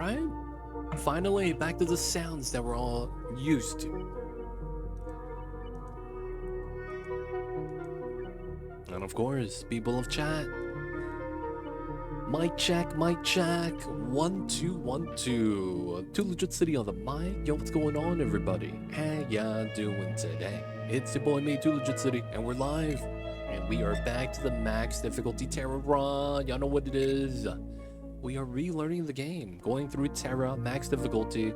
Alright, finally back to the sounds that we're all used to. And of course, people of chat. Mic check, mic check. 1 2 1 2. Too Legit City on the mic. Yo, what's going on, everybody? How ya doing today? It's your boy me, Too Legit City, and we're live. And we are back to the max difficulty Terra run. Y'all know what it is. We are relearning the game, going through Terra, max difficulty,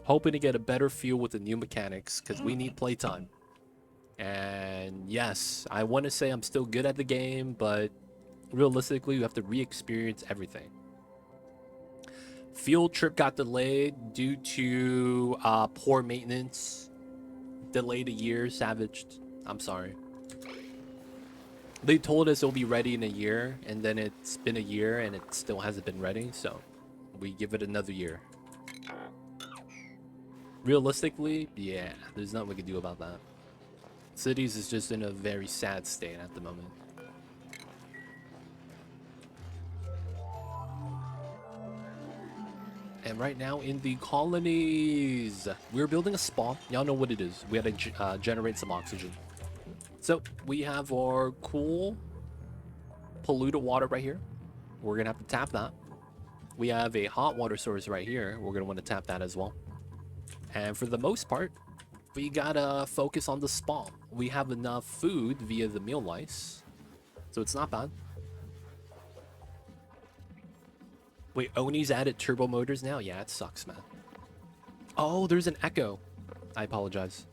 hoping to get a better feel with the new mechanics, because we need playtime. And yes, I want to say I'm still good at the game, but realistically, you have to re-experience everything. Field trip got delayed due to poor maintenance. Delayed a year, savaged. I'm sorry. They told us it'll be ready in a year, and then it's been a year and it still hasn't been ready, so we give it another year. Realistically, yeah, there's nothing we can do about that. Cities is just in a very sad state at the moment. And right now in the colonies, we're building a spa. Y'all know what it is. We had to generate some oxygen. So we have our cool polluted water right here. We're gonna have to tap that. We have a hot water source right here. We're gonna want to tap that as well. And for the most part, we gotta focus on the spawn. We have enough food via the meal lice, so it's not bad. Wait, Oni's added turbo motors now? Yeah, it sucks, man. Oh, there's an echo. I apologize.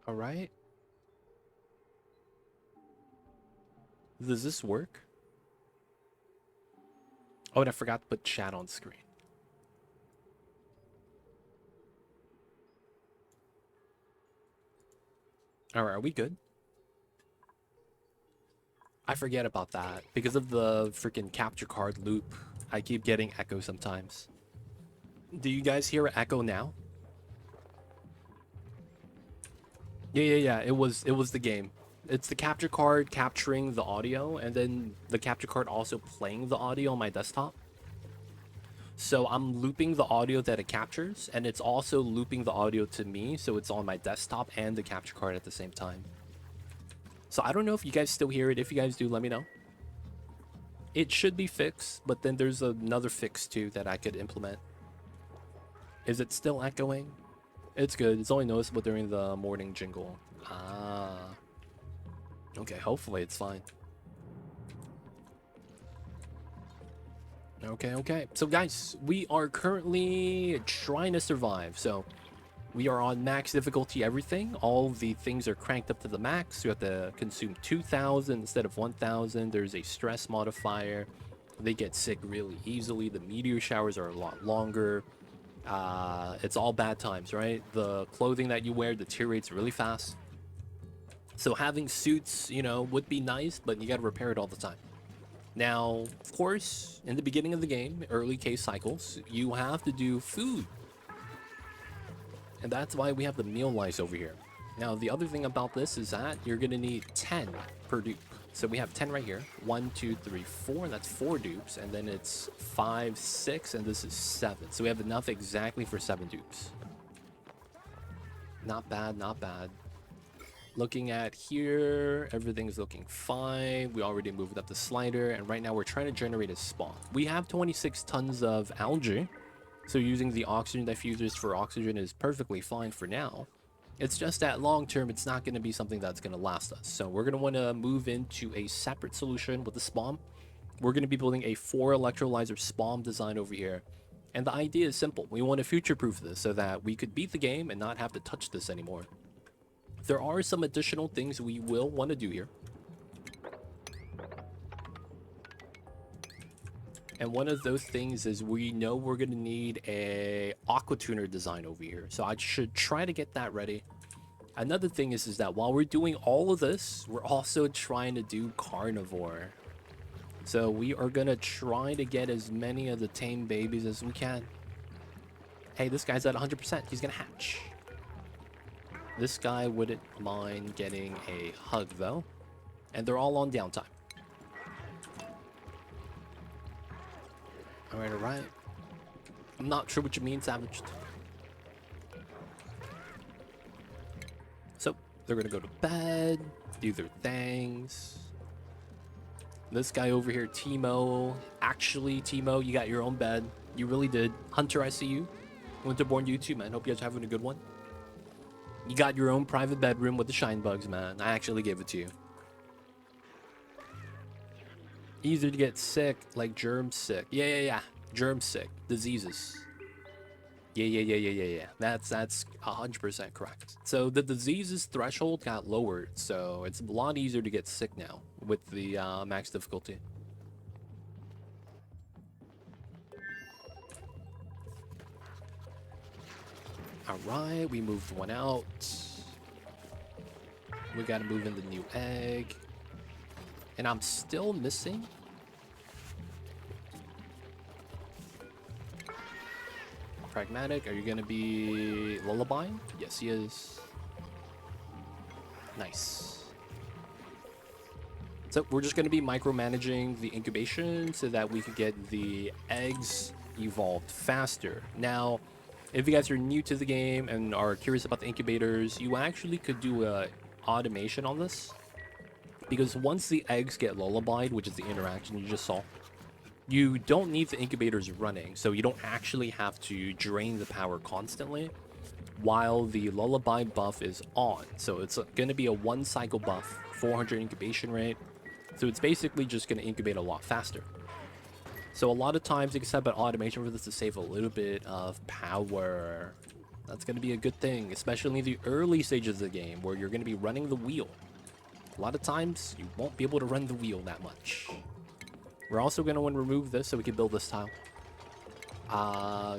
All right. Does this work? Oh, and I forgot to put chat on screen. All right, are we good? I forget about that because of the freaking capture card loop. I keep getting echo sometimes. Do you guys hear an echo now? Yeah. It was the game. It's the capture card capturing the audio, and then the capture card also playing the audio on my desktop. So I'm looping the audio that it captures, and it's also looping the audio to me, so it's on my desktop and the capture card at the same time. So I don't know if you guys still hear it. If you guys do, let me know. It should be fixed, but then there's another fix too that I could implement. Is it still echoing? It's good. It's only noticeable during the morning jingle. Ah. Okay, hopefully it's fine. Okay. So guys, we are currently trying to survive. So we are on max difficulty everything. All the things are cranked up to the max. You have to consume 2,000 instead of 1,000. There's a stress modifier. They get sick really easily. The meteor showers are a lot longer. It's all bad times, right? The clothing that you wear deteriorates really fast. So having suits, you know, would be nice, but you gotta repair it all the time. Now, of course, in the beginning of the game, early case cycles, you have to do food. And that's why we have the meal lice over here. Now, the other thing about this is that you're gonna need 10 per dupe. So we have 10 right here. 1, 2, 3, 4, and that's 4 dupes. And then it's 5, 6, and this is 7. So we have enough exactly for 7 dupes. Not bad, not bad. Looking at here, everything's looking fine. We already moved up the slider, and right now we're trying to generate a spawn. We have 26 tons of algae, so using the oxygen diffusers for oxygen is perfectly fine for now. It's just that long term, it's not going to be something that's going to last us. So we're going to want to move into a separate solution with the spawn. We're going to be building a 4 electrolyzer spawn design over here. And the idea is simple. We want to future-proof this so that we could beat the game and not have to touch this anymore. There are some additional things we will want to do here. And one of those things is we know we're going to need a aqua tuner design over here. So I should try to get that ready. Another thing is that while we're doing all of this, we're also trying to do carnivore. So we are going to try to get as many of the tame babies as we can. Hey, this guy's at 100%. He's going to hatch. This guy wouldn't mind getting a hug, though. And they're all on downtime. Alright, alright. I'm not sure what you mean, Savaged. So, they're gonna go to bed, do their things. This guy over here, Timo. Actually, Timo, you got your own bed. You really did. Hunter, I see you. Winterborn, you too, man. Hope you guys are having a good one. You got your own private bedroom with the shine bugs, man. I actually gave it to you. Easier to get sick, like germ sick. Yeah. Germ sick. Diseases. Yeah. That's 100% correct. So the diseases threshold got lowered, so it's a lot easier to get sick now with the max difficulty. Alright, we moved one out. We gotta move in the new egg. And I'm still missing. Pragmatic, are you gonna be Lullaby? Yes, he is. Nice. So we're just gonna be micromanaging the incubation so that we can get the eggs evolved faster. Now, if you guys are new to the game and are curious about the incubators, you actually could do a automation on this. Because once the eggs get lullabied, which is the interaction you just saw, you don't need the incubators running, so you don't actually have to drain the power constantly while the lullaby buff is on. So it's going to be a 1 cycle buff, 400 incubation rate. So it's basically just going to incubate a lot faster. So a lot of times you can set up an automation for this to save a little bit of power. That's going to be a good thing, especially in the early stages of the game where you're going to be running the wheel. A lot of times, you won't be able to run the wheel that much. We're also going to want to remove this so we can build this tile.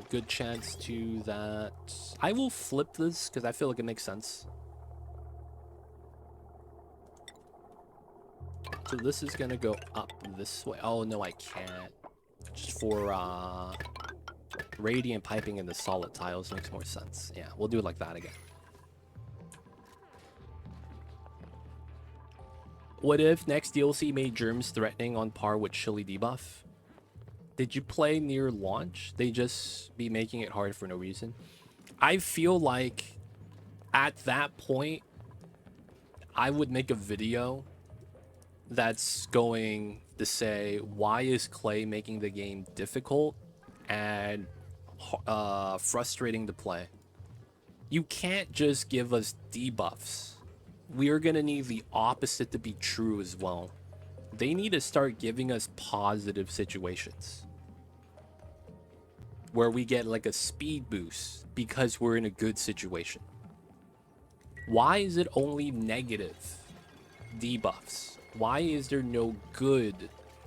Good chance to that. I will flip this because I feel like it makes sense. So this is going to go up this way. Oh, no, I can't. Just for radiant piping in the solid tiles makes more sense. Yeah, we'll do it like that again. What if next DLC made germs threatening on par with chili debuff? Did you play near launch? They just be making it hard for no reason. I feel like at that point, I would make a video that's going to say, why is Clay making the game difficult and frustrating to play? You can't just give us debuffs. We are going to need the opposite to be true as well. They need to start giving us positive situations where we get like a speed boost because we're in a good situation. Why is it only negative debuffs? Why is there no good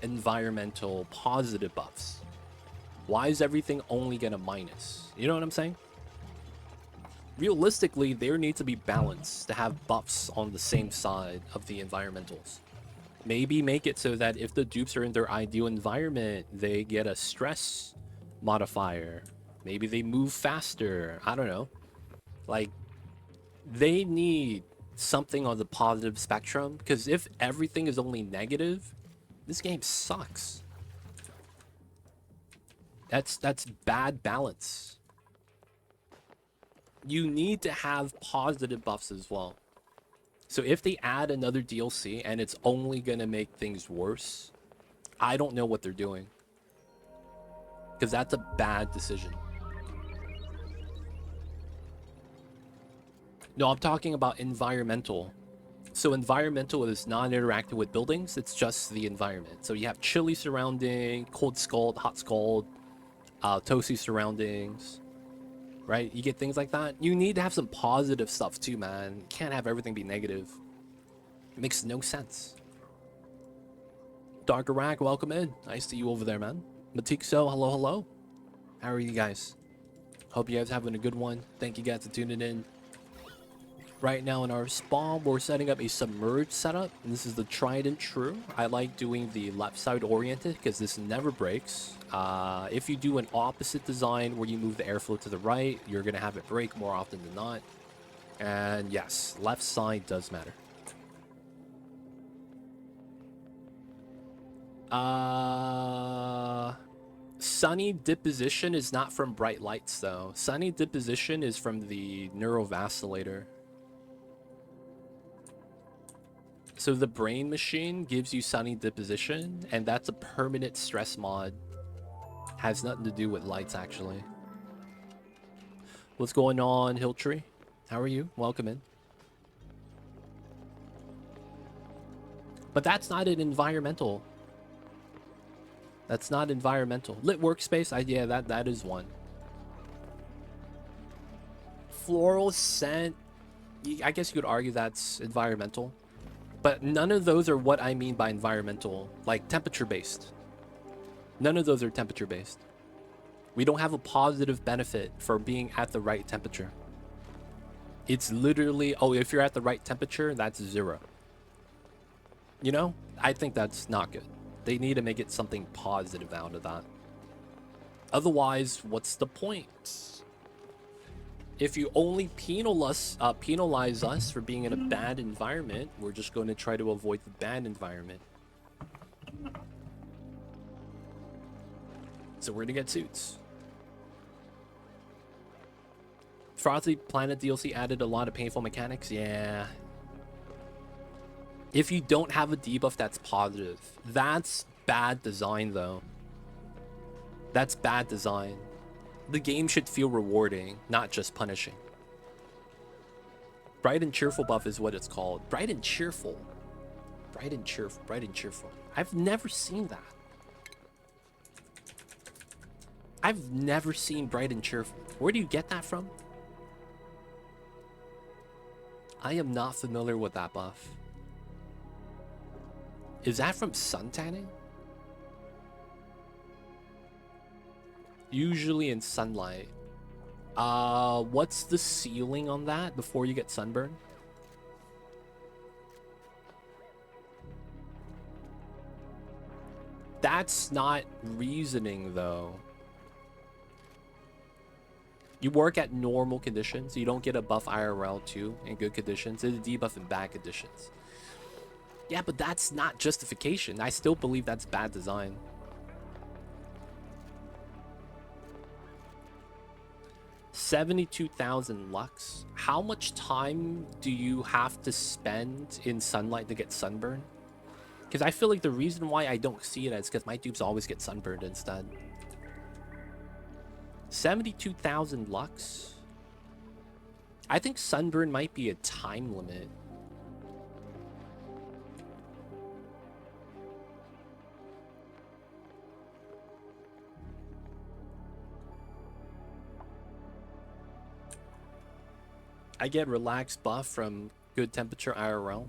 environmental positive buffs? Why is everything only gonna minus? You know what I'm saying? Realistically, there needs to be balance to have buffs on the same side of the environmentals. Maybe make it so that if the dupes are in their ideal environment, they get a stress modifier. Maybe they move faster. I don't know. Like, they need something on the positive spectrum, because if everything is only negative, this game sucks. That's bad balance. You need to have positive buffs as well. So if they add another DLC and it's only gonna make things worse, I don't know what they're doing. Because that's a bad decision. No, I'm talking about environmental. So environmental is non-interactive with buildings. It's just the environment. So you have chilly surrounding, cold scald, hot scald, toasty surroundings. Right? You get things like that. You need to have some positive stuff too, man. You can't have everything be negative. It makes no sense. Dark Iraq, welcome in. Nice to you over there, man. Matixo, hello, hello. How are you guys? Hope you guys having a good one. Thank you guys for tuning in. Right now in our spawn, we're setting up a submerged setup. And this is the tried and true. I like doing the left side oriented because this never breaks. If you do an opposite design where you move the airflow to the right, you're going to have it break more often than not. And yes, left side does matter. Sunny deposition is not from bright lights though. Sunny deposition is from the neurovacillator. So the brain machine gives you sunny deposition, and that's a permanent stress mod. Has nothing to do with lights actually. What's going on, Hilltree? How are you? Welcome in. But that's not an environmental. That's not environmental. Lit workspace, yeah, that is one. Floral scent, I guess you could argue that's environmental. But none of those are what I mean by environmental, like temperature-based. None of those are temperature-based. We don't have a positive benefit for being at the right temperature. It's literally, oh, if you're at the right temperature, that's 0. You know? I think that's not good. They need to make it something positive out of that. Otherwise, what's the point? If you only penalize us for being in a bad environment, we're just going to try to avoid the bad environment. So we're going to get suits. Frosty Planet DLC added a lot of painful mechanics. Yeah. If you don't have a debuff that's positive, that's bad design though. That's bad design. The game should feel rewarding, not just punishing. Bright and cheerful buff is what it's called. Bright and cheerful. Bright and cheerful. Bright and cheerful. I've never seen that. I've never seen bright and cheerful. Where do you get that from? I am not familiar with that buff. Is that from sun tanning? Usually in sunlight. What's the ceiling on that before you get sunburn? That's not reasoning though. You work at normal conditions. You don't get a buff IRL too in good conditions. It's a debuff in bad conditions. Yeah, but that's not justification. I still believe that's bad design. $72,000 lux. How much time do you have to spend in sunlight to get sunburn? Because I feel like the reason why I don't see it is because my dupes always get sunburned instead. 72,000 lux. I think sunburn might be a time limit. I get relaxed buff from good temperature IRL.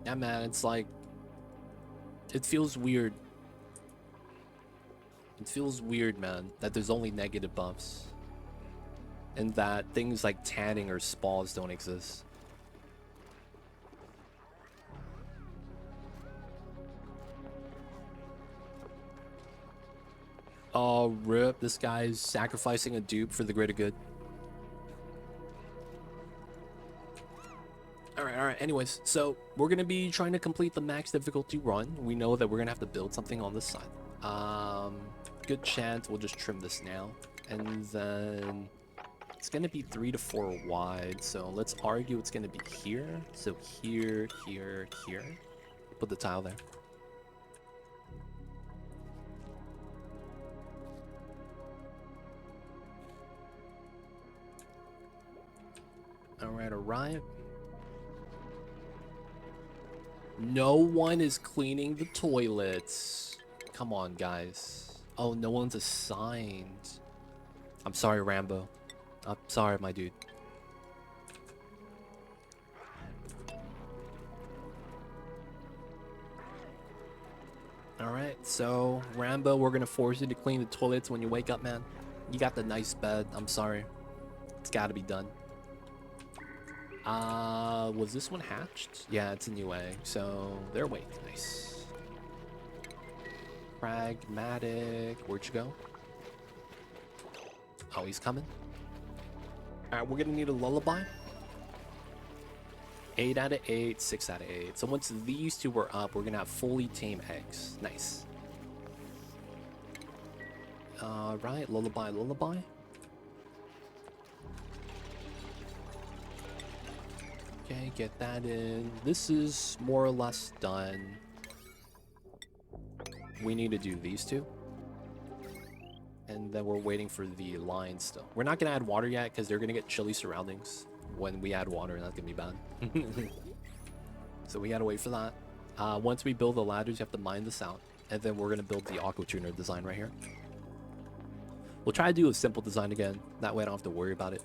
Yeah, man, it's like, it feels weird. It feels weird, man, that there's only negative buffs. And that things like tanning or spas don't exist. Oh, rip, this guy's sacrificing a dupe for the greater good. Alright, anyways, so we're gonna be trying to complete the max difficulty run. We know that we're gonna have to build something on this side. Good chance we'll just trim this now. And then it's gonna be 3 to 4 wide, so let's argue it's gonna be here. So here, here, here. Put the tile there. Alright. No one is cleaning the toilets. Come on, guys. Oh, no one's assigned. I'm sorry, Rambo. I'm sorry, my dude. Alright, so Rambo, we're gonna force you to clean the toilets when you wake up, man. You got the nice bed. I'm sorry. It's gotta be done. Was this one hatched? Yeah, it's a new egg, so they're awake. Nice. Pragmatic. Where'd you go? Oh, he's coming. Alright, we're gonna need a lullaby. 8 out of 8, 6 out of 8. So once these two are up, we're gonna have fully tame eggs. Nice. Alright, lullaby, lullaby. Okay, get that in. This is more or less done. We need to do these two. And then we're waiting for the line still. We're not gonna add water yet because they're gonna get chilly surroundings. When we add water, that's gonna be bad. So we gotta wait for that. Once we build the ladders, you have to mine this out. And then we're gonna build the aqua tuner design right here. We'll try to do a simple design again. That way I don't have to worry about it.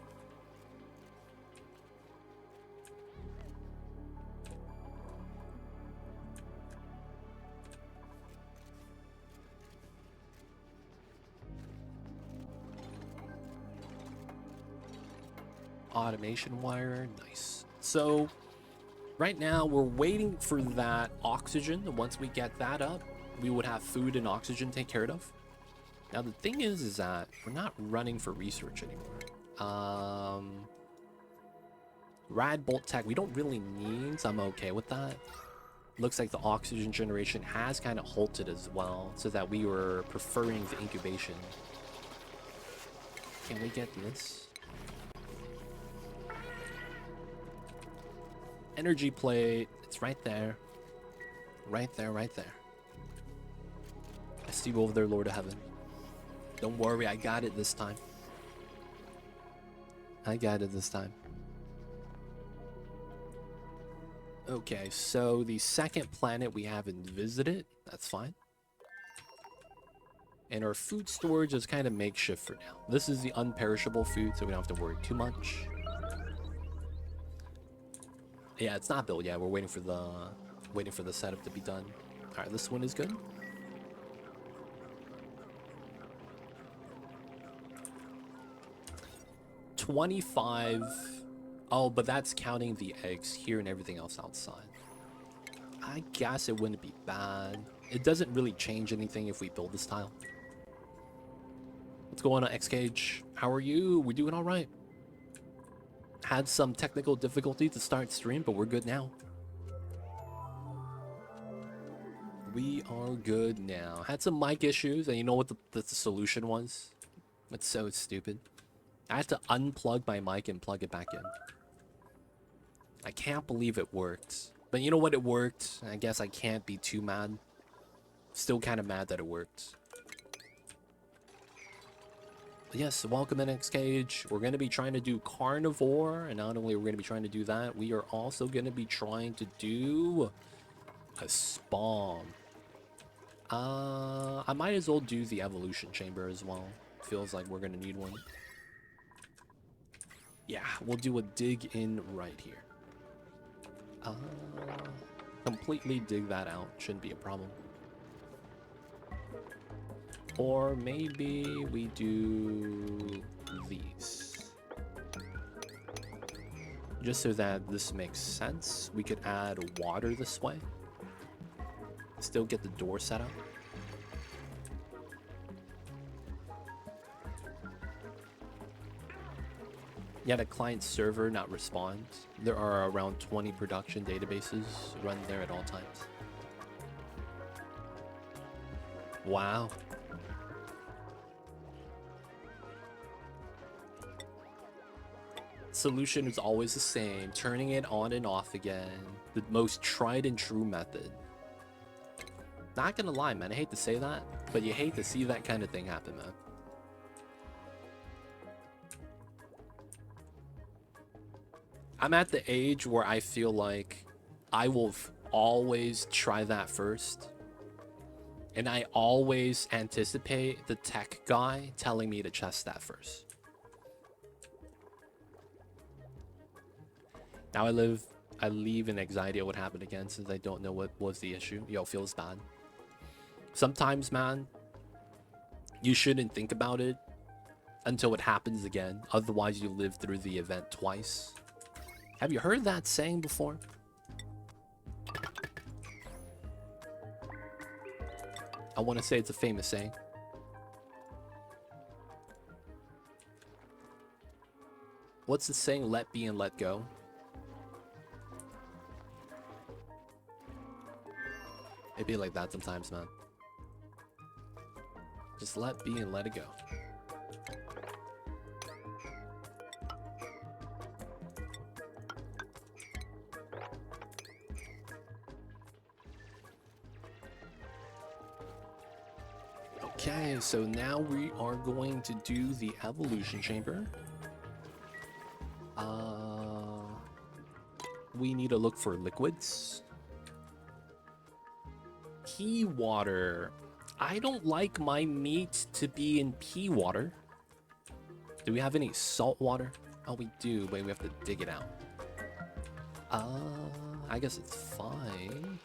Automation wire, nice. So right now we're waiting for that oxygen. Once we get that up, we would have food and oxygen taken care of. Now the thing is that we're not running for research anymore. Rad bolt tech we don't really need, so I'm okay with that. Looks like the oxygen generation has kind of halted as well, so that we were preferring the incubation. Can we get this? Energy plate, it's right there. Right there, right there. I see you over there, Lord of Heaven. Don't worry, I got it this time. I got it this time. Okay, so the second planet we haven't visited, that's fine. And our food storage is kind of makeshift for now. This is the unperishable food, so we don't have to worry too much. Yeah, it's not built yet. We're waiting for the setup to be done. All right, this one is good. $25. Oh, but that's counting the eggs here and everything else outside. I guess it wouldn't be bad. It doesn't really change anything if we build this tile. What's going on, X-Cage? How are you? We're doing all right. Had some technical difficulty to start stream, but we're good now. We are good now. Had some mic issues, and you know what the solution was? It's so stupid. I had to unplug my mic and plug it back in. I can't believe it worked. But you know what? It worked. I guess I can't be too mad. Still kind of mad that it worked. Yes, welcome in X-Cage. We're going to be trying to do Carnivore, and not only are we going to be trying to do that, we are also going to be trying to do a spawn. I might as well do the evolution chamber as well. Feels like we're going to need one. Yeah, we'll do a dig in right here. Completely dig that out. Shouldn't be a problem. Or maybe we do these. Just so that this makes sense, we could add water this way. Still get the door set up. Yeah, the client server not respond. There are around 20 production databases run there at all times. Wow. Solution is always the same, turning it on and off again. The most tried and true method. Not gonna lie, man, I hate to say that, but you hate to see that kind of thing happen, man. I'm at the age where I feel like I will always try that first. And I always anticipate the tech guy telling me to test that first. Now I leave in anxiety of what happened again since I don't know what was the issue. Yo, feels bad. Sometimes, man, you shouldn't think about it until it happens again. Otherwise, you live through the event twice. Have you heard that saying before? I want to say it's a famous saying. What's the saying? Let be and let go. It be like that sometimes, man. Just let be and let it go. Okay, so now we are going to do the evolution chamber. We need to look for liquids. Pea water. I don't like my meat to be in pea water. Do we have any salt water? Oh, we do, but we have to dig it out. I guess it's fine.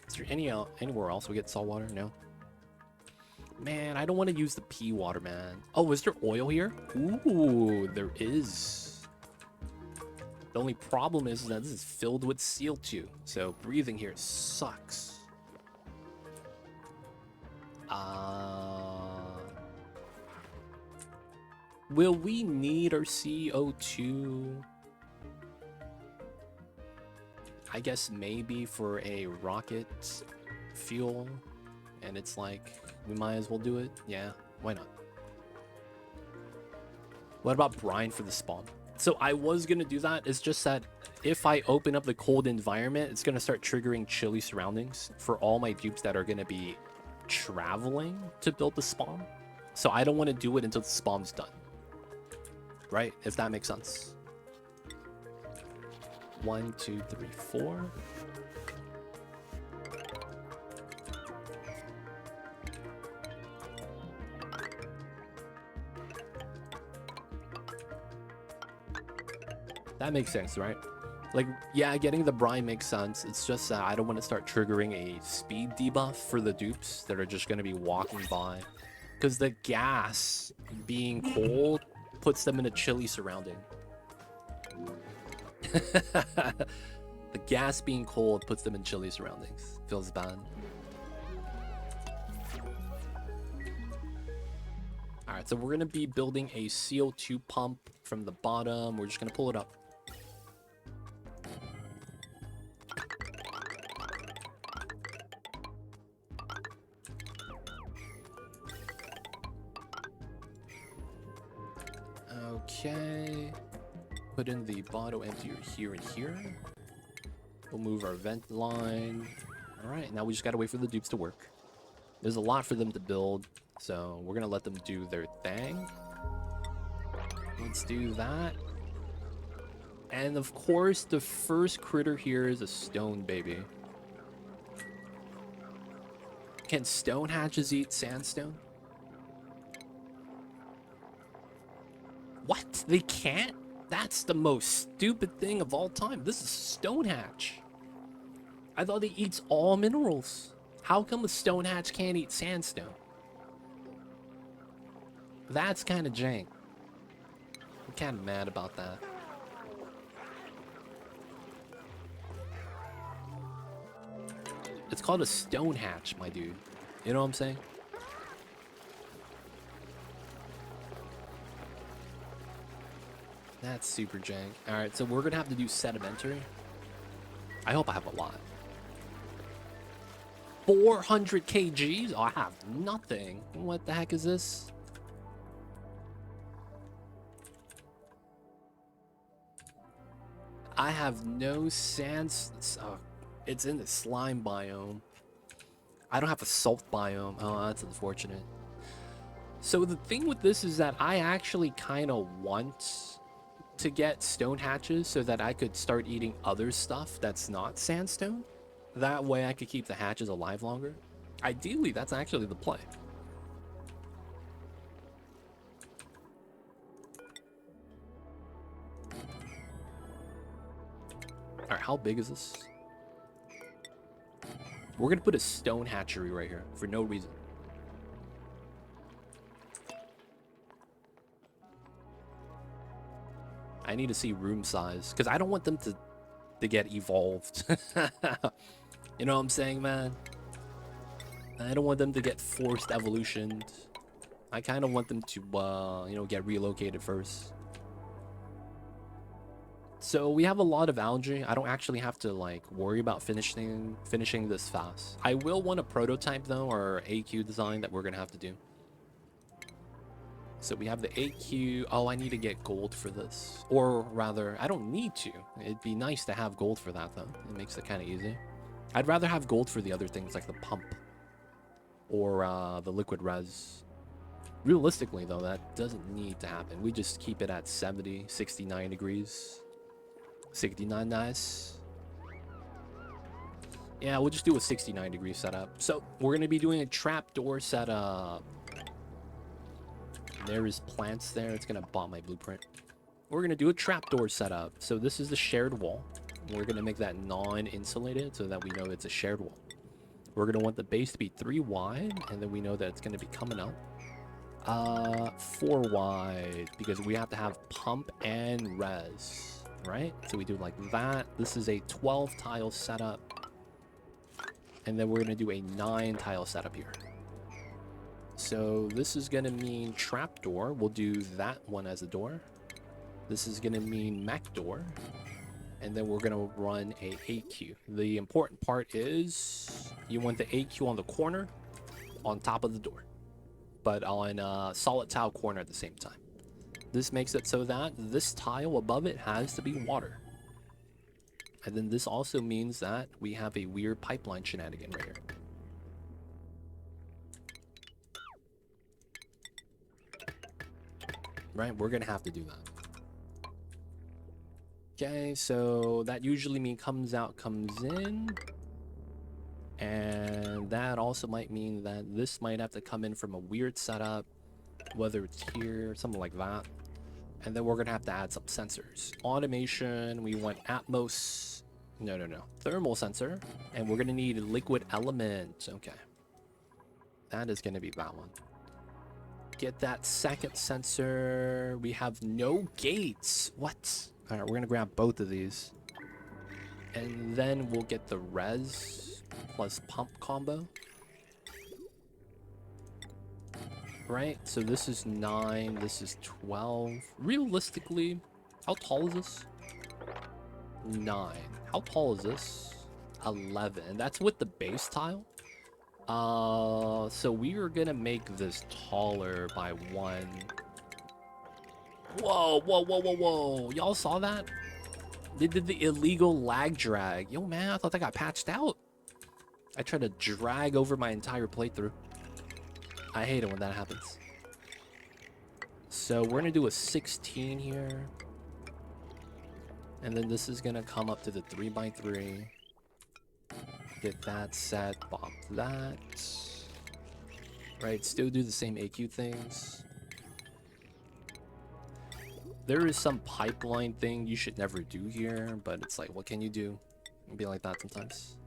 Is there anywhere else we get salt water? No. Man, I don't want to use the pea water, man. Oh, is there oil here? Ooh, there is. The only problem is that this is filled with CO2, so breathing here sucks. Will we need our CO2? I guess maybe for a rocket fuel, and it's like, we might as well do it. Yeah, why not? What about brine for the spawn? So I was gonna do that. It's just that if I open up the cold environment, it's gonna start triggering chilly surroundings for all my dupes that are gonna be traveling to build the spawn. So I don't want to do it until the spawn's done. Right? If that makes sense. 1, 2, 3, 4. That makes sense, right? Like, yeah, getting the brine makes sense. It's just that I don't want to start triggering a speed debuff for the dupes that are just going to be walking by. Because the gas being cold puts them in a chilly surrounding. The gas being cold puts them in chilly surroundings. Feels bad. Alright, so we're going to be building a CO2 pump from the bottom. We're just going to pull it up. Okay. Put in the bottle emptier here and here. We'll move our vent line. Alright, now we just gotta wait for the dupes to work. There's a lot for them to build, so we're gonna let them do their thing. Let's do that. And of course, the first critter here is a stone baby. Can stone hatches eat sandstone? What? They can't? That's the most stupid thing of all time. This is stone hatch. I thought it eats all minerals. How come a stone hatch can't eat sandstone? That's kind of jank. I'm kind of mad about that. It's called a stone hatch, my dude. You know what I'm saying? That's super jank. Alright, so we're gonna have to do sedimentary. I hope I have a lot. 400 kgs? Oh, I have nothing. What the heck is this? I have no sand. Oh, it's in the slime biome. I don't have a salt biome. Oh, that's unfortunate. So the thing with this is that I actually kind of want to get stone hatches so that I could start eating other stuff that's not sandstone. That way I could keep the hatches alive longer. Ideally, that's actually the play. Alright, how big is this? We're gonna put a stone hatchery right here for no reason. I need to see room size because I don't want them to get evolved. You know what I'm saying, man? I don't want them to get forced evolutioned. I kind of want them to, you know, get relocated first. So we have a lot of algae. I don't actually have to like worry about finishing this fast. I will want a prototype though, or AQ design that we're gonna have to do. So we have the AQ. Oh, I need to get gold for this, or rather, I don't need to. It'd be nice to have gold for that though. It makes it kind of easy. I'd rather have gold for the other things like the pump or the liquid res. Realistically though, that doesn't need to happen. We just keep it at 70, 69 degrees. 69, nice. Yeah, we'll just do a 69 degree setup. So we're gonna be doing a trapdoor setup. There is plants there. It's gonna bomb my blueprint. We're gonna do a trapdoor setup. So this is the shared wall. We're gonna make that non-insulated so that we know it's a shared wall. We're gonna want the base to be 3 wide, and then we know that it's gonna be coming up 4 wide because we have to have pump and res, right? So we do like that. This is a 12 tile setup, and then we're gonna do a 9 tile setup here. So this is gonna mean trapdoor. We'll do that one as a door. This is gonna mean mech door, and then we're gonna run a AQ. The important part is you want the AQ on the corner, on top of the door, but on a solid tile corner at the same time. This makes it so that this tile above it has to be water. And then this also means that we have a weird pipeline shenanigan right here. Right, we're gonna have to do that. Okay, so that usually means comes out, comes in. And that also might mean that this might have to come in from a weird setup, whether it's here, something like that. And then we're gonna have to add some sensors. Automation, we want Atmos, no, thermal sensor. And we're gonna need liquid element, okay. That is gonna be that one. Get that second sensor. We have no gates. What? All right, we're gonna grab both of these, and then we'll get the res plus pump combo. Right. So this is 9. This is 12. Realistically, how tall is this? 9. How tall is this? 11. And that's with the base tile. So we are gonna make this taller by 1. Whoa. Y'all saw that? They did the illegal lag drag. Yo, man, I thought that got patched out. I tried to drag over my entire playthrough. I hate it when that happens. So we're gonna do a 16 here. And then this is gonna come up to the 3x3. Get that set, bump that. Right, still do the same AQ things. There is some pipeline thing you should never do here, but it's like, what can you do? It'd be like that sometimes.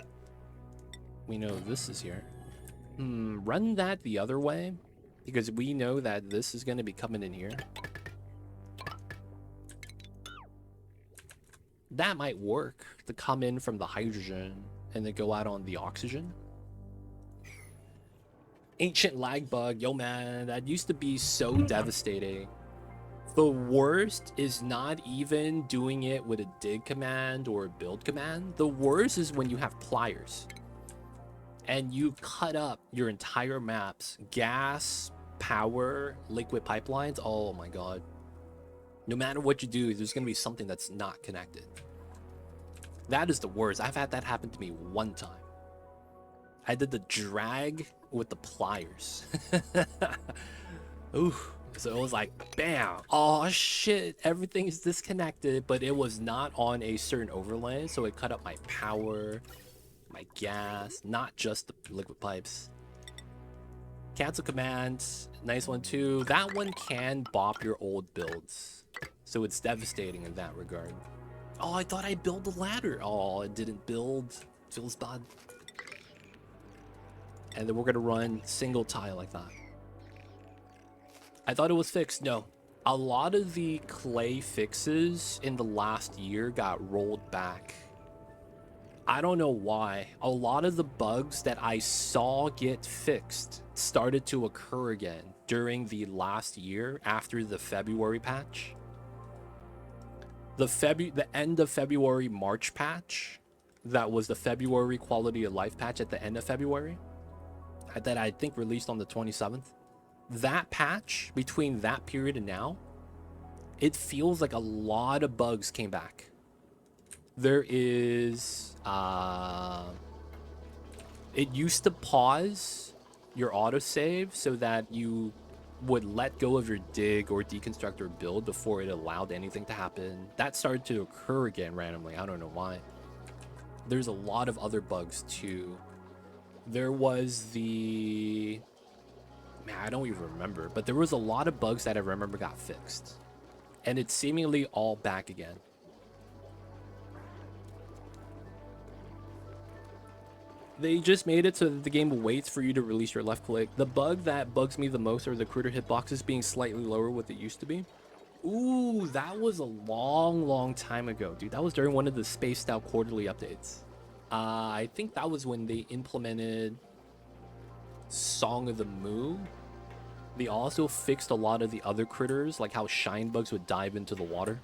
We know this is here. Run that the other way, because we know that this is going to be coming in here. That might work to come in from the hydrogen and then go out on the oxygen. Ancient lag bug, yo man, that used to be so devastating. The worst is not even doing it with a dig command or a build command. The worst is when you have pliers and you cut up your entire maps, gas, power, liquid pipelines. Oh my god. No matter what you do, there's going to be something that's not connected. That is the worst. I've had that happen to me one time. I did the drag with the pliers. Ooh. So it was like, bam. Oh shit, everything is disconnected, but it was not on a certain overlay, so it cut up my power, my gas, not just the liquid pipes. Cancel command, nice one too. That one can bop your old builds, so it's devastating in that regard. Oh, I thought I built the ladder. Oh, it didn't build. Feels bad. And then we're gonna run single tile like that. I thought it was fixed. No. A lot of the clay fixes in the last year got rolled back. I don't know why. A lot of the bugs that I saw get fixed started to occur again during the last year after the February patch. The end of February March patch, that was the February quality of life patch at the end of February, that I think released on the 27th. That patch, between that period and now, it feels like a lot of bugs came back. There is it used to pause your autosave so that you would let go of your dig or deconstruct or build before it allowed anything to happen. That started to occur again randomly. I don't know why. There's a lot of other bugs too. There was the... Man, I don't even remember, but there was a lot of bugs that I remember got fixed. And it's seemingly all back again. They just made it so that the game waits for you to release your left click. The bug that bugs me the most are the critter hitboxes being slightly lower what they used to be. Ooh, that was a long time ago, dude. That was during one of the spaced out quarterly updates. I think that was when they implemented Song of the Moo. They also fixed a lot of the other critters, like how shine bugs would dive into the water.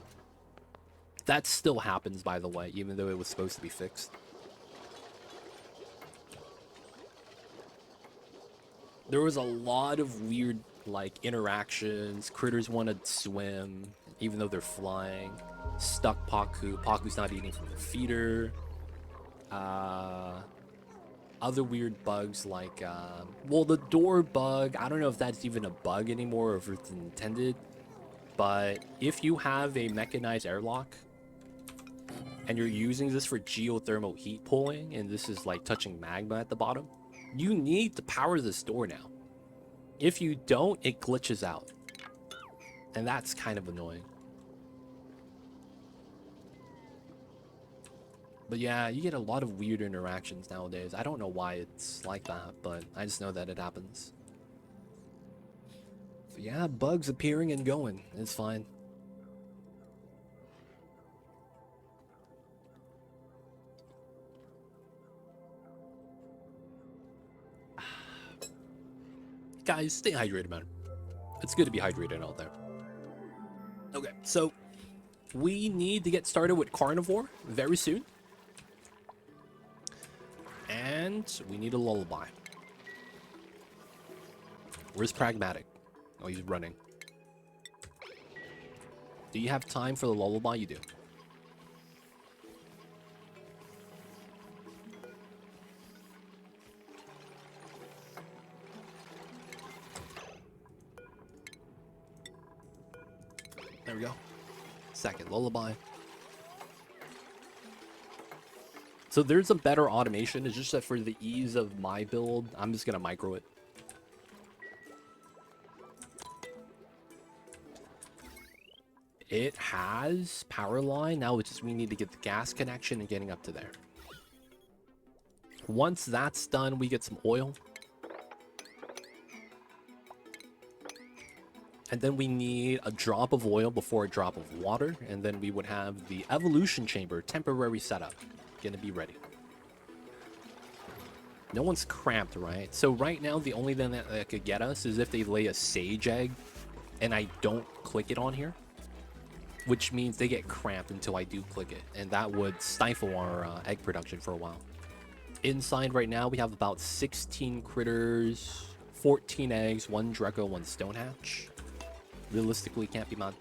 That still happens, by the way, even though it was supposed to be fixed. There was a lot of weird, like, interactions. Critters want to swim, even though they're flying. Stuck Paku. Paku's not eating from the feeder. Other weird bugs like, well, the door bug, I don't know if that's even a bug anymore or if it's intended. But if you have a mechanized airlock and you're using this for geothermal heat pulling, and this is like touching magma at the bottom, you need to power this door now. If you don't, it glitches out. And that's kind of annoying. But yeah, you get a lot of weird interactions nowadays. I don't know why it's like that, but I just know that it happens. So yeah, bugs appearing and going. It's fine. Guys, stay hydrated, man. It's good to be hydrated out there. Okay, so we need to get started with Carnivore very soon. And we need a lullaby. Where's Pragmatic? Oh, he's running. Do you have time for the lullaby? You do. There we go. Second lullaby. So there's a better automation. It's just that for the ease of my build, I'm just going to micro it. It has power line. Now it's just we need to get the gas connection and getting up to there. Once that's done, we get some oil. And then we need a drop of oil before a drop of water. And then we would have the evolution chamber temporary setup. Gonna be ready. No one's cramped, right? So right now, the only thing that could get us is if they lay a sage egg and I don't click it on here, which means they get cramped until I do click it. And that would stifle our egg production for a while. Inside right now, we have about 16 critters, 14 eggs, 1 Draco, 1 Stonehatch. Realistically, can't be mad.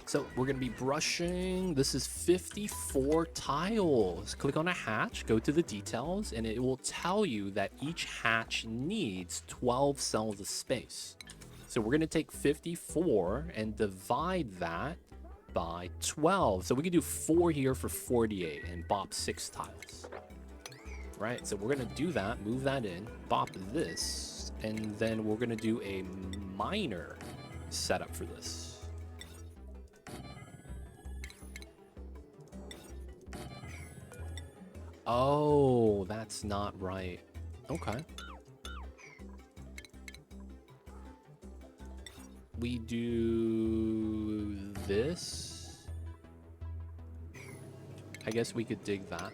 So we're going to be brushing. This is 54 tiles. Click on a hatch, go to the details, and it will tell you that each hatch needs 12 cells of space. So we're going to take 54 and divide that by 12. So we can do 4 here for 48 and bop 6 tiles. Right, so we're going to do that, move that in, bop this, and then we're going to do a minor setup for this. Oh, that's not right. Okay. We do this. I guess we could dig that.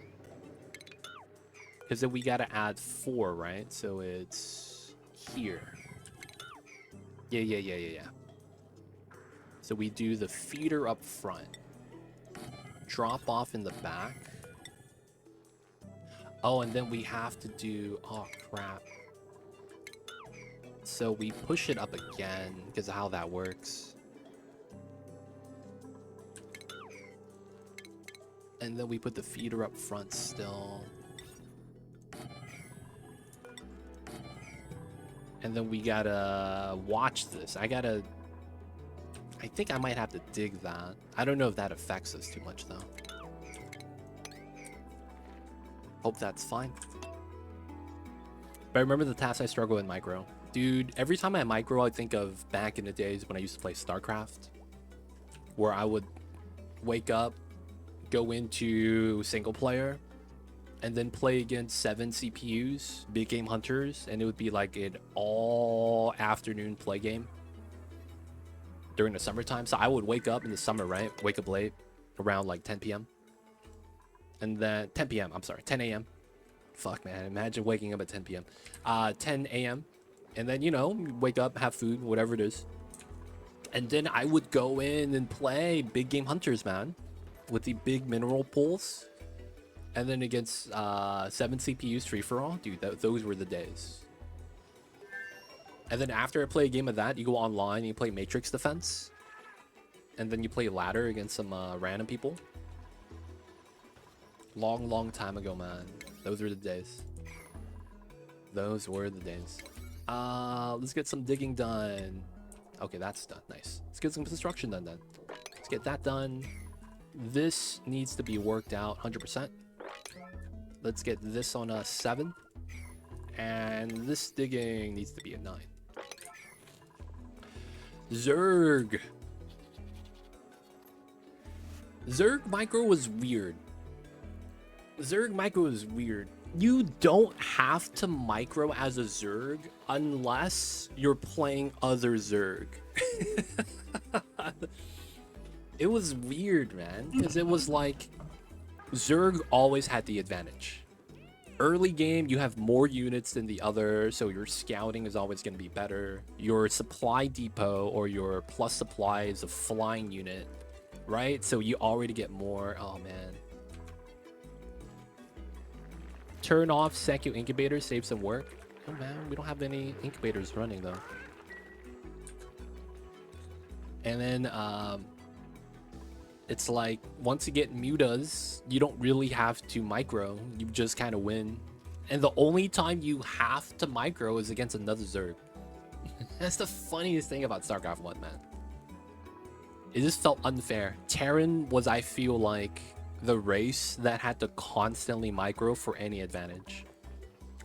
Because then we gotta add 4, right? So it's here. Yeah. So we do the feeder up front. Drop off in the back. Oh, and then we have to do... Oh, crap. So we push it up again because of how that works. And then we put the feeder up front still. And then we gotta watch this. I think I might have to dig that. I don't know if that affects us too much though. Hope that's fine. But I remember the tasks I struggle in micro. Dude, every time I micro, I think of back in the days when I used to play StarCraft, where I would wake up, go into single player, and then play against 7 CPUs, big game hunters, and it would be like an all afternoon play game during the summertime. So I would wake up in the summer, right? Wake up late, around like 10 p.m. And then 10 p.m. I'm sorry, 10 a.m. Fuck, man. Imagine waking up at 10 p.m. 10 a.m. And then, you know, wake up, have food, whatever it is. And then I would go in and play big game hunters, man, with the big mineral pools. And then against 7 CPUs free-for-all. Dude, those were the days. And then after I play a game of that, you go online and you play Matrix Defense. And then you play ladder against some random people. Long time ago, man. Those were the days. Those were the days. Let's get some digging done. Okay, that's done. Nice. Let's get some construction done then. Let's get that done. This needs to be worked out 100%. Let's get this on a 7. And this digging needs to be a 9. Zerg. Zerg micro was weird. Zerg micro is weird. You don't have to micro as a Zerg unless you're playing other Zerg. It was weird, man, because it was like Zerg always had the advantage. Early game, you have more units than the other, so your scouting is always going to be better. Your supply depot or your plus supply is a flying unit, right? So you already get more. Oh, man. Turn off Secu incubator, save some work. Oh man, we don't have any incubators running though. And then it's like once you get mutas, you don't really have to micro. You just kind of win. And the only time you have to micro is against another Zerg. That's the funniest thing about StarCraft 1, man. It just felt unfair. Terran was, I feel like, the race that had to constantly micro for any advantage.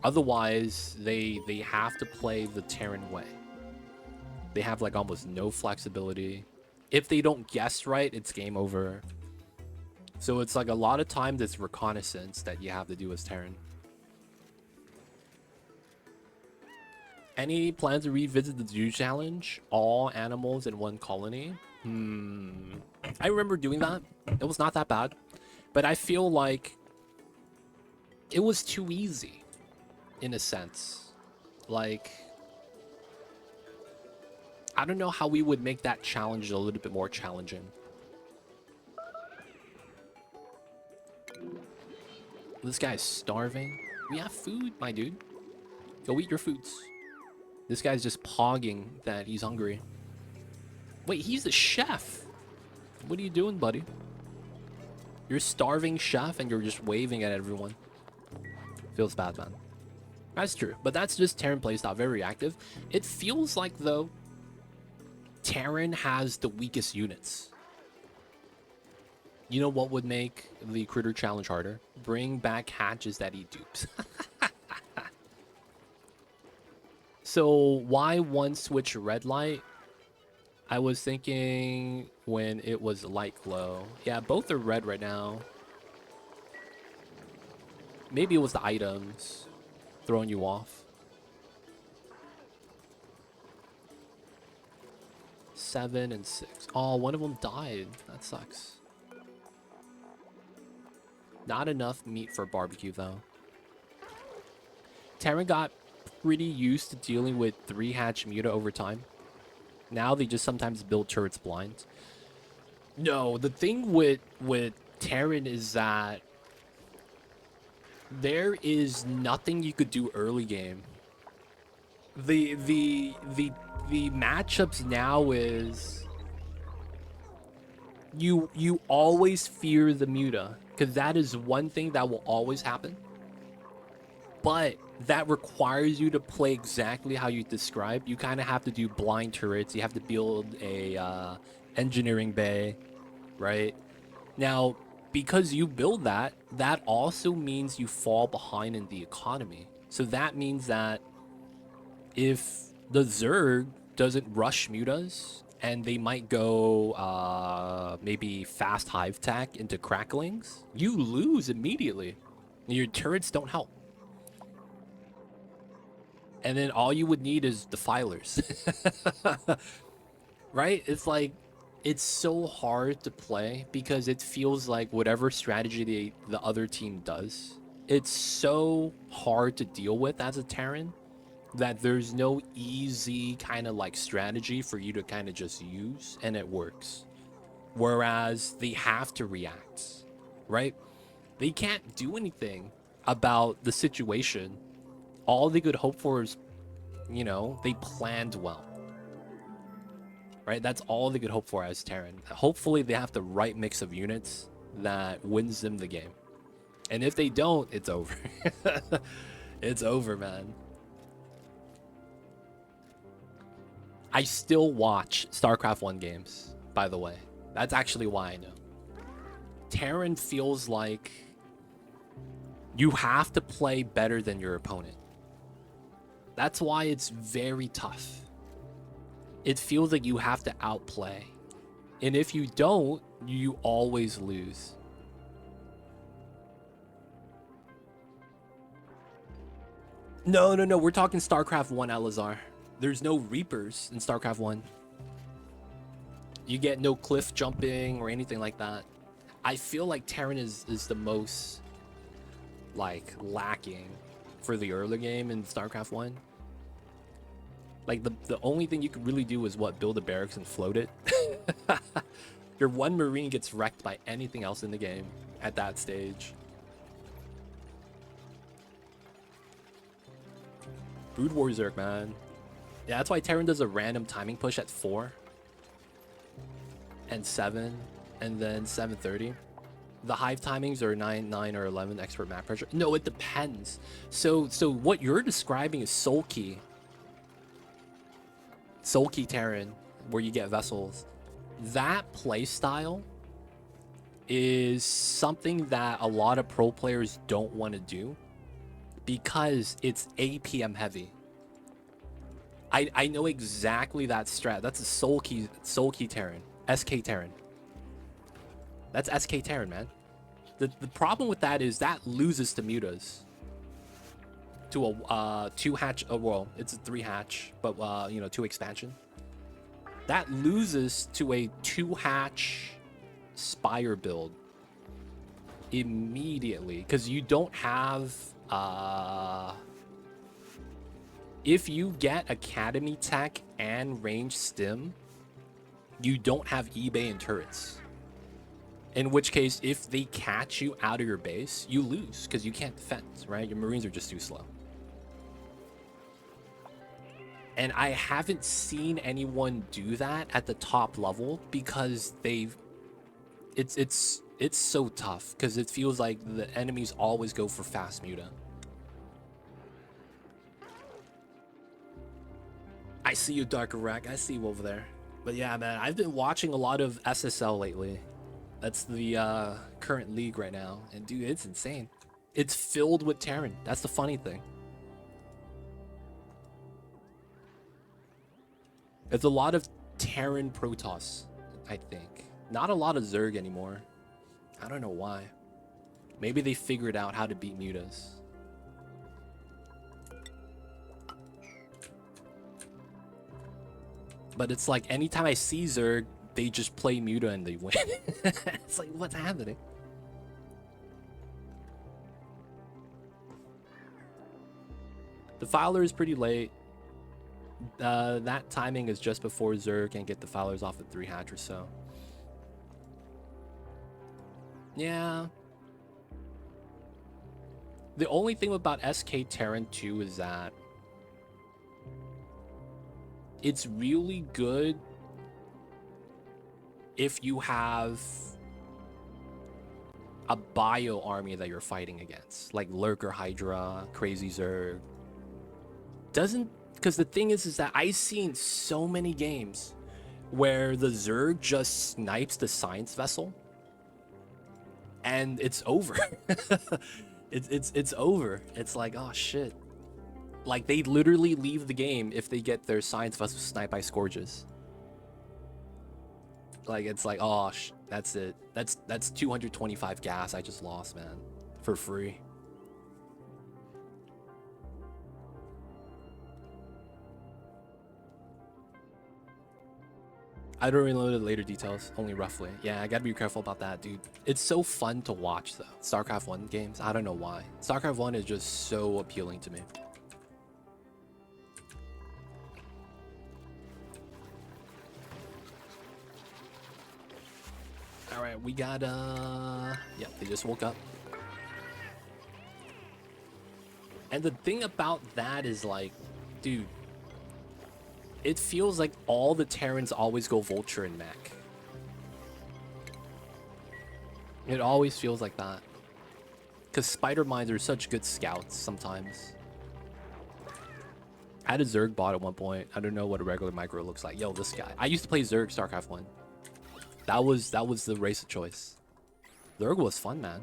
Otherwise, they have to play the Terran way. They have like almost no flexibility. If they don't guess right, it's game over. So it's like a lot of times it's reconnaissance that you have to do as Terran. Any plans to revisit the Zoo Challenge? All animals in one colony? I remember doing that. It was not that bad. But I feel like it was too easy, in a sense. Like, I don't know how we would make that challenge a little bit more challenging. This guy's starving. We have food, my dude. Go eat your foods. This guy's just pogging that he's hungry. Wait, he's the chef. What are you doing, buddy? You're a starving chef and you're just waving at everyone. Feels bad, man. That's true, but that's just Terran playstyle, very reactive. It feels like, though, Terran has the weakest units. You know what would make the Critter Challenge harder? Bring back hatches that eat dupes. So why one switch red light? I was thinking when it was light glow. Yeah, both are red right now. Maybe it was the items. throwing you off. 7 and 6. Oh, one of them died. That sucks. Not enough meat for barbecue, though. Terran got pretty used to dealing with 3-hatch muta over time. Now they just sometimes build turrets blind. No, the thing with Terran is that there is nothing you could do early game. The matchups now is you always fear the muta, because that is one thing that will always happen. But that requires you to play exactly how you described. You kind of have to do blind turrets. You have to build a engineering bay, right? Now, because you build that, that also means you fall behind in the economy. So that means that if the Zerg doesn't rush mutas, and they might go maybe fast hive tech into cracklings, you lose immediately. Your turrets don't help. And then all you would need is defilers. Right? It's like, it's so hard to play because it feels like whatever strategy the other team does, it's so hard to deal with as a Terran that there's no easy kind of like strategy for you to kind of just use and it works. Whereas they have to react, right? They can't do anything about the situation. All they could hope for is, you know, they planned well. Right? That's all they could hope for as Terran. Hopefully they have the right mix of units that wins them the game. And if they don't, it's over. It's over, man. I still watch StarCraft 1 games, by the way. That's actually why I know. Terran feels like you have to play better than your opponent. That's why it's very tough. It feels like you have to outplay. And if you don't, you always lose. No, we're talking StarCraft 1, Alazar. There's no Reapers in StarCraft 1. You get no cliff jumping or anything like that. I feel like Terran is the most, like, lacking for the early game in StarCraft 1. Like, the only thing you could really do is, what, build a barracks and float it? Your one Marine gets wrecked by anything else in the game at that stage. Brood War Zerg, man. Yeah, that's why Terran does a random timing push at 4 and 7 and then 7:30. The hive timings are 9, 9, or 11 expert map pressure. No, it depends. So what you're describing is Sulky Terran, where you get vessels. That play style is something that a lot of pro players don't want to do because it's APM heavy. I know exactly that strat. That's a Sulky Terran, SK Terran. That's SK Terran, man. The problem with that is that loses to mutas. To a 2-hatch, well, it's a 3-hatch, but you know, 2 expansion. That loses to a 2-hatch Spire build immediately because you don't have if you get Academy Tech and range stim, you don't have eBay and turrets. In which case, if they catch you out of your base, you lose because you can't defend, right? Your Marines are just too slow. And I haven't seen anyone do that at the top level because it's so tough because it feels like the enemies always go for fast muta. I see you, Dark Rack. I see you over there. But yeah, man, I've been watching a lot of SSL lately. That's the current league right now. And dude, it's insane. It's filled with Terran. That's the funny thing. There's a lot of Terran Protoss, I think. Not a lot of Zerg anymore. I don't know why. Maybe they figured out how to beat mutas. But it's like anytime I see Zerg, they just play Muta and they win. It's like, what's happening? The Fowler is pretty late. That timing is just before Zerg can get the Fowlers off at 3 hatch or so. Yeah. The only thing about SK Terran 2 is that it's really good if you have a bio army that you're fighting against, like Lurker Hydra, Crazy Zerg. Because the thing is that I've seen so many games where the Zerg just snipes the science vessel and it's over. it's over. It's like, oh shit. Like, they literally leave the game if they get their science vessel sniped by Scourges. Like, it's like, oh, that's it. That's 225 gas I just lost, man. For free. I don't really know the later details, only roughly. Yeah, I gotta be careful about that, dude. It's so fun to watch, though. StarCraft 1 games, I don't know why. StarCraft 1 is just so appealing to me. Alright, we got, yeah, they just woke up. And the thing about that is, like, dude, it feels like all the Terrans always go Vulture and Mech. It always feels like that. Because Spider Mines are such good scouts sometimes. I had a Zerg bot at one point. I don't know what a regular micro looks like. Yo, this guy. I used to play Zerg StarCraft 1. That was the race of choice. Zerg was fun, man.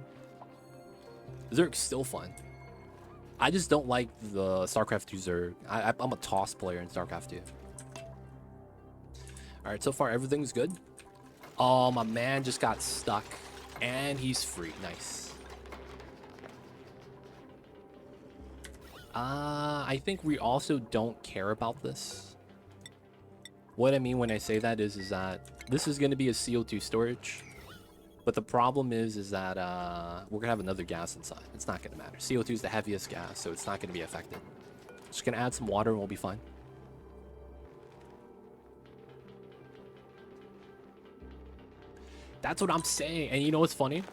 Zerg's still fun. I just don't like the StarCraft 2 Zerg. I'm a toss player in StarCraft 2. Alright, so far everything's good. Oh, my man just got stuck. And he's free. Nice. I think we also don't care about this. What I mean when I say that is that this is going to be a CO2 storage. But the problem is that we're going to have another gas inside. It's not going to matter. CO2 is the heaviest gas, so it's not going to be affected. Just going to add some water and we'll be fine. That's what I'm saying. And you know what's funny?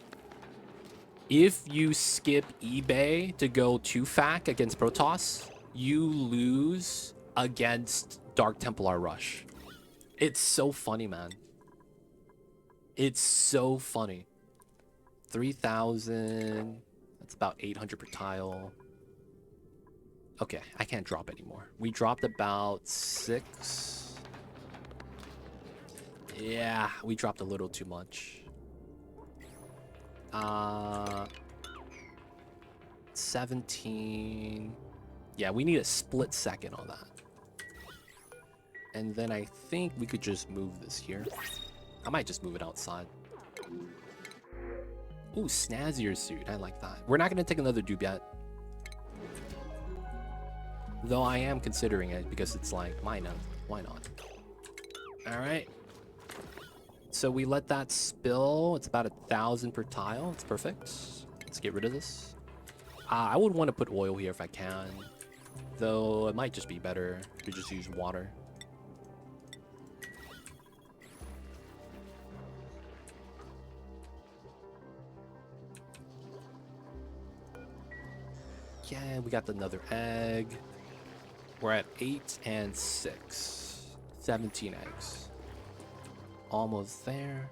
If you skip eBay to go 2-fac against Protoss, you lose against Dark Templar Rush. It's so funny, man. It's so funny. 3,000. That's about 800 per tile. Okay, I can't drop anymore. We dropped about 6. Yeah, we dropped a little too much. 17. Yeah, we need a split second on that. And then I think we could just move this here. I might just move it outside. Ooh, snazzier suit. I like that. We're not going to take another dupe yet. Though I am considering it because it's like, why not? Why not? Alright. So we let that spill. It's about 1,000 per tile. It's perfect. Let's get rid of this. I would want to put oil here if I can. Though it might just be better to just use water. Yeah, we got another egg. We're at 8 and 6. 17 eggs. Almost there.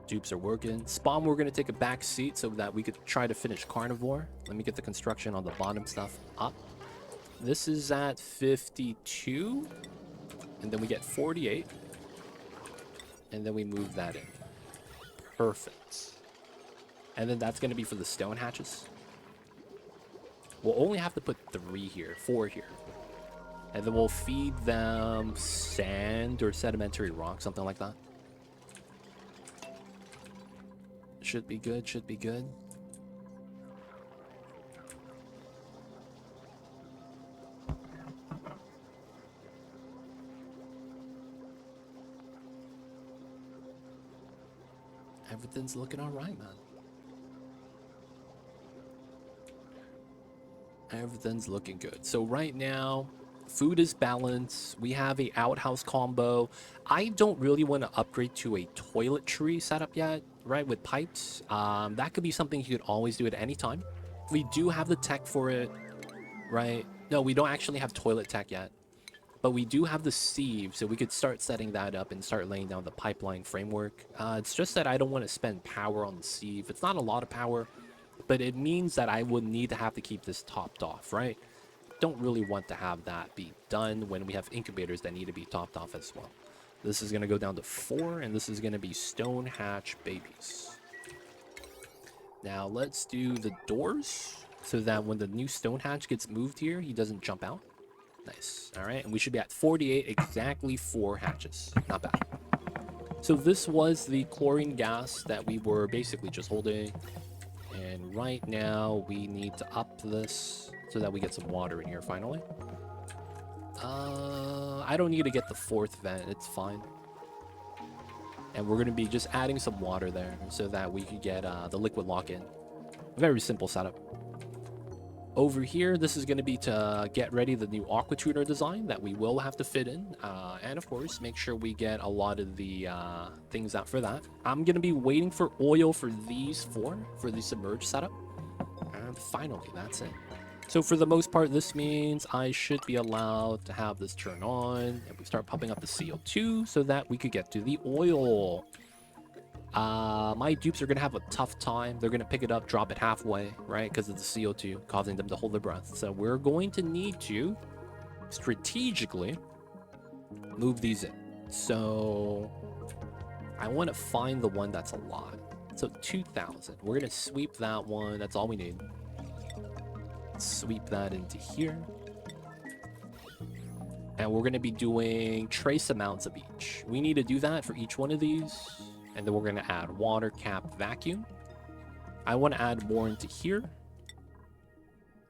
Dupes are working. Spawn, we're going to take a back seat so that we could try to finish Carnivore. Let me get the construction on the bottom stuff up. This is at 52. And then we get 48. And then we move that in. Perfect. And then that's going to be for the stone hatches. We'll only have to put 3 here, 4 here. And then we'll feed them sand or sedimentary rock, something like that. Should be good, should be good. Everything's looking all right, man. Everything's looking good. So right now, food is balanced. We have a outhouse combo. I don't really want to upgrade to a toiletry setup yet, right? With pipes. That could be something you could always do at any time. We do have the tech for it, right? No, we don't actually have toilet tech yet. But we do have the sieve, so we could start setting that up and start laying down the pipeline framework. It's just that I don't want to spend power on the sieve. It's not a lot of power, but it means that I would need to have to keep this topped off, right? Don't really want to have that be done when we have incubators that need to be topped off as well. This is going to go down to 4, and this is going to be stone hatch babies. Now let's do the doors so that when the new stone hatch gets moved here, he doesn't jump out. Nice. All right, and we should be at 48, exactly 4 hatches. Not bad. So this was the chlorine gas that we were basically just holding. And right now, we need to up this so that we get some water in here finally. I don't need to get the 4th vent. It's fine. And we're going to be just adding some water there so that we could get the liquid lock-in. Very simple setup. Over here, this is going to be to get ready the new aqua tuner design that we will have to fit in. And of course, make sure we get a lot of the things out for that. I'm going to be waiting for oil for these 4 for the submerged setup. And finally, that's it. So for the most part, this means I should be allowed to have this turn on. And we start pumping up the CO2 so that we could get to the oil. My dupes are going to have a tough time. They're going to pick it up, drop it halfway, right? Because of the CO2 causing them to hold their breath. So we're going to need to strategically move these in. So I want to find the one that's alive. So 2,000. We're going to sweep that one. That's all we need. Sweep that into here. And we're going to be doing trace amounts of each. We need to do that for each one of these. And then we're going to add water cap vacuum. I want to add more into here.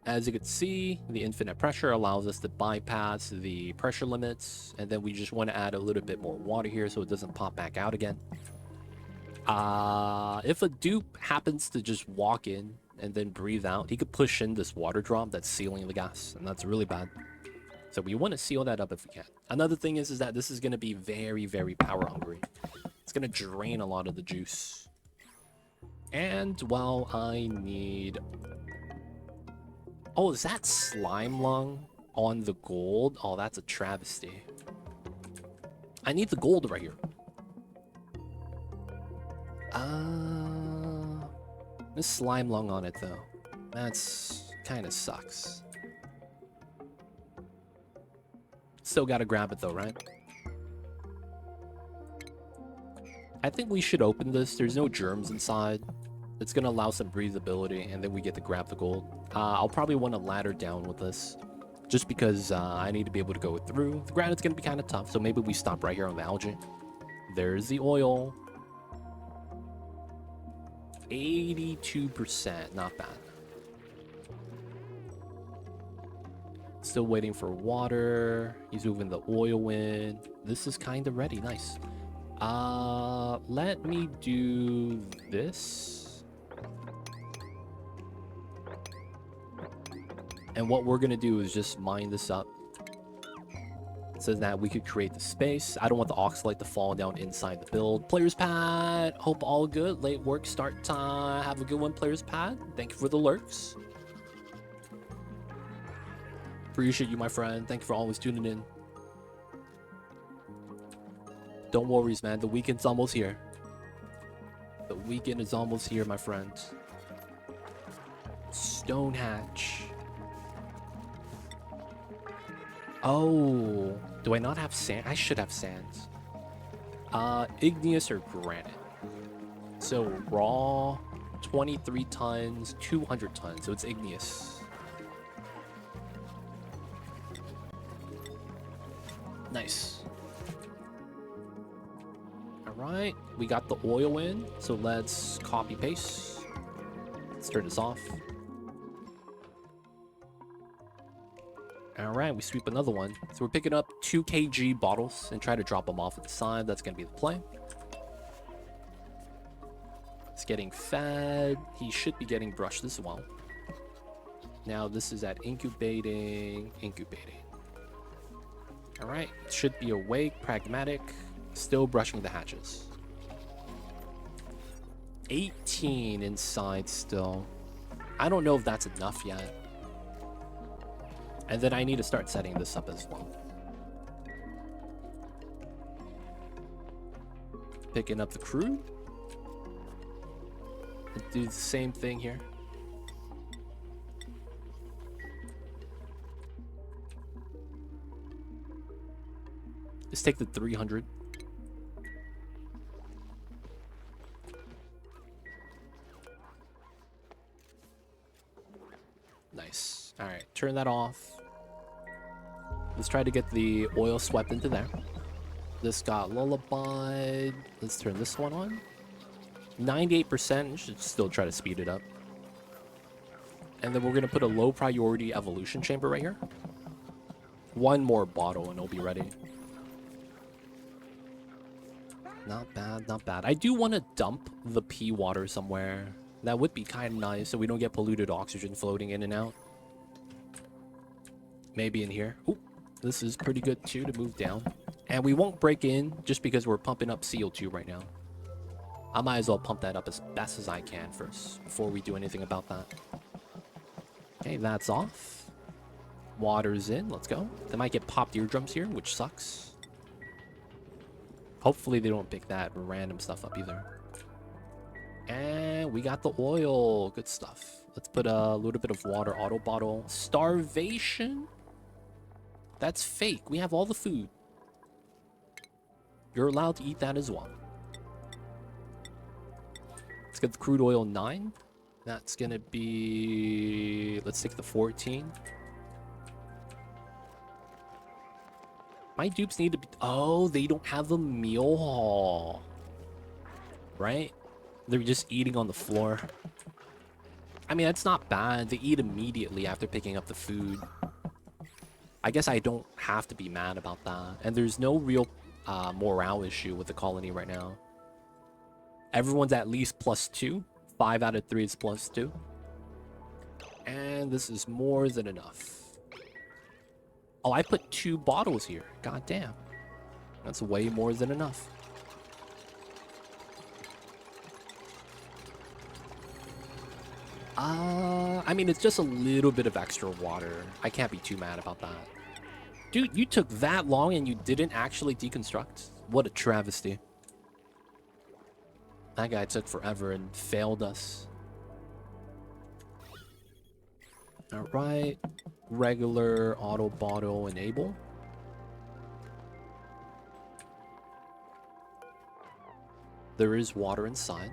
As you can see, the infinite pressure allows us to bypass the pressure limits. And then we just want to add a little bit more water here so it doesn't pop back out again. If a dupe happens to just walk in and then breathe out, he could push in this water drop that's sealing the gas. And that's really bad. So we want to seal that up if we can. Another thing is that this is going to be very, very power hungry. It's going to drain a lot of the juice. And, well, I need... Oh, is that slime lung on the gold? Oh, that's a travesty. I need the gold right here. There's slime lung on it, though. That's kind of sucks. Still gotta grab it, though, right? I think we should open this. There's no germs inside. It's gonna allow some breathability, and then we get to grab the gold. I'll probably want to ladder down with this, just because I need to be able to go through. The granite's gonna be kind of tough, so maybe we stop right here on the algae. There's the oil. 82%, not bad. Still waiting for water. He's moving the oil in. This is kind of ready. Nice. Let me do this. And what we're gonna do is just mine this up so that we could create the space. I don't want the oxalate to fall down inside the build. Players pad, hope all good. Late work start time. Have a good one, players pad. Thank you for the lurks. Appreciate you, my friend. Thank you for always tuning in. Don't worry, man. The weekend's almost here. The weekend is almost here, my friend. Stone hatch. Oh, do I not have sand? I should have sand. Igneous or granite. So raw, 23 tons, 200 tons. So it's igneous. Nice. All right, we got the oil in. So let's copy paste. Let's turn this off. All right, we sweep another one. So we're picking up 2 kg bottles and try to drop them off at the side. That's going to be the play. It's getting fed. He should be getting brushed as well. Now this is at incubating. All right, should be awake, pragmatic, still brushing the hatches. 18 inside still. I don't know if that's enough yet. And then I need to start setting this up as well. Picking up the crew. Do the same thing here. Let's take the 300. Nice. All right, turn that off. Let's try to get the oil swept into there. This got lullabied. Let's turn this one on. 98%. Should still try to speed it up. And then we're going to put a low priority evolution chamber right here. One more bottle and it'll be ready. Not bad, not bad. I do want to dump the pea water somewhere. That would be kind of nice so we don't get polluted oxygen floating in and out. Maybe in here. Ooh, this is pretty good too to move down. And we won't break in just because we're pumping up CO2 right now. I might as well pump that up as best as I can first before we do anything about that. Okay, that's off. Water's in. Let's go. They might get popped eardrums here, which sucks. Hopefully they don't pick that random stuff up either. And we got the oil. Good stuff. Let's put a little bit of water auto bottle. Starvation? That's fake. We have all the food. You're allowed to eat that as well. Let's get the crude oil 9. That's going to be... Let's take the 14. My dupes need to be... Oh, they don't have a meal hall. Right? They're just eating on the floor. I mean, that's not bad. They eat immediately after picking up the food. I guess I don't have to be mad about that. And there's no real morale issue with the colony right now. Everyone's at least +2. 5 out of 3 is +2. And this is more than enough. Oh, I put 2 bottles here. God damn. That's way more than enough. I mean, it's just a little bit of extra water. I can't be too mad about that. Dude, you took that long and you didn't actually deconstruct? What a travesty. That guy took forever and failed us. Alright. Regular auto bottle enable. There is water inside.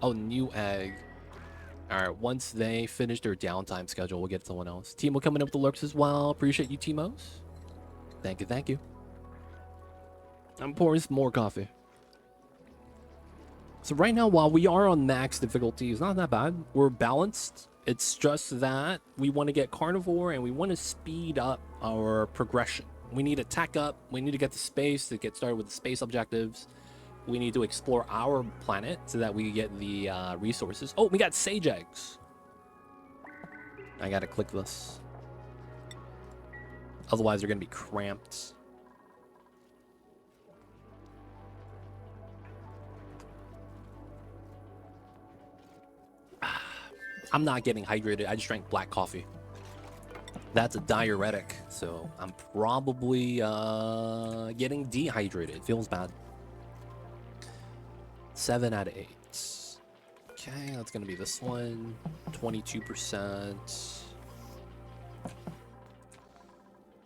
Oh, new egg. Alright, once they finish their downtime schedule, we'll get someone else. Timo coming up with the lurks as well. Appreciate you, Timos. Thank you, thank you. I'm pouring some more coffee. So right now, while we are on max difficulty, it's not that bad. We're balanced. It's just that we want to get Carnivore and we want to speed up our progression. We need to tack up. We need to get to space to get started with the space objectives. We need to explore our planet so that we get the resources. Oh, we got sage eggs. I gotta click this. Otherwise, they're gonna be cramped. I'm not getting hydrated. I just drank black coffee. That's a diuretic, so I'm probably getting dehydrated. Feels bad. 7 out of 8. Okay, that's gonna be this one. 22%.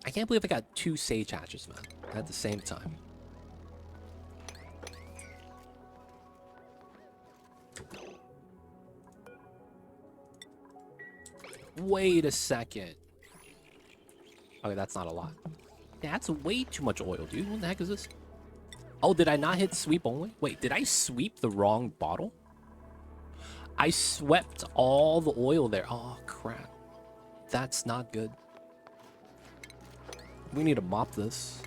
I can't believe I got 2 sage hatches, man, at the same time. Wait a second. Okay, that's not a lot. That's way too much oil, dude. What the heck is this? Oh, did I not hit sweep only? Wait, did I sweep the wrong bottle? I swept all the oil there. Oh, crap. That's not good. We need to mop this.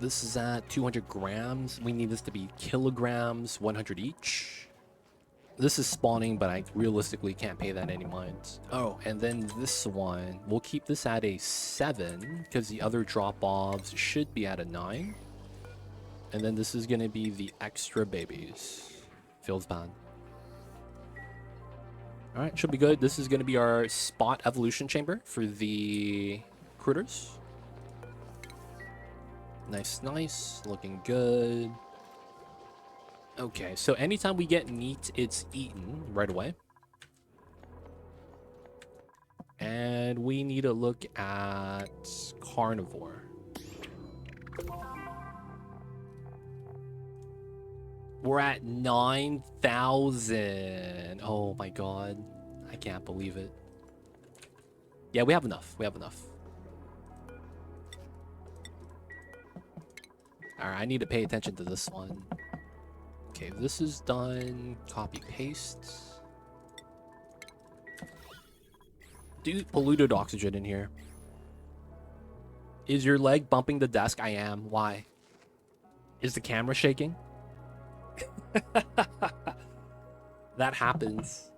This is at 200 grams. We need this to be kilograms, 100 each. This is spawning, but I realistically can't pay that any mind. Oh, and then this one, we'll keep this at a 7 because the other drop-offs should be at a 9. And then this is going to be the extra babies. Feels bad. All right, should be good. This is going to be our spot evolution chamber for the critters. Nice, nice. Looking good. Okay, so anytime we get meat, it's eaten right away. And we need to look at Carnivore. We're at 9,000. Oh my god. I can't believe it. Yeah, we have enough. We have enough. Alright, I need to pay attention to this one. Okay, this is done. Copy paste. Dude, polluted oxygen in here. Is your leg bumping the desk? I am. Why? Is the camera shaking? That happens.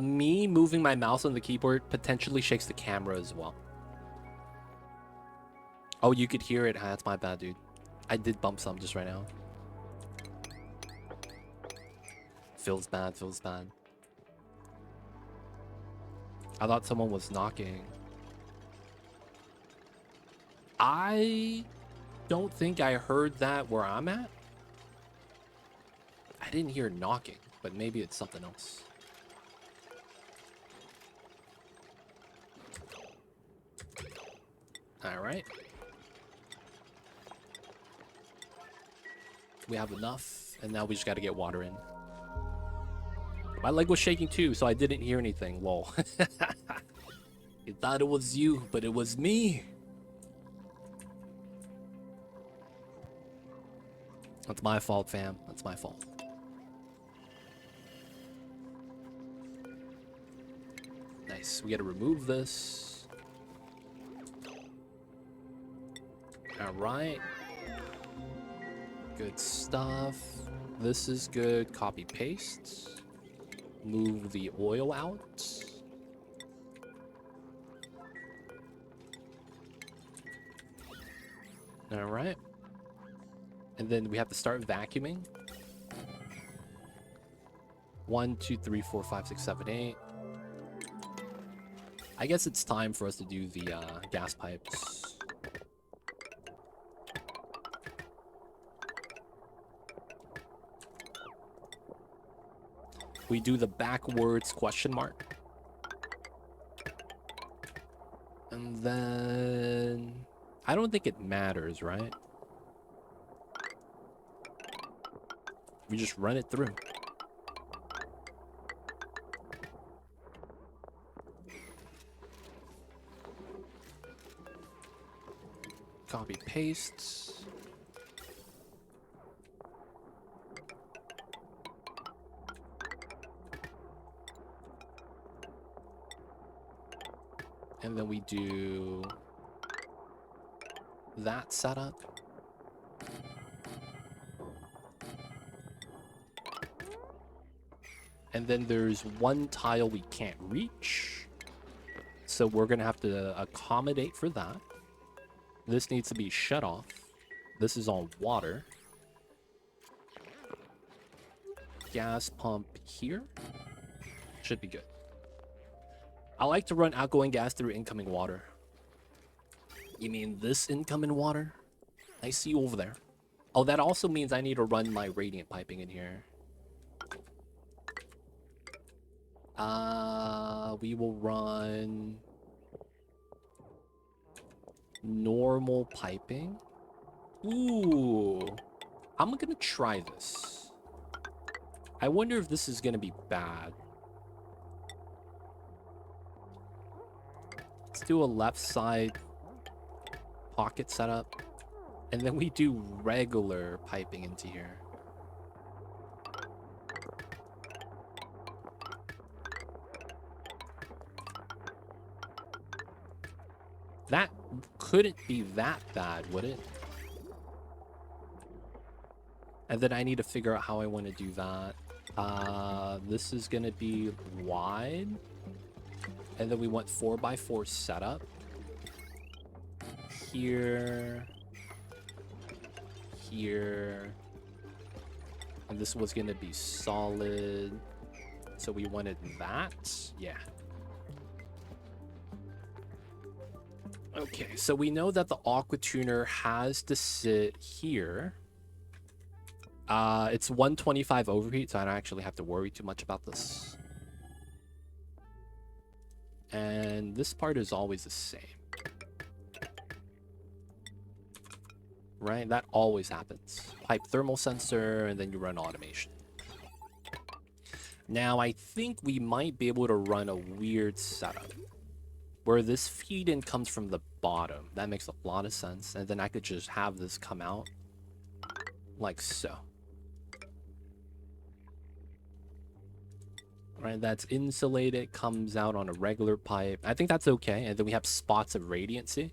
Me moving my mouse on the keyboard potentially shakes the camera as well. Oh, you could hear it. That's my bad, dude. I did bump some just right now. Feels bad, feels bad. I thought someone was knocking. I don't think I heard that where I'm at. I didn't hear knocking, but maybe it's something else. All right. We have enough, and now we just got to get water in. My leg was shaking too, so I didn't hear anything. Lol. You thought it was you, but it was me. That's my fault, fam. That's my fault. Nice. We got to remove this. All right. Good stuff. This is good. Copy paste. Move the oil out. All right. And then we have to start vacuuming. 1, 2, 3, 4, 5, 6, 7, 8. I guess it's time for us to do the gas pipes. We do the backwards question mark. And then I don't think it matters, right? We just run it through. Copy paste. And then we do that setup. And then there's one tile we can't reach. So we're going to have to accommodate for that. This needs to be shut off. This is on water. Gas pump here. Should be good. I like to run outgoing gas through incoming water. You mean this incoming water? I see you over there. Oh, that also means I need to run my radiant piping in here. We will run normal piping. Ooh, I'm gonna try this. I wonder if this is gonna be bad. Let's do a left side pocket setup, and then we do regular piping into here. That couldn't be that bad, would it? And then I need to figure out how I want to do that. This is going to be wide. And then we want 4x4 setup. Here. Here. And this was going to be solid. So we wanted that. Yeah. Okay, so we know that the aqua tuner has to sit here. It's 125 overheat, so I don't actually have to worry too much about this. And this part is always the same. Right? That always happens. Pipe thermal sensor, and then you run automation. Now, I think we might be able to run a weird setup where this feed-in comes from the bottom. That makes a lot of sense. And then I could just have this come out like so. Right, that's insulated, comes out on a regular pipe. I think that's okay. And then we have spots of radiancy.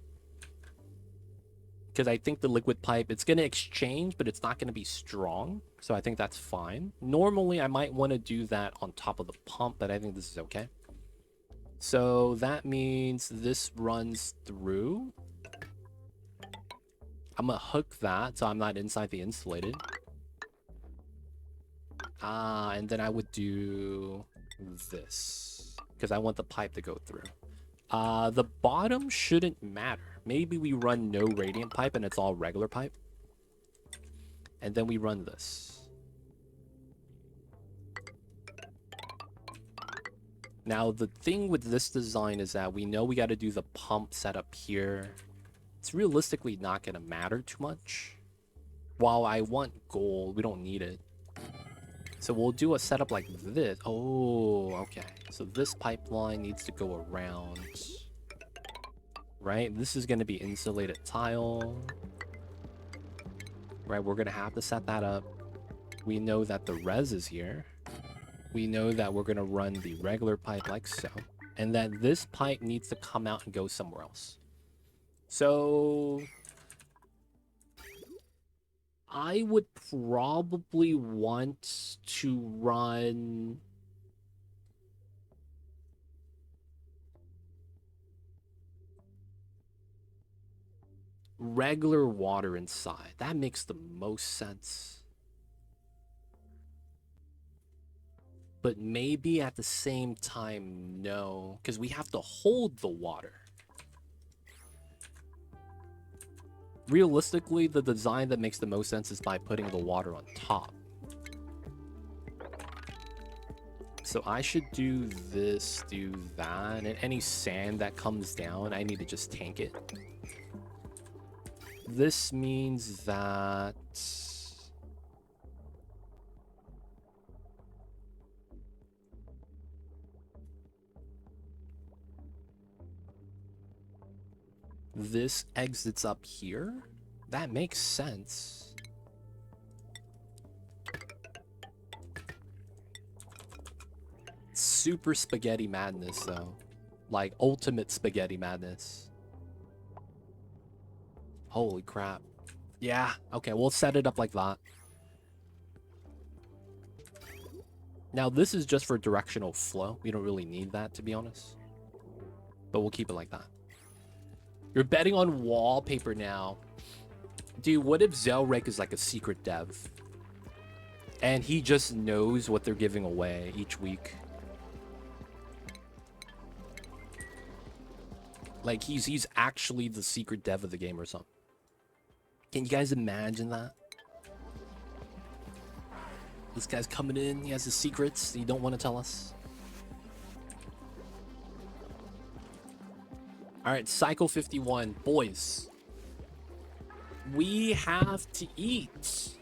Because I think the liquid pipe, it's going to exchange, but it's not going to be strong. So I think that's fine. Normally, I might want to do that on top of the pump, but I think this is okay. So that means this runs through. I'm going to hook that so I'm not inside the insulated. And then I would do this because I want the pipe to go through. The bottom shouldn't matter. Maybe we run no radiant pipe and it's all regular pipe. And then we run this. Now, the thing with this design is that we know we got to do the pump setup here. It's realistically not going to matter too much. While I want gold, we don't need it. So we'll do a setup like this. Oh, okay. So this pipeline needs to go around. Right? This is going to be insulated tile. Right? We're going to have to set that up. We know that the res is here. We know that we're going to run the regular pipe like so. And that this pipe needs to come out and go somewhere else. So I would probably want to run regular water inside. That makes the most sense. But maybe at the same time, no, because we have to hold the water. Realistically, the design that makes the most sense is by putting the water on top. So I should do this, do that, and any sand that comes down, I need to just tank it. This means that this exits up here. That makes sense. Super spaghetti madness, though. Like, ultimate spaghetti madness. Holy crap. Yeah, okay, we'll set it up like that. Now, this is just for directional flow. We don't really need that, to be honest. But we'll keep it like that. You're betting on wallpaper now. Dude, what if Zelrek is like a secret dev? And he just knows what they're giving away each week. Like, he's actually the secret dev of the game or something. Can you guys imagine that? This guy's coming in, he has his secrets you don't want to tell us. Alright, Cycle 51. Boys, we have to eat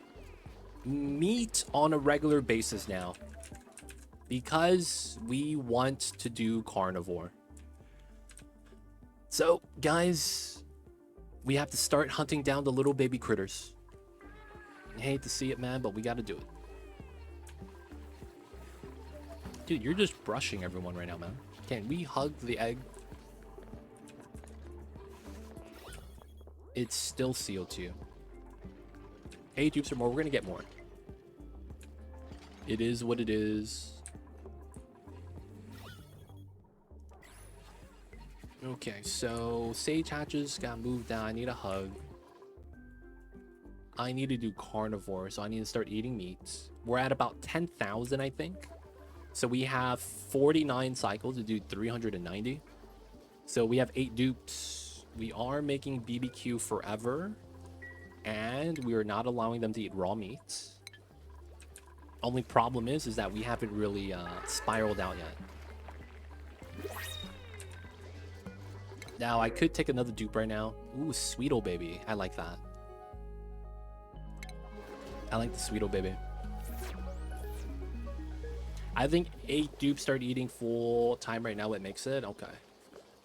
meat on a regular basis now. Because we want to do carnivore. So, guys, we have to start hunting down the little baby critters. I hate to see it, man, but we gotta do it. Dude, you're just brushing everyone right now, man. Can we hug the egg? It's still CO2. Hey, dupes or more. We're gonna get more. It is what it is. Okay, so Sage Hatches got moved down. I need a hug. I need to do Carnivore, so I need to start eating meats. We're at about 10,000, I think. So we have 49 cycles to do 390. So we have 8 dupes. We are making BBQ forever. And we are not allowing them to eat raw meats. Only problem is that we haven't really spiraled out yet. Now, I could take another dupe right now. Ooh, Sweeto Baby. I like that. I like the Sweeto Baby. I think 8 dupes start eating full time right now. It makes it. Okay.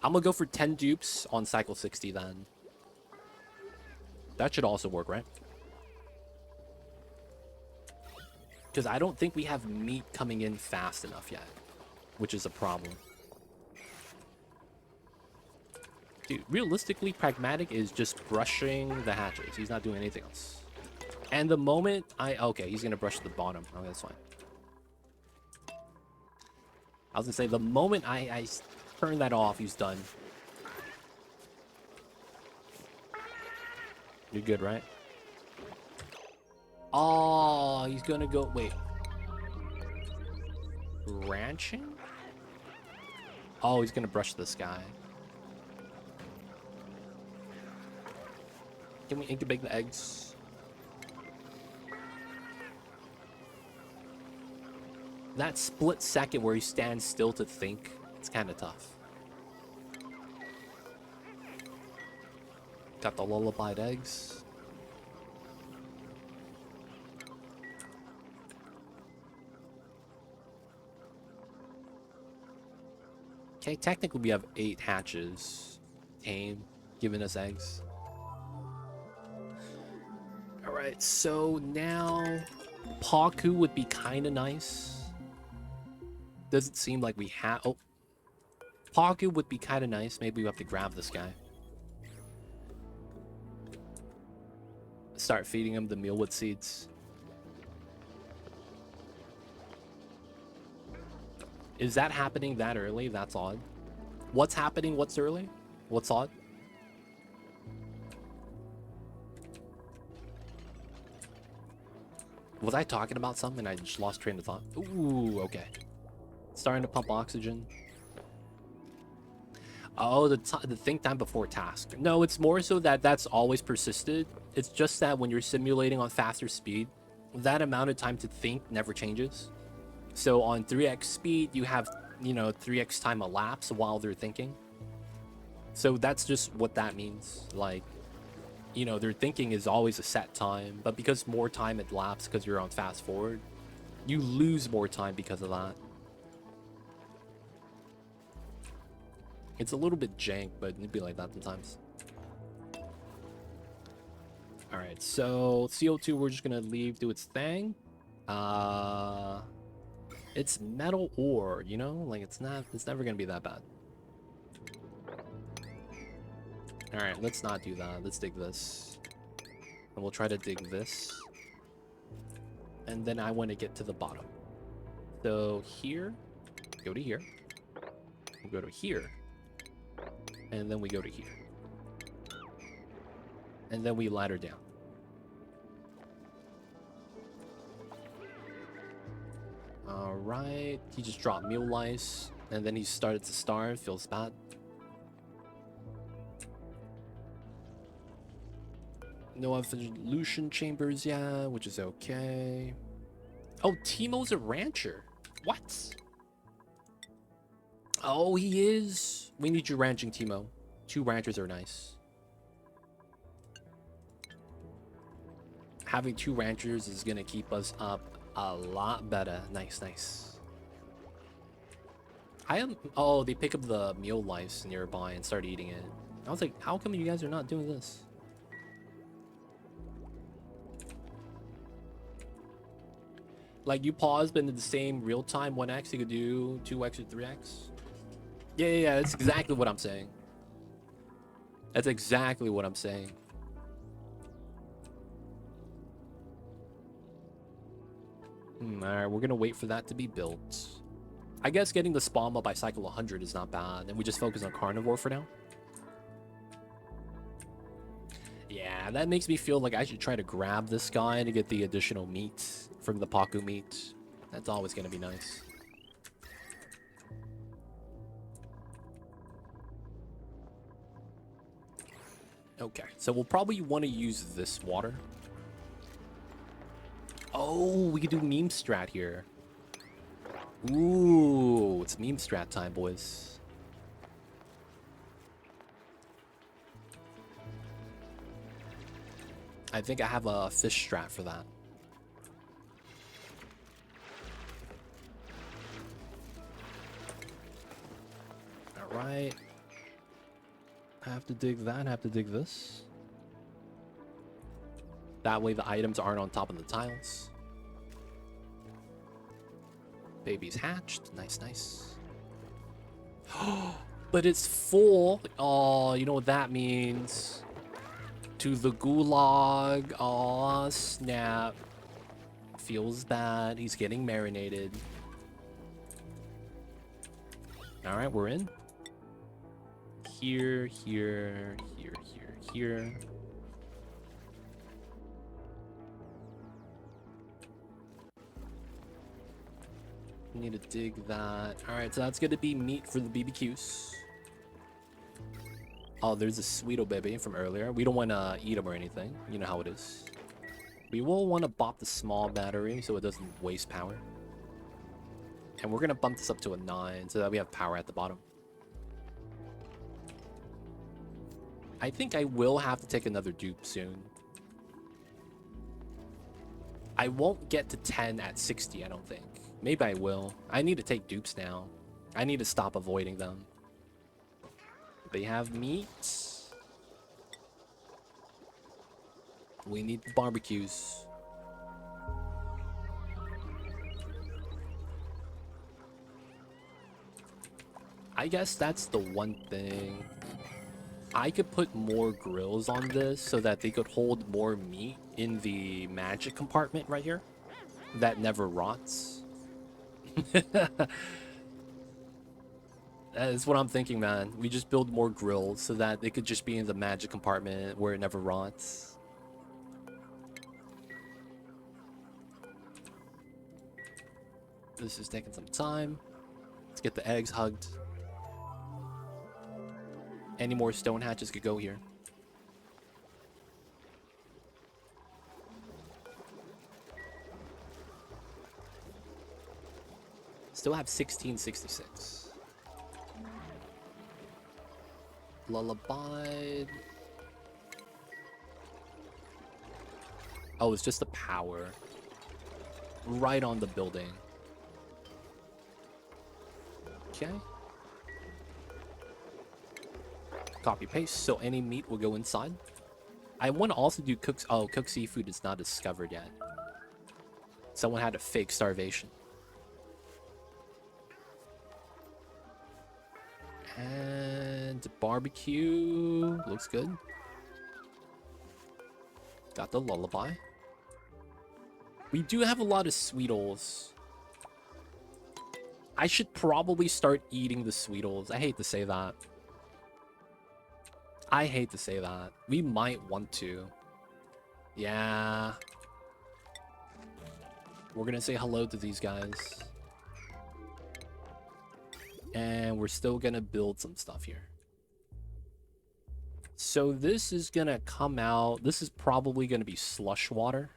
I'm going to go for 10 dupes on cycle 60 then. That should also work, right? Because I don't think we have meat coming in fast enough yet, which is a problem. Dude, realistically, Pragmatic is just brushing the hatches. He's not doing anything else. And the moment okay, he's going to brush the bottom. Okay, that's fine. I was going to say, the moment I turn that off, he's done. You're good, right? Oh, he's going to go... Wait. Ranching? Oh, he's going to brush this guy. Can we incubate the eggs? That split second where he stands still to think, it's kind of tough. Got the lullabied eggs. Okay, technically we have 8 hatches. Tame, giving us eggs. Alright, so now Paku would be kind of nice. Doesn't seem like we have... Oh. Paku would be kind of nice. Maybe we have to grab this guy. Start feeding him the mealwood seeds. Is that happening that early? That's odd. What's happening? What's early? What's odd? Was I talking about something and I just lost train of thought? Ooh, okay. Starting to pump oxygen. Oh, the think time before task. No, it's more so that that's always persisted. It's just that when you're simulating on faster speed, that amount of time to think never changes. So on 3x speed, you have, 3x time elapse while they're thinking. So that's just what that means. Like, their thinking is always a set time, but because more time elapses because you're on fast forward, you lose more time because of that. It's a little bit jank, but it'd be like that sometimes. Alright, so CO2 we're just gonna leave do its thing. It's metal ore, like it's never gonna be that bad. Alright, let's not do that. Let's dig this. And we'll try to dig this. And then I want to get to the bottom. So here, go to here. We'll go to here. And then we go to here. And then we ladder down. Alright, he just dropped meal lice. And then he started to starve, feels bad. No evolution chambers yet, which is okay. Oh, Timo's a rancher. What? Oh, he is. We need you ranching, Timo. 2 ranchers are nice. Having 2 ranchers is going to keep us up a lot better. Nice, nice. Oh, they pick up the meal lice nearby and start eating it. I was like, how come you guys are not doing this? Like, you pause, but in the same real time 1x, you could do 2x or 3x. Yeah, that's exactly what I'm saying. That's exactly what I'm saying. Alright, we're gonna wait for that to be built. I guess getting the spawn up by cycle 100 is not bad, and we just focus on Carnivore for now. Yeah, that makes me feel like I should try to grab this guy to get the additional meat from the Paku meat. That's always gonna be nice. Okay, so we'll probably want to use this water. Oh, we could do meme strat here. Ooh, it's meme strat time, boys. I think I have a fish strat for that. All right. I have to dig that, I have to dig this. That way the items aren't on top of the tiles. Baby's hatched. Nice, nice. But it's full. Oh, you know what that means. To the gulag. Aw, snap. Feels bad. He's getting marinated. Alright, we're in. Here, here, here, here, here. Need to dig that. Alright, so that's gonna be meat for the BBQs. Oh, there's a Sweeto baby from earlier. We don't want to eat them or anything. You know how it is. We will want to bop the small battery so it doesn't waste power. And we're gonna bump this up to a 9 so that we have power at the bottom. I think I will have to take another dupe soon. I won't get to 10 at 60, I don't think. Maybe I will. I need to take dupes now. I need to stop avoiding them. They have meat. We need barbecues. I guess that's the one thing. I could put more grills on this so that they could hold more meat in the magic compartment right here that never rots. That's what I'm thinking, man. We just build more grills so that they could just be in the magic compartment where it never rots. This is taking some time. Let's get the eggs hugged. Any more stone hatches could go here. Still have 1666. Lullaby. Oh, it's just the power. Right on the building. Okay. Copy paste, so any meat will go inside. I want to also do cooks. Oh, cooked seafood is not discovered yet. Someone had a fake starvation. And barbecue looks good. Got the lullaby. We do have a lot of Sweetles. I should probably start eating the Sweetles. I hate to say that. I hate to say that. We might want to. Yeah. We're gonna say hello to these guys. And we're still gonna build some stuff here. So this is gonna come out. This is probably gonna be slush water.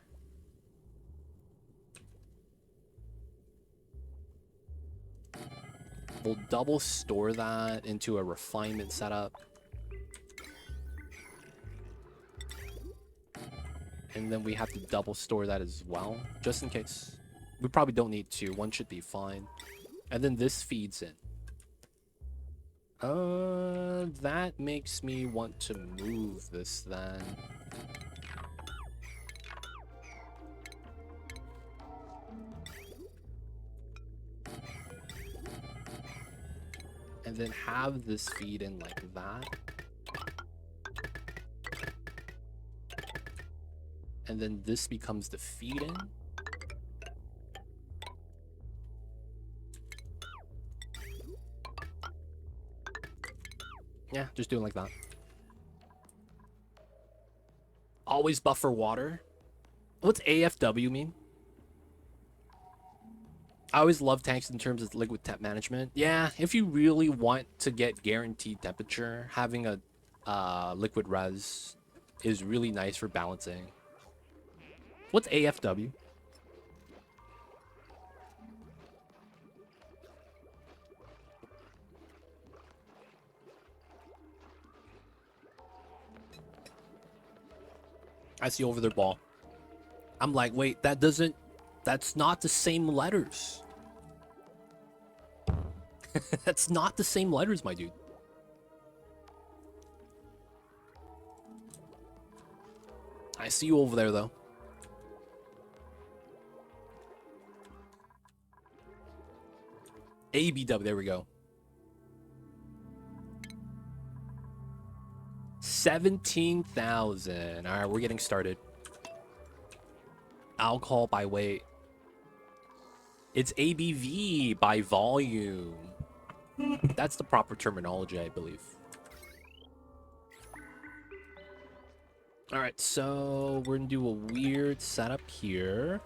We'll double store that into a refinement setup. And then we have to double store that as well, just in case. We probably don't need to. One should be fine. And then this feeds in. That makes me want to move this then. And then have this feed in like that. And then this becomes the feed in. Yeah, just doing like that. Always buffer water. What's AFW mean? I always love tanks in terms of liquid temp management. Yeah, if you really want to get guaranteed temperature, having a liquid res is really nice for balancing. What's AFW? I see over their ball. I'm like, wait, that's not the same letters. That's not the same letters, my dude. I see you over there, though. ABW, there we go. 17,000. All right, we're getting started. Alcohol by weight. It's ABV by volume. That's the proper terminology, I believe. All right, so we're gonna do a weird setup here.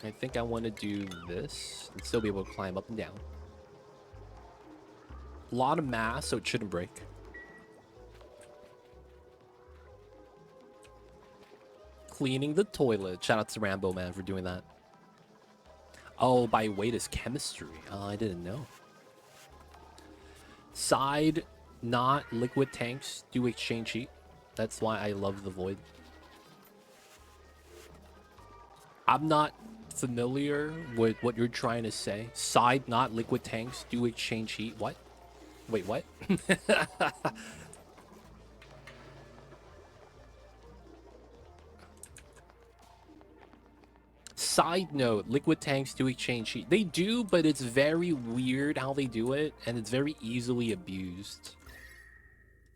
I think I want to do this and still be able to climb up and down. A lot of mass, so it shouldn't break. Cleaning the toilet. Shout out to Rambo, man, for doing that. Oh, by weight is chemistry. Oh, I didn't know. Side, not liquid tanks do exchange heat. That's why I love the void. I'm not familiar with what you're trying to say. Side, not liquid tanks do exchange heat. What? Wait, what? Side note, liquid tanks do exchange heat. They do, but it's very weird how they do it, and it's very easily abused.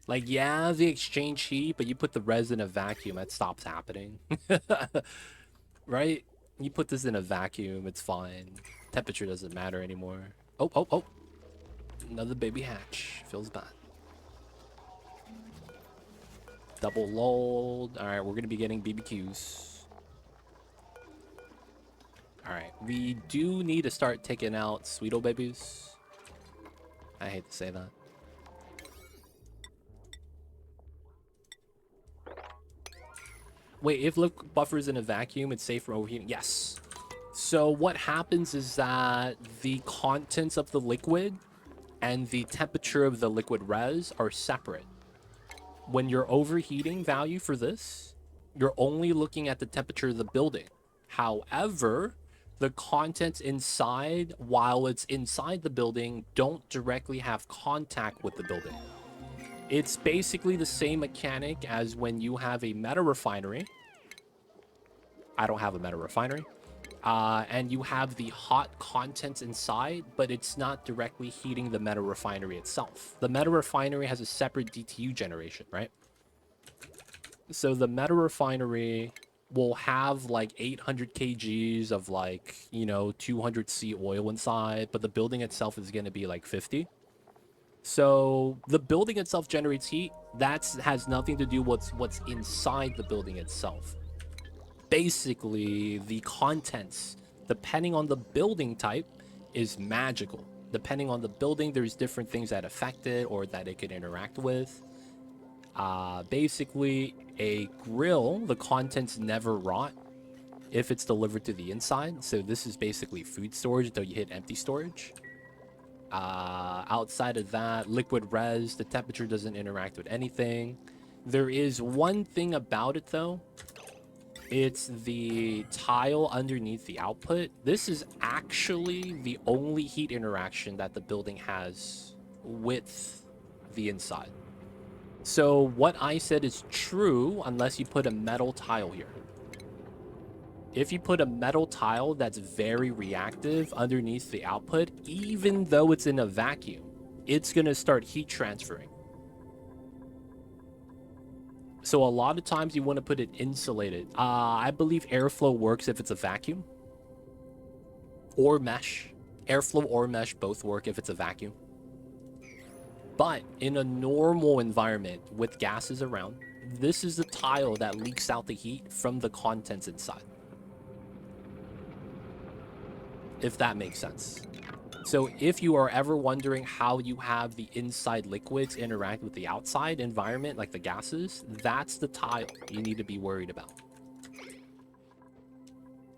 Like, yeah, they exchange heat, but you put the res in a vacuum, that stops happening. Right? You put this in a vacuum, it's fine. Temperature doesn't matter anymore. Oh, oh, oh. Another baby hatch. Feels bad. Double load. Alright, we're going to be getting BBQs. Alright, we do need to start taking out Sweeto babies. I hate to say that. Wait, if liquid buffers in a vacuum, it's safe for overheating? Yes. So what happens is that the contents of the liquid and the temperature of the liquid res are separate. When you're overheating value for this, you're only looking at the temperature of the building. However, the contents inside, while it's inside the building, don't directly have contact with the building. It's basically the same mechanic as when you have a meta refinery. I don't have a meta refinery. And you have the hot contents inside, but it's not directly heating the meta refinery itself. The meta refinery has a separate DTU generation, right? So the meta refinery will have like 800 kgs of like, 200 C oil inside, but the building itself is going to be like 50. So the building itself generates heat. That has nothing to do with what's inside the building itself. Basically, the contents, depending on the building type, is magical. Depending on the building, there's different things that affect it or that it can interact with. Basically, a grill, the contents never rot if it's delivered to the inside. So this is basically food storage until you hit empty storage. Outside of that, liquid res, the temperature doesn't interact with anything. There is one thing about it though. It's the tile underneath the output. This is actually the only heat interaction that the building has with the inside. So what I said is true unless you put a metal tile here. If you put a metal tile that's very reactive underneath the output, even though it's in a vacuum, it's going to start heat transferring. So a lot of times you want to put it insulated. I believe airflow works if it's a vacuum or mesh. Airflow or mesh both work if it's a vacuum. But in a normal environment with gases around, this is the tile that leaks out the heat from the contents inside. If that makes sense. So if you are ever wondering how you have the inside liquids interact with the outside environment, like the gases, that's the tile you need to be worried about.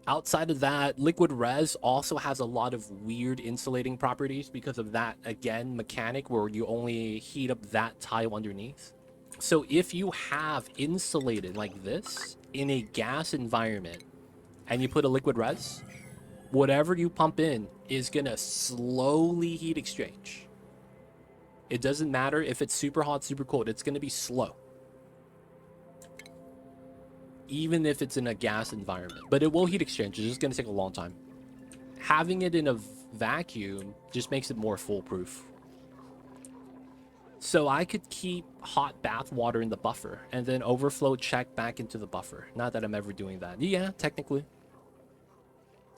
Outside of that, liquid res also has a lot of weird insulating properties because of that, again, mechanic where you only heat up that tile underneath. So if you have insulated like this in a gas environment and you put a liquid res, whatever you pump in is gonna slowly heat exchange. It doesn't matter if it's super hot, super cold, it's gonna be slow. Even if it's in a gas environment, but it will heat exchange. It's just gonna take a long time. Having it in a vacuum just makes it more foolproof. So I could keep hot bath water in the buffer and then overflow check back into the buffer. Not that I'm ever doing that. Yeah, technically.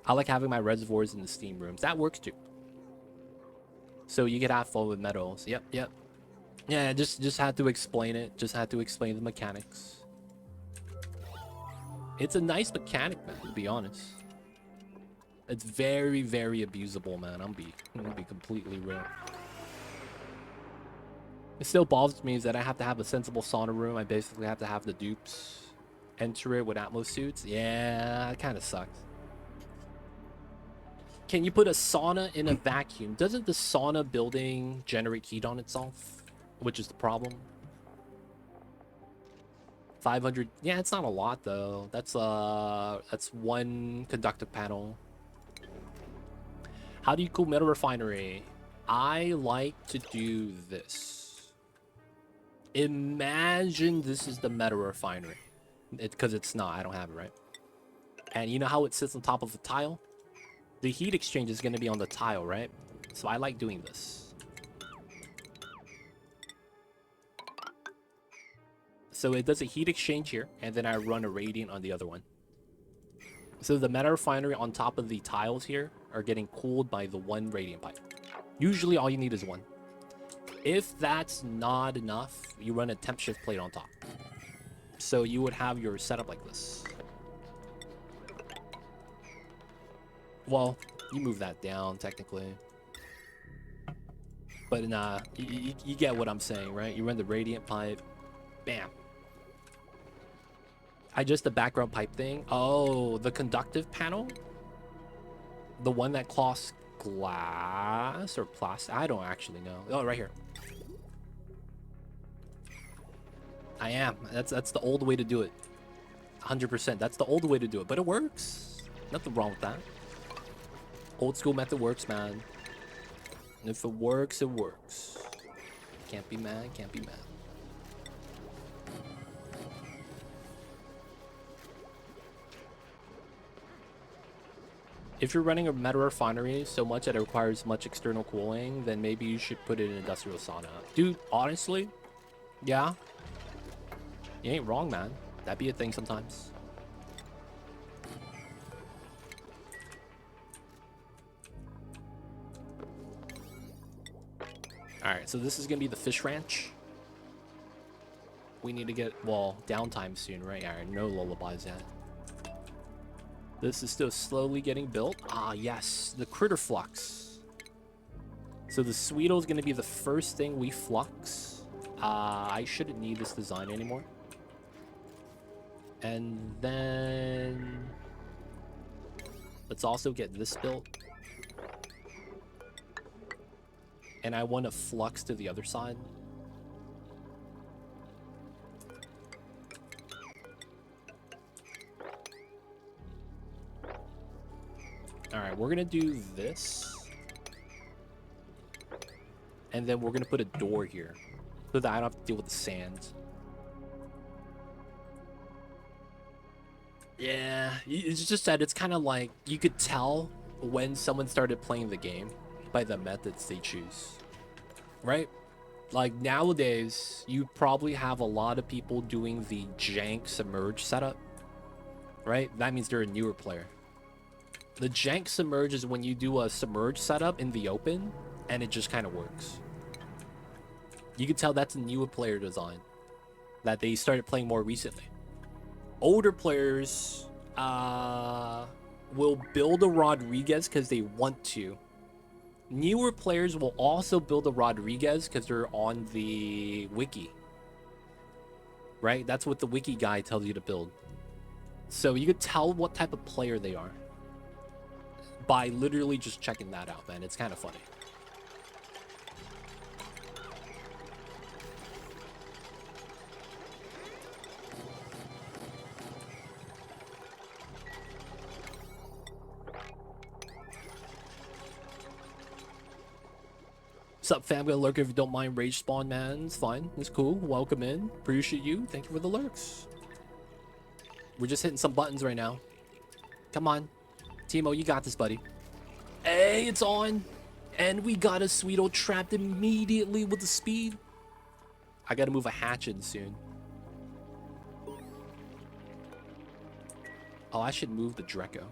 I like having my reservoirs in the steam rooms. That works too. So you could have fun with metals. Yep. Yeah, just had to explain it. Just had to explain the mechanics. It's a nice mechanic, man, to be honest. It's very, very abusable, man. I'm gonna be completely real. It still bothers me is that I have to have a sensible sauna room. I basically have to have the dupes enter it with Atmos suits. Yeah, it kind of sucks. Can you put a sauna in a vacuum? Doesn't the sauna building generate heat on itself? Which is the problem. 500. Yeah, it's not a lot though. That's one conductive panel. How do you cool metal refinery? I like to do this. Imagine this is the metal refinery. Because it's not. I don't have it, right? And you know how it sits on top of the tile? The heat exchange is going to be on the tile, right? So I like doing this. So it does a heat exchange here, and then I run a radiant on the other one. So the meta refinery on top of the tiles here are getting cooled by the one radiant pipe. Usually all you need is one. If that's not enough, you run a temp shift plate on top. So you would have your setup like this. Well, you move that down technically. But nah, you get what I'm saying, right? You run the radiant pipe. Bam. The background pipe thing. Oh, the conductive panel? The one that cloths glass or plastic? I don't actually know. Oh, right here. I am. That's the old way to do it. 100%. That's the old way to do it. But it works. Nothing wrong with that. Old school method works, man. And if it works, it works. Can't be mad, can't be mad. If you're running a meta refinery so much that it requires much external cooling, then maybe you should put it in industrial sauna. Dude, honestly, yeah. You ain't wrong, man. That'd be a thing sometimes. Alright, so this is gonna be the fish ranch. We need to get, well, downtime soon, right? Alright, no lullabies yet. This is still slowly getting built. Ah, yes, the critter flux. So the Sweetle is gonna be the first thing we flux. I shouldn't need this design anymore. And then let's also get this built. And I want to flux to the other side. Alright, we're gonna do this. And then we're gonna put a door here, so that I don't have to deal with the sand. Yeah, it's just that it's kind of like, you could tell when someone started playing the game by the methods they choose, right? Like nowadays, you probably have a lot of people doing the jank submerge setup, right? That means they're a newer player. The jank submerge is when you do a submerge setup in the open, and it just kind of works. You can tell that's a newer player design that they started playing more recently. Older players will build a Rodriguez because they want to. Newer players will also build a Rodriguez because they're on the wiki. Right? That's what the wiki guide tells you to build. So you could tell what type of player they are by literally just checking that out, man. It's kind of funny. What's up, fam? Gonna lurk if you don't mind. Rage spawn, man. It's fine. It's cool. Welcome in. Appreciate you. Thank you for the lurks. We're just hitting some buttons right now. Come on. Timo, you got this, buddy. Hey, it's on. And we got a Sweeto trapped immediately with the speed. I gotta move a hatch in soon. Oh, I should move the Dreco.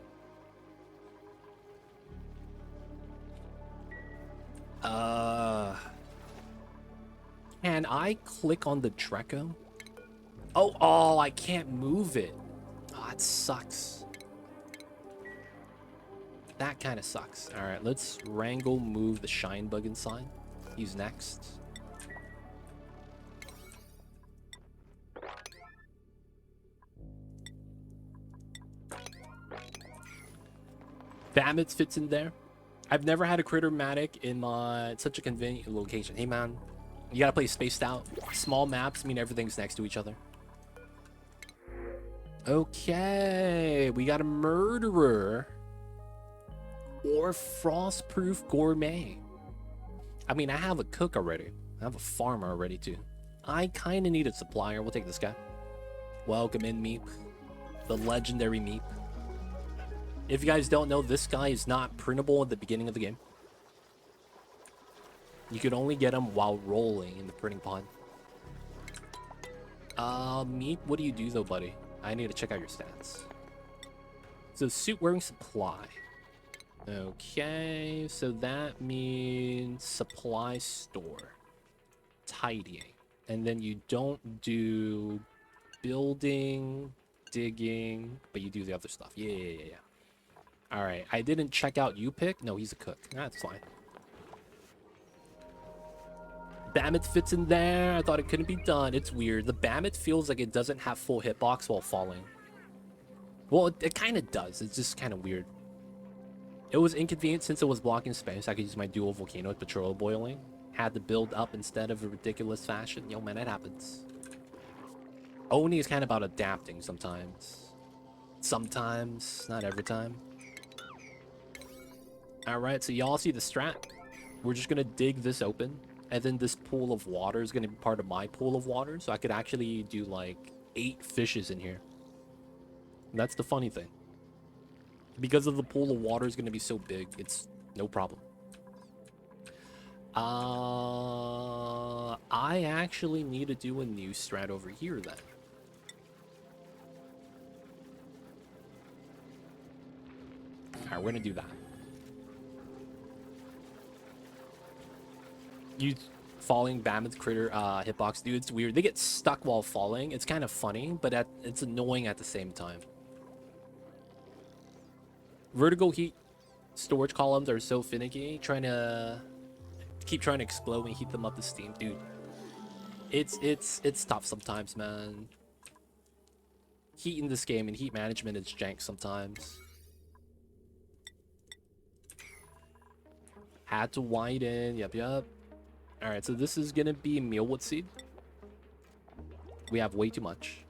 Can I click on the Dreco? Oh, I can't move it. Oh, it sucks. That kind of sucks. All right, let's wrangle move the shine bug inside. He's next. Bammits fits in there. I've never had a Crittermatic in such a convenient location. Hey, man, you gotta play spaced out. Small maps mean everything's next to each other. Okay, we got a murderer or frost-proof gourmet. I mean, I have a cook already. I have a farmer already too. I kind of need a supplier. We'll take this guy. Welcome in, Meep. The legendary Meep. If you guys don't know, this guy is not printable at the beginning of the game. You could only get him while rolling in the printing pod. Meep, what do you do though, buddy? I need to check out your stats. So, suit wearing supply. Okay, so that means supply store. Tidying. And then you don't do building, digging, but you do the other stuff. Yeah. All right, I didn't check out you pick. No, he's a cook. That's fine. Bammit fits in there. I thought it couldn't be done. It's weird. The Bammit feels like it doesn't have full hitbox while falling. Well, it kind of does. It's just kind of weird. It was inconvenient since it was blocking space. I could use my dual volcano with petrol boiling. Had to build up instead of a ridiculous fashion. Yo, man, that happens. Oni is kind of about adapting sometimes. Sometimes, not every time. Alright, so y'all see the strat? We're just gonna dig this open, and then this pool of water is gonna be part of my pool of water, so I could actually do like 8 fishes in here. And that's the funny thing. Because of the pool of water is gonna be so big, it's no problem. I actually need to do a new strat over here then. Alright, we're gonna do that. You falling Bammit critter hitbox, dude, it's weird. They get stuck while falling. It's kind of funny, but it's annoying at the same time. Vertical heat storage columns are so finicky. Trying to explode and heat them up to steam, dude. It's tough sometimes, man. Heat in this game and heat management is jank sometimes. Had to widen. Yep. Alright, so this is gonna be mealwood seed. We have way too much.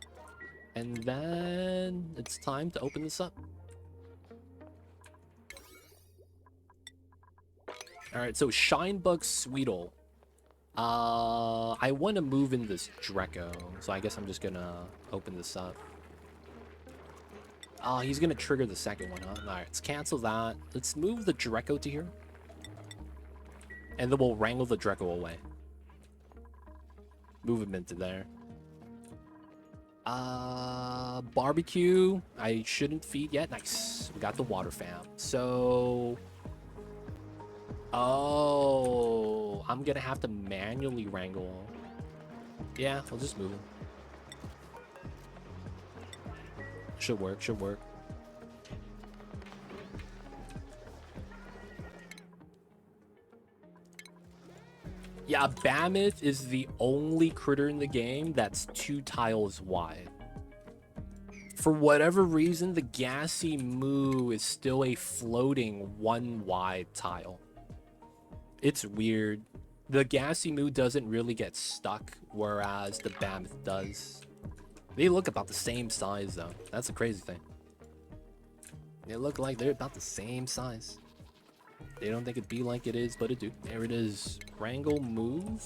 And then it's time to open this up. Alright, so Shinebug Sweetle. I want to move in this Dreco, so I guess I'm just gonna open this up. Oh, he's gonna trigger the second one, huh? Alright, let's cancel that. Let's move the Dreco to here. And then we'll wrangle the Dreco away. Move him into there. Barbecue. I shouldn't feed yet. Nice. We got the water fam. So... Oh, I'm gonna have to manually wrangle. Yeah, I'll just move him. Should work, should work. Yeah, Mammoth is the only critter in the game that's 2 tiles wide. For whatever reason, the Gassy Moo is still a floating 1 wide tile. It's weird. The Gassy Moo doesn't really get stuck, whereas the Mammoth does. They look about the same size, though. That's a crazy thing. They look like they're about the same size. They don't think it'd be like it is, but it do. There it is. Wrangle move.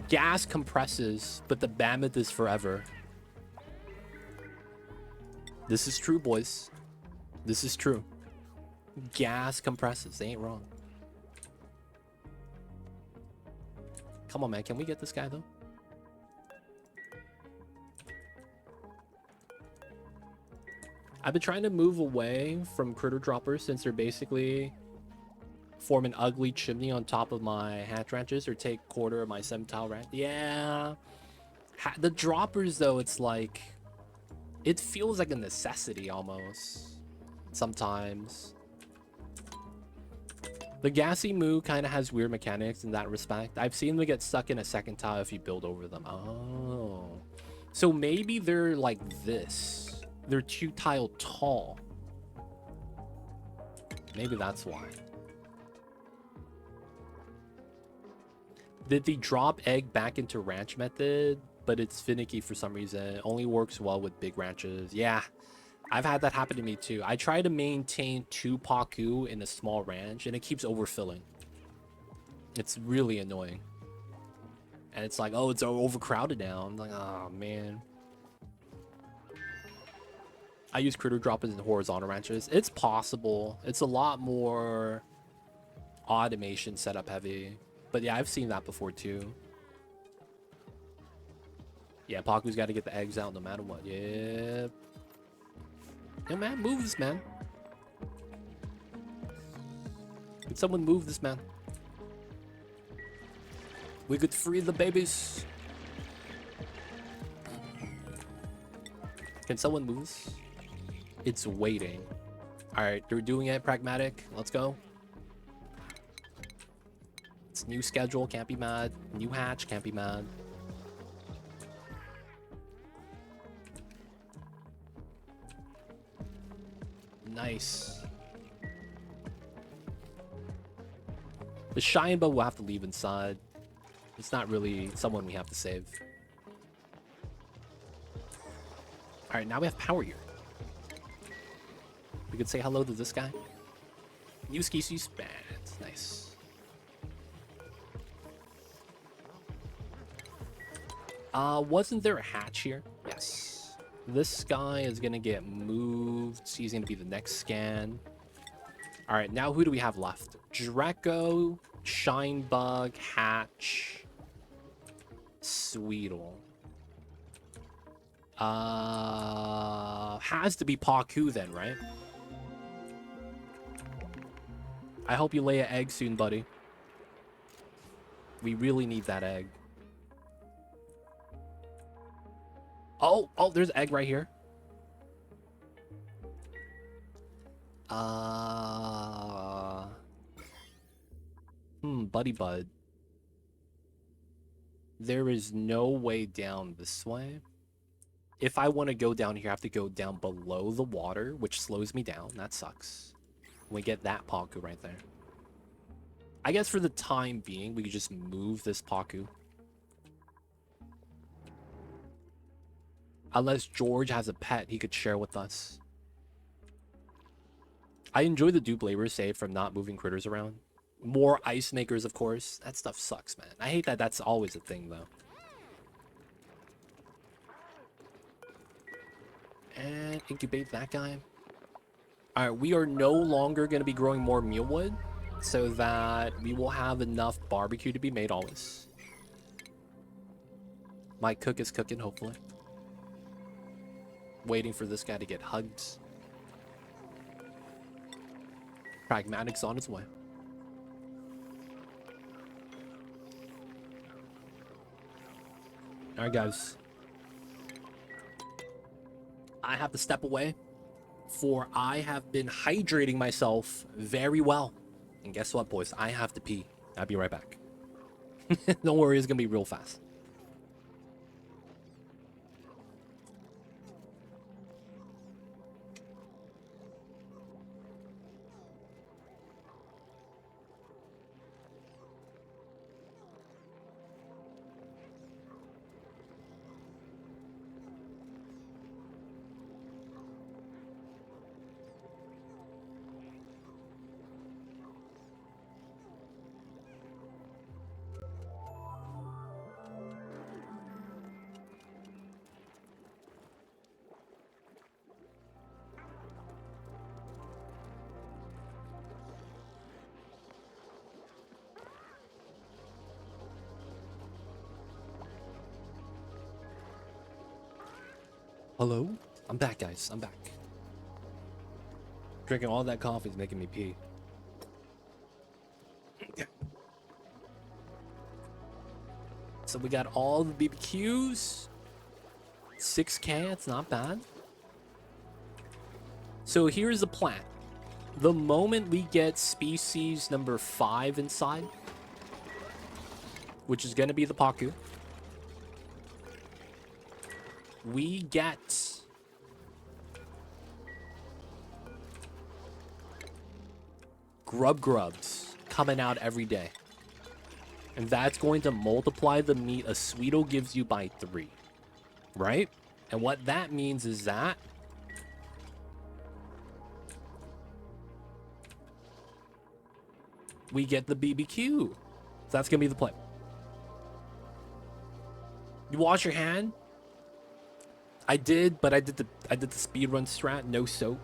Gas compresses, but the Mammoth is forever. This is true, boys. This is true. Gas compresses. They ain't wrong. Come on, man. Can we get this guy, though? I've been trying to move away from critter droppers since they're basically form an ugly chimney on top of my hatch ranches or take quarter of my 7-tile ranch. Yeah. The droppers, though, it's like... It feels like a necessity, almost. Sometimes. The Gassy Moo kind of has weird mechanics in that respect. I've seen them get stuck in a 2nd tile if you build over them. Oh. So maybe they're like this. They're 2 tile tall. Maybe that's why. Did the drop egg back into ranch method? But it's finicky for some reason. It only works well with big ranches. Yeah, I've had that happen to me too. I try to maintain 2 Paku in a small ranch and it keeps overfilling. It's really annoying. And it's like, oh, it's overcrowded now. I'm like, oh man. I use critter droppers in horizontal ranches. It's possible. It's a lot more automation setup heavy. But yeah, I've seen that before too. Yeah, Paku's got to get the eggs out no matter what. Yep. Yo, man, move this, man. Can someone move this, man? We could free the babies. Can someone move this? It's waiting. Alright, they're doing it. Pragmatic. Let's go. It's new schedule. Can't be mad. New hatch. Can't be mad. Nice. The Shinba will have to leave inside. It's not really someone we have to save. Alright, now we have power here. We could say hello to this guy. Yuski Spat. Nice. Wasn't there a hatch here? Yes. This guy is gonna get moved. He's gonna be the next scan. Alright, now who do we have left? Draco, Shinebug, Hatch, Sweetle. Has to be Paku then, right? I hope you lay an egg soon, buddy. We really need that egg. Oh, there's an egg right here. Buddy bud. There is no way down this way. If I want to go down here, I have to go down below the water, which slows me down. That sucks. We get that Paku right there. I guess for the time being, we could just move this Paku. Unless George has a pet he could share with us. I enjoy the dupe labor save from not moving critters around. More ice makers, of course. That stuff sucks, man. I hate that that's always a thing, though. And incubate that guy. Alright, we are no longer going to be growing more mealwood. so that we will have enough barbecue to be made always. My cook is cooking, hopefully. Waiting for this guy to get hugged. Pragmatic's on its way. Alright, guys. I have to step away, for I have been hydrating myself very well. And guess what, boys? I have to pee. I'll be right back. Don't worry, it's gonna be real fast. Hello? I'm back, guys. I'm back. Drinking all that coffee is making me pee. So we got all the BBQs. 6K, it's not bad. So here's the plan. The moment we get species number 5 inside, which is going to be the Paku, we get grubs coming out every day. And that's going to multiply the meat a Sweeto gives you by 3. Right? And what that means is that we get the BBQ. So that's going to be the play. You wash your hand? I did, but I did the speedrun strat, no soap.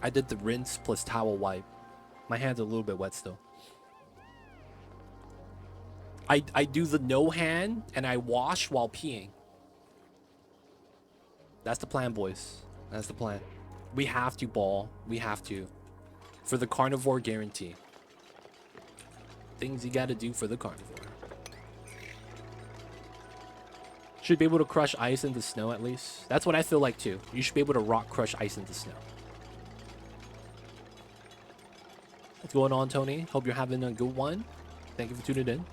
I did the rinse plus towel wipe. My hand's a little bit wet still. I do the no hand and I wash while peeing. That's the plan, boys. That's the plan. We have to ball. We have to. For the carnivore guarantee. Things you gotta do for the carnivore. Should be able to crush ice into snow at least. That's what I feel like too. You should be able to rock crush ice into snow. What's going on, Tony? Hope you're having a good one. Thank you for tuning in.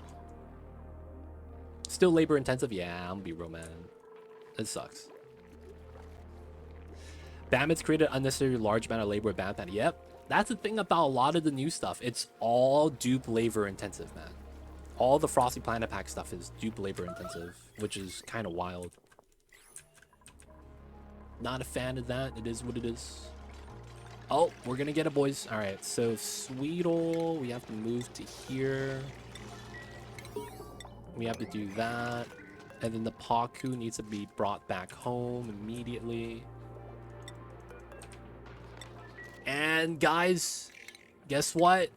Still labor intensive? Yeah, I'm gonna be real, man. It sucks. Bamit's created unnecessarily large amount of labor with Bamat. Yep. That's the thing about a lot of the new stuff. It's all dupe labor intensive, man. All the Frosty Planet Pack stuff is dupe labor intensive, which is kind of wild. Not a fan of that. It is what it is. Oh, we're gonna get it, boys. All right, so Sweetle, we have to move to here. We have to do that. And then the Paku needs to be brought back home immediately. And guys, guess what?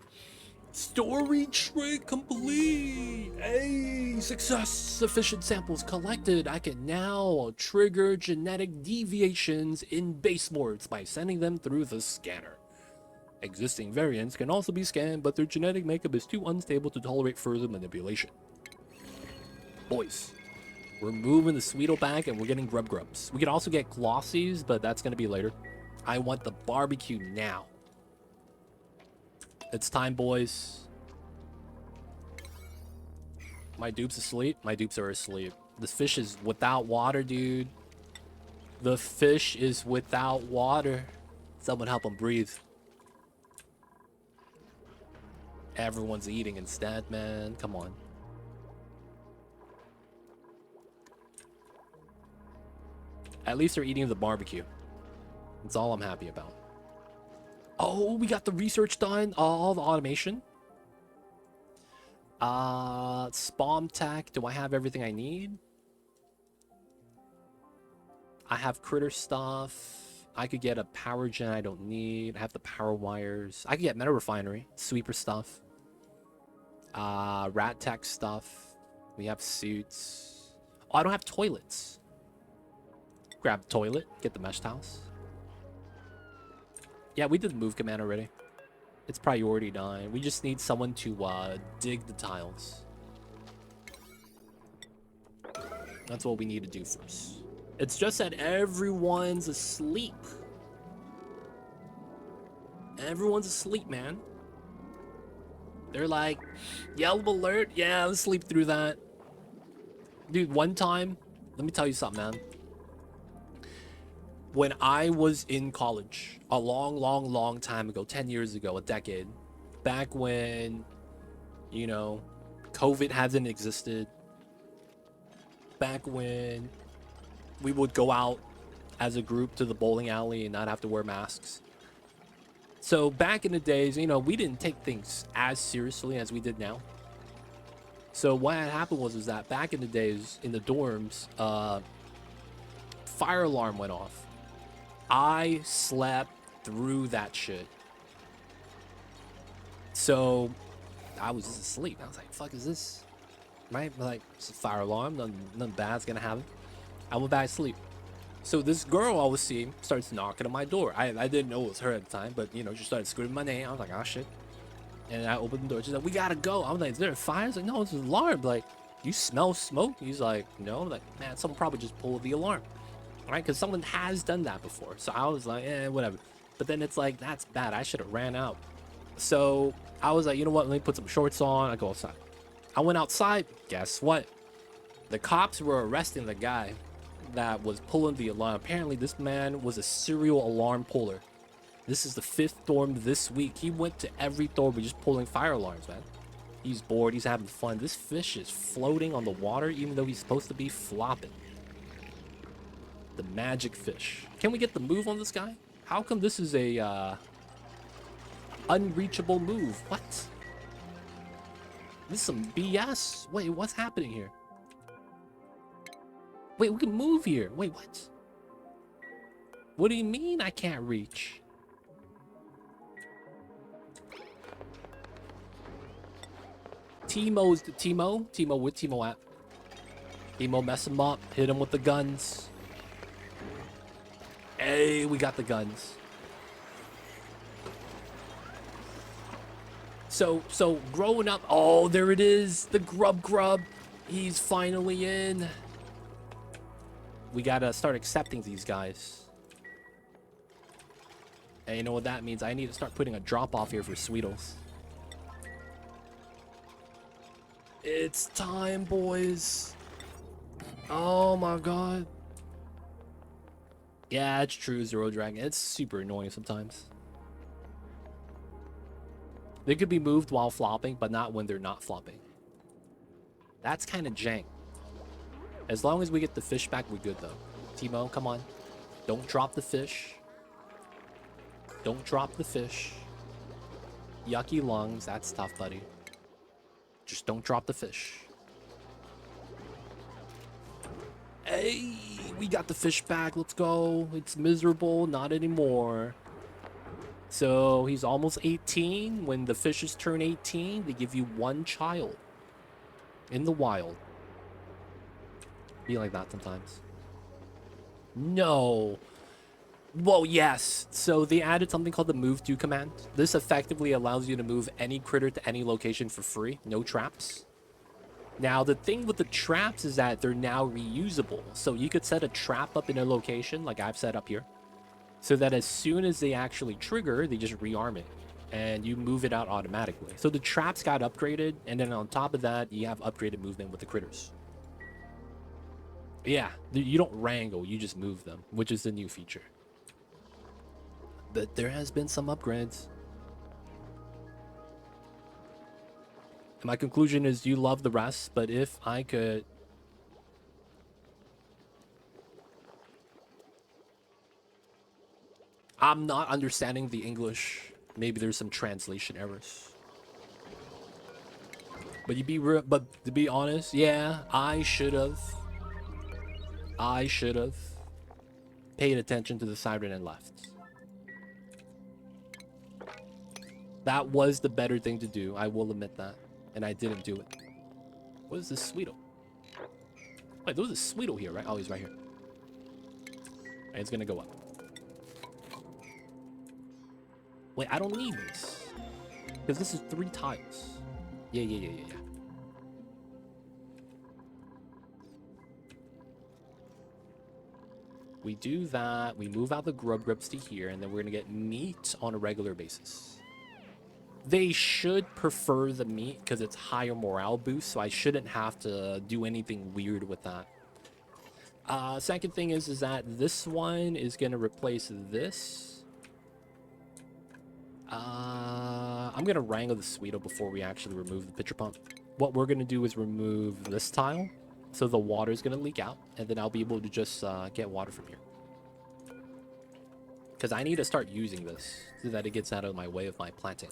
Story tray complete! Hey, success! Sufficient samples collected. I can now trigger genetic deviations in base boards by sending them through the scanner. Existing variants can also be scanned, but their genetic makeup is too unstable to tolerate further manipulation. Boys, we're moving the Sweetle back and we're getting grubs. We can also get glossies, but that's going to be later. I want the barbecue now. It's time, boys. My dupe's asleep. My dupes are asleep. This fish is without water, dude. The fish is without water. Someone help him breathe. Everyone's eating instead, man. Come on. At least they're eating the barbecue. That's all I'm happy about. Oh, we got the research done. All the automation. Spawn tech. Do I have everything I need? I have critter stuff. I could get a power gen I don't need. I have the power wires. I could get meta refinery, sweeper stuff, rat tech stuff. We have suits. Oh, I don't have toilets. Grab the toilet, get the mesh towels. Yeah, we did the move command already. It's priority 9. We just need someone to dig the tiles. That's what we need to do first. It's just that everyone's asleep. Everyone's asleep, man. They're like, yellow alert. Yeah, let's sleep through that. Dude, one time, let me tell you something, man. When I was in college, a long time ago, 10 years ago, a decade, back when, you know, COVID hasn't existed, back when we would go out as a group to the bowling alley and not have to wear masks. So back in the days, you know, we didn't take things as seriously as we did now. So what had happened was that back in the days in the dorms, fire alarm went off. I slept through that shit. So I was just asleep. I was like, fuck is this? Right? Like, it's a fire alarm. Nothing bad's gonna happen. I went back to sleep. So this girl I was seeing starts knocking on my door. I didn't know it was her at the time, but you know, she started screaming my name. I was like, oh shit. And I opened the door. She's like, we gotta go. I was like, is there a fire? She's like, no, it's an alarm. Like, you smell smoke? He's like, no. I'm like, man, someone probably just pulled the alarm. Right? Because someone has done that before. So I was like, whatever. But then it's like, that's bad. I should have ran out. So I was like, you know what? Let me put some shorts on. I go outside. I went outside. Guess what? The cops were arresting the guy that was pulling the alarm. Apparently, this man was a serial alarm puller. This is the 5th dorm this week. He went to every dorm just pulling fire alarms, man. He's bored. He's having fun. This fish is floating on the water, even though he's supposed to be flopping. The magic fish. Can we get the move on this guy? How come this is a unreachable move? What? This is some BS. Wait, what's happening here? Wait, we can move here. Wait, what? What do you mean I can't reach? Teemo's the Teemo. Teemo, with Teemo at? Teemo, mess him up. Hit him with the guns. Hey, we got the guns. So growing up, oh, there it is. The grub. He's finally in. We gotta start accepting these guys. And you know what that means? I need to start putting a drop off here for Sweetles. It's time, boys. Oh my god. Yeah, it's true, Zero Dragon. It's super annoying sometimes. They could be moved while flopping, but not when they're not flopping. That's kind of jank. As long as we get the fish back, we're good, though. Teemo, come on. Don't drop the fish. Don't drop the fish. Yucky lungs. That's tough, buddy. Just don't drop the fish. Hey, we got the fish back. Let's go. It's miserable. Not anymore. So he's almost 18. When the fishes turn 18, they give you 1 child. In the wild. Be like that sometimes. No. Well, yes. So they added something called the move to command. This effectively allows you to move any critter to any location for free. No traps. Now, the thing with the traps is that they're now reusable. So you could set a trap up in a location, like I've set up here, so that as soon as they actually trigger, they just rearm it. And you move it out automatically. So the traps got upgraded, and then on top of that, you have upgraded movement with the critters. Yeah, you don't wrangle, you just move them, which is the new feature. But there has been some upgrades. And my conclusion is you love the rest, but if I could... I'm not understanding the English. Maybe there's some translation errors. But to be honest, yeah, I should have. paid attention to the siren and left. That was the better thing to do. I will admit that. And I didn't do it. What is this Sweetle? Wait, there was a Sweetle here, right? Oh, he's right here. Right, it's gonna go up. Wait, I don't need this. Because this is 3 tiles. Yeah. We do that. We move out the grubs to here. And then we're gonna get meat on a regular basis. They should prefer the meat because it's higher morale boost, so I shouldn't have to do anything weird with that. Second thing is that this one is going to replace this. I'm going to wrangle the Sweetle before we actually remove the pitcher pump. What we're going to do is remove this tile, so the water is going to leak out, and then I'll be able to just get water from here. Because I need to start using this so that it gets out of my way of my planting.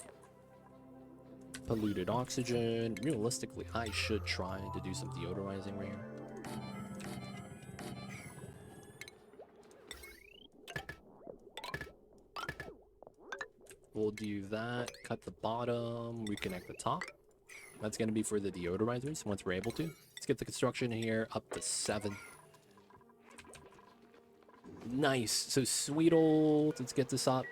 Polluted oxygen. Realistically, I should try to do some deodorizing right here. We'll do that. Cut the bottom. Reconnect the top. That's going to be for the deodorizers once we're able to. Let's get the construction here up to 7. Nice. So Sweetle. Let's get this up.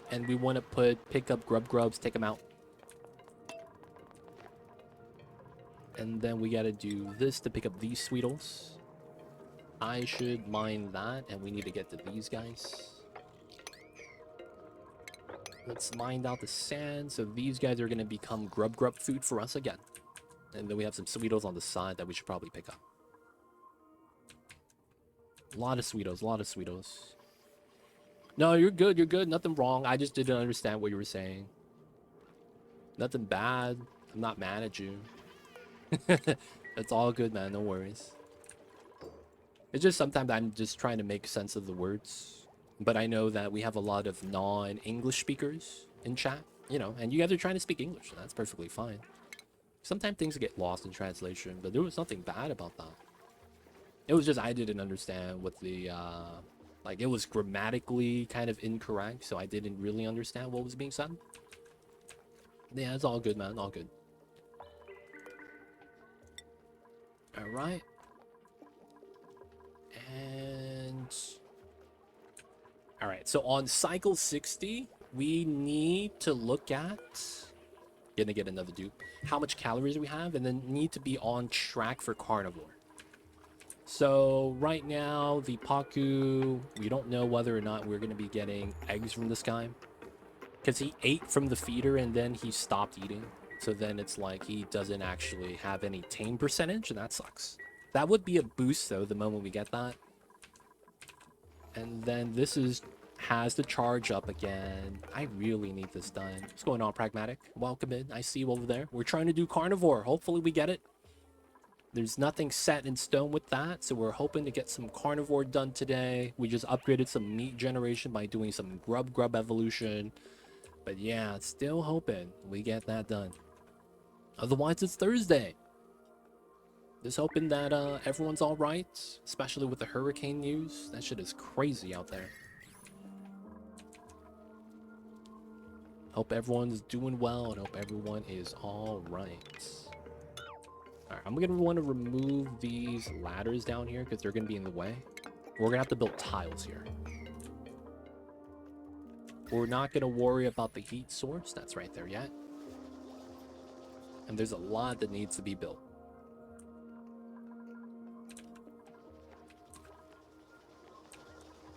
And we want to pick up grubs, take them out. And then we got to do this to pick up these Sweetles. I should mine that, and we need to get to these guys. Let's mine out the sand, so these guys are going to become grub food for us again. And then we have some Sweetles on the side that we should probably pick up. A lot of Sweetles. No, you're good. Nothing wrong. I just didn't understand what you were saying. Nothing bad. I'm not mad at you. It's all good, man. No worries. It's just sometimes I'm just trying to make sense of the words. But I know that we have a lot of non-English speakers in chat, you know, and you guys are trying to speak English. So that's perfectly fine. Sometimes things get lost in translation, but there was nothing bad about that. It was just I didn't understand what the... Like, it was grammatically kind of incorrect, so I didn't really understand what was being said. Yeah, it's all good, man. All good. Alright. And... Alright, so on cycle 60, we need to look at... Gonna get another dupe. How much calories we have, and then need to be on track for Carnivore. So right now, the Paku, we don't know whether or not we're going to be getting eggs from this guy. Because he ate from the feeder and then he stopped eating. So then it's like he doesn't actually have any tame percentage, and that sucks. That would be a boost, though, the moment we get that. And then this has to charge up again. I really need this done. What's going on, Pragmatic? Welcome in. I see you over there. We're trying to do Carnivore. Hopefully we get it. There's nothing set in stone with that, so we're hoping to get some Carnivore done today. We just upgraded some meat generation by doing some grub evolution. But yeah, still hoping we get that done. Otherwise, it's Thursday. Just hoping that everyone's all right, especially with the hurricane news. That shit is crazy out there. Hope everyone's doing well and hope everyone is all right. Alright, I'm going to want to remove these ladders down here because they're going to be in the way. We're going to have to build tiles here. We're not going to worry about the heat source. That's right there yet. And there's a lot that needs to be built.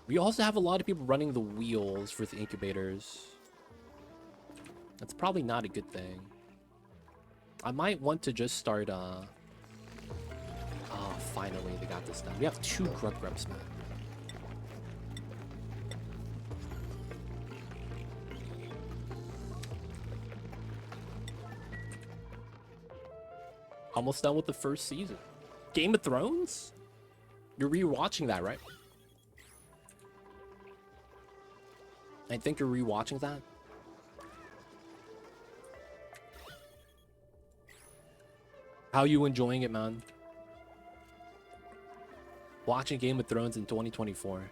We also have a lot of people running the wheels for the incubators. That's probably not a good thing. I might want to just start, Oh, finally, they got this done. We have 2 grubs, man. Almost done with the first season. Game of Thrones? You're rewatching that, right? I think you're rewatching that. How you enjoying it, man? Watching Game of Thrones in 2024.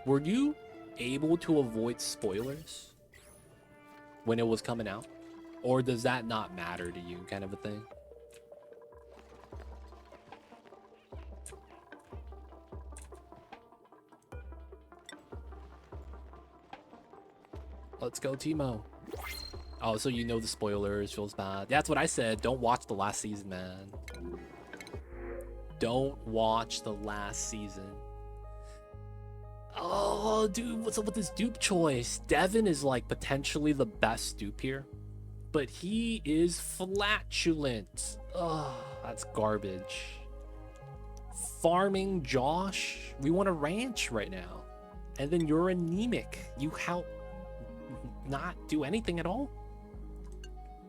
Were you able to avoid spoilers when it was coming out? Or does that not matter to you, kind of a thing? Let's go, Timo. Oh, so you know the spoilers, feels bad. That's what I said. Don't watch the last season, man. Don't watch the last season. Oh, dude, what's up with this dupe choice? Devin is like potentially the best dupe here, but he is flatulent. Oh, that's garbage. Farming Josh, we want a ranch right now, and then you're anemic. You how not do anything at all?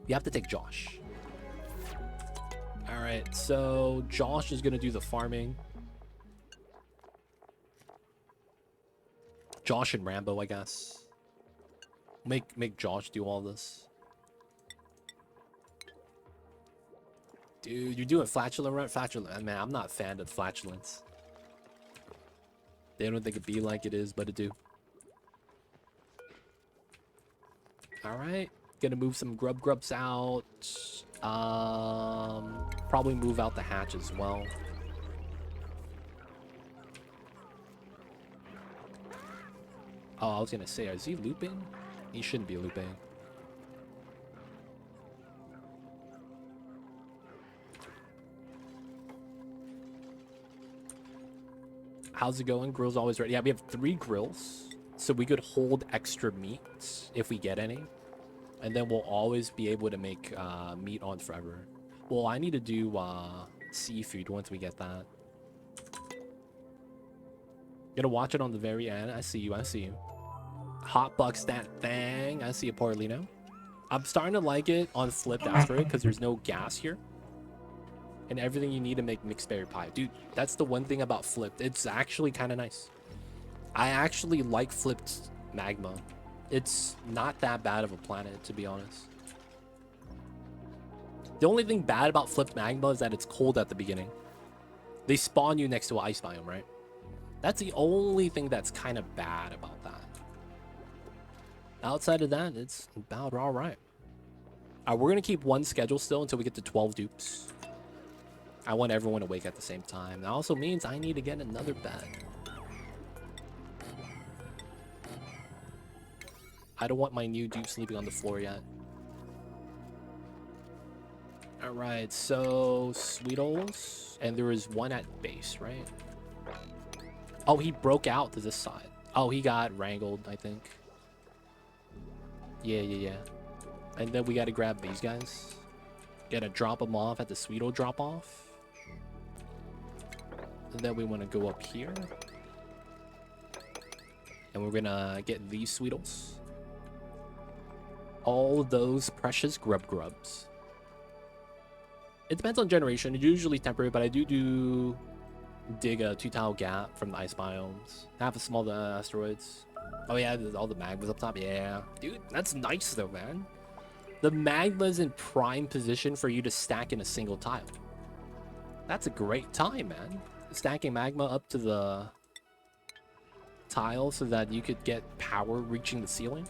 You have to take Josh. All right, so Josh is gonna do the farming. Josh and Rambo, I guess. Make Josh do all this. Dude, you're doing flatulent, right? Flatulent. Man, I'm not a fan of flatulence. They don't think it be like it is, but it do. All right, gonna move some grubs out. Probably move out the hatch as well. Oh, I was gonna say, is he looping? He shouldn't be looping. How's it going? Grill's always ready. Yeah, we have 3 grills, so we could hold extra meat if we get any. And then we'll always be able to make meat on forever. Well, I need to do seafood once we get that. Gonna watch it on the very end. I see you, I see you. Hot bucks that thing. I see a Porlino. I'm starting to like it on flipped asteroid because there's no gas here. And everything you need to make mixed berry pie. Dude, that's the one thing about flipped. It's actually kind of nice. I actually like flipped magma. It's not that bad of a planet, to be honest. The only thing bad about flipped magma is that it's cold at the beginning. They spawn you next to an ice biome, right? That's the only thing that's kind of bad about that. Outside of that, it's about all right. We're going to keep one schedule still until we get to 12 dupes. I want everyone awake at the same time. That also means I need to get another bed. I don't want my new dupe sleeping on the floor yet. All right, so Sweetles, and there is one at base, right? Oh, he broke out to this side. Oh, he got wrangled, I think. Yeah. And then we got to grab these guys. Gotta drop them off at the Sweetle drop off. And then we want to go up here. And we're gonna get these Sweetles. All those precious grubs. It depends on generation. It's usually temporary, but I do dig a 2-tile gap from the ice biomes. Half a small asteroids. Oh yeah, there's all the magmas up top. Yeah, dude, that's nice though, man. The magma's in prime position for you to stack in a single tile. That's a great time, man. Stacking magma up to the tile so that you could get power reaching the ceiling.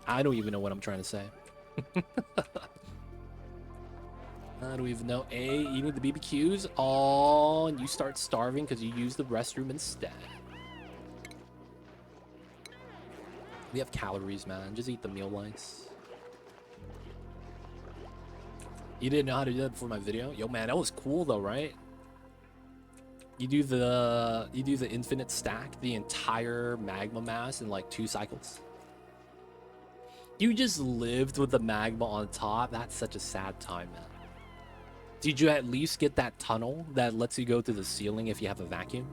I don't even know what I'm trying to say. I don't even know. Eating the BBQs. Oh, and you start starving because you use the restroom instead. We have calories, man. Just eat the meal lice. You didn't know how to do that before my video? Yo, man, that was cool though, right? You do the infinite stack, the entire magma mass in like 2 cycles. You just lived with the magma on top. That's such a sad time, man. Did you at least get that tunnel that lets you go to the ceiling if you have a vacuum?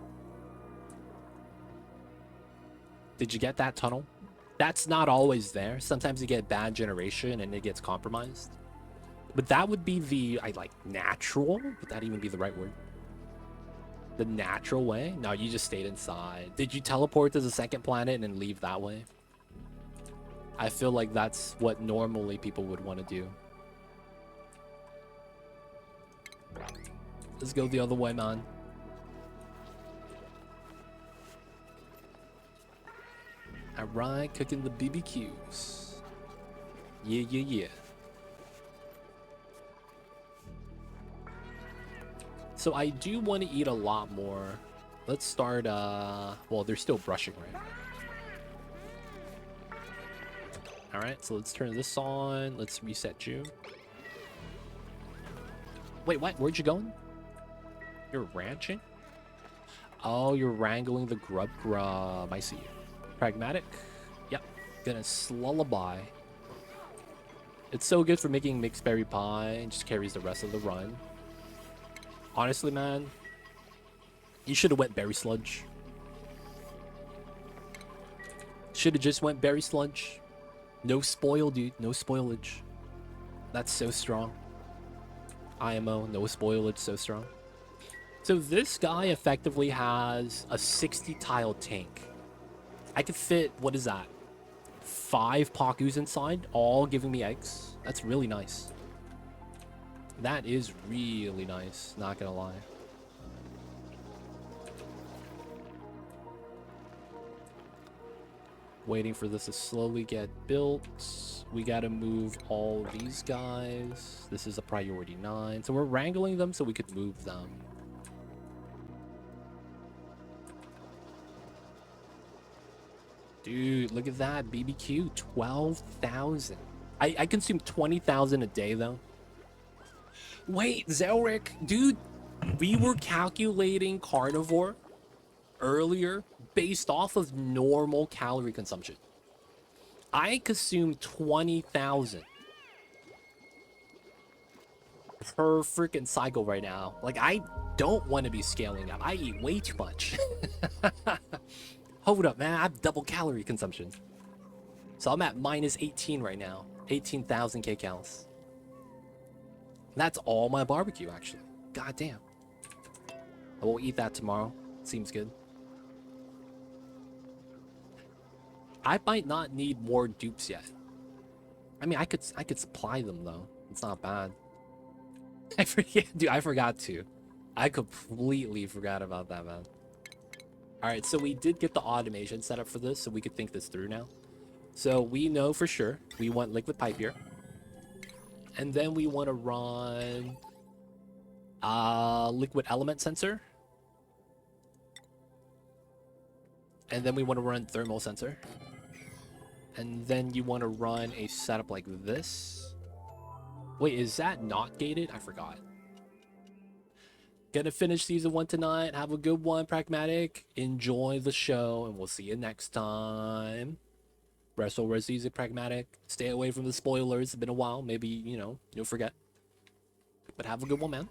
Did you get that tunnel? That's not always there. Sometimes you get bad generation and it gets compromised. But that would be the, natural? Would that even be the right word? The natural way? No, you just stayed inside. Did you teleport to the second planet and then leave that way? I feel like that's what normally people would want to do. Let's go the other way, man. Alright, cooking the BBQs. Yeah, yeah, yeah. So I do want to eat a lot more. Let's start, well, they're still brushing, right? Alright, so let's turn this on. Let's reset you. Wait, what? Where'd you going? You're ranching? Oh, you're wrangling the grub. I see you. Pragmatic. Yep. Gonna slullaby. It's so good for making mixed berry pie and just carries the rest of the run. Honestly, man, you should have went berry sludge. Should have just went berry sludge. No spoil, dude. No spoilage. That's so strong. IMO, no spoilage, so strong. So this guy effectively has a 60 tile tank. I could fit, what is that? 5 Pakus inside, all giving me eggs. That's really nice. That is really nice, not gonna lie. Waiting for this to slowly get built. We gotta move all these guys. This is a priority 9. So we're wrangling them so we could move them. Dude, look at that. BBQ, 12,000. I consume 20,000 a day, though. Wait, Zelric, dude, we were calculating carnivore earlier based off of normal calorie consumption. I consume 20,000 per freaking cycle right now. Like, I don't want to be scaling up. I eat way too much. Hold up, man. I have double calorie consumption. So I'm at minus 18 right now. 18,000 kcals. That's all my barbecue, actually. God damn. I will eat that tomorrow. Seems good. I might not need more dupes yet. I mean, I could supply them, though. It's not bad. I forget, dude. I forgot to. I completely forgot about that, man. All right, so we did get the automation set up for this, so we could think this through now. So we know for sure we want liquid pipe here. And then we want to run liquid element sensor. And then we want to run thermal sensor. And then you want to run a setup like this. Wait, is that not gated? I forgot. Gonna finish season 1 tonight. Have a good one, Pragmatic. Enjoy the show, and we'll see you next time. Wrestle Res Easy, Pragmatic. Stay away from the spoilers. It's been a while. Maybe, you know, you'll forget. But have a good one, man.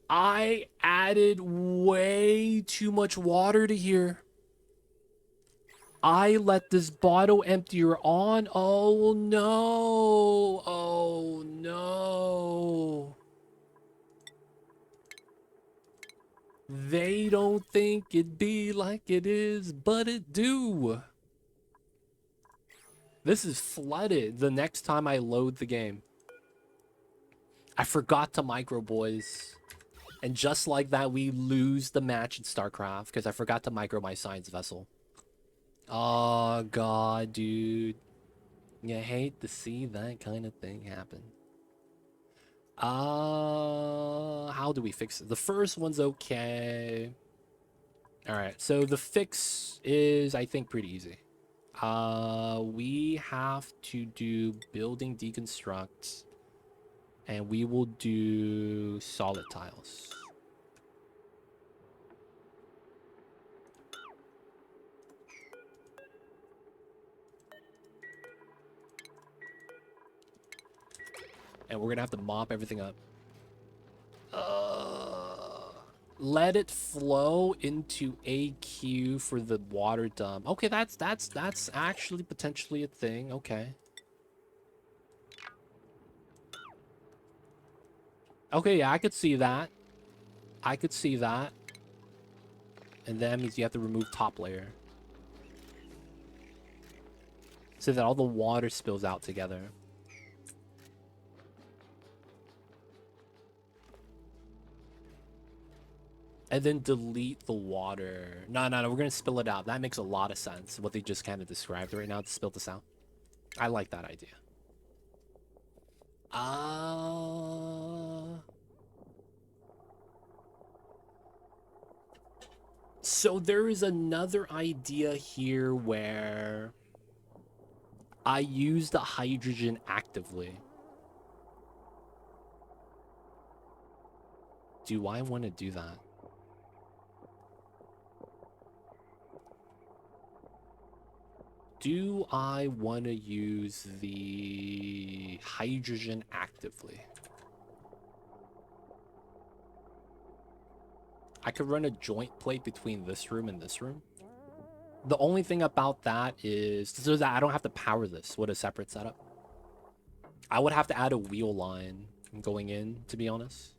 I added way too much water to here. I let this bottle emptier on. Oh no. Oh no. They don't think it be like it is, but it do. This is flooded the next time I load the game. I forgot to micro, boys. And just like that, we lose the match in StarCraft because I forgot to micro my science vessel. Oh, God, dude. You hate to see that kind of thing happen. How do we fix it? The first one's okay. All right, so the fix is, I think, pretty easy. We have to do building deconstruct, and we will do solid tiles. And we're gonna have to mop everything up. Let it flow into AQ for the water dump. Okay, that's actually potentially a thing. Okay. Okay, yeah, I could see that. I could see that. And that means you have to remove top layer. So that all the water spills out together. And then delete the water. No, we're gonna spill it out. That makes a lot of sense, what they just kind of described right now to spill this out. I like that idea. So there is another idea here where I use the hydrogen actively. Do I want to do that? Do I want to use the hydrogen actively? I could run a joint plate between this room and this room. The only thing about that is so that I don't have to power this with a separate setup. I would have to add a wheel line going in, to be honest.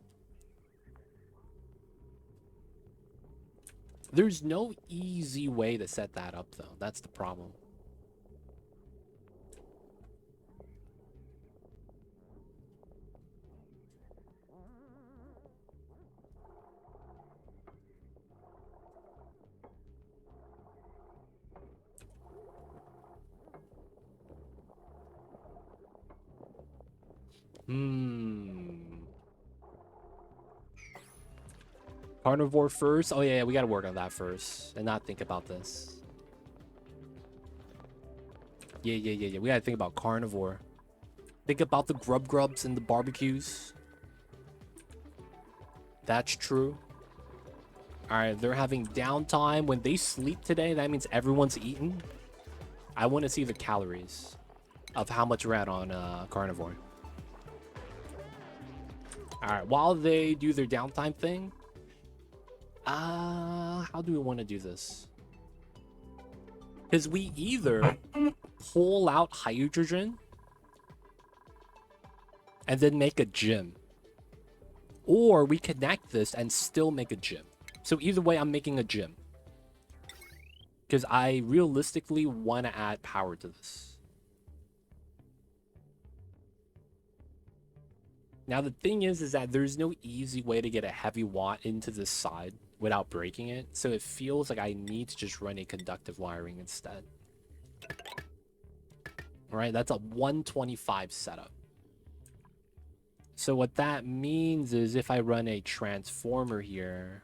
There's no easy way to set that up, though. That's the problem. Carnivore first? Oh, yeah, we gotta work on that first and not think about this. Yeah. We gotta think about carnivore. Think about the grubs and the barbecues. That's true. Alright, they're having downtime. When they sleep today, that means everyone's eating. I want to see the calories of how much we're at on carnivore. Alright, while they do their downtime thing, how do we want to do this? Because we either pull out hydrogen and then make a gym, or we connect this and still make a gym. So either way, I'm making a gym because I realistically want to add power to this. Now the thing is that there's no easy way to get a heavy watt into this side without breaking it, so it feels like I need to just run a conductive wiring instead. All right, that's a 125 setup. So what that means is if I run a transformer here,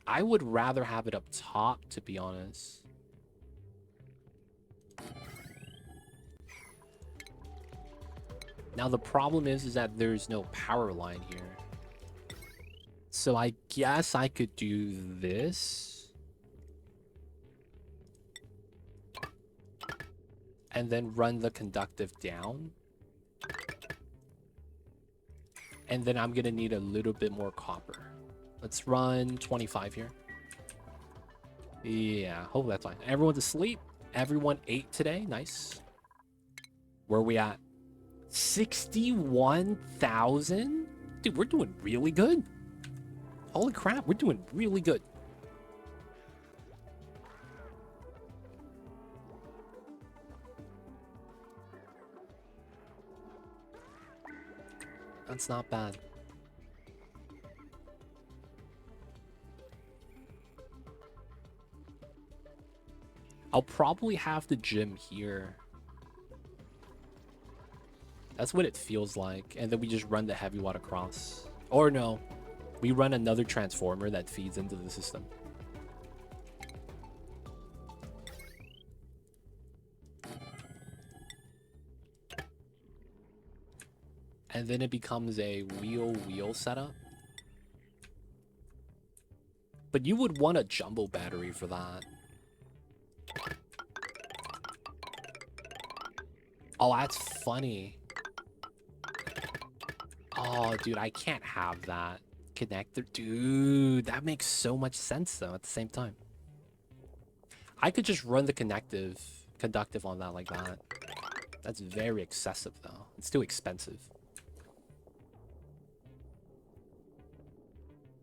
I would rather have it up top, to be honest. Now the problem is that there's no power line here. So I guess I could do this. And then run the conductive down. And then I'm going to need a little bit more copper. Let's run 25 here. Yeah, hope that's fine. Everyone's asleep. Everyone ate today. Nice. Where are we at? 61,000? Dude, we're doing really good. Holy crap, we're doing really good. That's not bad. I'll probably have the gym here. That's what it feels like. And then we just run the heavy watt across. Or no, we run another transformer that feeds into the system. And then it becomes a wheel setup. But you would want a jumbo battery for that. Oh, that's funny. Oh, dude, I can't have that connector. Dude, that makes so much sense, though, at the same time. I could just run the conductive on that like that. That's very excessive, though. It's too expensive.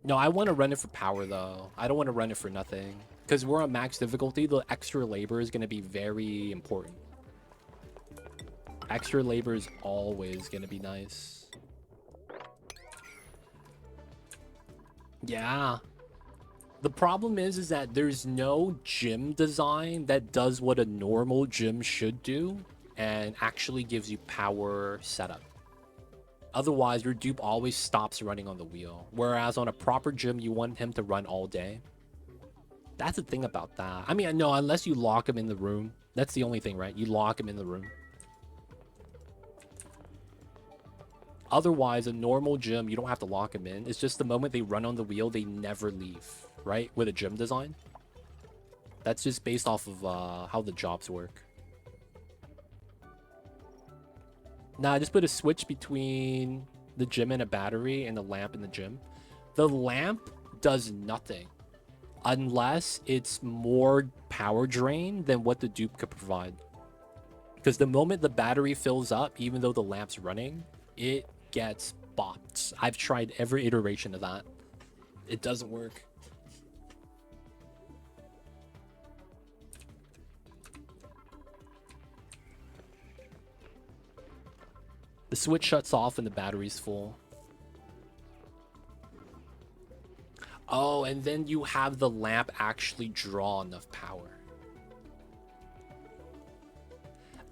No, I want to run it for power, though. I don't want to run it for nothing. Because we're on max difficulty, the extra labor is going to be very important. Extra labor is always going to be nice. Yeah. The problem is that there's no gym design that does what a normal gym should do and actually gives you power setup. Otherwise, your dupe always stops running on the wheel. Whereas on a proper gym, you want him to run all day. That's the thing about that. I mean, no, unless you lock him in the room. That's the only thing, right? You lock him in the room. Otherwise, a normal gym, you don't have to lock him in. It's just the moment they run on the wheel, they never leave, right? With a gym design. That's just based off of how the jobs work. Now, I just put a switch between the gym and a battery and the lamp in the gym. The lamp does nothing unless it's more power drain than what the dupe could provide. Because the moment the battery fills up, even though the lamp's running, it gets bopped. I've tried every iteration of that. It doesn't work. The switch shuts off when the battery's full. Oh, and then you have the lamp actually draw enough power.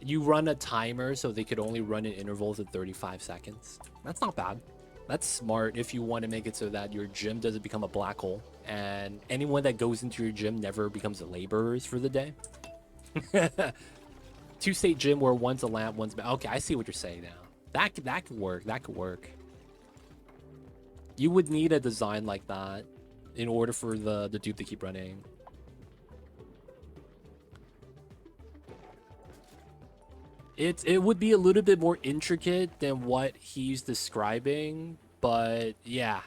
You run a timer so they could only run in intervals of 35 seconds. That's not bad. That's smart if you want to make it so that your gym doesn't become a black hole and anyone that goes into your gym never becomes laborers for the day. Two-state gym where one's a lamp, one's... Okay, I see what you're saying now. That could work. That could work. You would need a design like that in order for the dupe to keep running. It would be a little bit more intricate than what he's describing, but yeah.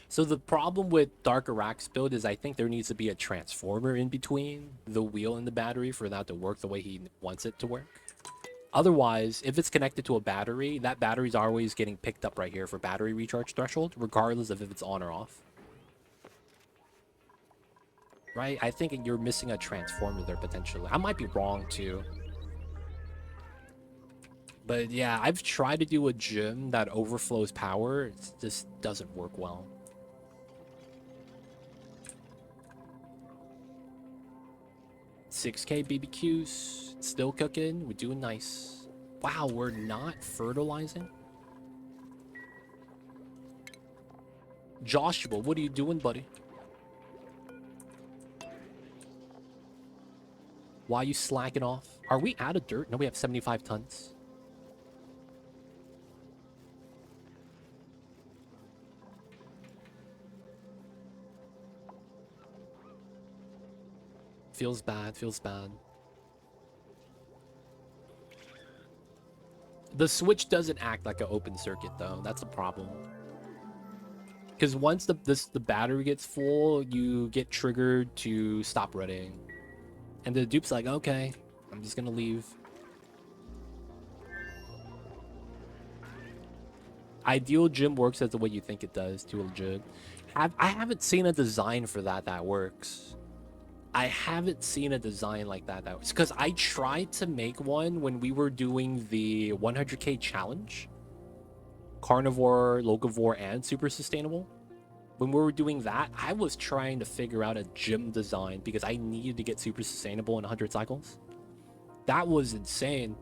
So the problem with Dark Arak's build is I think there needs to be a transformer in between the wheel and the battery for that to work the way he wants it to work. Otherwise, if it's connected to a battery, that battery's always getting picked up right here for battery recharge threshold, regardless of if it's on or off. Right? I think you're missing a transformer there potentially. I might be wrong too. But yeah, I've tried to do a gym that overflows power. It just doesn't work well. $6K BBQs. Still cooking. We're doing nice. Wow, we're not fertilizing? Joshua, what are you doing, buddy? Why are you slacking off? Are we out of dirt? No, we have 75 tons. Feels bad, feels bad. The switch doesn't act like an open circuit though. That's a problem. Because once the battery gets full, you get triggered to stop running. And the dupe's like, okay, I'm just gonna leave. Ideal gym works as the way you think it does, too legit. I haven't seen a design for that works. I haven't seen a design like that works. Because I tried to make one when we were doing the 100K challenge. Carnivore, Locavore, and Super Sustainable. When we were doing that, I was trying to figure out a gym design because I needed to get Super Sustainable in 100 cycles. That was insane.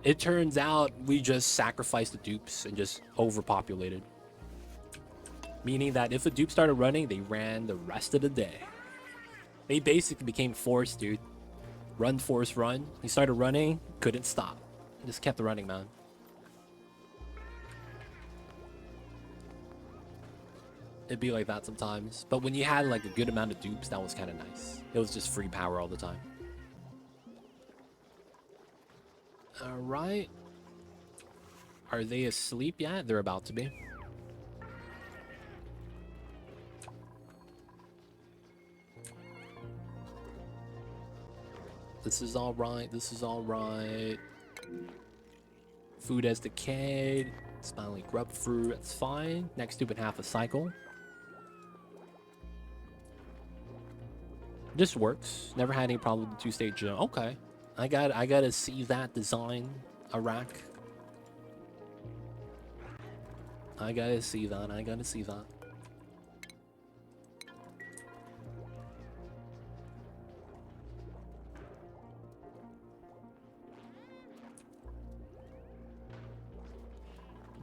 It turns out we just sacrificed the dupes and just overpopulated. Meaning that if a dupe started running, they ran the rest of the day. They basically became force, dude. Run, force, run. He started running, couldn't stop. Just kept running, man. It'd be like that sometimes. But when you had like a good amount of dupes, that was kind of nice. It was just free power all the time. Alright. Are they asleep yet? They're about to be. This is alright. This is alright. Food has decayed. Smiling grub fruit. That's fine. Next dupe in half a cycle. This works. Never had any problem with the two-stage gym. Okay. I gotta see that design, Arak. I gotta see that.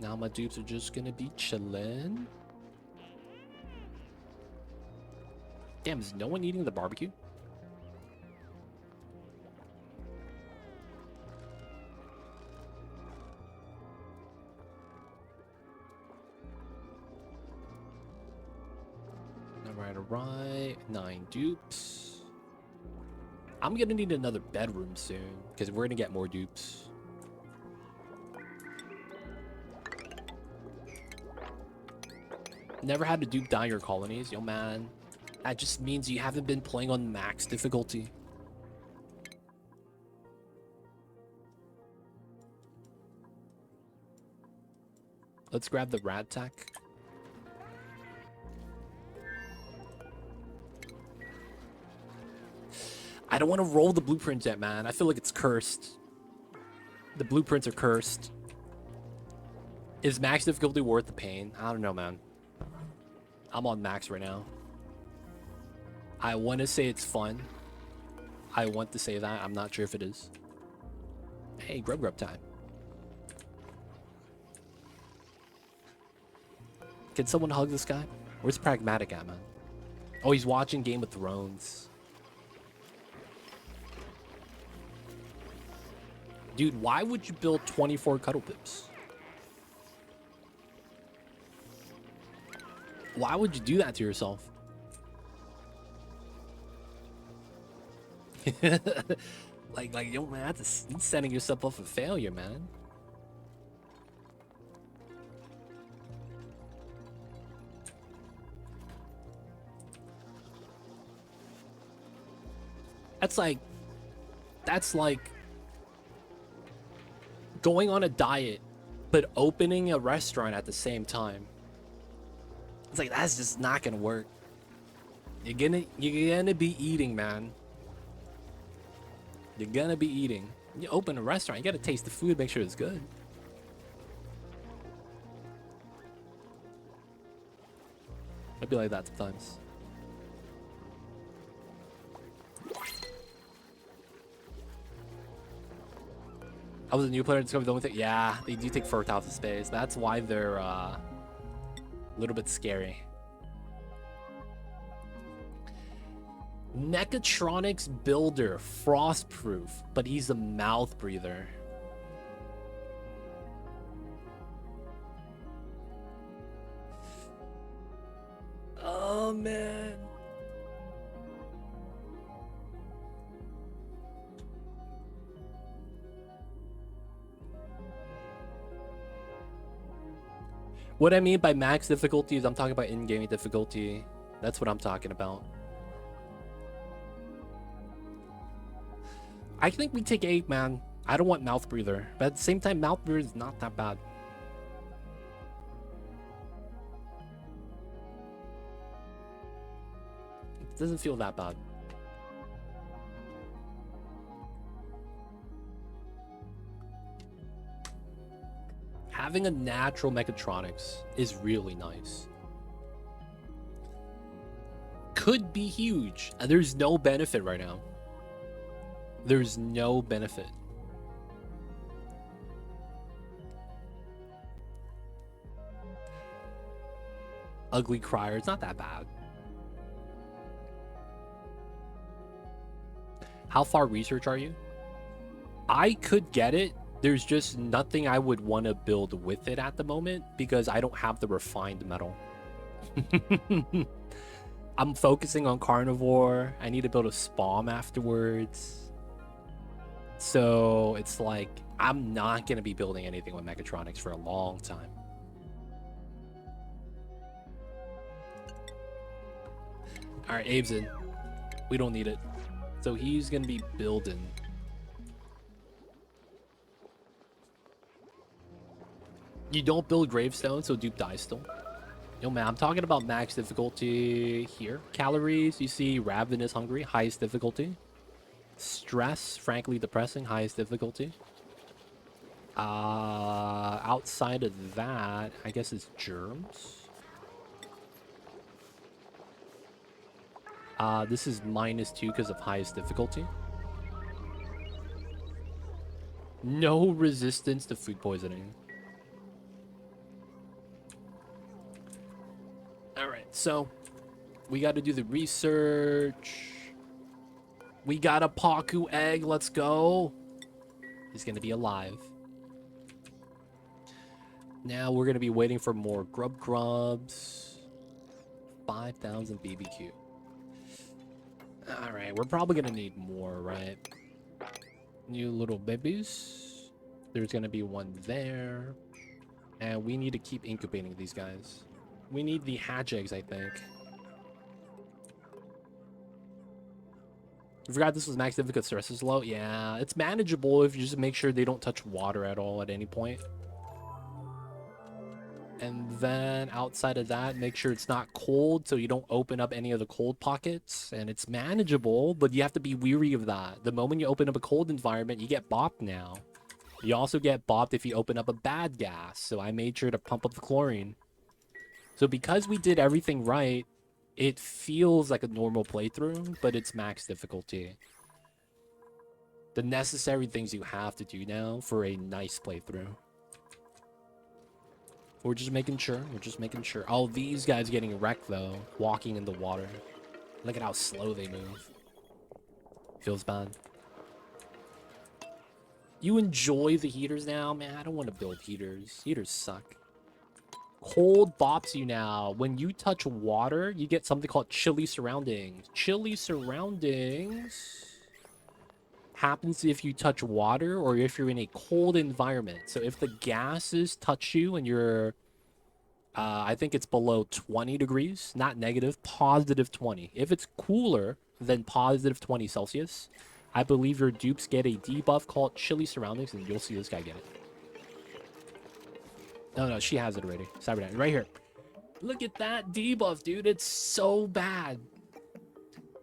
Now my dupes are just gonna be chillin'. Damn, is no one eating the barbecue? Alright. 9 dupes. I'm gonna need another bedroom soon, because we're gonna get more dupes. Never had to dupe down your colonies, yo man. That just means you haven't been playing on max difficulty. Let's grab the rad tack. I don't want to roll the blueprint yet, man. I feel like it's cursed. The blueprints are cursed. Is max difficulty worth the pain? I don't know, man. I'm on max right now. I want to say it's fun. I want to say that. I'm not sure if it is. Hey, grub time. Can someone hug this guy? Where's Pragmatic at, man? Oh, he's watching Game of Thrones. Dude, why would you build 24 cuddle pips? Why would you do that to yourself? like, yo, man, that's setting yourself up for failure, man. That's like going on a diet, but opening a restaurant at the same time. It's like, that's just not gonna work. You're gonna be eating, man. You're gonna be eating. You open a restaurant, you gotta taste the food, make sure it's good. I'd be like that sometimes. I was a new player and discovered the only thing. Yeah, they do take 4,000 space. That's why they're a little bit scary. Mechatronics builder, frostproof, but he's a mouth breather. Oh man. What I mean by max difficulty is I'm talking about in-game difficulty. That's what I'm talking about. I think we take 8, man. I don't want mouth breather, but at the same time, mouth breather is not that bad. It doesn't feel that bad. Having a natural mechatronics is really nice. Could be huge. And there's no benefit right now. There's no benefit. Ugly crier. It's not that bad. How far research are you? I could get it. There's just nothing I would want to build with it at the moment because I don't have the refined metal. I'm focusing on Carnivore. I need to build a Spalm afterwards. So it's like, I'm not going to be building anything with mechatronics for a long time. All right, Abe's in. We don't need it. So he's going to be building. You don't build gravestone, so Dupe dies still. Yo, man, I'm talking about max difficulty here. Calories, you see ravenous hungry, highest difficulty. Stress, frankly depressing, highest difficulty. Outside of that, I guess it's germs. This is -2 because of highest difficulty. No resistance to food poisoning. So, we got to do the research. We got a Paku egg. Let's go. He's going to be alive. Now we're going to be waiting for more grubs. 5,000 BBQ. Alright, we're probably going to need more, right? New little babies. There's going to be one there. And we need to keep incubating these guys. We need the hatch eggs, I think. I forgot this was max difficult because stress is low. Yeah, it's manageable if you just make sure they don't touch water at all at any point. And then outside of that, make sure it's not cold so you don't open up any of the cold pockets. And it's manageable, but you have to be weary of that. The moment you open up a cold environment, you get bopped now. You also get bopped if you open up a bad gas. So I made sure to pump up the chlorine. So because we did everything right, it feels like a normal playthrough, but it's max difficulty. The necessary things you have to do now for a nice playthrough. We're just making sure. We're just making sure. Oh, these guys getting wrecked, though. Walking in the water. Look at how slow they move. Feels bad. You enjoy the heaters now? Man, I don't want to build heaters. Heaters suck. Cold bops you now. When you touch water, you get something called chilly surroundings. Chilly surroundings happens if you touch water or if you're in a cold environment. So if the gases touch you and you're, I think it's below 20 degrees, not negative, positive 20. If it's cooler than positive 20 Celsius, I believe your dupes get a debuff called chilly surroundings, and you'll see this guy get it. No, she has it already. Cyberdyne, right here. Look at that debuff, dude. It's so bad.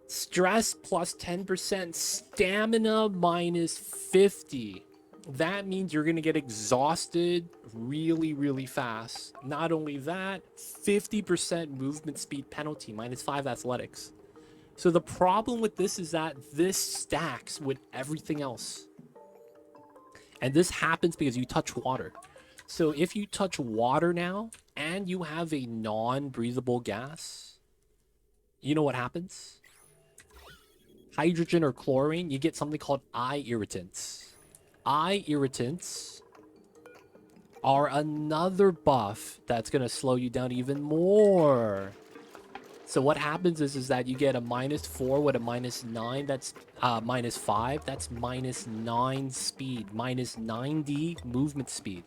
Stress plus 10%, stamina minus 50. That means you're going to get exhausted really, really fast. Not only that, 50% movement speed penalty, minus 5 athletics. So the problem with this is that this stacks with everything else. And this happens because you touch water. So if you touch water now and you have a non-breathable gas, you know what happens? Hydrogen or chlorine, you get something called eye irritants. Eye irritants are another buff that's going to slow you down even more. So what happens is that you get a -4 with a -9. That's -5. That's -9 speed. Minus 90 movement speed.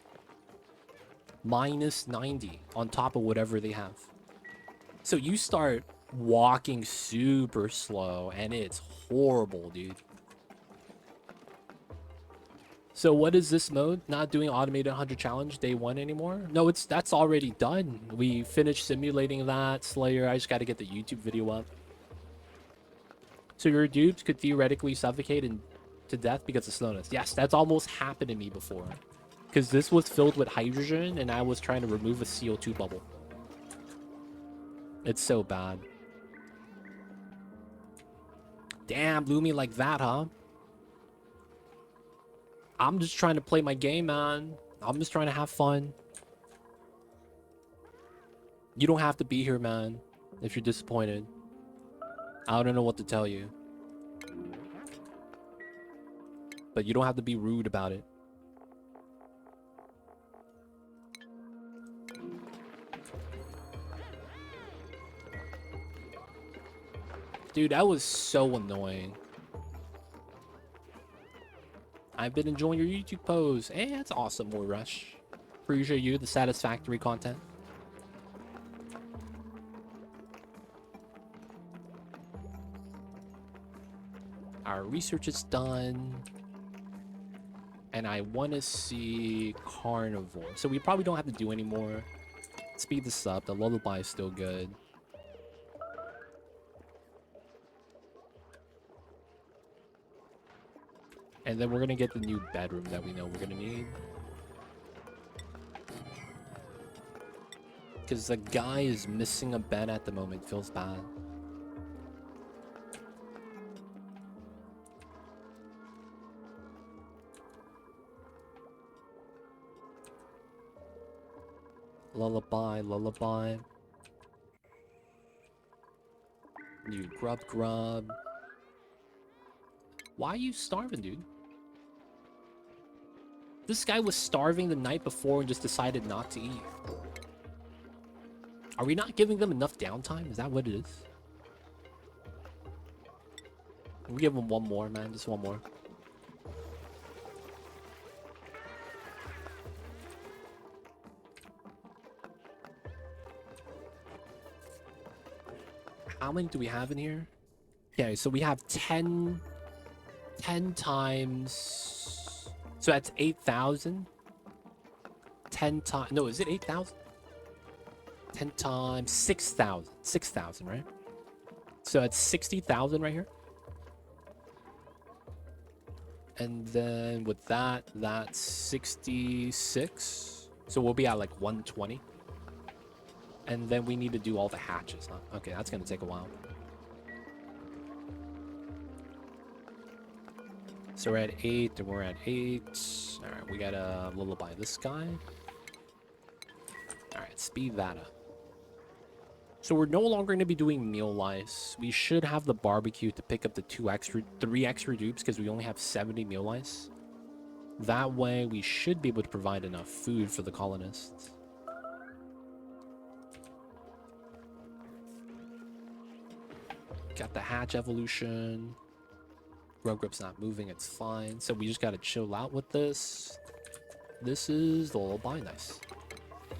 Minus 90 on top of whatever they have. So you start walking super slow and it's horrible, dude. So what is this mode? Not doing automated 100 challenge day 1 anymore? No, that's already done. We finished simulating that, Slayer. I just got to get the YouTube video up. So your dupes could theoretically suffocate to death because of slowness. Yes, that's almost happened to me before. Because this was filled with hydrogen and I was trying to remove a CO2 bubble. It's so bad. Damn, blew me like that, huh? I'm just trying to play my game, man. I'm just trying to have fun. You don't have to be here, man, if you're disappointed. I don't know what to tell you. But you don't have to be rude about it. Dude, that was so annoying. I've been enjoying your YouTube pose. Hey, that's awesome, more Rush. Appreciate you, the satisfactory content. Our research is done. And I want to see Carnivore. So we probably don't have to do any more. Speed this up. The lullaby is still good. And then we're going to get the new bedroom that we know we're going to need. Because the guy is missing a bed at the moment. Feels bad. Lullaby, lullaby. You grub. Why are you starving, dude? This guy was starving the night before and just decided not to eat. Are we not giving them enough downtime? Is that what it is? We give him one more, man. Just one more. How many do we have in here? Okay, so we have 10 times... So that's 8,000. 10 times... No, is it 8,000? 10 times 6,000. 6,000, right? So that's 60,000 right here. And then with that, that's 66. So we'll be at like 120. And then we need to do all the hatches, huh? Okay, that's gonna take a while. So we're at 8, and we're at 8. Alright, we gotta lullaby this guy. Alright, speed that up. So we're no longer going to be doing meal lice. We should have the barbecue to pick up the 3 extra dupes because we only have 70 meal lice. That way, we should be able to provide enough food for the colonists. Got the hatch evolution. Grub's not moving, it's fine. So we just got to chill out with this. This is the lullaby, nice.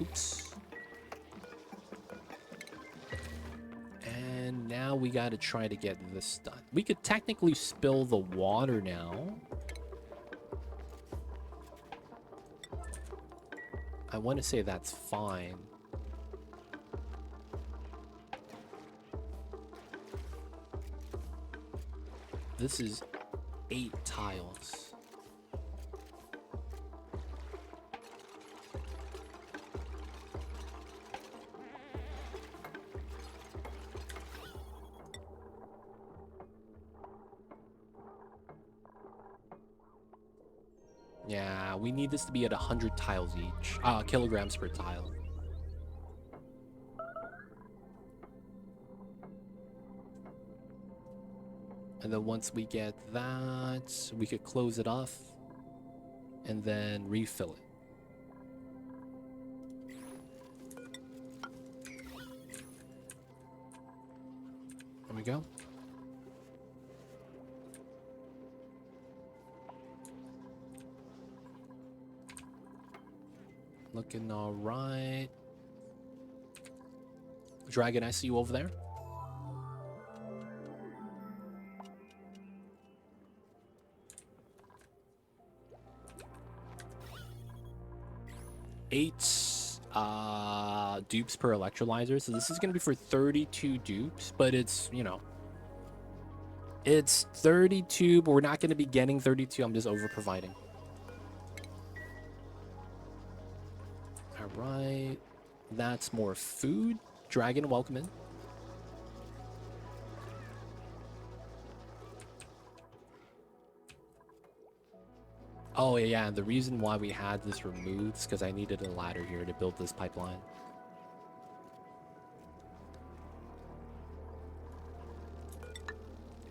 Oops. And now we got to try to get this done. We could technically spill the water now. I want to say that's fine. This is 8 tiles. Yeah, we need this to be at 100 tiles each. Kilograms per tile. And then once we get that, we could close it off and then refill it. There we go. Looking all right. Dragon, I see you over there. Eight dupes per electrolyzer. So this is going to be for 32 dupes, but it's, you know, it's 32, but we're not going to be getting 32. I'm just over providing. All right. That's more food. Dragon, welcome in. Oh, yeah, the reason why we had this removed is because I needed a ladder here to build this pipeline.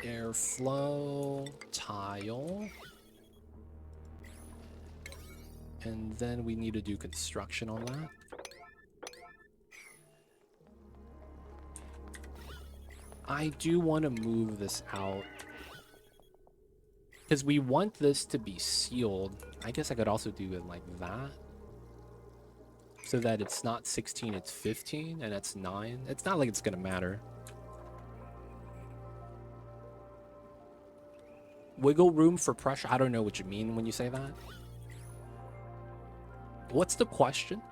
Airflow, tile. And then we need to do construction on that. I do want to move this out. Because we want this to be sealed. I guess I could also do it like that. So that it's not 16, it's 15, and it's 9. It's not like it's going to matter. Wiggle room for pressure. I don't know what you mean when you say that. What's the question?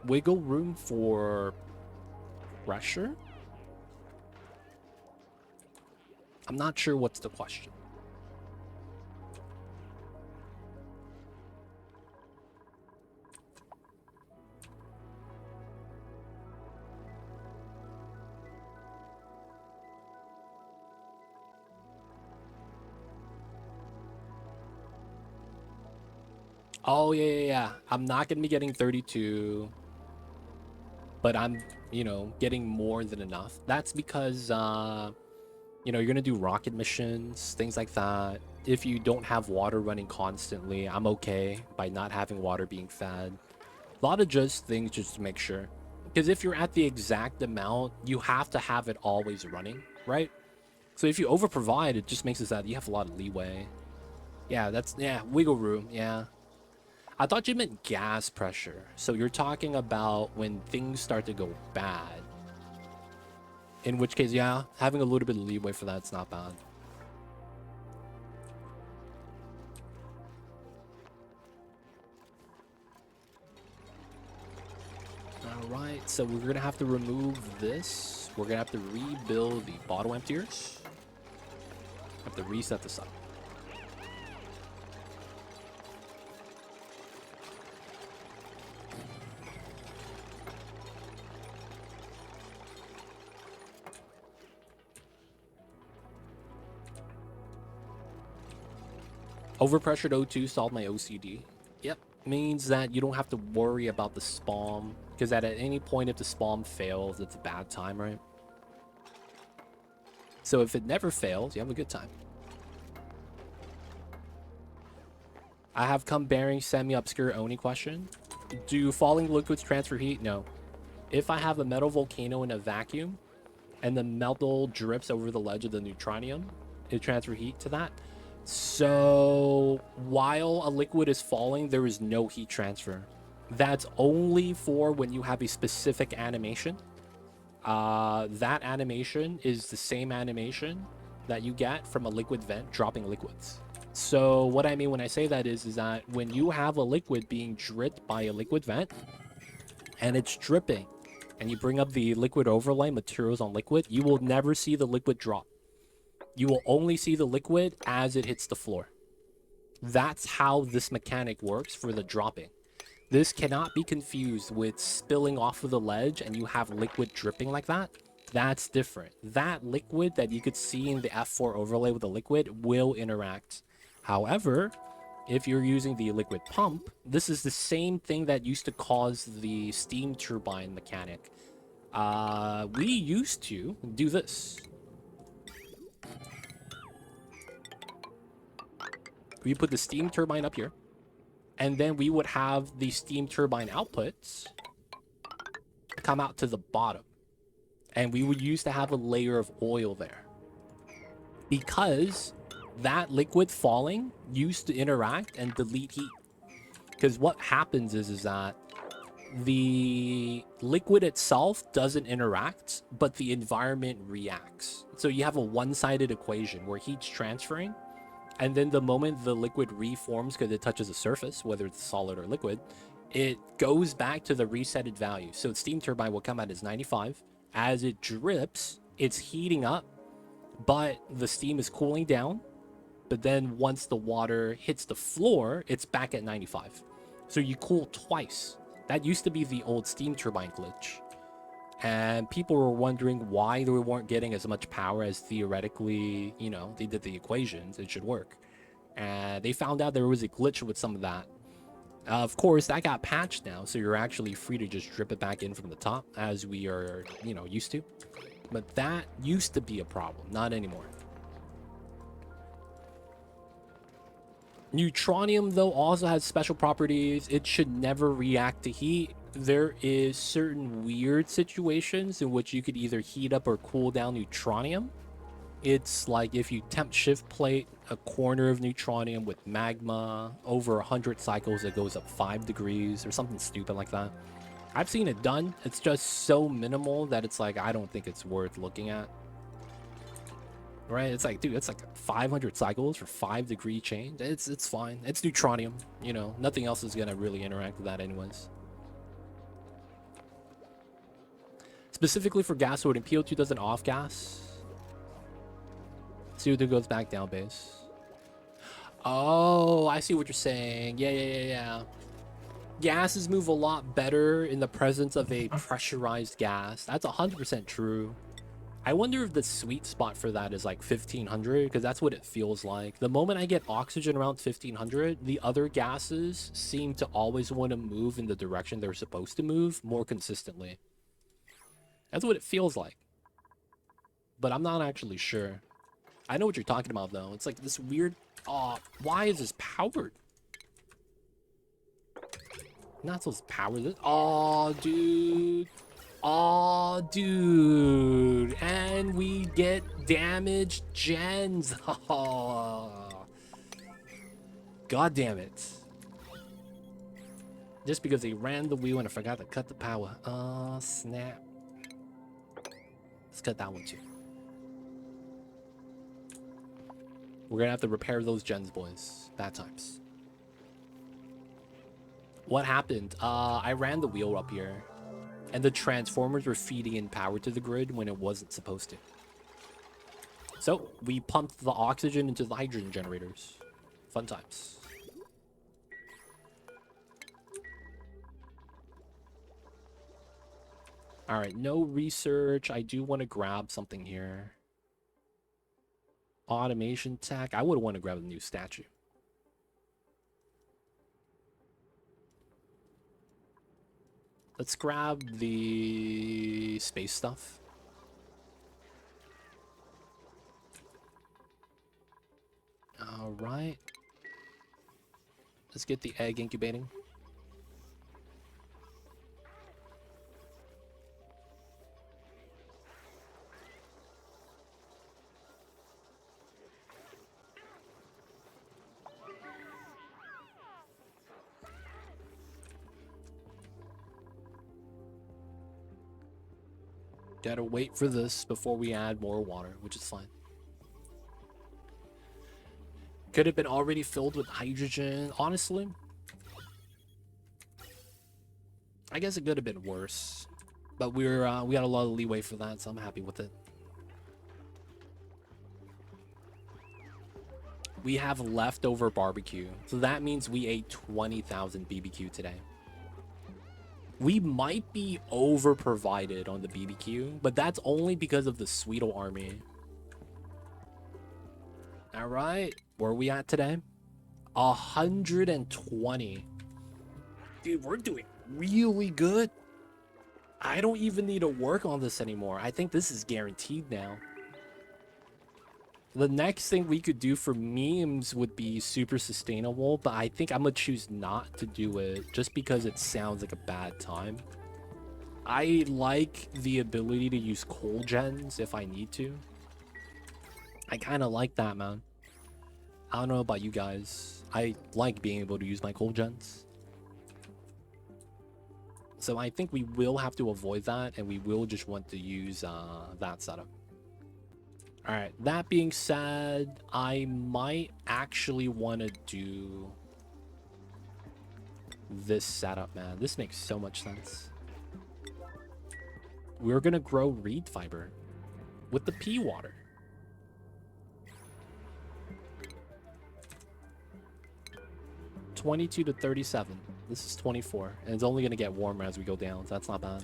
Wiggle room for pressure? I'm not sure what's the question. Oh, yeah. I'm not going to be getting 32. But I'm you know, getting more than enough. That's because, you know, you're gonna do rocket missions, things like that. If you don't have water running constantly, I'm okay by not having water being fed. A lot of just things just to make sure. Because if you're at the exact amount, you have to have it always running, right? So if you over provide, it just makes it so that you have a lot of leeway. Yeah, that's, yeah, wiggle room, yeah. I thought you meant gas pressure. So you're talking about when things start to go bad. In which case, yeah, having a little bit of leeway for that's not bad. All right, so we're gonna have to remove this. We're gonna have to rebuild the bottle emptiers. Have to reset this up. Overpressured O2 solved my OCD. Yep, means that you don't have to worry about the spawn, because at any point if the spawn fails, it's a bad time, right? So if it never fails, you have a good time. I have come bearing semi-obscure Oni question. Do falling liquids transfer heat? No. If I have a metal volcano in a vacuum, and the metal drips over the ledge of the neutronium, it transfers heat to that. So while a liquid is falling, there is no heat transfer. That's only for when you have a specific animation. That animation is the same animation that you get from a liquid vent dropping liquids. So what I mean when I say that is that when you have a liquid being dripped by a liquid vent and it's dripping and you bring up the liquid overlay materials on liquid, you will never see the liquid drop. You will only see the liquid as it hits the floor. That's how this mechanic works for the dropping. This cannot be confused with spilling off of the ledge and you have liquid dripping like that. That's different. That liquid that you could see in the F4 overlay with the liquid will interact. However, if you're using the liquid pump, this is the same thing that used to cause the steam turbine mechanic. We used to do this. We put the steam turbine up here, and then we would have the steam turbine outputs come out to the bottom. And we would used to have a layer of oil there. Because that liquid falling used to interact and delete heat. Because what happens is that the liquid itself doesn't interact, but the environment reacts. So you have a one-sided equation where heat's transferring, and then the moment the liquid reforms because it touches a surface, whether it's solid or liquid, it goes back to the resetted value. So the steam turbine will come out as 95. As it drips, it's heating up, but the steam is cooling down. But then once the water hits the floor, it's back at 95. So you cool twice. That used to be the old steam turbine glitch. And people were wondering why they weren't getting as much power as theoretically, you know, they did the equations, it should work. And they found out there was a glitch with some of that. Of course, that got patched now, so you're actually free to just drip it back in from the top, as we are, you know, used to. But that used to be a problem, not anymore. Neutronium, though, also has special properties. It should never react to heat. There is certain weird situations in which you could either heat up or cool down neutronium. It's like if you temp shift plate a corner of neutronium with magma over 100 cycles, it goes up 5 degrees or something stupid like that. I've seen it done. It's just so minimal that it's like, I don't think it's worth looking at. Right? It's like, dude, it's like 500 cycles for 5-degree change. It's fine. It's neutronium. You know, nothing else is gonna really interact with that anyways. Specifically for gas sorting, PO2 doesn't off gas. CO2 goes back down base. Oh, I see what you're saying. Yeah. Gases move a lot better in the presence of a pressurized gas. That's 100% true. I wonder if the sweet spot for that is like 1500, because that's what it feels like. The moment I get oxygen around 1500, the other gases seem to always want to move in the direction they're supposed to move more consistently. That's what it feels like. But I'm not actually sure. I know what you're talking about, though. It's like this weird... why is this powered? Not supposed to power this. Oh, dude. Oh, dude. And we get damaged gens. Oh. God damn it. Just because they ran the wheel and I forgot to cut the power. Oh, snap. Let's cut that one, too. We're gonna have to repair those gens, boys. Bad times. What happened? I ran the wheel up here, and the transformers were feeding in power to the grid when it wasn't supposed to. So we pumped the oxygen into the hydrogen generators. Fun times. All right, no research. I do want to grab something here. Automation tech. I would want to grab a new statue. Let's grab the space stuff. All right. Let's get the egg incubating. Gotta wait for this before we add more water, which is fine. Could have been already filled with hydrogen. Honestly, I guess it could have been worse, but we got a lot of leeway for that, so I'm happy with it. We have leftover barbecue, so that means we ate 20,000 BBQ today. We might be over provided on the BBQ, but that's only because of the Sweetle army. All right, where are we at today? 120. Dude, we're doing really good. I don't even need to work on this anymore. I think this is guaranteed now. The next thing we could do for memes would be super sustainable, but I think I'm gonna choose not to do it just because it sounds like a bad time. I like the ability to use coal gens if I need to. I kind of like that, man. I don't know about you guys. I like being able to use my coal gens. So I think we will have to avoid that, and we will just want to use that setup. All right, that being said, I might actually want to do this setup, man. This makes so much sense. We're going to grow reed fiber with the pea water. $22 to $37. This is 24, and it's only going to get warmer as we go down, so that's not bad.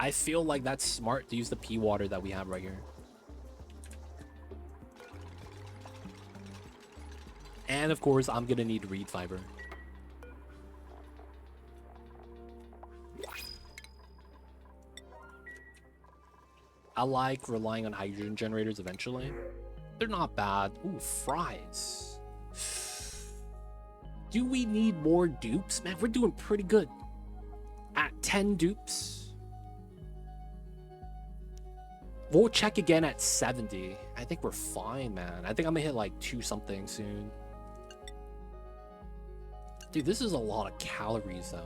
I feel like that's smart to use the pea water that we have right here. And of course, I'm gonna need reed fiber. I like relying on hydrogen generators eventually. They're not bad. Ooh, fries. Do we need more dupes? Man, we're doing pretty good. At 10 dupes. We'll check again at 70. I think we're fine, man. I think I'm gonna hit like 2 something soon. Dude, this is a lot of calories, though.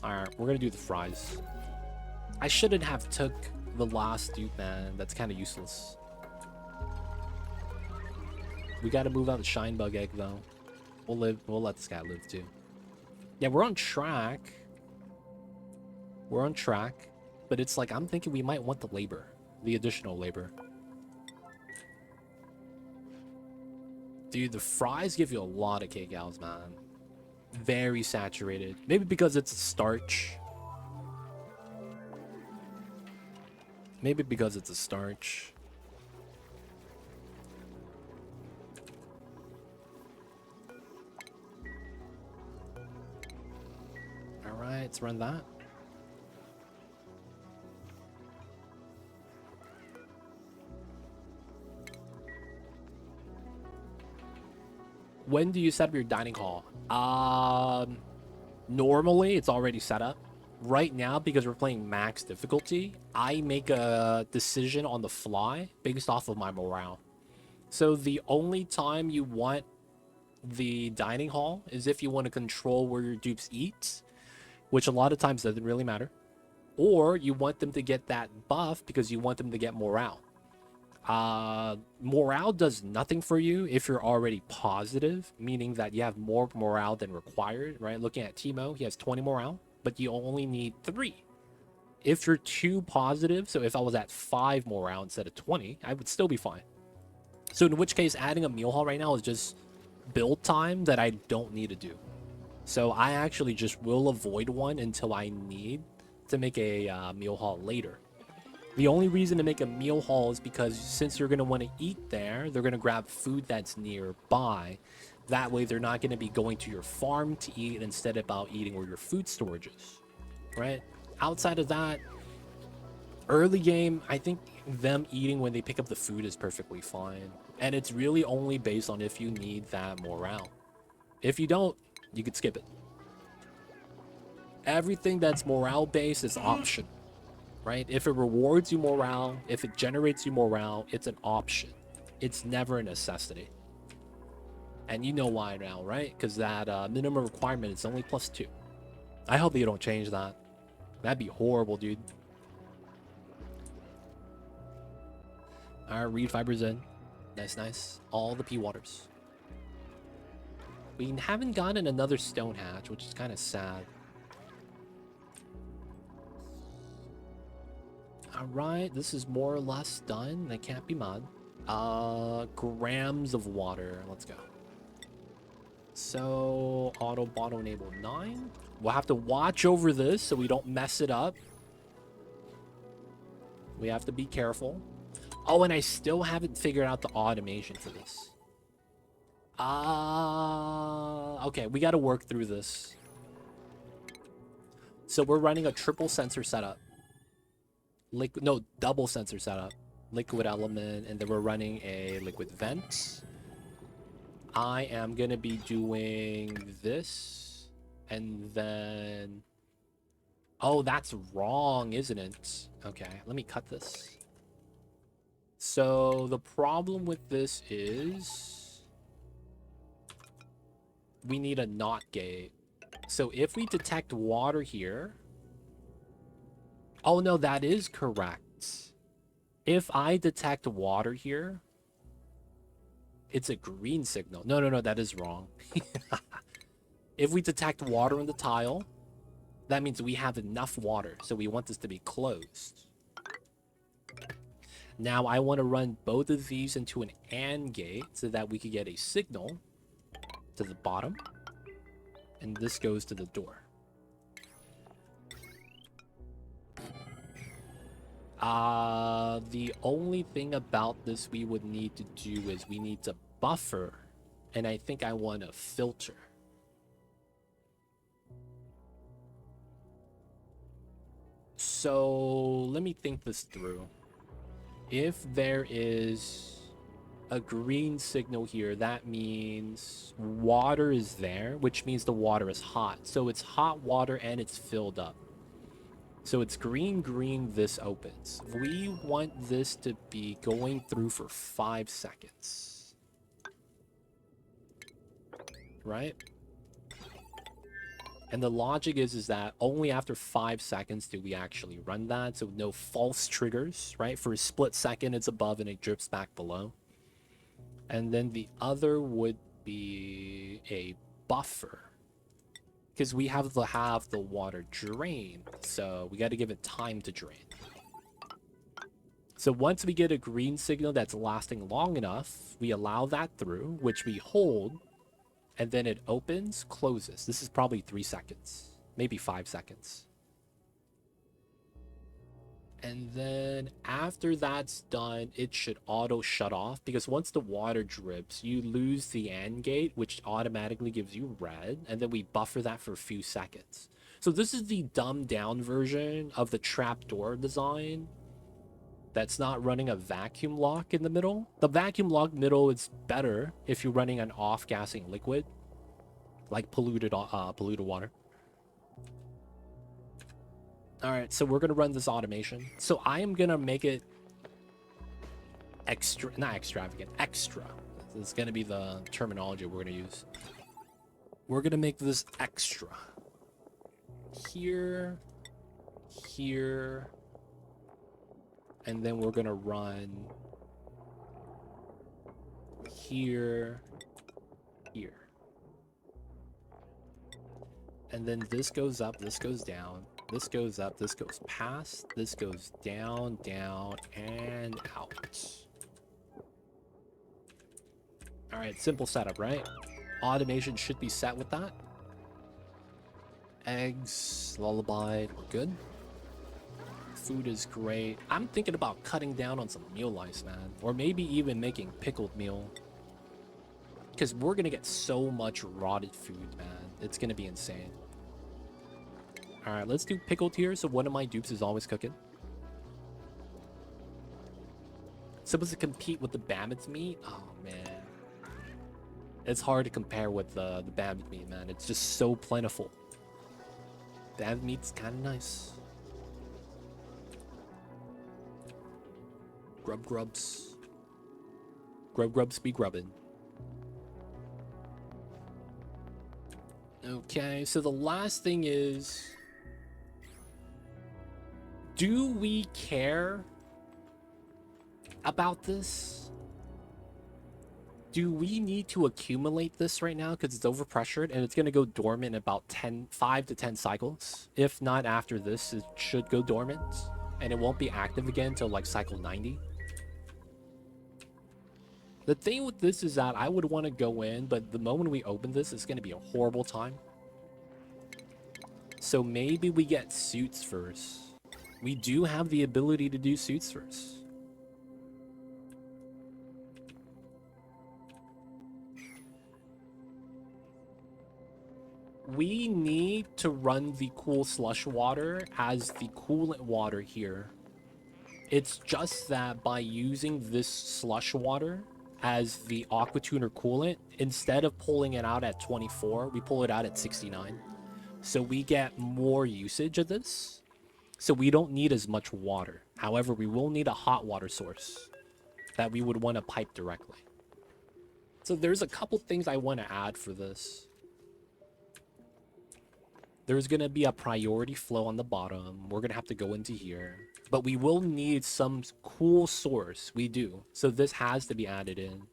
Alright, we're gonna do the fries. I shouldn't have took the last dupe, man. That's kind of useless. We gotta move out the shine bug egg, though. We'll let this guy live, too. Yeah, we're on track. We're on track, but it's like I'm thinking we might want the labor, the additional labor. Dude, the fries give you a lot of kcals, man. Very saturated. Maybe because it's starch. Maybe because it's a starch. let's run that. When do you set up your dining hall? Normally it's already set up. Right now, because we're playing max difficulty, I make a decision on the fly based off of my morale. So the only time you want the dining hall is if you want to control where your dupes eat, which a lot of times doesn't really matter. Or you want them to get that buff because you want them to get morale. Morale does nothing for you if you're already positive, meaning that you have more morale than required, right? Looking at Timo, he has 20 morale, but you only need 3. If you're too positive, so if I was at 5 morale instead of 20, I would still be fine. So in which case, adding a meal hall right now is just build time that I don't need to do. So I actually just will avoid one until I need to make a meal hall later. The only reason to make a meal hall is because since you're going to want to eat there, they're going to grab food that's nearby. That way they're not going to be going to your farm to eat instead about eating where your food storage is, right? Outside of that, early game, I think them eating when they pick up the food is perfectly fine. And it's really only based on if you need that morale. If you don't, you could skip it. Everything that's morale based is option. Right? If it rewards you morale, if it generates you morale, it's an option. It's never a necessity. And you know why now, right? Because that minimum requirement is only +2. I hope they don't change that. That'd be horrible, dude. Alright, reed fibers in. Nice, nice. All the pea waters. We haven't gotten another stone hatch, which is kind of sad. Alright, this is more or less done. That can't be mud. Grams of water. Let's go. So, auto bottle enable 9. We'll have to watch over this so we don't mess it up. We have to be careful. Oh, and I still haven't figured out the automation for this. Okay, we got to work through this. So we're running a triple sensor setup. Double sensor setup. Liquid element, and then we're running a liquid vent. I am gonna be doing this, and then... Oh, that's wrong, isn't it? Okay, let me cut this. So the problem with this is we need a NOT gate. So if we detect water here... Oh, no, that is correct. If I detect water here, it's a green signal. No, that is wrong. If we detect water in the tile, that means we have enough water. So we want this to be closed. Now I want to run both of these into an AND gate so that we could get a signal to the bottom. And this goes to the door. The only thing about this we would need to do is we need to buffer, and I think I want to filter. So let me think this through. If there is a green signal here, that means water is there, which means the water is hot. So it's hot water and it's filled up. So it's green, green, this opens. We want this to be going through for 5 seconds. Right? And the logic is that only after 5 seconds do we actually run that. So no false triggers, right? For a split second, it's above and it drips back below. And then the other would be a buffer. Because we have to have the water drain, so we got to give it time to drain. So once we get a green signal that's lasting long enough, we allow that through, which we hold, and then it opens, closes. This is probably 3 seconds, maybe 5 seconds. And then after that's done, it should auto shut off, because once the water drips, you lose the AND gate, which automatically gives you red, and then we buffer that for a few seconds. So this is the dumbed down version of the trapdoor design that's not running a vacuum lock in the middle. The vacuum lock middle is better if you're running an off-gassing liquid, like polluted water. All right, so we're gonna run this automation. So I am gonna make it not extravagant, extra. This is gonna be the terminology we're gonna use. We're gonna make this extra. Here, here, and then we're gonna run here, here. And then this goes up, this goes down, this goes up, this goes past, this goes down, down, and out. All right, simple setup, right? Automation should be set with that. Eggs, lullaby, we're good. Food is great. I'm thinking about cutting down on some meal ice, man. Or maybe even making pickled meal. Because we're going to get so much rotted food, man. It's going to be insane. Alright, let's do pickled here. So one of my dupes is always cooking. Supposed to compete with the Bammit meat? Oh, man. It's hard to compare with the Bammit meat, man. It's just so plentiful. Bammit meat's kind of nice. Grubs. Grubs be grubbing. Okay, so the last thing is... do we care about this? Do we need to accumulate this right now because it's overpressured and it's going to go dormant in about 5 to 10 cycles? If not after this, it should go dormant and it won't be active again until like cycle 90. The thing with this is that I would want to go in, but the moment we open this, it's going to be a horrible time. So maybe we get suits first. We do have the ability to do suits first. We need to run the cool slush water as the coolant water here. It's just that by using this slush water as the aqua tuner coolant, instead of pulling it out at 24, we pull it out at 69. So we get more usage of this. So we don't need as much water. However, we will need a hot water source that we would want to pipe directly. So there's a couple things I want to add for this. There's going to be a priority flow on the bottom. We're going to have to go into here. But we will need some cool source. We do. So this has to be added in.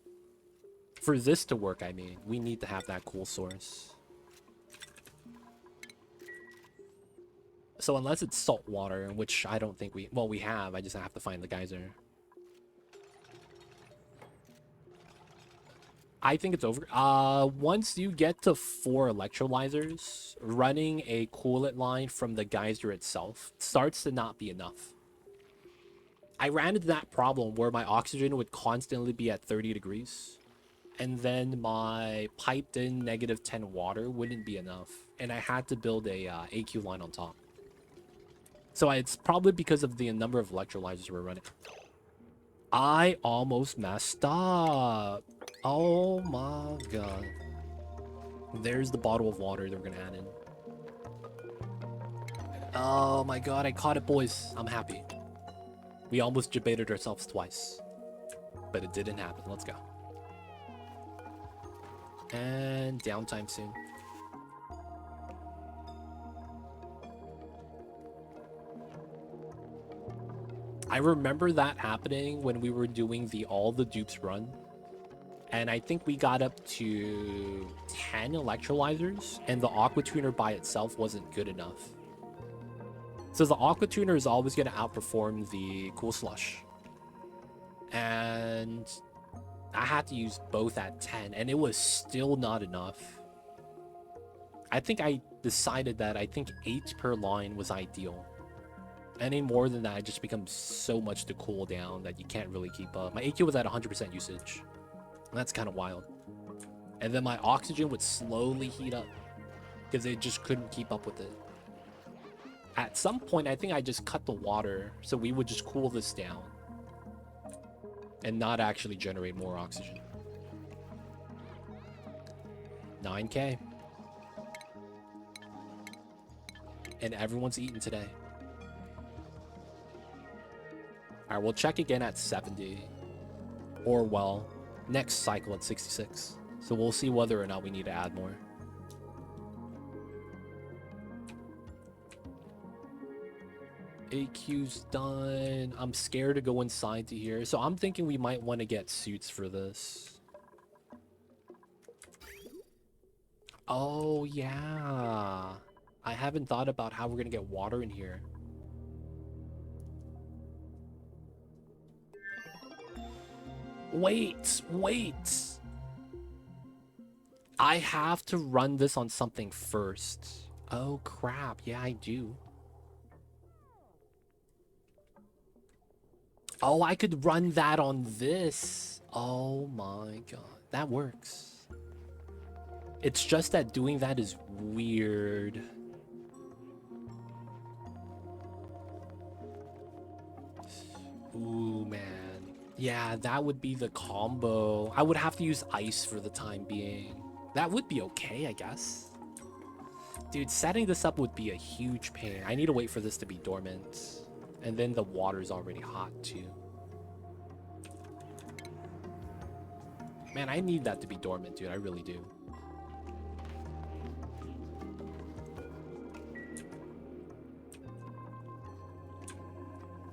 For this to work, I mean, we need to have that cool source. So unless it's salt water, which I don't think we... well, we have. I just have to find the geyser. I think it's over. Once you get to 4 electrolyzers, running a coolant line from the geyser itself starts to not be enough. I ran into that problem where my oxygen would constantly be at 30 degrees. And then my piped in -10 water wouldn't be enough. And I had to build a AQ line on top. So it's probably because of the number of electrolyzers we're running. I almost messed up. Oh my god. There's the bottle of water that we're gonna add in. Oh my god, I caught it, boys. I'm happy. We almost debated ourselves twice. But it didn't happen. Let's go. And downtime soon. I remember that happening when we were doing the all the dupes run. And I think we got up to 10 electrolyzers, and the aqua tuner by itself wasn't good enough. So the aqua tuner is always going to outperform the cool slush. And I had to use both at 10, and it was still not enough. I think I decided that I think 8 per line was ideal. Any more than that, it just becomes so much to cool down that you can't really keep up. My AQ was at 100% usage. That's kind of wild. And then my oxygen would slowly heat up because they just couldn't keep up with it. At some point, I think I just cut the water so we would just cool this down and not actually generate more oxygen. 9K. And everyone's eating today. All right, we'll check again at 70. Or, well, next cycle at 66. So we'll see whether or not we need to add more. AQ's done. I'm scared to go inside to here. So I'm thinking we might want to get suits for this. Oh, yeah. I haven't thought about how we're going to get water in here. Wait. I have to run this on something first. Oh, crap. Yeah, I do. Oh, I could run that on this. Oh my god. That works. It's just that doing that is weird. Ooh, man. Yeah, that would be the combo. I would have to use ice for the time being. That would be okay, I guess. Dude, setting this up would be a huge pain. I need to wait for this to be dormant. And then the water's already hot, too. Man, I need that to be dormant, dude. I really do.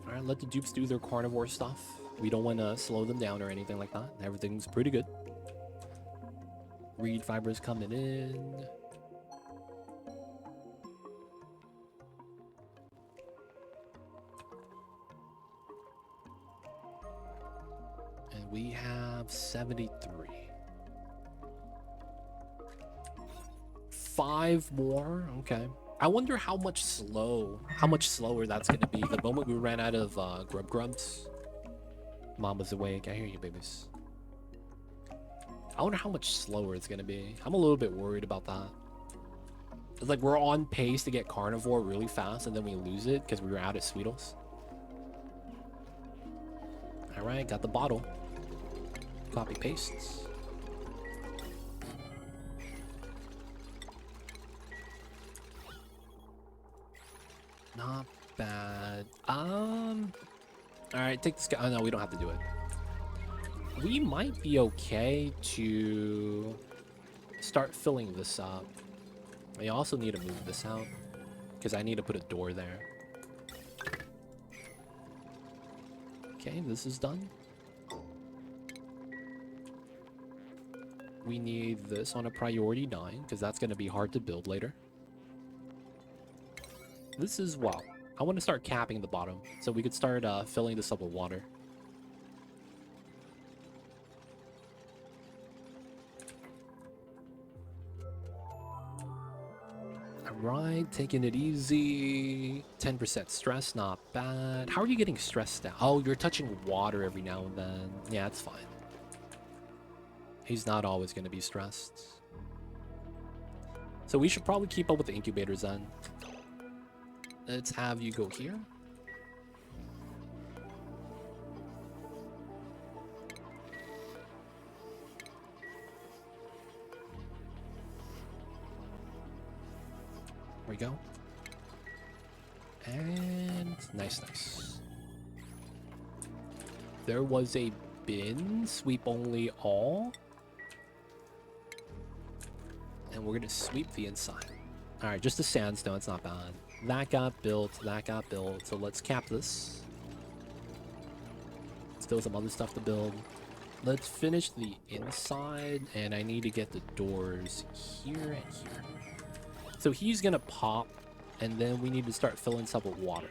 Alright, let the dupes do their carnivore stuff. We don't want to slow them down or anything like that. Everything's pretty good. Reed fibers coming in. And we have 73. 5 more? Okay. I wonder how much slower that's gonna be the moment we ran out of grubs. Mama's awake. I hear you, babies. I wonder how much slower it's gonna be. I'm a little bit worried about that. It's like we're on pace to get carnivore really fast and then we lose it because we were out of Sweetles. Alright, got the bottle. Copy pastes. Not bad. Alright, take this guy. Oh no, we don't have to do it. We might be okay to start filling this up. I also need to move this out because I need to put a door there. Okay, this is done. We need this on a priority 9 because that's going to be hard to build later. This is, well, I want to start capping the bottom so we could start filling this up with water. Alright, taking it easy. 10% stress, not bad. How are you getting stressed out? Oh, you're touching water every now and then. Yeah, it's fine. He's not always going to be stressed. So we should probably keep up with the incubators then. Let's have you go here. There we go. And nice. There was a bin, sweep only all. And we're gonna sweep the inside. Alright, just the sandstone, it's not bad. That got built, so let's cap this. Still some other stuff to build. Let's finish the inside, and I need to get the doors here and here. So he's gonna pop, and then we need to start filling this up with water.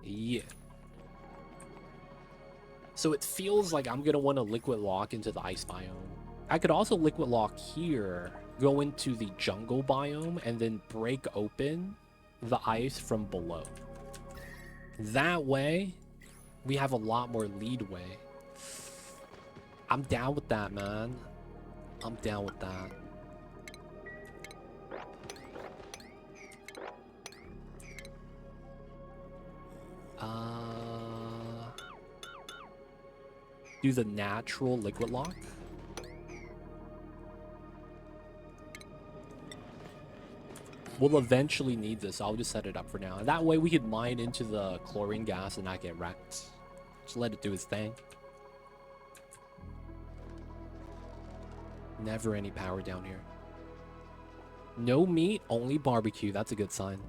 Yeah. So it feels like I'm gonna want to liquid lock into the ice biome. I could also liquid lock here, go into the jungle biome, and then break open the ice from below. That way, we have a lot more leadway. I'm down with that, man. I'm down with that. do the natural liquid lock. We'll eventually need this. I'll just set it up for now. And that way we could mine into the chlorine gas and not get wrecked. Just let it do its thing. Never any power down here. No meat, only barbecue. That's a good sign.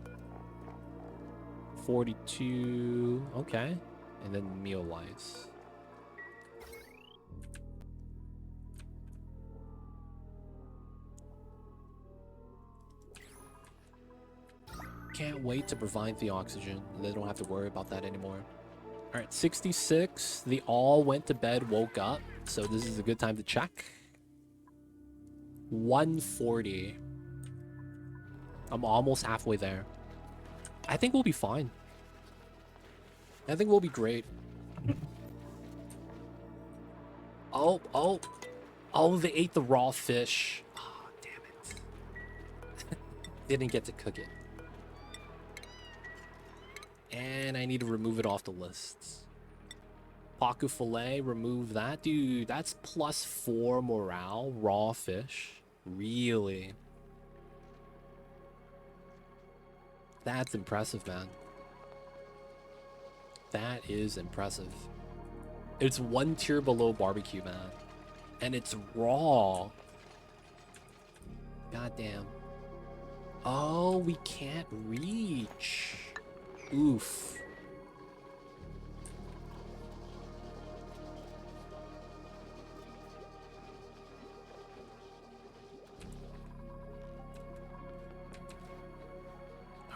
42. Okay. And then meal-wise. Can't wait to provide the oxygen. They don't have to worry about that anymore. All right, 66. They all went to bed, woke up. So this is a good time to check. 140. I'm almost halfway there. I think we'll be fine. I think we'll be great. Oh, they ate the raw fish. Oh, damn it. Didn't get to cook it. And I need to remove it off the list. Paku fillet, remove that. Dude, that's +4 morale. Raw fish. Really? That's impressive, man. That is impressive. It's 1 tier below barbecue, man. And it's raw. Goddamn. Oh, we can't reach. Oof.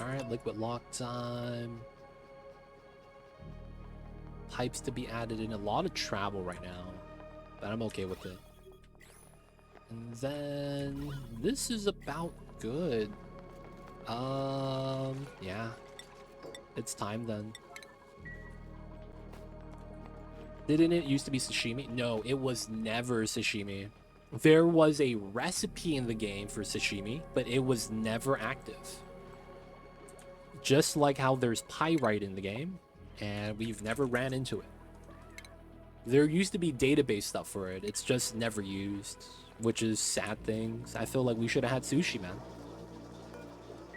Alright, liquid lock time. Pipes to be added in. A lot of travel right now. But I'm okay with it. And then this is about good. Yeah. It's time then. Didn't it used to be sashimi? No, it was never sashimi. There was a recipe in the game for sashimi, but it was never active. Just like how there's pyrite in the game, and we've never ran into it. There used to be database stuff for it. It's just never used, which is sad things. I feel like we should have had sushi, man.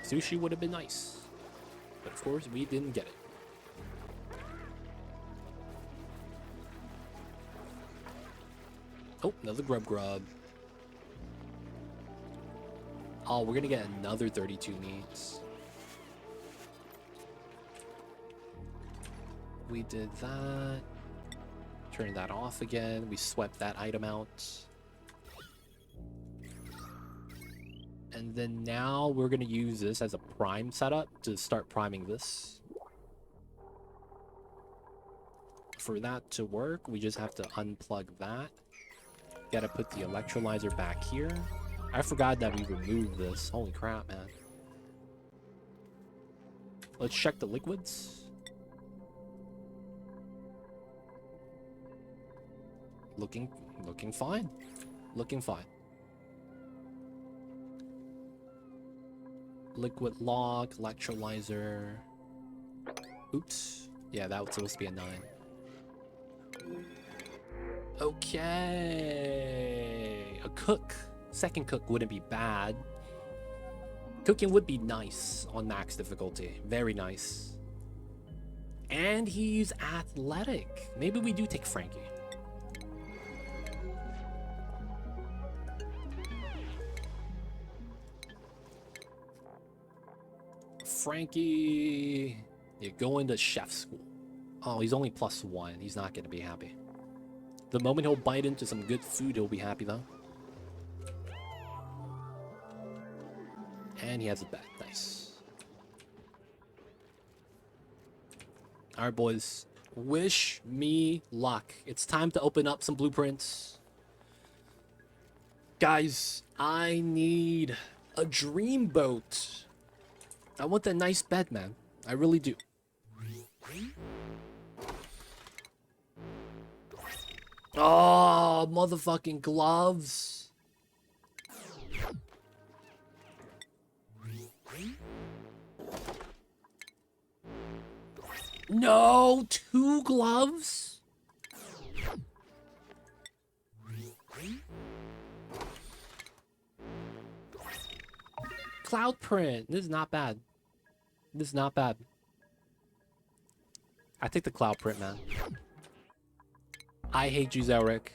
Sushi would have been nice. But of course, we didn't get it. Oh, another grub. Oh, we're gonna get another 32 meats. We did that. Turn that off again. We swept that item out. And then now we're going to use this as a prime setup to start priming this. For that to work, we just have to unplug that. Gotta put the electrolyzer back here. I forgot that we removed this. Holy crap, man. Let's check the liquids. Looking fine. Looking fine. Liquid lock, electrolyzer. Oops. Yeah, that was supposed to be a 9. Okay. A cook. Second cook wouldn't be bad. Cooking would be nice on max difficulty. Very nice. And he's athletic. Maybe we do take Frankie. Frankie, you're going to chef school. Oh, he's only +1. He's not going to be happy. The moment he'll bite into some good food, he'll be happy, though. And he has a bet. Nice. Alright, boys. Wish me luck. It's time to open up some blueprints. Guys, I need a dream boat. I want that nice bed, man. I really do. Oh, motherfucking gloves. No, 2 gloves? cloud print. This is not bad. This is not bad. I take the cloud print, man. I hate you, Zelric.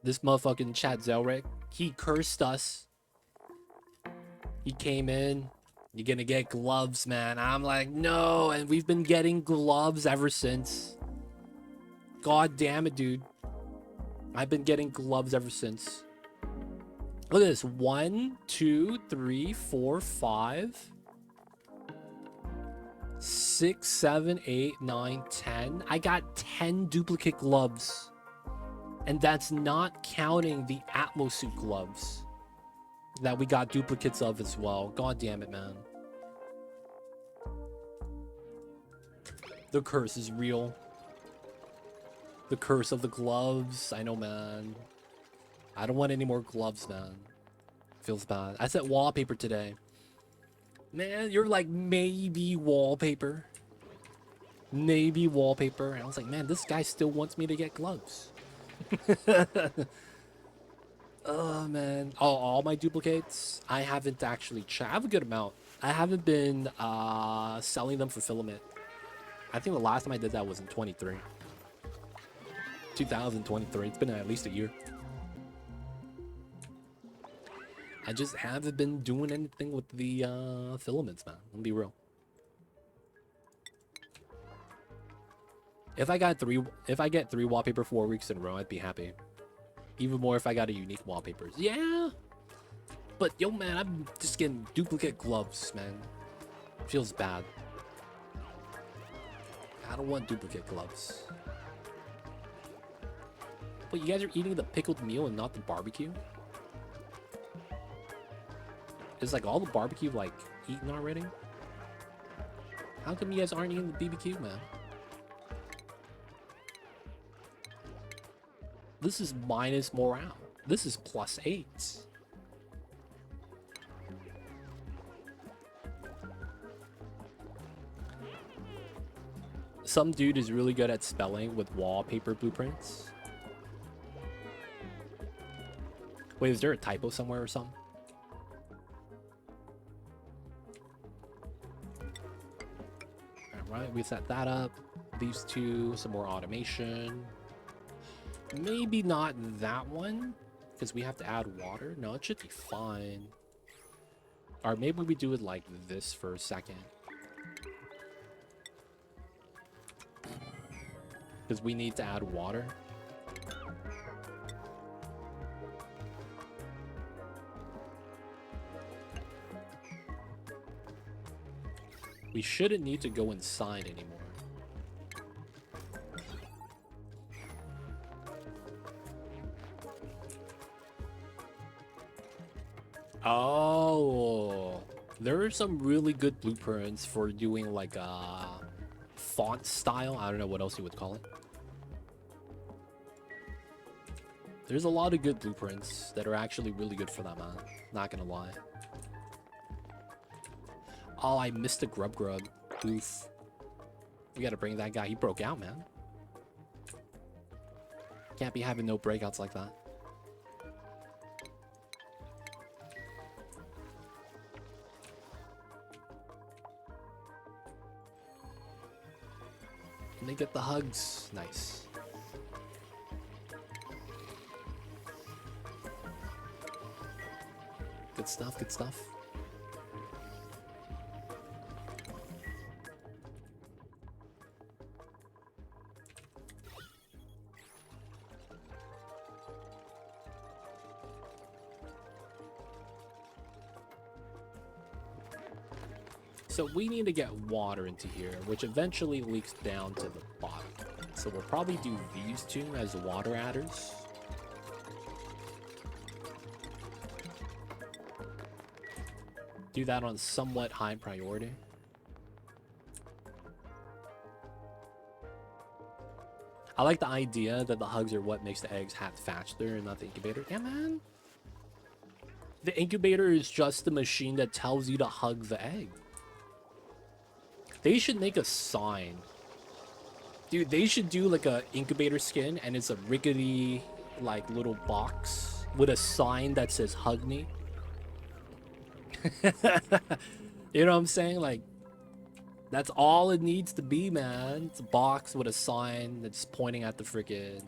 This motherfucking chat Zelric. He cursed us. He came in. You're gonna get gloves, man. I'm like, no. And we've been getting gloves ever since. God damn it, dude. I've been getting gloves ever since. Look at this. 1, 2, 3, 4, 5, 6, 7, 8, 9, 10. I got 10 duplicate gloves. And that's not counting the Atmosuit gloves that we got duplicates of as well. God damn it, man. The curse is real. The curse of the gloves. I know, man. I don't want any more gloves, man. Feels bad. I said wallpaper today. Man, you're like, maybe wallpaper. Maybe wallpaper. And I was like, man, this guy still wants me to get gloves. Oh, man. Oh, all my duplicates? I haven't actually checked. I have a good amount. I haven't been selling them for filament. I think the last time I did that was in 2023. It's been at least a year. I just haven't been doing anything with the filaments, man. I'll be real. If I get 3 wallpaper 4 weeks in a row, I'd be happy. Even more if I got a unique wallpapers. Yeah. But yo, man, I'm just getting duplicate gloves, man. Feels bad. I don't want duplicate gloves. But you guys are eating the pickled meal and not the barbecue? Is like all the barbecue like eaten already? How come you guys aren't eating the BBQ, man? This is minus morale. This is +8. Some dude is really good at spelling with wallpaper blueprints. Wait, is there a typo somewhere or something? Alright, we set that up. These two, some more automation. Maybe not that one, because we have to add water. No, it should be fine. Or maybe we do it like this for a second. Because we need to add water. We shouldn't need to go inside anymore. Oh, there are some really good blueprints for doing like a font style. I don't know what else you would call it. There's a lot of good blueprints that are actually really good for that, man. Not gonna lie. Oh, I missed the grub. Oof. We gotta bring that guy. He broke out, man. Can't be having no breakouts like that. Let me get the hugs. Nice. Good stuff, good stuff. So we need to get water into here, which eventually leaks down to the bottom. So we'll probably do these two as water adders. Do that on somewhat high priority. I like the idea that the hugs are what makes the eggs hatch faster and not the incubator. Yeah, man. The incubator is just the machine that tells you to hug the egg. They should make a sign. Dude, they should do like a incubator skin and it's a rickety like little box with a sign that says hug me. You know what I'm saying? Like, that's all it needs to be, man. It's a box with a sign that's pointing at the freaking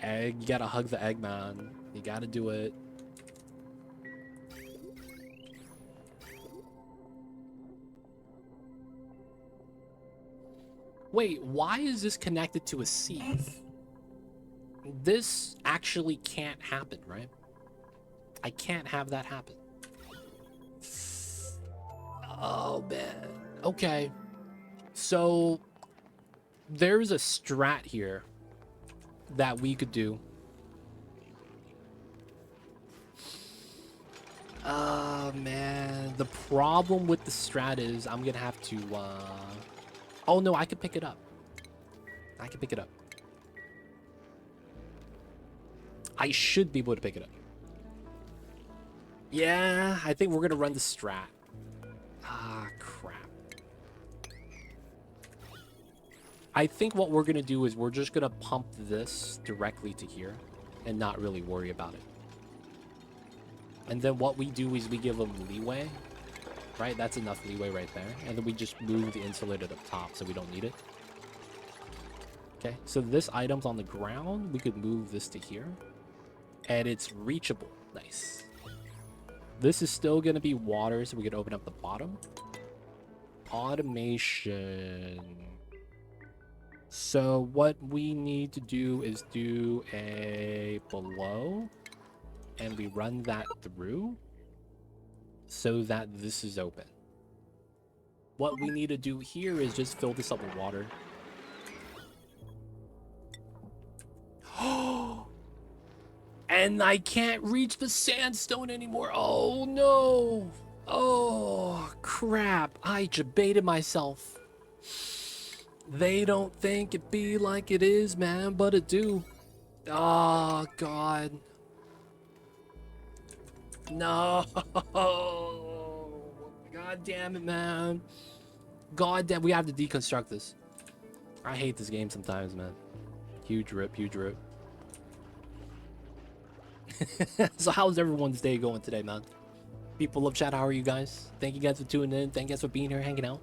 egg. You gotta hug the egg, man. You gotta do it. Wait, why is this connected to a sieve? This actually can't happen, right? I can't have that happen. Oh, man. Okay. So, there's a strat here that we could do. Oh, man. The problem with the strat is I'm gonna have to, Oh, no, I can pick it up. I can pick it up. I should be able to pick it up. Yeah, I think we're gonna run the strat. Ah, crap. I think what we're gonna do is we're just gonna pump this directly to here and not really worry about it. And then what we do is we give them leeway, right? That's enough leeway right there. And then we just move the insulator up top so we don't need it. Okay, so this item's on the ground. We could move this to here. And it's reachable. Nice. This is still going to be water, so we can open up the bottom. Automation. So what we need to do is do a below. And we run that through so that this is open. What we need to do here is just fill this up with water. And I can't reach the sandstone anymore. Oh, no. Oh, crap. I debated myself. They don't think it be like it is, man, but it do. Oh, God. No. God damn it, man. God damn, we have to deconstruct this. I hate this game sometimes, man. Huge rip, huge rip. So how's everyone's day going today, man? People of chat, how are you guys? Thank you guys for tuning in. Thank you guys for being here, hanging out.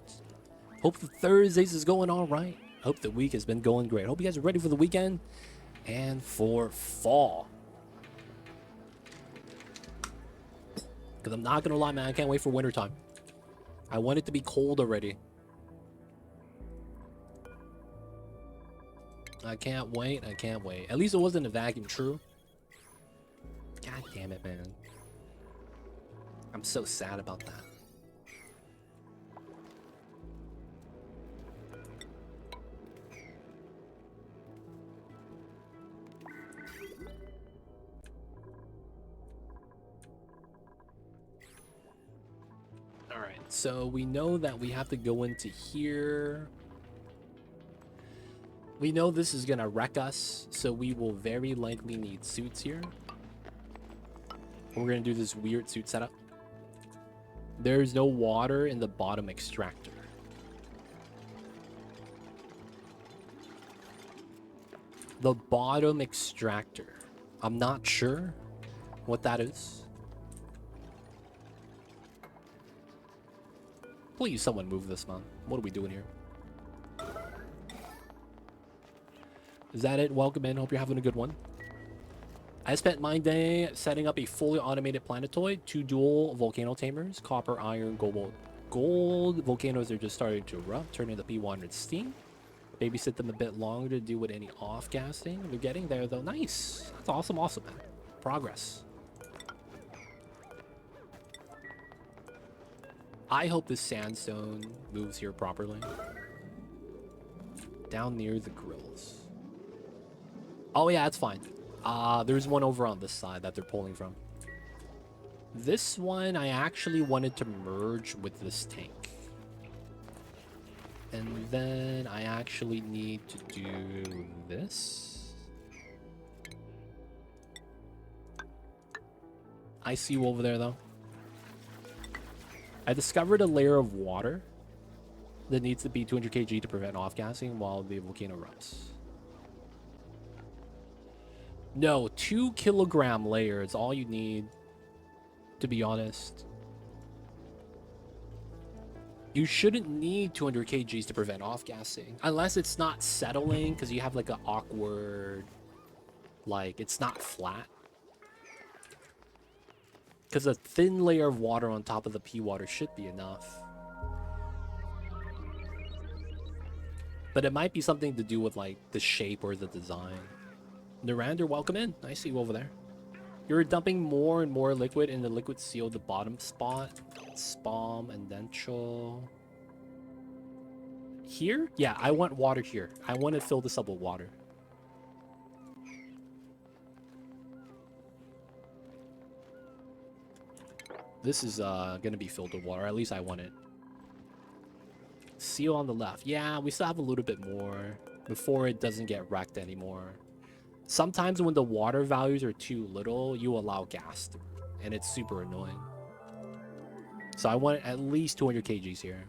Hope the Thursdays is going all right. Hope the week has been going great. Hope you guys are ready for the weekend and for fall. Because I'm not going to lie, man. I can't wait for wintertime. I want it to be cold already. I can't wait. I can't wait. At least it wasn't a vacuum, true. God damn it, man. I'm so sad about that. Alright, so we know that we have to go into here. We know this is gonna wreck us, so we will very likely need suits here. We're gonna do this weird suit setup. There's no water in the bottom extractor. The bottom extractor. I'm not sure what that is. Please, someone move this, man. What are we doing here? Is that it? Welcome in. Hope you're having a good one. I spent my day setting up a fully automated planetoid, 2 dual volcano tamers, copper, iron, gold. Volcanoes are just starting to erupt, turning the P100 steam. Babysit them a bit longer to do with any off-gassing. They're getting there, though. Nice. That's awesome, awesome, man. Progress. I hope this sandstone moves here properly. Down near the grills. Oh, yeah, that's fine. There's one over on this side that they're pulling from. This one, I actually wanted to merge with this tank. And then I actually need to do this. I see you over there, though. I discovered a layer of water that needs to be 200 kg to prevent off-gassing while the volcano erupts. No, 2 kilogram layer is all you need to be honest. You shouldn't need 200 kgs to prevent off-gassing. Unless it's not settling, because you have like an awkward... Like, it's not flat. Because a thin layer of water on top of the pea water should be enough. But it might be something to do with like the shape or the design. Narander, welcome in. I see you over there. You're dumping more and more liquid in the liquid seal, the bottom spot. Spalm and dental. Here? Yeah, I want water here. I want to fill this up with water. This is gonna be filled with water. At least I want it. Seal on the left. Yeah, we still have a little bit more before it doesn't get wrecked anymore. Sometimes when the water values are too little, you allow gas through, and it's super annoying. So I want at least 200 kgs here.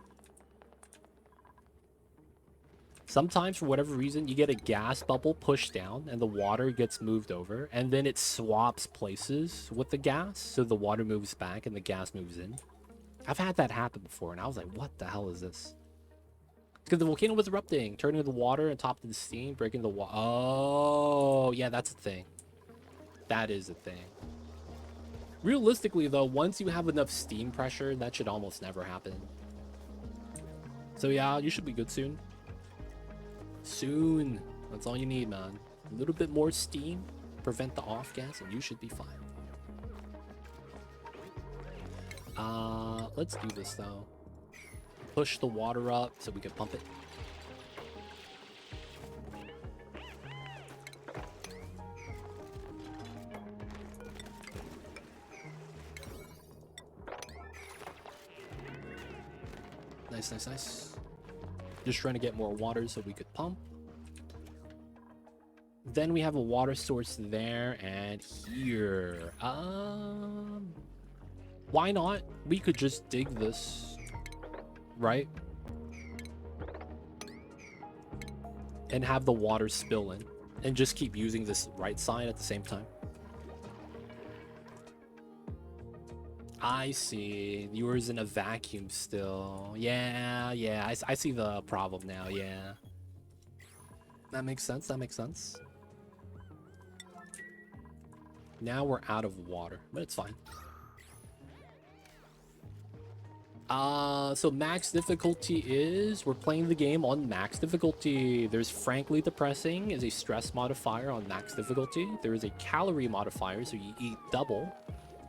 Sometimes, for whatever reason, you get a gas bubble pushed down, and the water gets moved over, and then it swaps places with the gas, so the water moves back and the gas moves in. I've had that happen before, and I was like, what the hell is this? Because the volcano was erupting, turning the water on top of the steam, breaking the water. Oh, yeah, that's a thing. That is a thing. Realistically, though, once you have enough steam pressure, that should almost never happen. So yeah, you should be good soon. Soon. That's all you need, man. A little bit more steam, prevent the off gas, and you should be fine. Let's do this, though. Push the water up so we can pump it. Nice, nice, nice. Just trying to get more water so we could pump. Then we have a water source there and here. Why not? We could just dig this, right? And have the water spill in. And just keep using this right side at the same time. I see. Yours in a vacuum still. Yeah, yeah. I see the problem now, yeah. That makes sense, that makes sense. Now we're out of water, but it's fine. So max difficulty is, we're playing the game on max difficulty. There's frankly depressing is a stress modifier on max difficulty. There is a calorie modifier, so you eat double.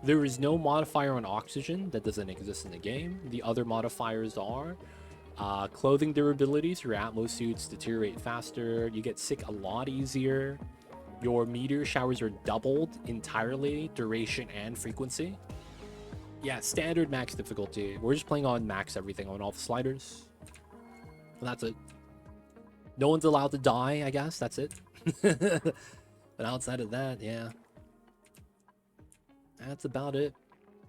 There is no modifier on oxygen that doesn't exist in the game. The other modifiers are clothing durability, so your Atmos suits deteriorate faster. You get sick a lot easier. Your meteor showers are doubled entirely, duration and frequency. Yeah, standard max difficulty. We're just playing on max everything on all the sliders. And that's it. No one's allowed to die, I guess. That's it. But outside of that, yeah. That's about it.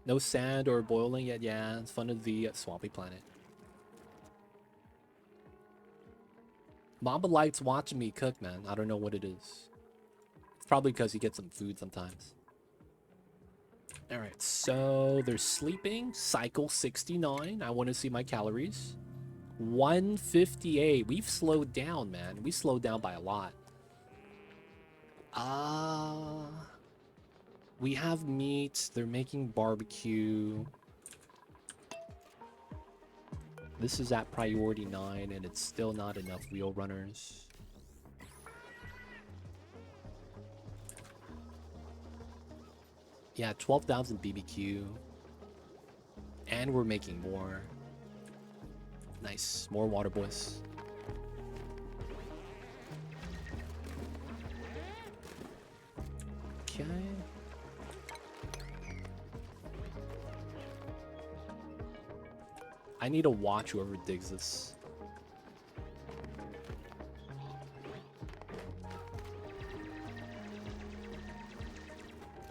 No sand or boiling yet. Yeah, it's fun of the swampy planet. Mamba likes watching me cook, man. I don't know what it is. It's probably because he gets some food sometimes. Alright, so they're sleeping. Cycle 69. I want to see my calories. 158. We've slowed down, man. We slowed down by a lot. We have meat. They're making barbecue. This is at priority 9, and it's still not enough wheel runners. Yeah, 12,000 BBQ. And we're making more. Nice. More water, boys. Okay. I need to watch whoever digs this.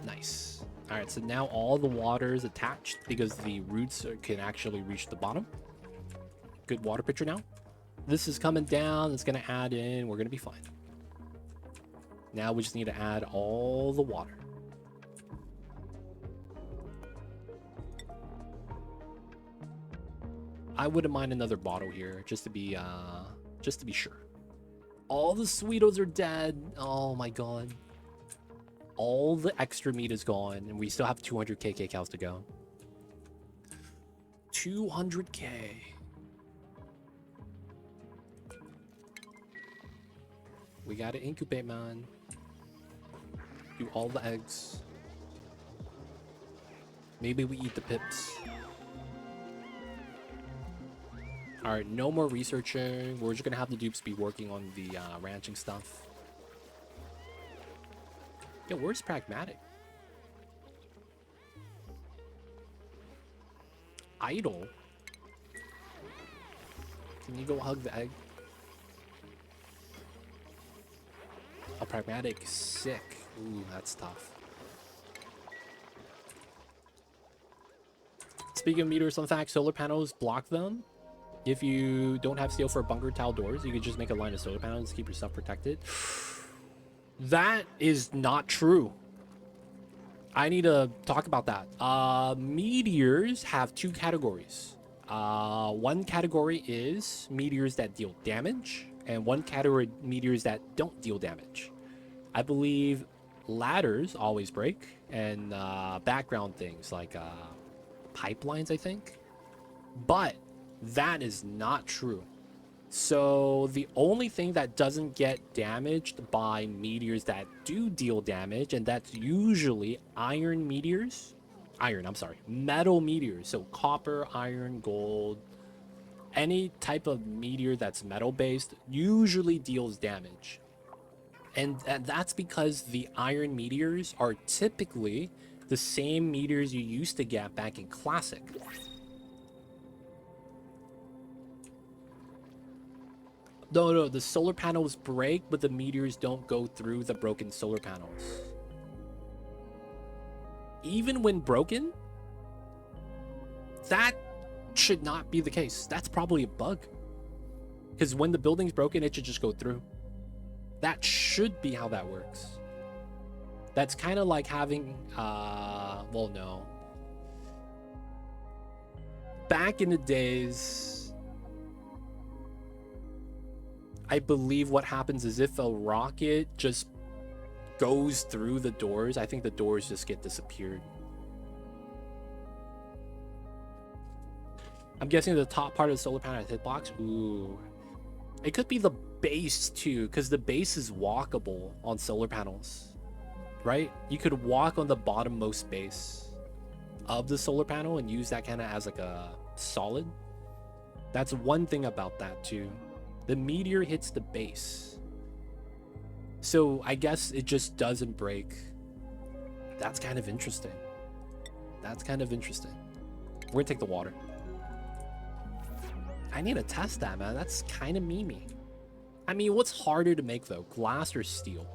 Nice. Alright, so now all the water is attached because the roots can actually reach the bottom. Good water pitcher now. This is coming down. It's going to add in. We're going to be fine. Now we just need to add all the water. I wouldn't mind another bottle here, just to be sure. All the Sweetos are dead. Oh my god. All the extra meat is gone, and we still have 200k cows to go. 200k. We gotta incubate, man. Do all the eggs. Maybe we eat the pips. Alright, no more researching. We're just gonna have the dupes be working on the ranching stuff. Yeah, where's Pragmatic? Idle? Can you go hug the egg? Oh, Pragmatic, sick. Ooh, that's tough. Speaking of meteors, fun fact, solar panels block them. If you don't have steel for bunker tile doors, you can just make a line of solar panels to keep yourself protected. That is not true. I need to talk about that. Meteors have two categories. One category is meteors that deal damage, and one category meteors that don't deal damage. I believe ladders always break, and background things like pipelines, I think. But that is not true. So the only thing that doesn't get damaged by meteors that do deal damage, and that's usually metal meteors. So copper, iron, gold, any type of meteor that's metal based usually deals damage. And that's because the iron meteors are typically the same meteors you used to get back in Classic. No, the solar panels break, but the meteors don't go through the broken solar panels. Even when broken, that should not be the case. That's probably a bug. Because when the building's broken, it should just go through. That should be how that works. That's kind of like having, well, no. Back in the days, I believe what happens is if a rocket just goes through the doors, I think the doors just get disappeared. I'm guessing the top part of the solar panel has hitbox. Ooh. It could be the base too, because the base is walkable on solar panels, right? You could walk on the bottommost base of the solar panel and use that kind of as like a solid. That's one thing about that too. The meteor hits the base, so I guess it just doesn't break. That's kind of interesting. We're gonna take the water. I need to test that, man. That's kind of memey. I mean, what's harder to make though, glass or steel?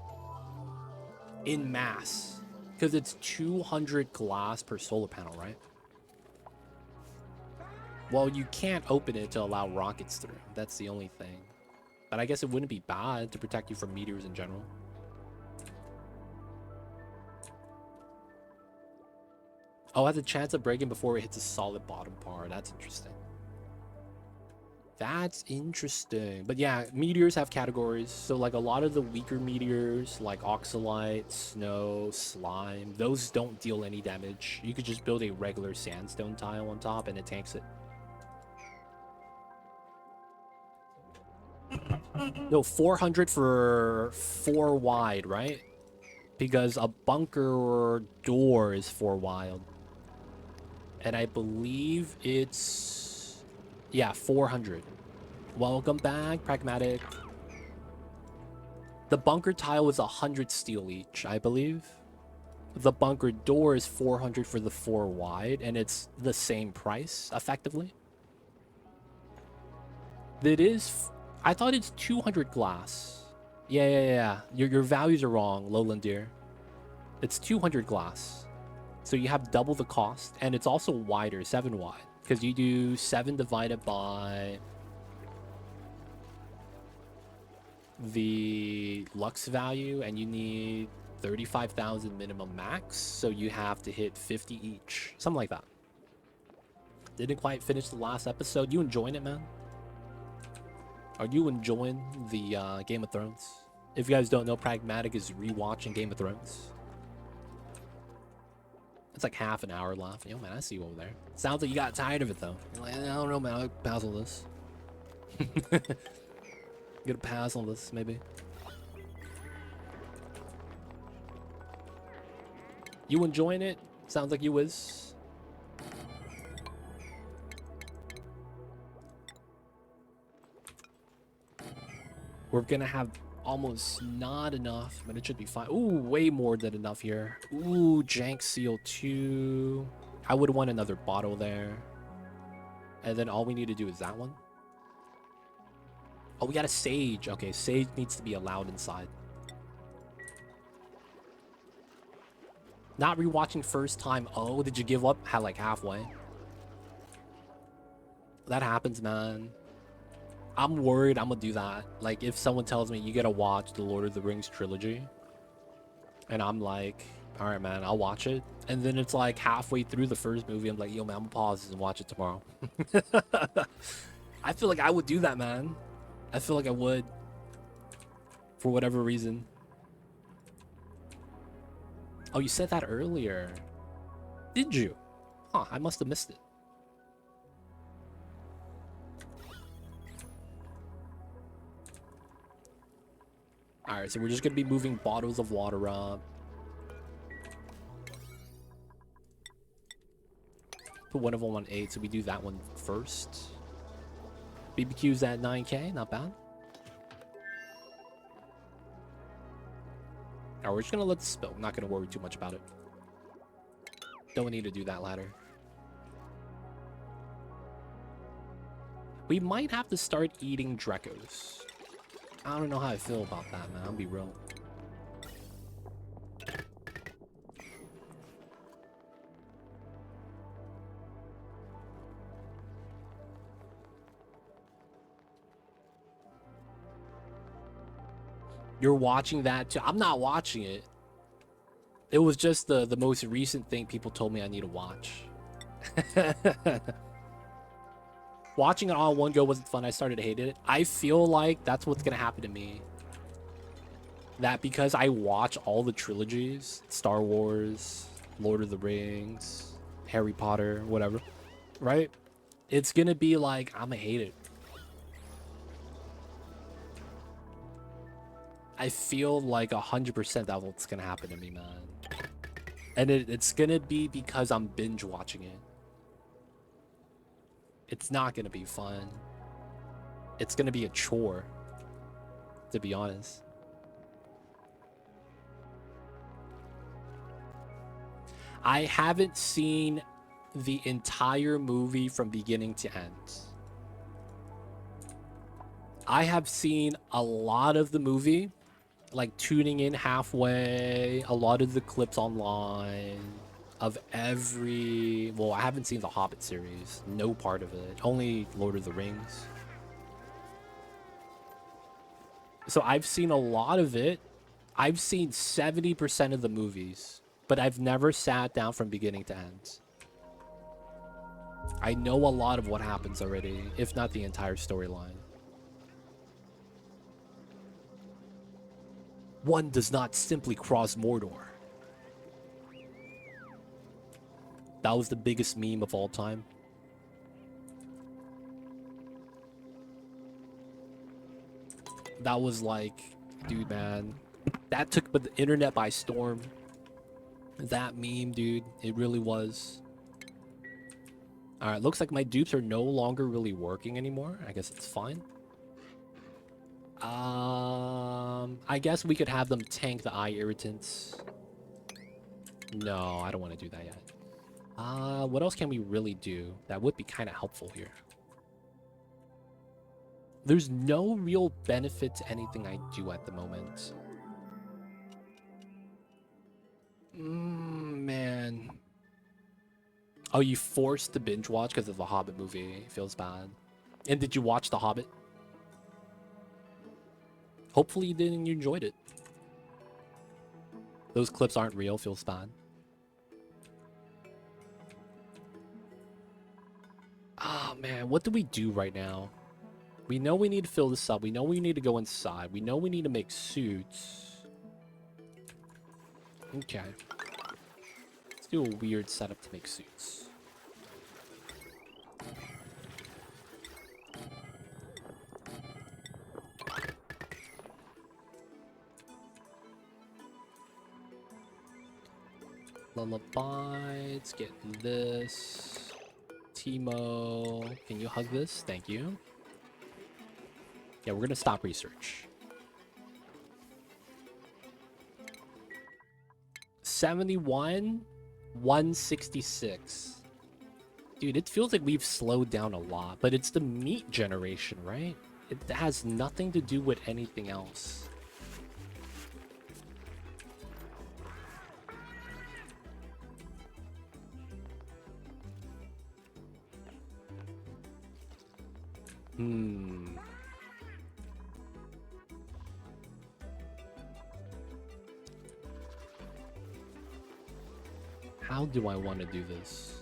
In mass, because it's 200 glass per solar panel, right? Well, you can't open it to allow rockets through. That's the only thing. But I guess it wouldn't be bad to protect you from meteors in general. Oh, it has a chance of breaking before it hits a solid bottom part. That's interesting. That's interesting. But yeah, meteors have categories. So like a lot of the weaker meteors, like oxalite, snow, slime, those don't deal any damage. You could just build a regular sandstone tile on top and it tanks it. No, 400 for 4 wide, right? Because a bunker door is 4 wide. And I believe it's... yeah, 400. Welcome back, Pragmatic. The bunker tile is 100 steel each, I believe. The bunker door is 400 for the 4 wide, and it's the same price, effectively. It is... I thought it's 200 glass. Yeah. Your values are wrong, Lowland Deer. It's 200 glass. So you have double the cost, and it's also wider, 7 wide. Because you do 7 divided by the lux value, and you need 35,000 minimum max. So you have to hit 50 each. Something like that. Didn't quite finish the last episode. You enjoying it, man? Are you enjoying the Game of Thrones? If you guys don't know, Pragmatic is rewatching Game of Thrones. It's like half an hour left. Yo, man, I see you over there. Sounds like you got tired of it, though. You're like, I don't know, man. I'll pass on this. Get a pass on this, maybe. You enjoying it? Sounds like you is. We're gonna have almost not enough, but it should be fine. Ooh, way more than enough here. Ooh, Jank Seal 2. I would want another bottle there. And then all we need to do is that one. Oh, we got a Sage. Okay, Sage needs to be allowed inside. Not rewatching first time. Oh, did you give up? Like halfway. That happens, man. I'm worried I'm gonna do that. Like, if someone tells me you gotta watch the Lord of the Rings trilogy, and I'm like, all right, man, I'll watch it. And then it's like halfway through the first movie, I'm like, yo, man, I'm gonna pause this and watch it tomorrow. I feel like I would do that, man. I feel like I would. For whatever reason. Oh, you said that earlier. Did you? Huh, I must have missed it. Alright, so we're just gonna be moving bottles of water up. Put one of them on 8, so we do that one first. BBQ's at 9k, not bad. Alright, we're just gonna let it spill. I'm not gonna worry too much about it. Don't need to do that ladder. We might have to start eating Drekos. I don't know how I feel about that, man. I'll be real. You're watching that too? I'm not watching it. It was just the most recent thing people told me I need to watch. Watching it all in one go wasn't fun. I started to hate it. I feel like that's what's gonna happen to me. That because I watch all the trilogies, Star Wars, Lord of the Rings, Harry Potter, whatever, right? It's gonna be like, I'm gonna hate it. I feel like 100% that's what's gonna happen to me, man. And it's gonna be because I'm binge watching it. It's not gonna be fun. It's gonna be a chore, to be honest. I haven't seen the entire movie from beginning to end. I have seen a lot of the movie, like tuning in halfway, a lot of the clips online of every... Well, I haven't seen the Hobbit series. No part of it. Only Lord of the Rings. So I've seen a lot of it. I've seen 70% of the movies, but I've never sat down from beginning to end. I know a lot of what happens already, if not the entire storyline. One does not simply cross Mordor. That was the biggest meme of all time. That was like, dude, man, that took the internet by storm. That meme, dude, it really was. All right, looks like my dupes are no longer really working anymore. I guess it's fine. I guess we could have them tank the eye irritants. No, I don't want to do that yet. What else can we really do that would be kind of helpful here? There's no real benefit to anything I do at the moment. Man. Oh, you forced to binge watch because of the Hobbit movie. It feels bad. And did you watch the Hobbit? Hopefully you did and you enjoyed it. Those clips aren't real. Feels bad. man, what do we do right now? We know we need to fill this up. We know we need to go inside. We know we need to make suits. Okay. Let's do a weird setup to make suits. Lullaby, let's get this. Timo, can you hug this? Thank you. Yeah, we're gonna stop research. 71, 166. Dude, it feels like we've slowed down a lot, but it's the meat generation, right? It has nothing to do with anything else. How do I want to do this?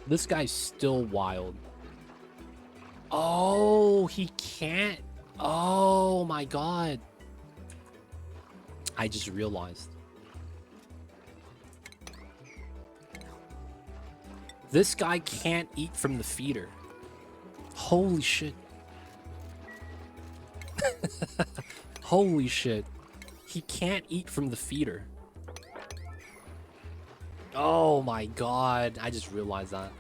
This guy's still wild. Oh, he can't. Oh my god. I just realized. This guy can't eat from the feeder. Holy shit. Holy shit. He can't eat from the feeder. Oh my god. I just realized that.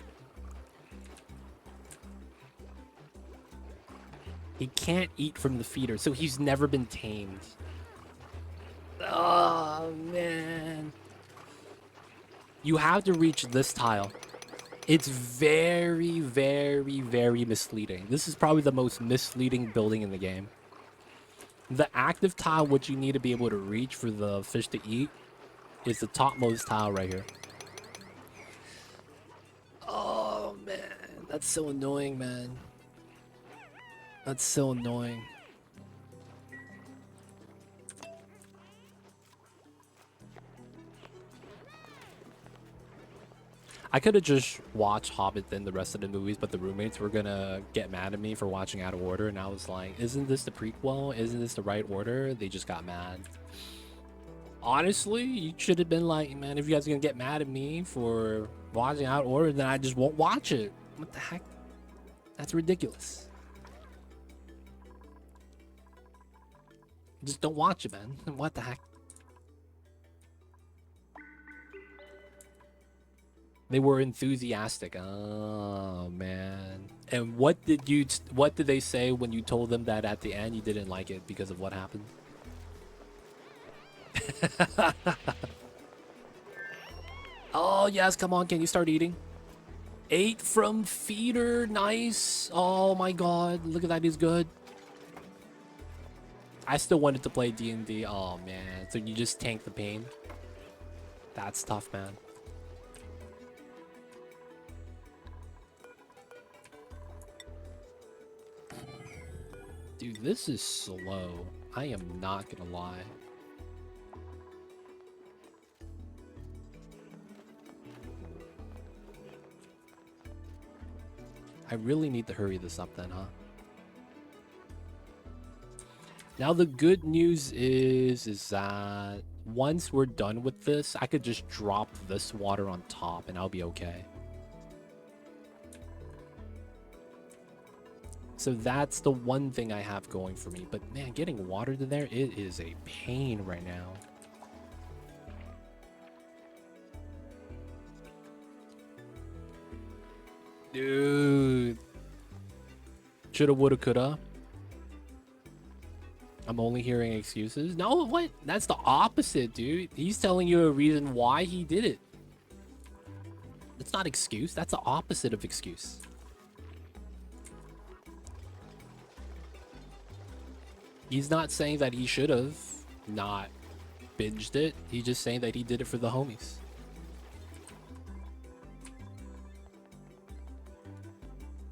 He can't eat from the feeder, so he's never been tamed. Oh, man. You have to reach this tile. It's very, very, very misleading. This is probably the most misleading building in the game. The active tile, which you need to be able to reach for the fish to eat, is the topmost tile right here. Oh, man. That's so annoying, man. That's so annoying. I could have just watched Hobbit then the rest of the movies, but the roommates were gonna get mad at me for watching out of order, and I was like, isn't this the prequel? Isn't this the right order? They just got mad. Honestly, you should have been like, man, if you guys are gonna get mad at me for watching out of order, then I just won't watch it. What the heck? That's ridiculous. Just don't watch it, man. What the heck? They were enthusiastic. Oh man. And what did they say when you told them that at the end you didn't like it because of what happened? Oh yes, come on, can you start eating? 8 from feeder, nice. Oh my god, look at that, he's good. I still wanted to play D&D. Oh man, so you just tank the pain? That's tough, man. Dude, this is slow. I am not gonna lie. I really need to hurry this up then, huh? Now the good news is that once we're done with this, I could just drop this water on top and I'll be okay. So that's the one thing I have going for me. But man, getting water to there, it is a pain right now. Dude. Shoulda, woulda, coulda. I'm only hearing excuses. No, what? That's the opposite, dude. He's telling you a reason why he did it. That's not excuse. That's the opposite of excuse. He's not saying that he should have not binged it. He's just saying that he did it for the homies.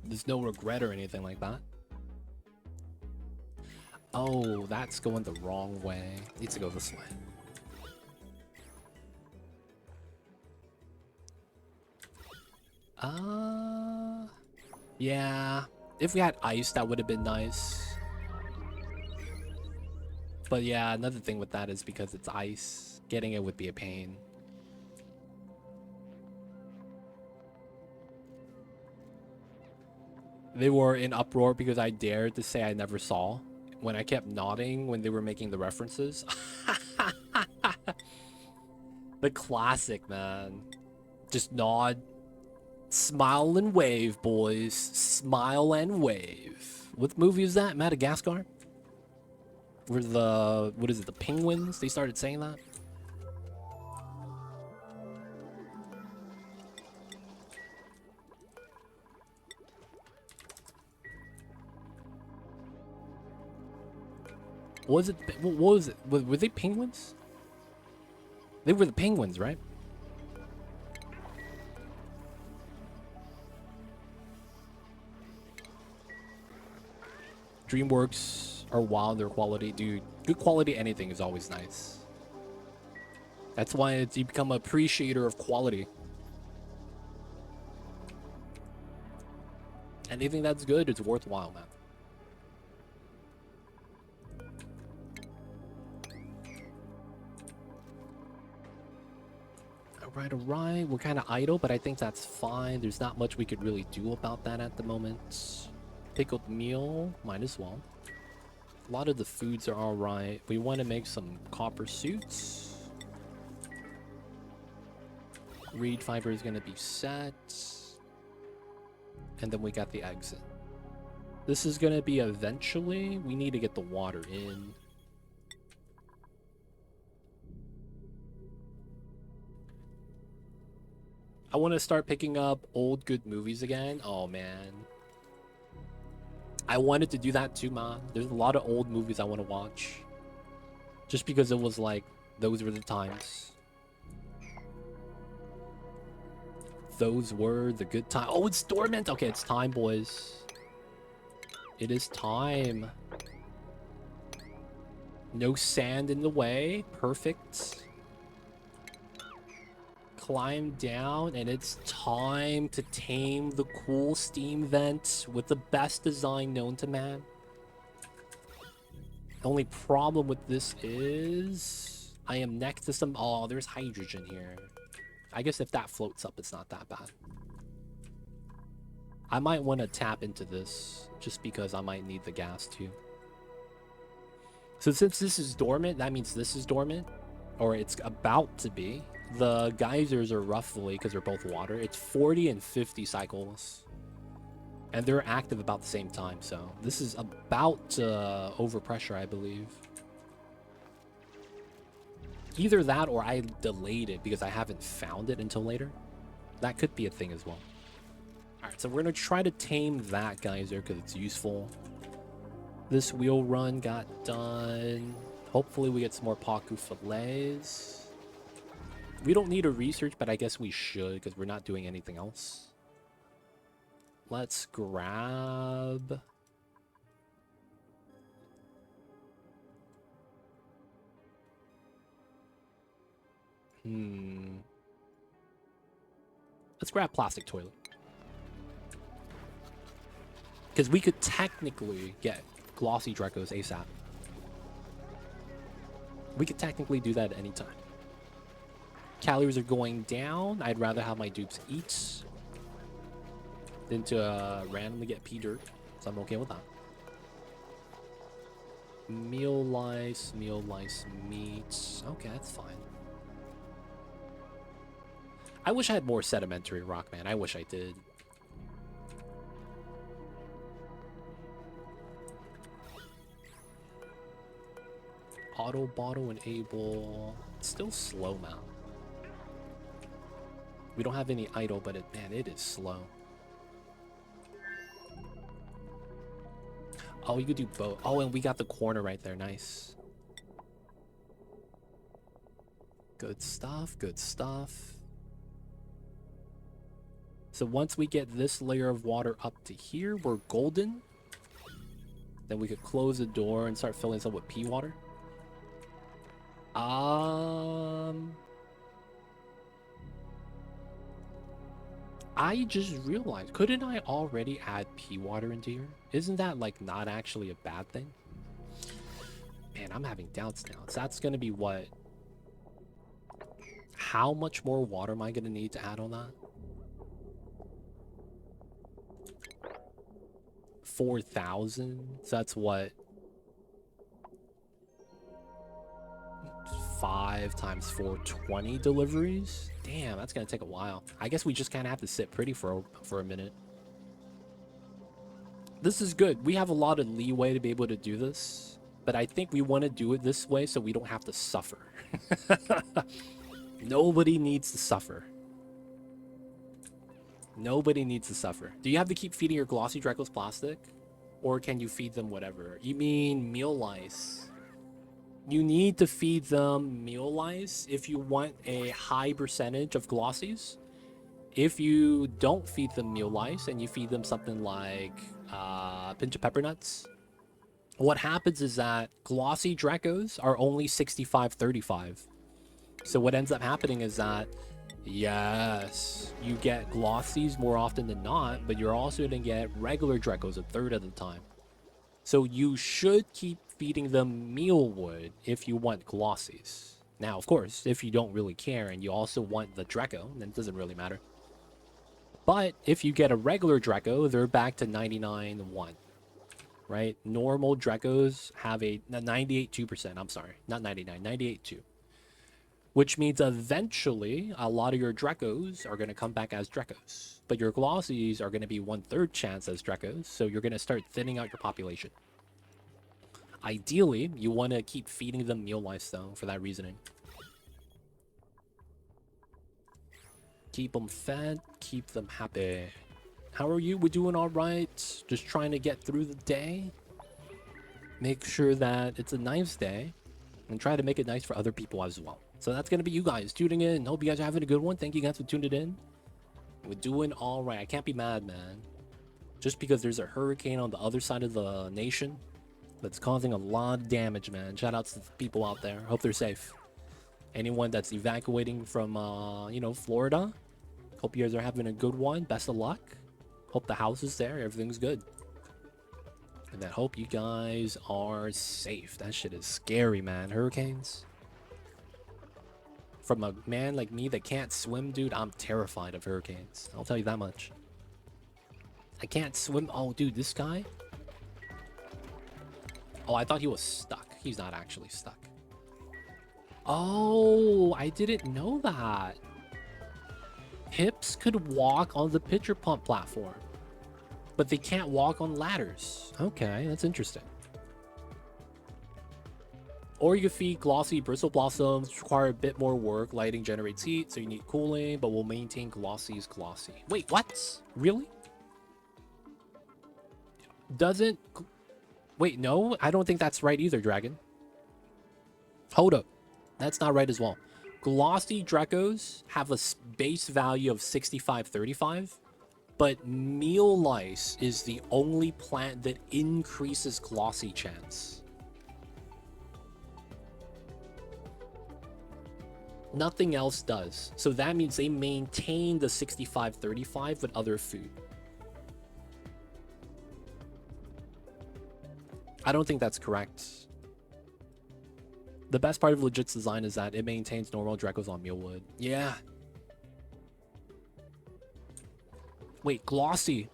There's no regret or anything like that. Oh, that's going the wrong way. Needs to go this way. Yeah. If we had ice, that would have been nice. But yeah, another thing with that is because it's ice, getting it would be a pain. They were in uproar because I dared to say I never saw when I kept nodding when they were making the references. The classic, man. Just nod, smile and wave, boys. Smile and wave. What movie is that? Madagascar? Where the, what is it, the penguins? They started saying that? What was it? What was it? Were they penguins? They were the penguins, right? DreamWorks are wild, their quality, dude. Good quality anything is always nice. That's why you become an appreciator of quality. Anything that's good is worthwhile, man. Alright. We're kind of idle, but I think that's fine. There's not much we could really do about that at the moment. Pickled meal, might as well. A lot of the foods are alright. We want to make some copper suits. Reed fiber is going to be set. And then we got the exit. This is going to be eventually. We need to get the water in. I want to start picking up old good movies again. Oh, man. I wanted to do that too, man. There's a lot of old movies I want to watch. Just because it was like, those were the times. Those were the good times. Oh, it's dormant. Okay, it's time, boys. It is time. No sand in the way. Perfect. Climb down, and it's time to tame the cool steam vent with the best design known to man. The only problem with this is I am next to some... Oh, there's hydrogen here. I guess if that floats up, it's not that bad. I might want to tap into this just because I might need the gas too. So since this is dormant, that means this is dormant, or it's about to be. The geysers are roughly, because they're both water, it's 40 and 50 cycles. And they're active about the same time, so this is about to overpressure, I believe. Either that or I delayed it because I haven't found it until later. That could be a thing as well. Alright, so we're going to try to tame that geyser because it's useful. This wheel run got done. Hopefully we get some more Paku fillets. We don't need a research, but I guess we should because we're not doing anything else. Let's grab... Let's grab plastic toilet. Because we could technically get glossy Drecos ASAP. We could technically do that at any time. Calories are going down. I'd rather have my dupes eat than to randomly get P dirt. So I'm okay with that. Meal lice, meat. Okay, that's fine. I wish I had more sedimentary rock, man. I wish I did. Auto, bottle, enable. It's still slow now. We don't have any idle, but man, it is slow. Oh, you could do both. Oh, and we got the corner right there. Nice. Good stuff, good stuff. So once we get this layer of water up to here, we're golden. Then we could close the door and start filling this up with pea water. I just realized, couldn't I already add pea water into here? Isn't that like not actually a bad thing? Man, I'm having doubts now. So that's gonna be what? How much more water am I gonna need to add on that? 4,000? So that's what? 5 times 4, 20 deliveries? Damn, that's gonna take a while. I guess we just kind of have to sit pretty for a minute. This is good. We have a lot of leeway to be able to do this, but I think we want to do it this way so we don't have to suffer. Nobody needs to suffer. Nobody needs to suffer. Do you have to keep feeding your glossy Dracos plastic? Or can you feed them whatever? You mean meal lice? You need to feed them meal lice if you want a high percentage of glossies. If you don't feed them meal lice and you feed them something like a pinch of pepper nuts, what happens is that glossy Dracos are only 65-35. So what ends up happening is that, yes, you get glossies more often than not, but you're also going to get regular Dracos a third of the time. So you should keep feeding them mealwood if you want glossies. Now, of course, if you don't really care and you also want the Draco, then it doesn't really matter. But if you get a regular Draco, they're back to 99-1, right? Normal Dracos have a 98.2%. I'm sorry, not 99, 98.2. Which means eventually a lot of your Dracos are going to come back as Dracos. But your Glossies are going to be 1/3 chance as Dracos, so you're going to start thinning out your population. Ideally, you want to keep feeding them meal lice though, for that reasoning. Keep them fed, keep them happy. How are you? We're doing all right. Just trying to get through the day. Make sure that it's a nice day and try to make it nice for other people as well. So that's going to be you guys tuning in. Hope you guys are having a good one. Thank you guys for tuning in. We're doing all right. I can't be mad, man. Just because there's a hurricane on the other side of the nation that's causing a lot of damage, man. Shout outs to the people out there. Hope they're safe. Anyone that's evacuating from, you know, Florida, hope you guys are having a good one. Best of luck. Hope the house is there. Everything's good. And I hope you guys are safe. That shit is scary, man. Hurricanes. From a man like me that can't swim, dude, I'm terrified of hurricanes. I'll tell you that much. I can't swim. Oh, dude, this guy? Oh, I thought he was stuck. He's not actually stuck. Oh, I didn't know that. Hips could walk on the pitcher pump platform, but they can't walk on ladders. Okay, that's interesting. Or you could feed glossy bristle blossoms, which require a bit more work. Lighting generates heat, so you need cooling, but will maintain glossy's glossy. Wait, what? Really? Doesn't... Wait, no? I don't think that's right either, Dragon. Hold up. That's not right as well. Glossy Dracos have a base value of 65-35, but meal lice is the only plant that increases glossy chance. Nothing else does. So that means they maintain the 65-35 with other food. I don't think that's correct. The best part of Legit's design is that it maintains normal Dracos on mealwood. Yeah. Wait, glossy.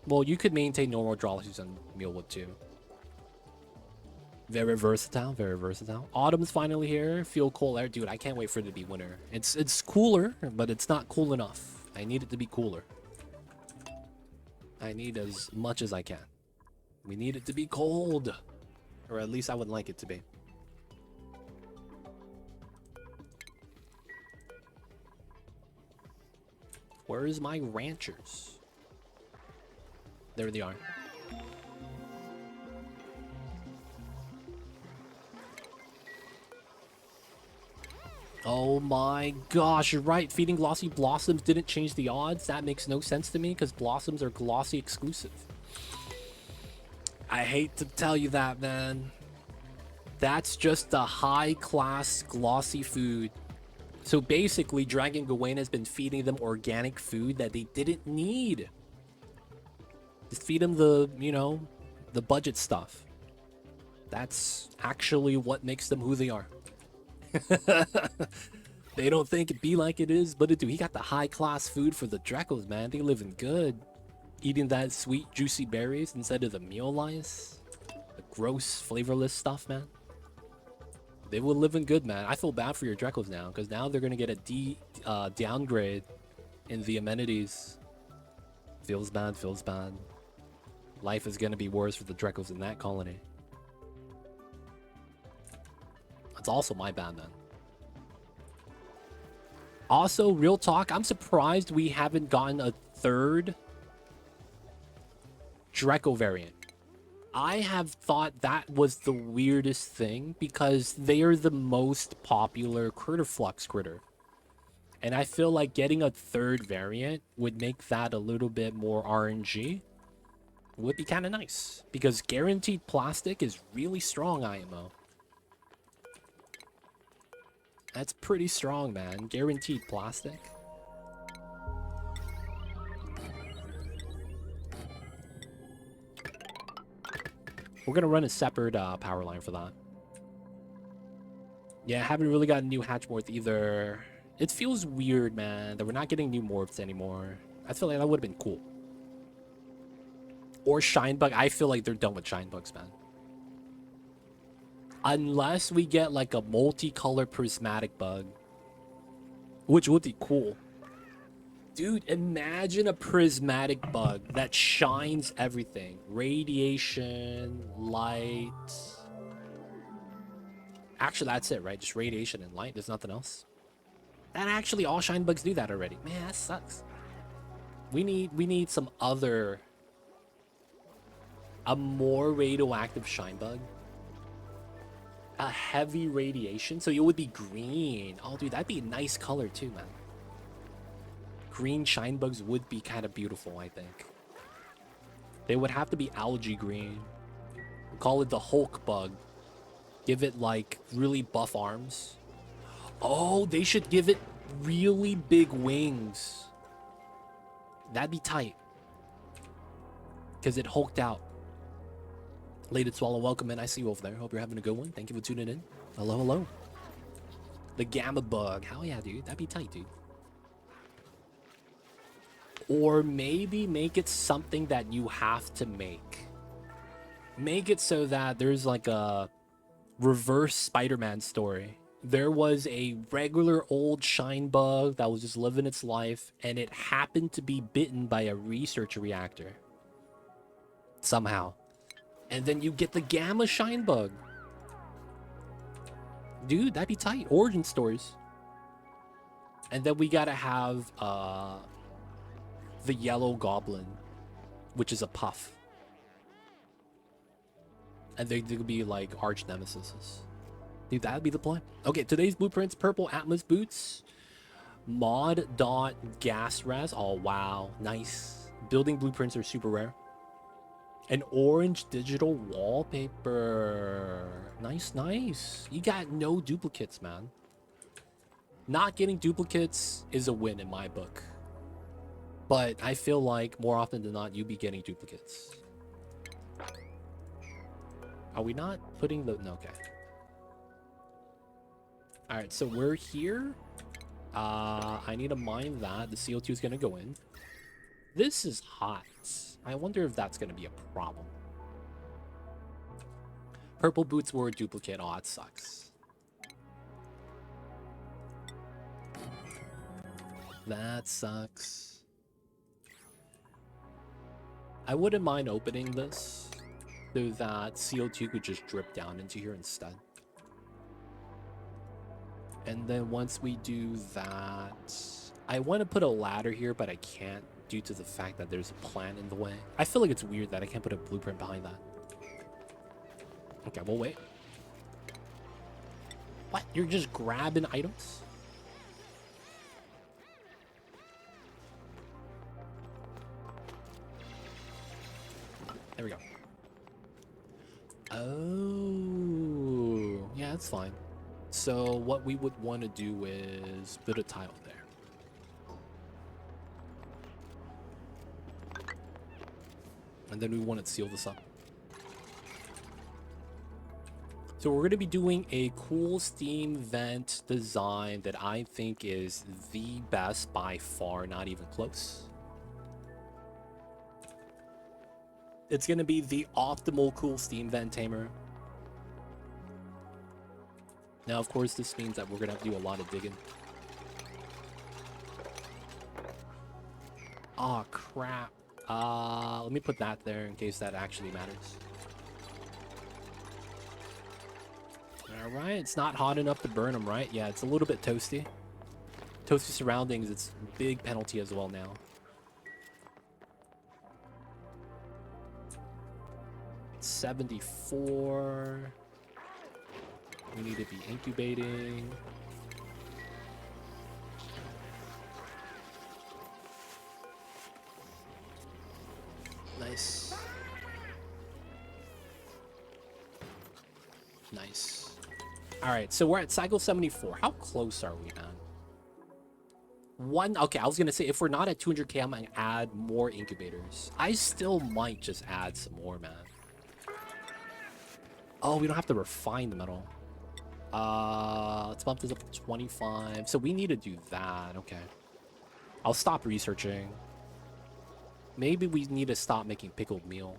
Well, you could maintain normal glossies on mealwood too. Very versatile, very versatile. Autumn's finally here. Feel cold air. Dude, I can't wait for it to be winter. It's cooler, but it's not cool enough. I need it to be cooler. I need as much as I can. We need it to be cold. Or at least I would like it to be. Where is my ranchers? There they are. Oh my gosh, you're right. Feeding glossy blossoms didn't change the odds. That makes no sense to me because blossoms are glossy exclusive. I hate to tell you that, man. That's just a high-class glossy food. So basically, Dragon Gawain has been feeding them organic food that they didn't need. Just feed them the, you know, the budget stuff. That's actually what makes them who they are. They don't think it be like it is, but it do. He got the high-class food for the Drecos, man. They living good. Eating that sweet, juicy berries instead of the meal lice. The gross, flavorless stuff, man. They were living good, man. I feel bad for your Drecos now, because now they're going to get a downgrade in the amenities. Feels bad, feels bad. Life is going to be worse for the Drecos in that colony. That's also my bad, man. Also, real talk, I'm surprised we haven't gotten a third Dreco variant. I have thought that was the weirdest thing because they are the most popular critter flux critter. And I feel like getting a third variant would make that a little bit more RNG. Would be kind of nice because guaranteed plastic is really strong IMO. That's pretty strong, man. Guaranteed plastic. We're gonna run a separate power line for that. Yeah, I haven't really got a new hatch morph either. It feels weird, man, that we're not getting new morphs anymore. I feel like that would have been cool. Or Shinebug. I feel like they're done with Shinebugs, man. Unless we get like a multicolored prismatic bug. Which would be cool. Dude, imagine a prismatic bug that shines everything. Radiation, light. Actually, that's it, right? Just radiation and light. There's nothing else. And actually, all shine bugs do that already. Man, that sucks. We need some other... A more radioactive shine bug. A heavy radiation. So it would be green. Oh, dude, that'd be a nice color too, man. Green shine bugs would be kind of beautiful, I think. They would have to be algae green. Call it the Hulk bug. Give it like really buff arms. Oh, they should give it really big wings. That'd be tight. Because it hulked out. Lated Swallow, welcome in. I see you over there. Hope you're having a good one. Thank you for tuning in. Hello, hello. The Gamma Bug. Hell yeah, dude. That'd be tight, dude. Or maybe make it something that you have to make. Make it so that there's like a reverse Spider-Man story. There was a regular old shine bug that was just living its life, and it happened to be bitten by a research reactor. Somehow. And then you get the Gamma shine bug. Dude, that'd be tight. Origin stories. And then we gotta have the Yellow Goblin, which is a puff. And they could be like arch nemesis. Dude, that'd be the plan. Okay, today's blueprints: purple Atlas boots, mod dot gas res. Oh wow, nice. Building blueprints are super rare. An orange digital wallpaper. Nice, nice. You got no duplicates, man. Not getting duplicates is a win in my book. But I feel like more often than not, you be getting duplicates. Are we not putting the... No, okay. Alright, so we're here. I need to mine that. The CO2 is going to go in. This is hot. I wonder if that's going to be a problem. Purple boots were a duplicate. Oh, it sucks. That sucks. I wouldn't mind opening this so that CO2 could just drip down into here instead. And then once we do that, I want to put a ladder here, but I can't due to the fact that there's a plant in the way. I feel like it's weird that I can't put a blueprint behind that. Okay, we'll wait. What? You're just grabbing items? There we go. Oh, yeah, that's fine. So what we would want to do is put a tile there. And then we want to seal this up. So we're going to be doing a cool steam vent design that I think is the best by far, not even close. It's going to be the optimal cool steam vent tamer. Now, of course, this means that we're going to have to do a lot of digging. Oh, crap. Let me put that there in case that actually matters. All right, it's not hot enough to burn them, right? Yeah, it's a little bit toasty. Toasty surroundings, it's a big penalty as well now. It's 74. We need to be incubating. Nice. Nice. All right, so we're at cycle 74. How close are we, man? Okay, I was gonna say if we're not at 200k, I'm gonna add more incubators. I still might just add some more, man. Oh, we don't have to refine the metal. Let's bump this up to 25. So we need to do that. Okay. I'll stop researching. Maybe we need to stop making pickled meal.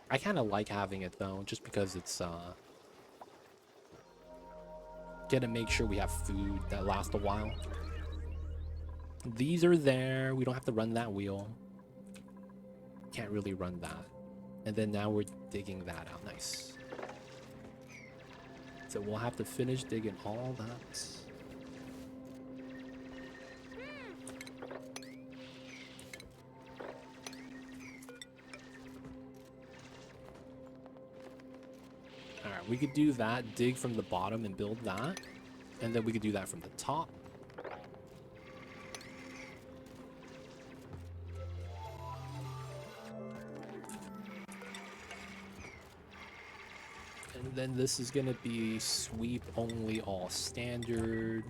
I kind of like having it though, just because it's gonna make sure we have food that lasts a while. These are there. We don't have to run that wheel. Can't really run that. And then now we're digging that out. Nice. So we'll have to finish digging all that. Alright, we could do that, dig from the bottom and build that. And then we could do that from the top. And then this is going to be sweep only, all standard.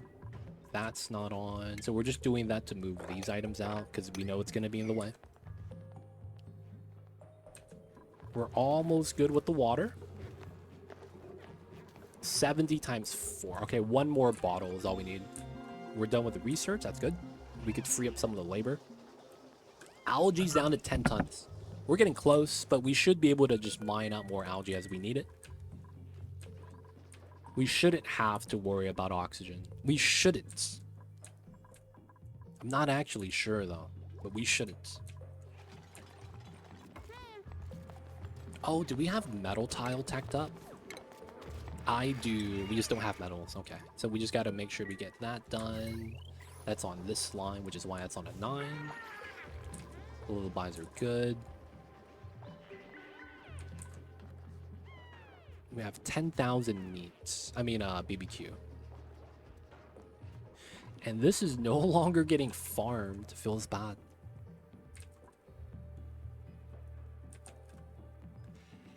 That's not on. So we're just doing that to move these items out because we know it's going to be in the way. We're almost good with the water. 70 times 4. Okay, one more bottle is all we need. We're done with the research. That's good. We could free up some of the labor. Algae's down to 10 tons. We're getting close, but we should be able to just mine out more algae as we need it. We shouldn't have to worry about oxygen. We shouldn't. I'm not actually sure, though, but we shouldn't. Oh, do we have metal tile tacked up? I do. We just don't have metals. Okay. So we just got to make sure we get that done. That's on this line, which is why it's on a 9. The little buys are good. We have 10,000 meats. I mean, BBQ. And this is no longer getting farmed. Feels bad.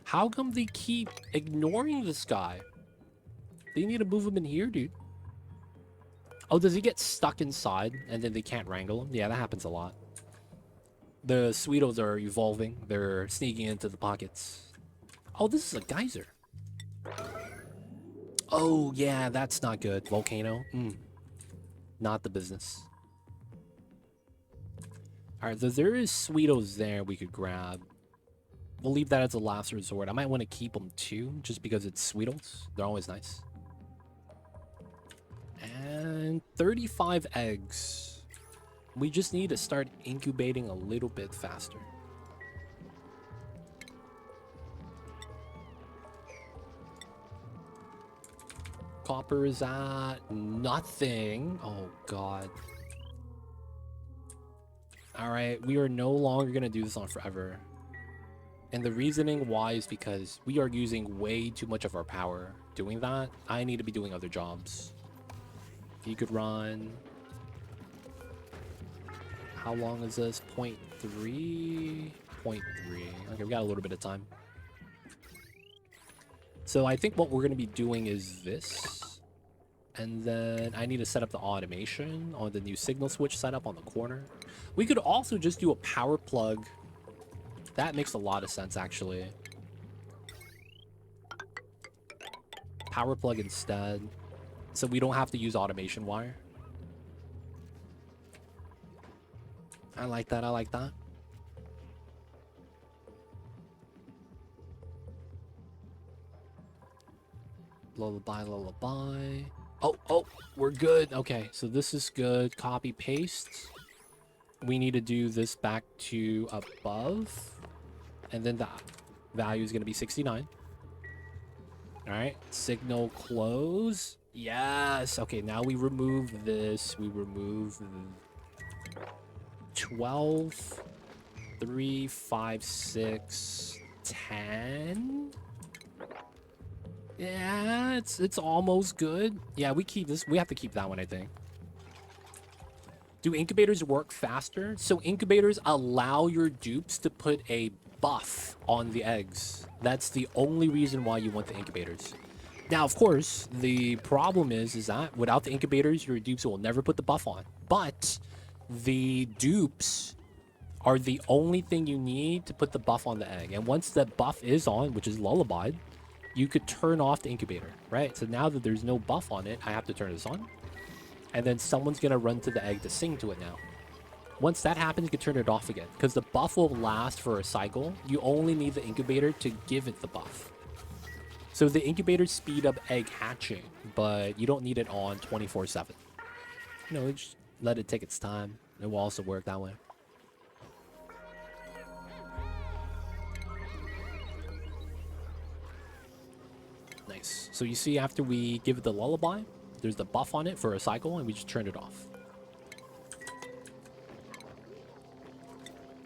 How come they keep ignoring this guy? They need to move him in here, dude. Oh, does he get stuck inside and then they can't wrangle him? Yeah, that happens a lot. The Sweetos are evolving. They're sneaking into the pockets. Oh, this is a geyser. Oh, yeah, that's not good. Volcano. Not the business. Alright, so there is Sweetos there we could grab. We'll leave that as a last resort. I might want to keep them too, just because it's Sweetos. They're always nice. And 35 eggs. We just need to start incubating a little bit faster. Copper is at nothing. Oh, God. Alright, we are no longer going to do this on forever. And the reasoning why is because we are using way too much of our power doing that. I need to be doing other jobs. If you could run... How long is this? 0.3? 0.3. Okay, we got a little bit of time. So I think what we're going to be doing is this. And then I need to set up the automation on the new signal switch setup on the corner. We could also just do a power plug. That makes a lot of sense, actually. Power plug instead. So we don't have to use automation wire. I like that. I like that. Lullaby, lullaby. Oh, we're good. Okay, so this is good. Copy, paste. We need to do this back to above. And then the value is going to be 69. All right, signal close. Yes. Okay, now we remove this. We remove 12, 3, 5, 6, 10. Yeah, it's almost good. Yeah, we keep this. We have to keep that one, I think. Do incubators work faster? So incubators allow your dupes to put a buff on the eggs. That's the only reason why you want the incubators. Now, of course, the problem is that without the incubators, your dupes will never put the buff on. But the dupes are the only thing you need to put the buff on the egg. And once that buff is on, which is lullabied, you could turn off the incubator, right? So now that there's no buff on it, I have to turn this on. And then someone's going to run to the egg to sing to it now. Once that happens, you can turn it off again. Because the buff will last for a cycle. You only need the incubator to give it the buff. So the incubators speed up egg hatching, but you don't need it on 24/7. You know, just let it take its time. It will also work that way. Nice. So you see after we give it the lullaby, there's the buff on it for a cycle, and we just turn it off.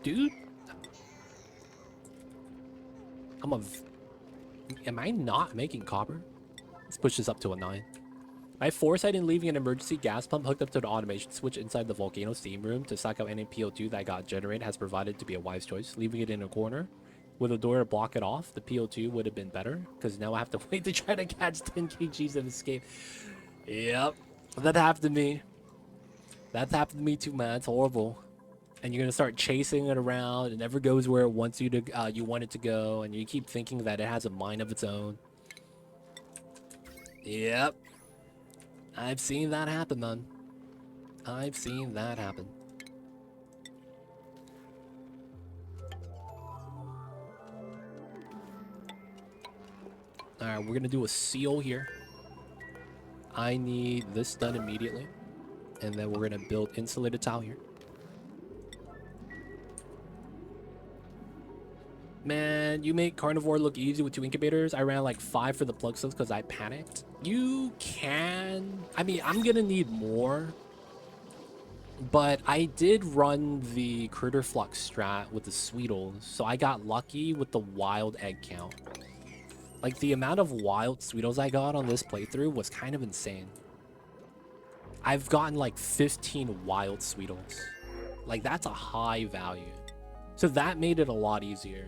Dude? Am I not making copper? Let's push this up to a 9. My foresight in leaving an emergency gas pump hooked up to the automation switch inside the volcano steam room to suck out any PO2 that got generated has provided to be a wise choice. Leaving it in a corner with a door to block it off, the PO2 would have been better, because now I have to wait to try to catch 10 kgs and escape. Yep, that happened to me. That happened to me too, man. It's horrible. And you're gonna start chasing it around. It never goes where it wants you to. You want it to go, and you keep thinking that it has a mind of its own. Yep, I've seen that happen, man. I've seen that happen. All right, we're gonna do a seal here. I need this done immediately, and then we're gonna build insulated tile here. Man, you make Carnivore look easy with 2 incubators. I ran like 5 for the plug cells because I panicked. You can... I mean, I'm going to need more. But I did run the Critter Flux strat with the Sweetles. So I got lucky with the wild egg count. Like, the amount of wild Sweetles I got on this playthrough was kind of insane. I've gotten like 15 wild Sweetles. Like, that's a high value. So that made it a lot easier.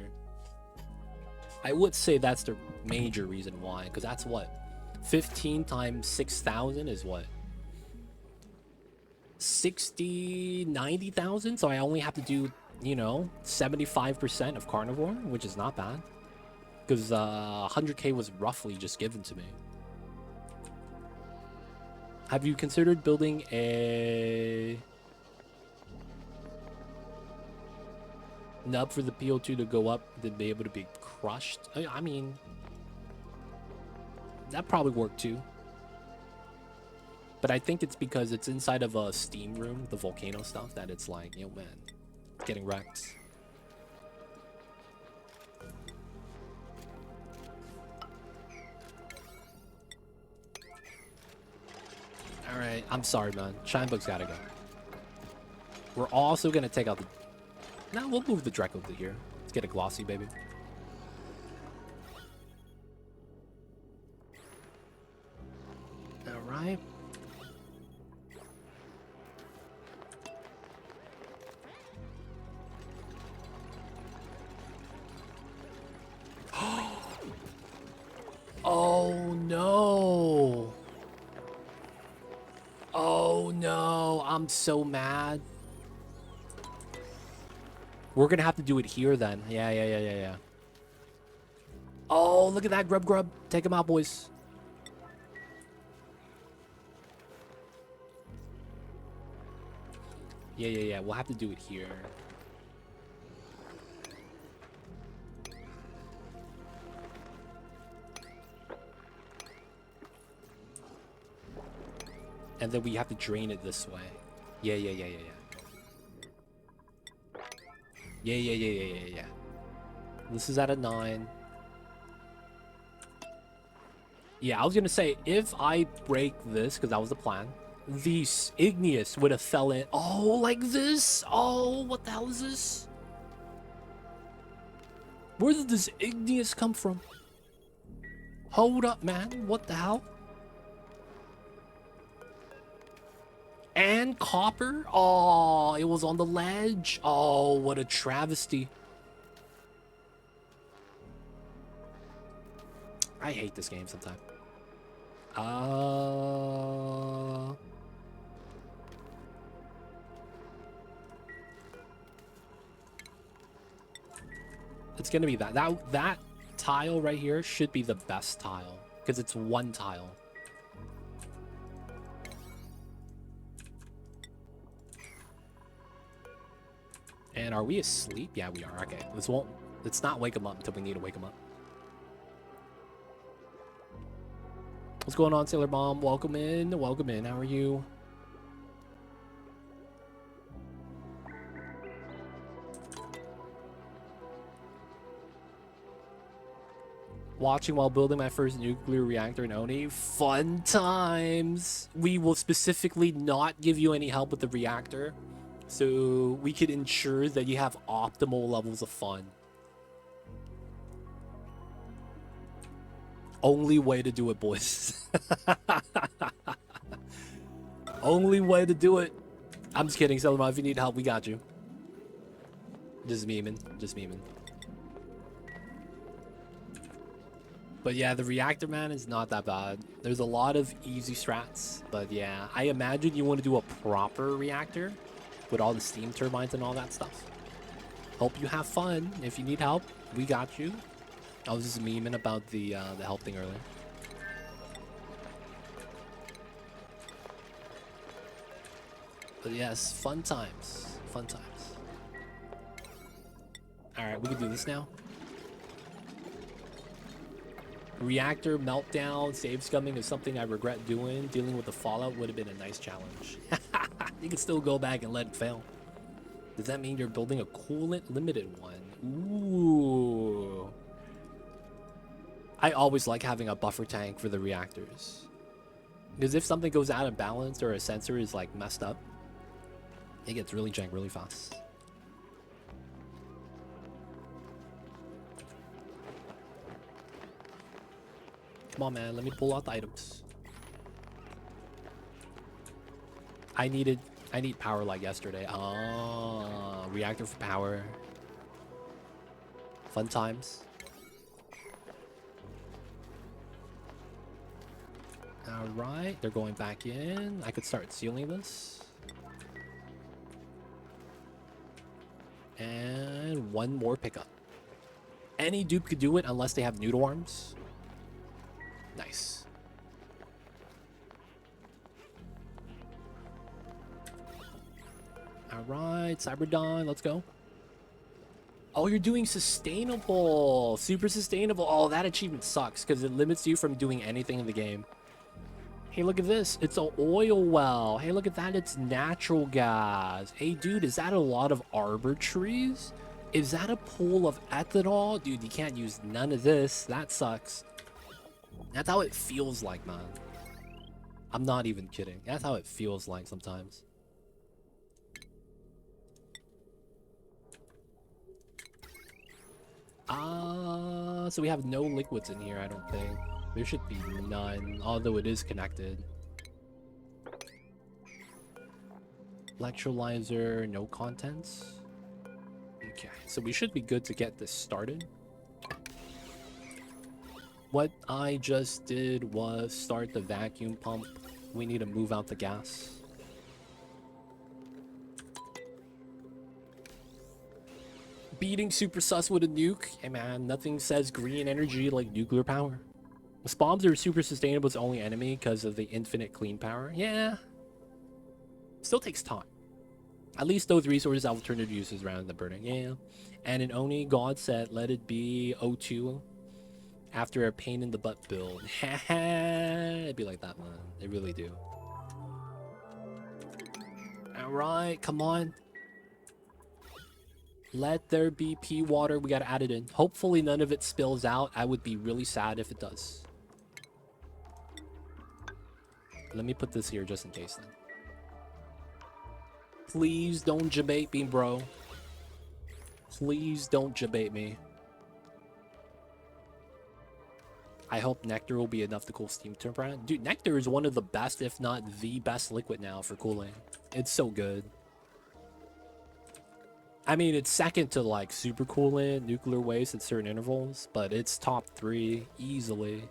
I would say that's the major reason why, because that's what? 15 times 6,000 is what? 90,000? So I only have to do, you know, 75% of Carnivore, which is not bad. Because 100k was roughly just given to me. Have you considered building a... nub for the PO2 to go up, then be able to be crushed? I mean, that probably worked too. But I think it's because it's inside of a steam room, the volcano stuff, that it's like, yo man, getting wrecked. Alright, I'm sorry, man. Shinebug's gotta go. We're also gonna take out the... No, we'll move the Draco to here. Let's get a glossy, baby. Alright. Oh no! I'm so mad. We're gonna have to do it here then. Yeah. Oh, look at that grub. Take him out, boys. Yeah. We'll have to do it here. And then we have to drain it this way. Yeah. Yeah. This is at a 9. Yeah, I was gonna say, if I break this, because that was the plan, the igneous would have fell in. Oh, like this? Oh, what the hell is this? Where did this igneous come from? Hold up, man. What the hell? And copper? Oh, it was on the ledge. Oh, what a travesty. I hate this game sometimes. It's gonna be that tile right here should be the best tile because it's one tile. And are we asleep? Yeah, we are. Okay, let's not wake him up until we need to wake him up. What's going on, Sailor Bomb? Welcome in. How are you? Watching while building my first nuclear reactor in Oni. Fun times. We will specifically not give you any help with the reactor, so we could ensure that you have optimal levels of fun. Only way to do it, boys. Only way to do it. I'm just kidding, Sailor Mom. If you need help, we got you. Just memeing. But yeah, the reactor, man, is not that bad. There's a lot of easy strats. But yeah, I imagine you want to do a proper reactor with all the steam turbines and all that stuff. Hope you have fun. If you need help, we got you. I was just memeing about the help thing earlier. But yes, fun times. Alright, we can do this now. Reactor meltdown, save scumming is something I regret doing. Dealing with the fallout would have been a nice challenge. You can still go back and let it fail. Does that mean you're building a coolant limited one? Ooh. I always like having a buffer tank for the reactors. Because if something goes out of balance or a sensor is like messed up, it gets really jank really fast. Come on, man, let me pull out the items. I need power like yesterday. Oh, reactor for power. Fun times. Alright, they're going back in. I could start sealing this. And one more pickup. Any dupe could do it unless they have noodle arms. Nice. Alright, Cyberdawn, let's go. Oh, you're doing sustainable. Super sustainable. Oh, that achievement sucks because it limits you from doing anything in the game. Hey, look at this. It's an oil well. Hey, look at that. It's natural gas. Hey, dude, is that a lot of arbor trees? Is that a pool of ethanol? Dude, you can't use none of this. That sucks. That's how it feels like, man. I'm not even kidding. That's how it feels like sometimes. So we have no liquids in here, I don't think. There should be none, although it is connected. Electrolyzer, no contents. Okay, so we should be good to get this started. What I just did was start the vacuum pump. We need to move out the gas. Beating super sus with a nuke. Hey man, nothing says green energy like nuclear power. Bombs are super sustainable as only enemy because of the infinite clean power. Yeah. Still takes time. At least those resources have alternative uses rather than burning. Yeah. And an Oni God set, let it be O2 after a pain in the butt build. It'd be like that, man. They really do. Alright, come on. Let there be pea water. We gotta add it in. Hopefully none of it spills out. I would be really sad if it does. Let me put this here just in case then. Please don't jabate me, bro. Please don't jabate me. I hope Nectar will be enough to cool steam temperature. Dude, Nectar is one of the best, if not the best liquid now for cooling. It's so good. I mean, it's second to like super coolant, nuclear waste at certain intervals, but it's top 3 easily.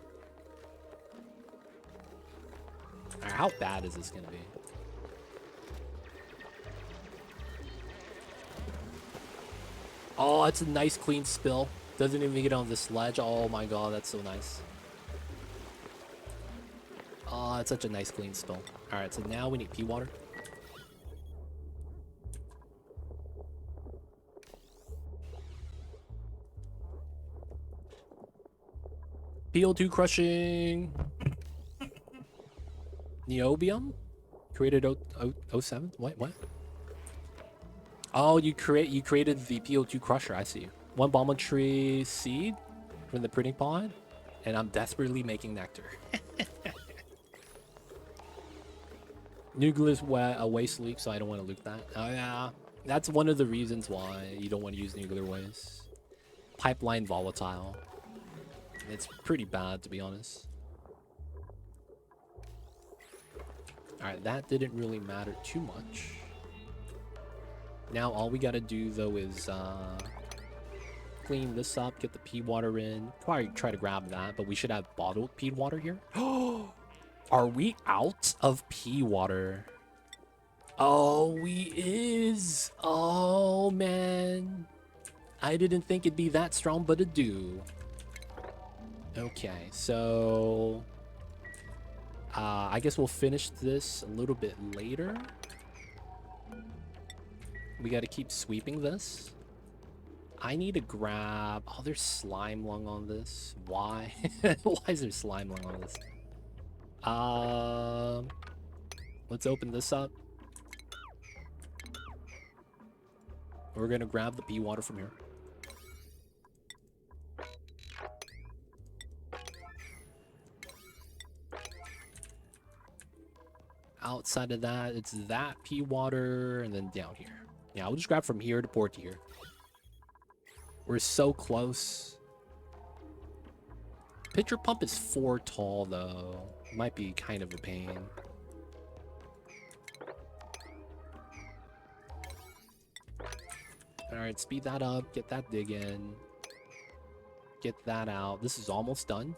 Right, how bad is this gonna be? Oh, it's a nice clean spill. Doesn't even get on the sledge. Oh my god, that's so nice. Oh, it's such a nice clean spill. Alright, so now we need pea water. PO2 crushing. Neobium? Created 07? What? Oh, you created the PO2 crusher, I see. 1 bomb tree seed from the printing pod, and I'm desperately making nectar. Nucleus waste leak, so I don't want to loot that. Oh yeah, that's one of the reasons why you don't want to use nuclear waste. Pipeline volatile. It's pretty bad, to be honest. Alright, that didn't really matter too much. Now all we gotta do though is clean this up, get the pea water in. Probably try to grab that, but we should have bottled pea water here. Are we out of pea water? Oh, we is. Oh man, I didn't think it'd be that strong, but it do. Okay, so I guess we'll finish this a little bit later. We got to keep sweeping this. I need to grab... Oh, there's slime lung on this. Why? Why is there slime lung on this? Let's open this up. We're going to grab the pea water from here. Outside of that, it's that pea water and then down here. Yeah, we'll just grab from here to port to here. We're so close. Pitcher pump is 4 tall, though. Might be kind of a pain. Alright, speed that up. Get that dig in. Get that out. This is almost done.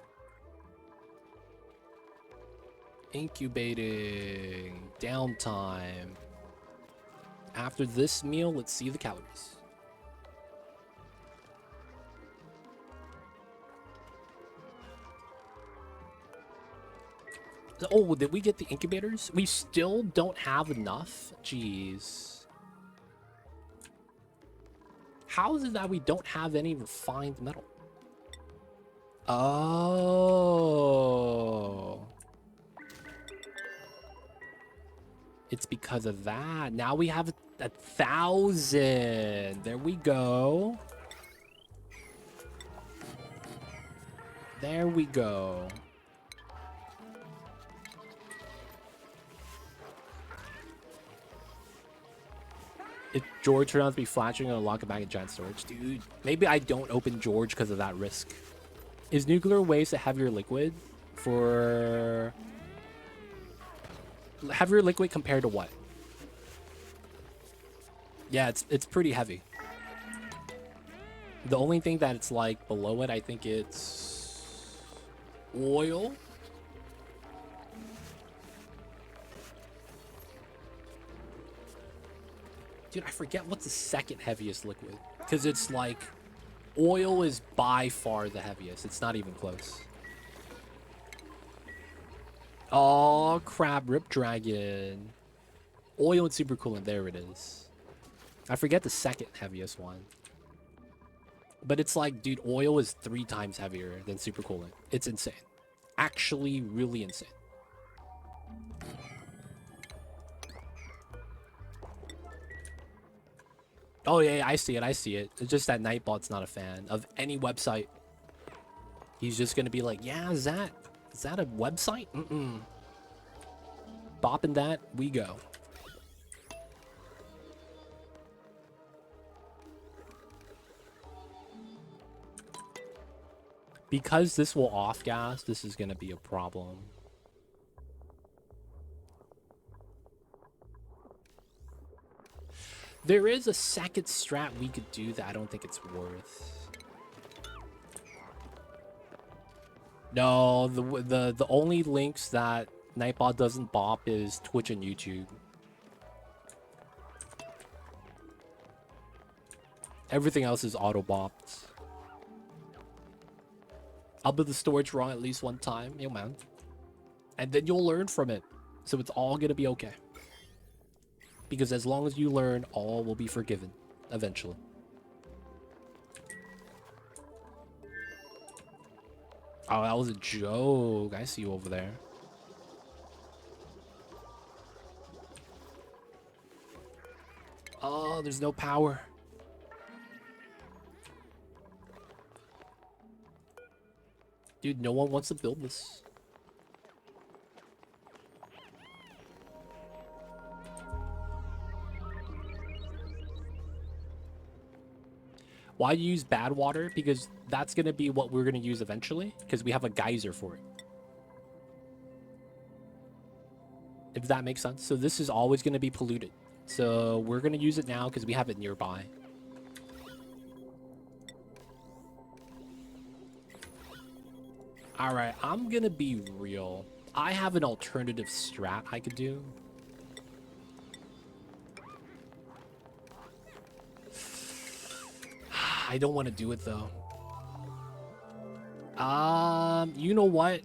Incubating. Downtime. After this meal, let's see the calories. Oh, did we get the incubators? We still don't have enough? Jeez. How is it that we don't have any refined metal? Oh. It's because of that. Now we have 1,000. There we go. There we go. If George turns out to be flashing and unlock it back in giant storage, dude, maybe I don't open George because of that risk. Is nuclear waste a heavier liquid for... Heavier liquid compared to what? Yeah, it's pretty heavy. The only thing that it's like below it, I think it's oil. Dude, I forget what's the second heaviest liquid. Because it's like, oil is by far the heaviest. It's not even close. Oh, crab rip dragon. Oil and super coolant. There it is. I forget the second heaviest one. But it's like, dude, oil is 3 times heavier than super coolant. It's insane. Actually, really insane. Oh, yeah, I see it. I see it. It's just that Nightbot's not a fan of any website. He's just going to be like, yeah, is that a website? Mm-mm. Bopping that, we go. Because this will off-gas, this is going to be a problem. There is a second strat we could do that I don't think it's worth. No, the only links that Nightbot doesn't bop is Twitch and YouTube. Everything else is auto-bopped. I'll build the storage wrong at least one time, yo man. And then you'll learn from it. So it's all gonna be okay. Because as long as you learn, all will be forgiven. Eventually. Oh, that was a joke. I see you over there. Oh, there's no power. Dude, no one wants to build this. Why use bad water? Because that's going to be what we're going to use eventually. Because we have a geyser for it. If that makes sense. So this is always going to be polluted. So we're going to use it now because we have it nearby. Alright, I'm going to be real. I have an alternative strat I could do. I don't want to do it though. You know what?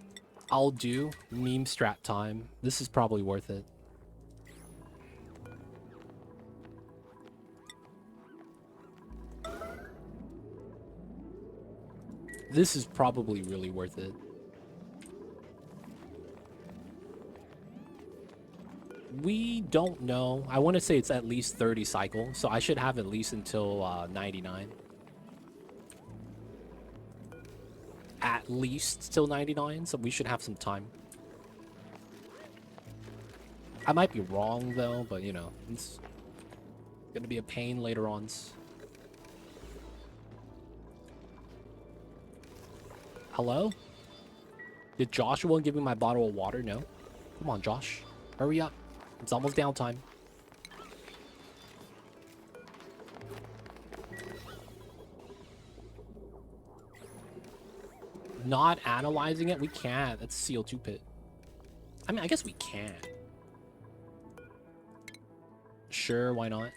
I'll do meme strat time. This is probably worth it. This is probably really worth it. We don't know. I want to say it's at least 30 cycles, so I should have at least until 99. At least till 99, so we should have some time. I might be wrong though, but you know, it's gonna be a pain later on. Hello? Did Joshua give me my bottle of water? No. Come on, Josh. Hurry up. It's almost downtime. Not analyzing it? We can't. That's CO2 pit. I mean, I guess we can. Sure, why not?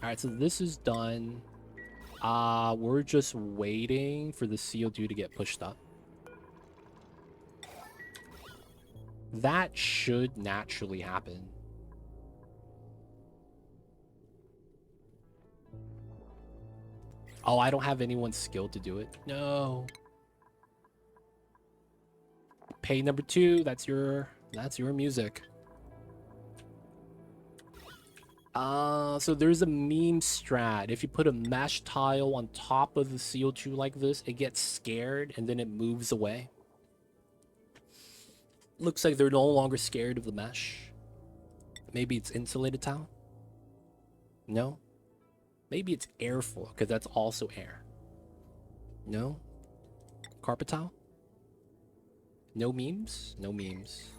Alright, so this is done. We're just waiting for the CO2 to get pushed up. That should naturally happen. Oh, I don't have anyone skilled to do it. No. Pay number 2. That's your music. So there's a meme strat. If you put a mesh tile on top of the CO2 like this, it gets scared and then it moves away. Looks like they're no longer scared of the mesh. Maybe it's insulated tile? No? Maybe it's airflow, because that's also air. No? Carpet tile? No memes? No memes.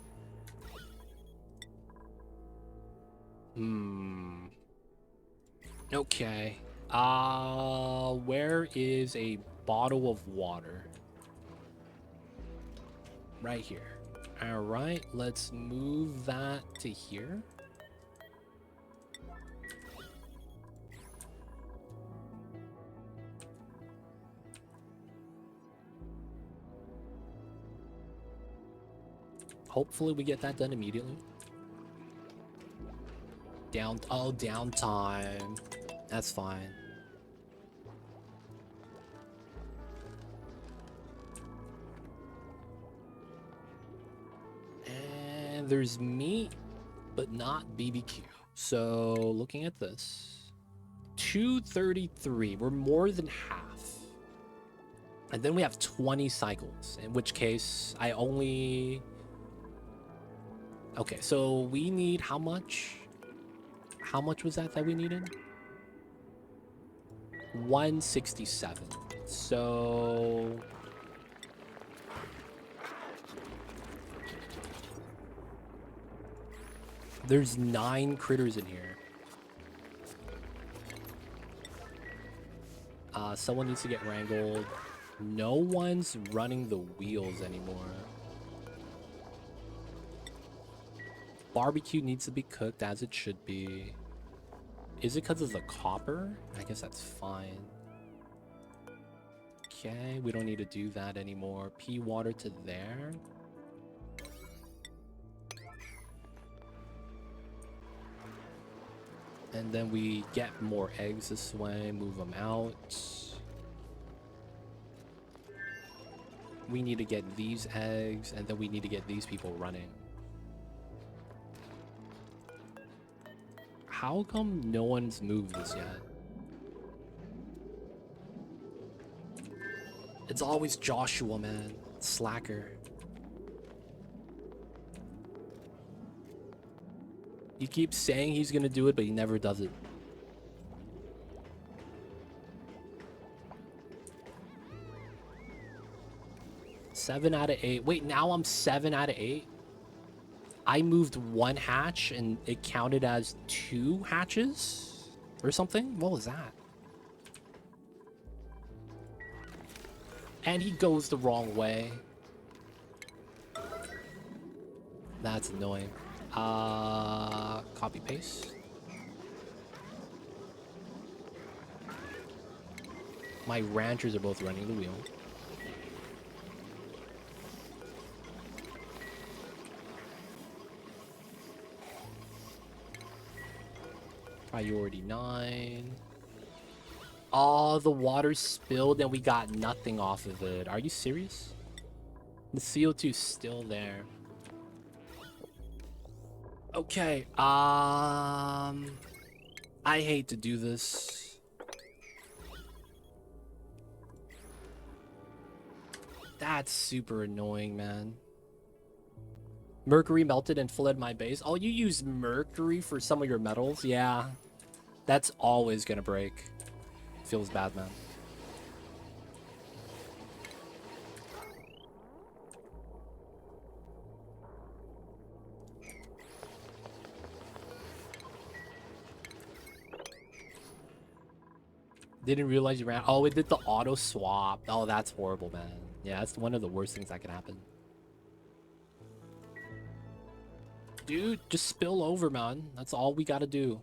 Okay. Where is a bottle of water? Right here. Alright, let's move that to here. Hopefully we get that done immediately. Downtime. That's fine. And there's meat, but not BBQ. So looking at this, 233. We're more than half. And then we have 20 cycles, in which case I only... Okay, so we need how much? How much was that we needed? 167. So... There's 9 critters in here. Someone needs to get wrangled. No one's running the wheels anymore. Barbecue needs to be cooked as it should be. Is it because of the copper? I guess that's fine. Okay, we don't need to do that anymore. Pea water to there. And then we get more eggs this way, move them out. We need to get these eggs, and then we need to get these people running. How come no one's moved this yet? It's always Joshua, man. Slacker. He keeps saying he's gonna do it, but he never does it. Seven out of 8. Wait, now I'm 7 out of 8? I moved 1 hatch and it counted as 2 hatches? Or something? What was that? And he goes the wrong way. That's annoying. Copy paste. My ranchers are both running the wheel. Priority 9. Oh, the water spilled and we got nothing off of it. Are you serious? The CO2's still there. Okay, I hate to do this. That's super annoying, man. Mercury melted and flooded my base. Oh, you use mercury for some of your metals? Yeah. That's always gonna break. Feels bad, man. Didn't realize you ran. Oh, it did the auto swap. Oh, that's horrible, man. Yeah, that's one of the worst things that can happen. Dude, just spill over, man. That's all we gotta do.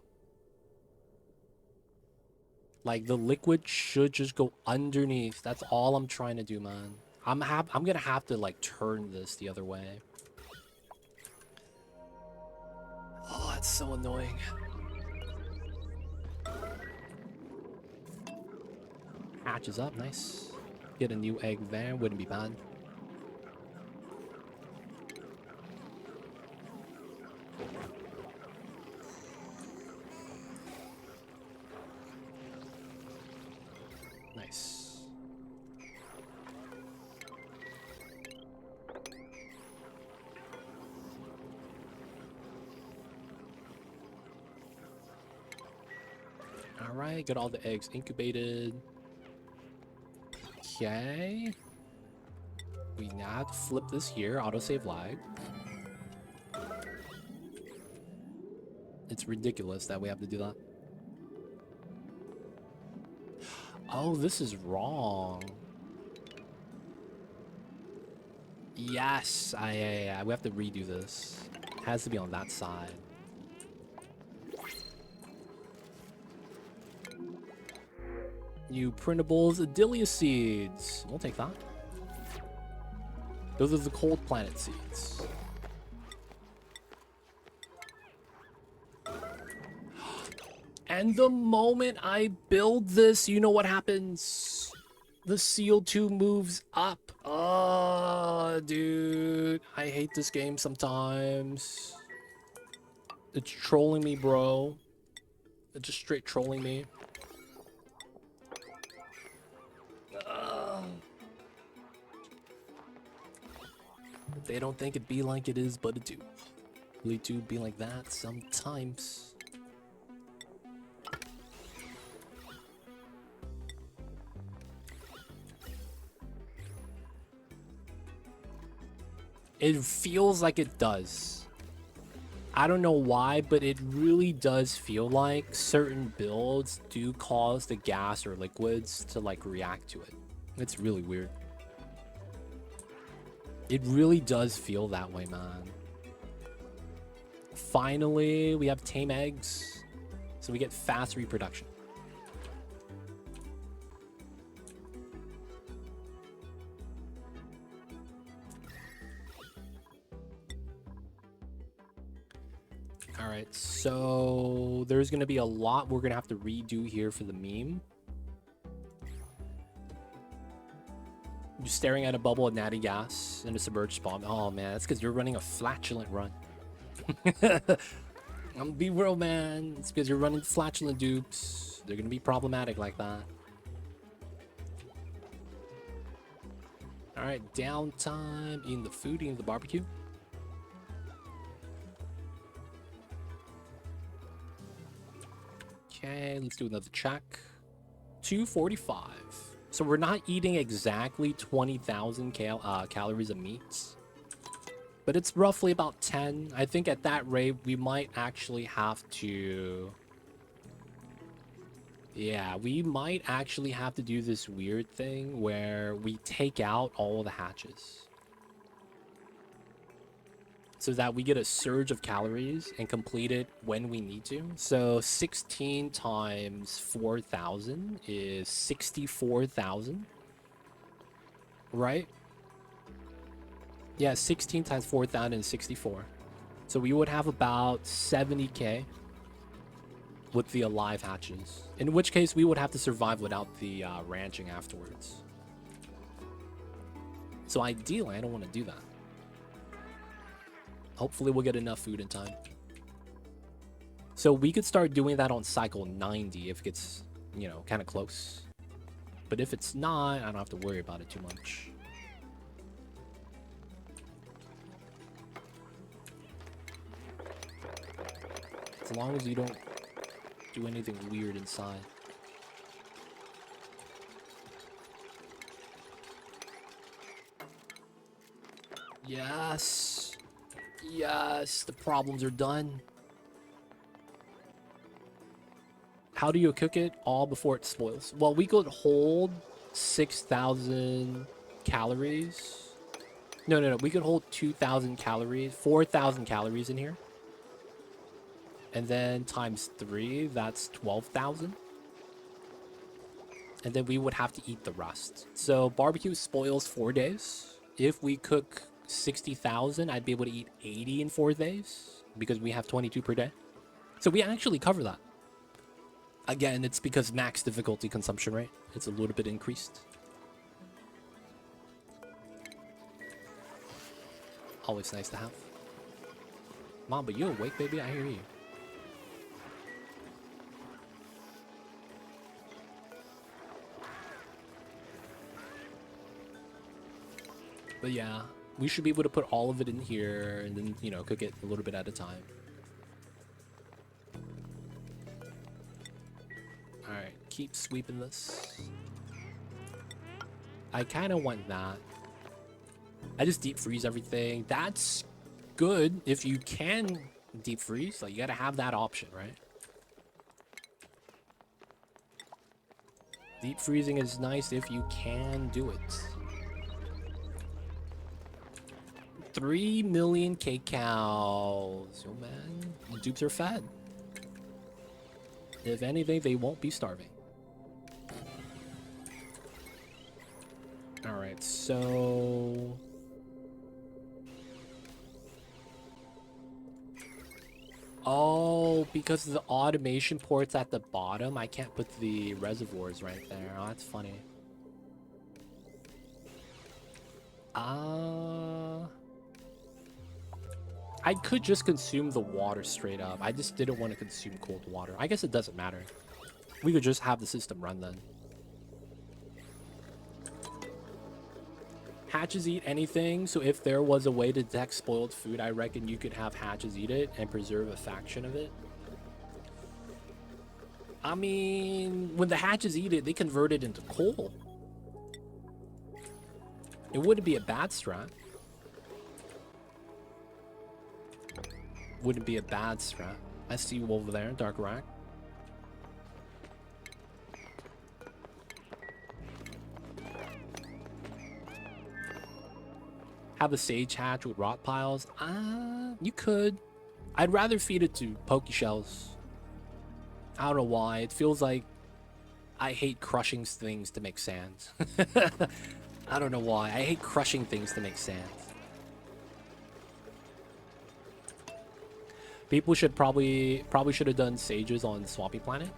Like, the liquid should just go underneath. That's all I'm trying to do, man. I'm gonna have to, like, turn this the other way. Oh, that's so annoying. Hatches up, nice. Get a new egg there, wouldn't be bad. Nice. Alright, got all the eggs incubated. Okay. We now have to flip this here, autosave lag. It's ridiculous that we have to do that. Oh, this is wrong. Yes, yeah, we have to redo this. It has to be on that side. New printables, Adelia seeds. We'll take that. Those are the cold planet seeds. And the moment I build this, you know what happens? The CO2 moves up. Oh, dude. I hate this game sometimes. It's trolling me, bro. It's just straight trolling me. They don't think it be like it is, but it do. Really do be like that sometimes. It feels like it does. I don't know why, but it really does feel like certain builds do cause the gas or liquids to like react to it. It's really weird. It really does feel that way, man. Finally, we have tame eggs, so we get fast reproduction. All right, so there's going to be a lot we're going to have to redo here for the meme. You're staring at a bubble of natty gas in a submerged spawn. Oh, man, that's because you're running a flatulent run. I'm gonna be real, man. It's because you're running flatulent dupes. They're going to be problematic like that. All right, downtime, eating the food, eating the barbecue. Okay, let's do another check. 245. So we're not eating exactly 20,000 calories of meats, but it's roughly about 10. I think at that rate, we might actually have to... Yeah, we might actually have to do this weird thing where we take out all the hatches, so that we get a surge of calories and complete it when we need to. So 16 times 4,000 is 64,000, right? Yeah, 16 times 4,000 is 64. So we would have about 70k with the alive hatches, in which case we would have to survive without the ranching afterwards. So ideally, I don't want to do that. Hopefully we'll get enough food in time. So we could start doing that on cycle 90 if it gets, you know, kind of close. But if it's not, I don't have to worry about it too much. As long as you don't do anything weird inside. Yes. Yes, the problems are done. How do you cook it? All before it spoils. Well, we could hold 6,000 calories. No. We could hold 2,000 calories, 4,000 calories in here. And then times 3, that's 12,000. And then we would have to eat the rest. So barbecue spoils 4 days. If we cook 60,000, I'd be able to eat 80 in 4 days because we have 22 per day. So we actually cover that. Again, it's because max difficulty consumption rate. It's a little bit increased. Always nice to have. Mom, but you awake, baby? I hear you. But yeah, we should be able to put all of it in here and then, you know, cook it a little bit at a time. Alright, keep sweeping this. I kind of want that. I just deep freeze everything. That's good if you can deep freeze. Like, you gotta have that option, right? Deep freezing is nice if you can do it. 3 million cows. Oh man, the dupes are fed. If anything, they won't be starving. Alright, so... Oh, because the automation port's at the bottom, I can't put the reservoirs right there. Oh, that's funny. I could just consume the water straight up. I just didn't want to consume cold water. I guess it doesn't matter. We could just have the system run then. Hatches eat anything, so if there was a way to detect spoiled food, I reckon you could have hatches eat it and preserve a faction of it. I mean, when the hatches eat it, they convert it into coal. It wouldn't be a bad strat. Wouldn't be a bad strat. I see you over there, Dark Rack. Have a sage hatch with rot piles? You could. I'd rather feed it to poke shells. I don't know why. It feels like I hate crushing things to make sand. I don't know why. I hate crushing things to make sand. People should probably should have done sages on Swampy Planet.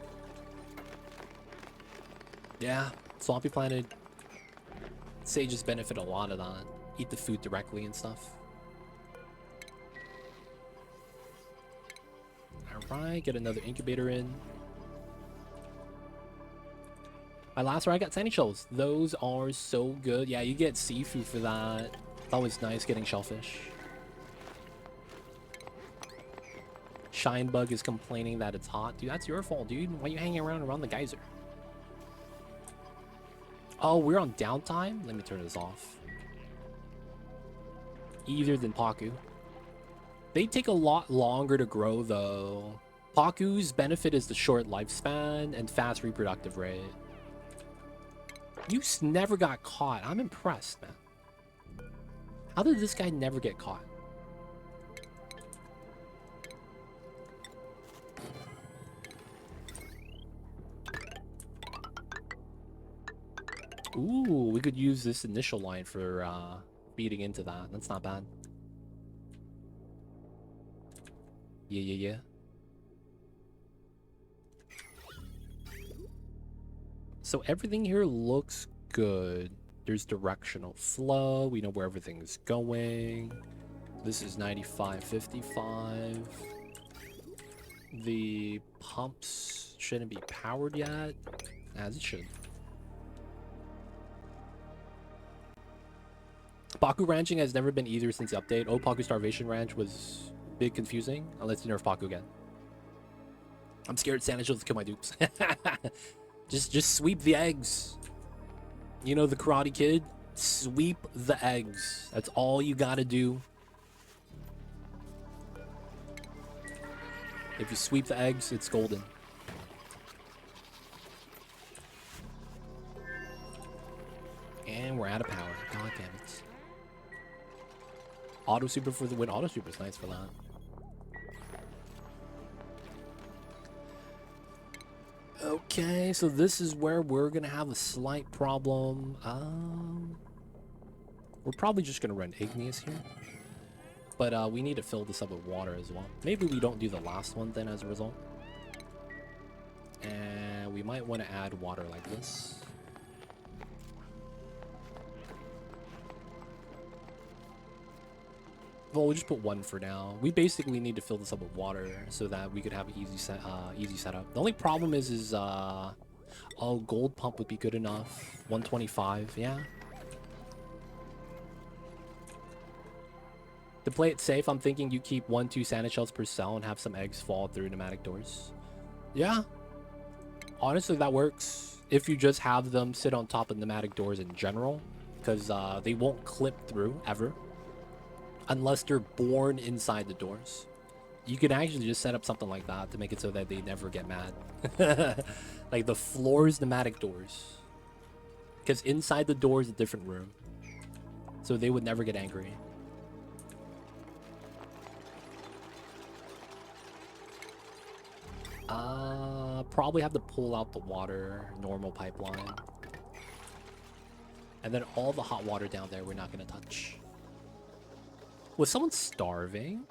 Yeah, Swampy Planet. Sages benefit a lot of that. Eat the food directly and stuff. Alright, get another incubator in. My last one, I got sandy shells. Those are so good. Yeah, you get seafood for that. It's always nice getting shellfish. Shinebug is complaining that it's hot. Dude, that's your fault, dude. Why are you hanging around the geyser? Oh, we're on downtime? Let me turn this off. Either than Paku. They take a lot longer to grow, though. Paku's benefit is the short lifespan and fast reproductive rate. You never got caught. I'm impressed, man. How did this guy never get caught? Ooh, we could use this initial line for feeding into that. That's not bad. Yeah. So everything here looks good. There's directional flow. We know where everything's going. This is 95.55. The pumps shouldn't be powered yet, as it should. Paku ranching has never been either since the update. Oh, Paku Starvation Ranch was big confusing. Unless you nerf Paku again. I'm scared Santa will kill my dupes. just sweep the eggs. You know the Karate Kid? Sweep the eggs. That's all you gotta do. If you sweep the eggs, it's golden. And we're out of power. God damn it. Auto super for the win. Auto super is nice for that. Okay, so this is where we're gonna have a slight problem. We're probably just gonna run igneous here, but we need to fill this up with water as well. Maybe we don't do the last one then as a result, and we might want to add water like this. Well, we'll just put one for now. We basically need to fill this up with water so that we could have an easy setup. The only problem is oh, gold pump would be good enough. 125, yeah. To play it safe, I'm thinking you keep 1-2 Santa shells per cell and have some eggs fall through pneumatic doors. Yeah. Honestly, that works. If you just have them sit on top of pneumatic doors in general, because they won't clip through ever. Unless they're born inside the doors. You can actually just set up something like that to make it so that they never get mad. Like the floor's pneumatic doors. Because inside the door is a different room. So they would never get angry. Probably have to pull out the water, normal pipeline. And then all the hot water down there we're not going to touch. Was someone starving?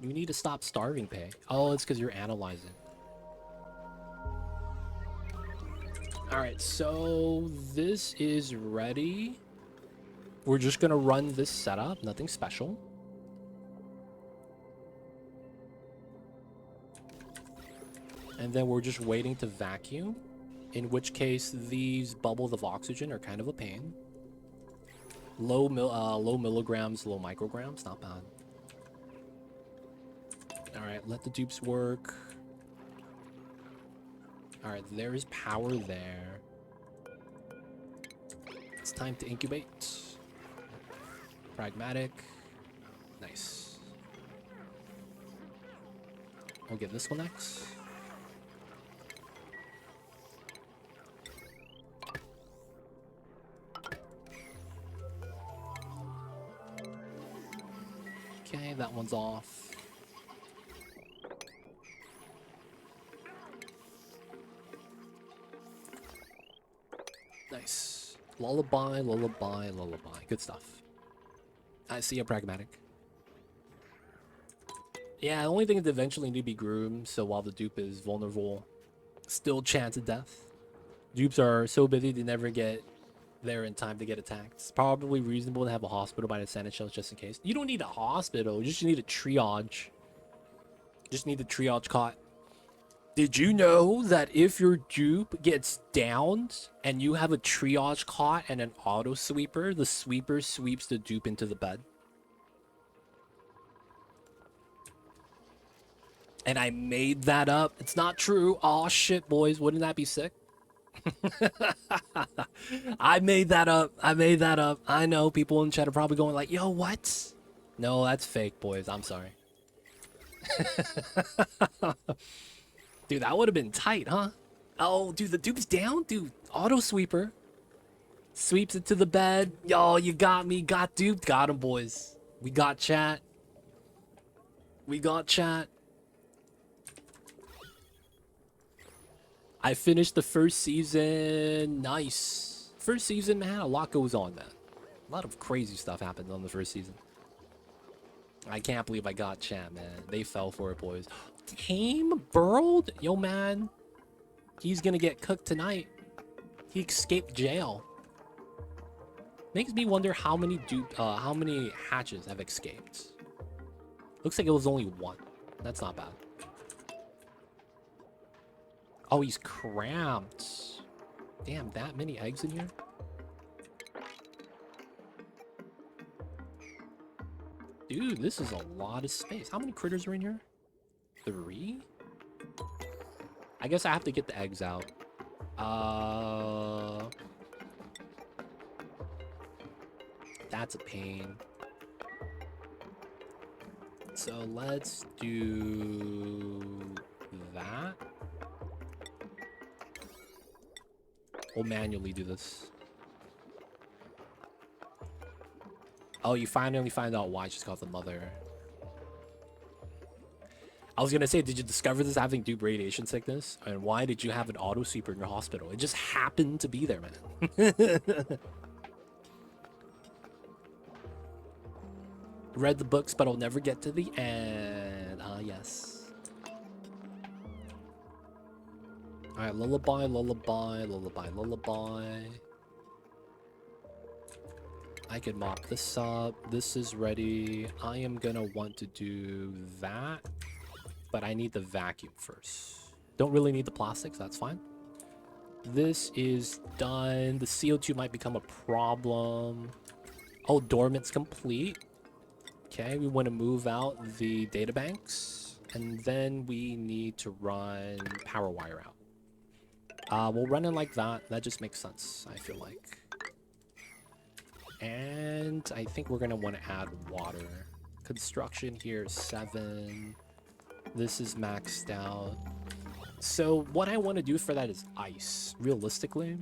You need to stop starving pay. Oh, it's because you're analyzing. Alright, so this is ready. We're just gonna run this setup, nothing special. And then we're just waiting to vacuum, in which case these bubbles of oxygen are kind of a pain. Low milligrams, low micrograms, not bad. Alright, let the dupes work. Alright, there is power there. It's time to incubate. Pragmatic. Nice. We'll get this one next. Okay, that one's off. Nice. Lullaby, lullaby, lullaby. Good stuff. I see a pragmatic. Yeah, the only thing is eventually need to be groomed, so while the dupe is vulnerable, still chance of death. Dupes are so busy they never get there in time to get attacked. It's probably reasonable to have a hospital by the Senate shells just in case. You don't need a hospital, you just need a triage. Just need the triage cot. Did you know that if your dupe gets downed and you have a triage cot and an auto sweeper, the sweeper sweeps the dupe into the bed? And I made that up. It's not true. Aw, shit, boys. Wouldn't that be sick? I made that up. I made that up. I know people in chat are probably going like, yo, what? No, that's fake, boys. I'm sorry. Dude, that would have been tight, huh? Oh, dude, the dupe's down? Dude, auto sweeper. Sweeps it to the bed. Yo, you got me. Got duped. Got him, boys. We got chat. We got chat. I finished the first season. Nice. First season, man, a lot goes on, man. A lot of crazy stuff happened on the first season. I can't believe I got chat, man. They fell for it, boys. Tame Burled? Yo, man. He's gonna get cooked tonight. He escaped jail. Makes me wonder how many hatches have escaped. Looks like it was only one. That's not bad. Oh, he's cramped. Damn, that many eggs in here? Dude, this is a lot of space. How many critters are in here? 3? I guess I have to get the eggs out. That's a pain. So let's do that. We'll manually do this. Oh, you finally find out why she's called the mother. I was gonna say, did you discover this having dupe radiation sickness? And why did you have an auto sweeper in your hospital? It just happened to be there, man. Read the books, but I'll never get to the end. Ah, yes. Alright, lullaby, lullaby, lullaby, lullaby. I can mop this up. This is ready. I am gonna want to do that, but I need the vacuum first. Don't really need the plastics, that's fine. This is done. The CO2 might become a problem. Oh, dormant's complete. Okay, we want to move out the data banks, and then we need to run power wire out. We'll run it like that. That just makes sense, I feel like. And I think we're going to want to add water. Construction here is 7. This is maxed out. So what I want to do for that is ice, realistically.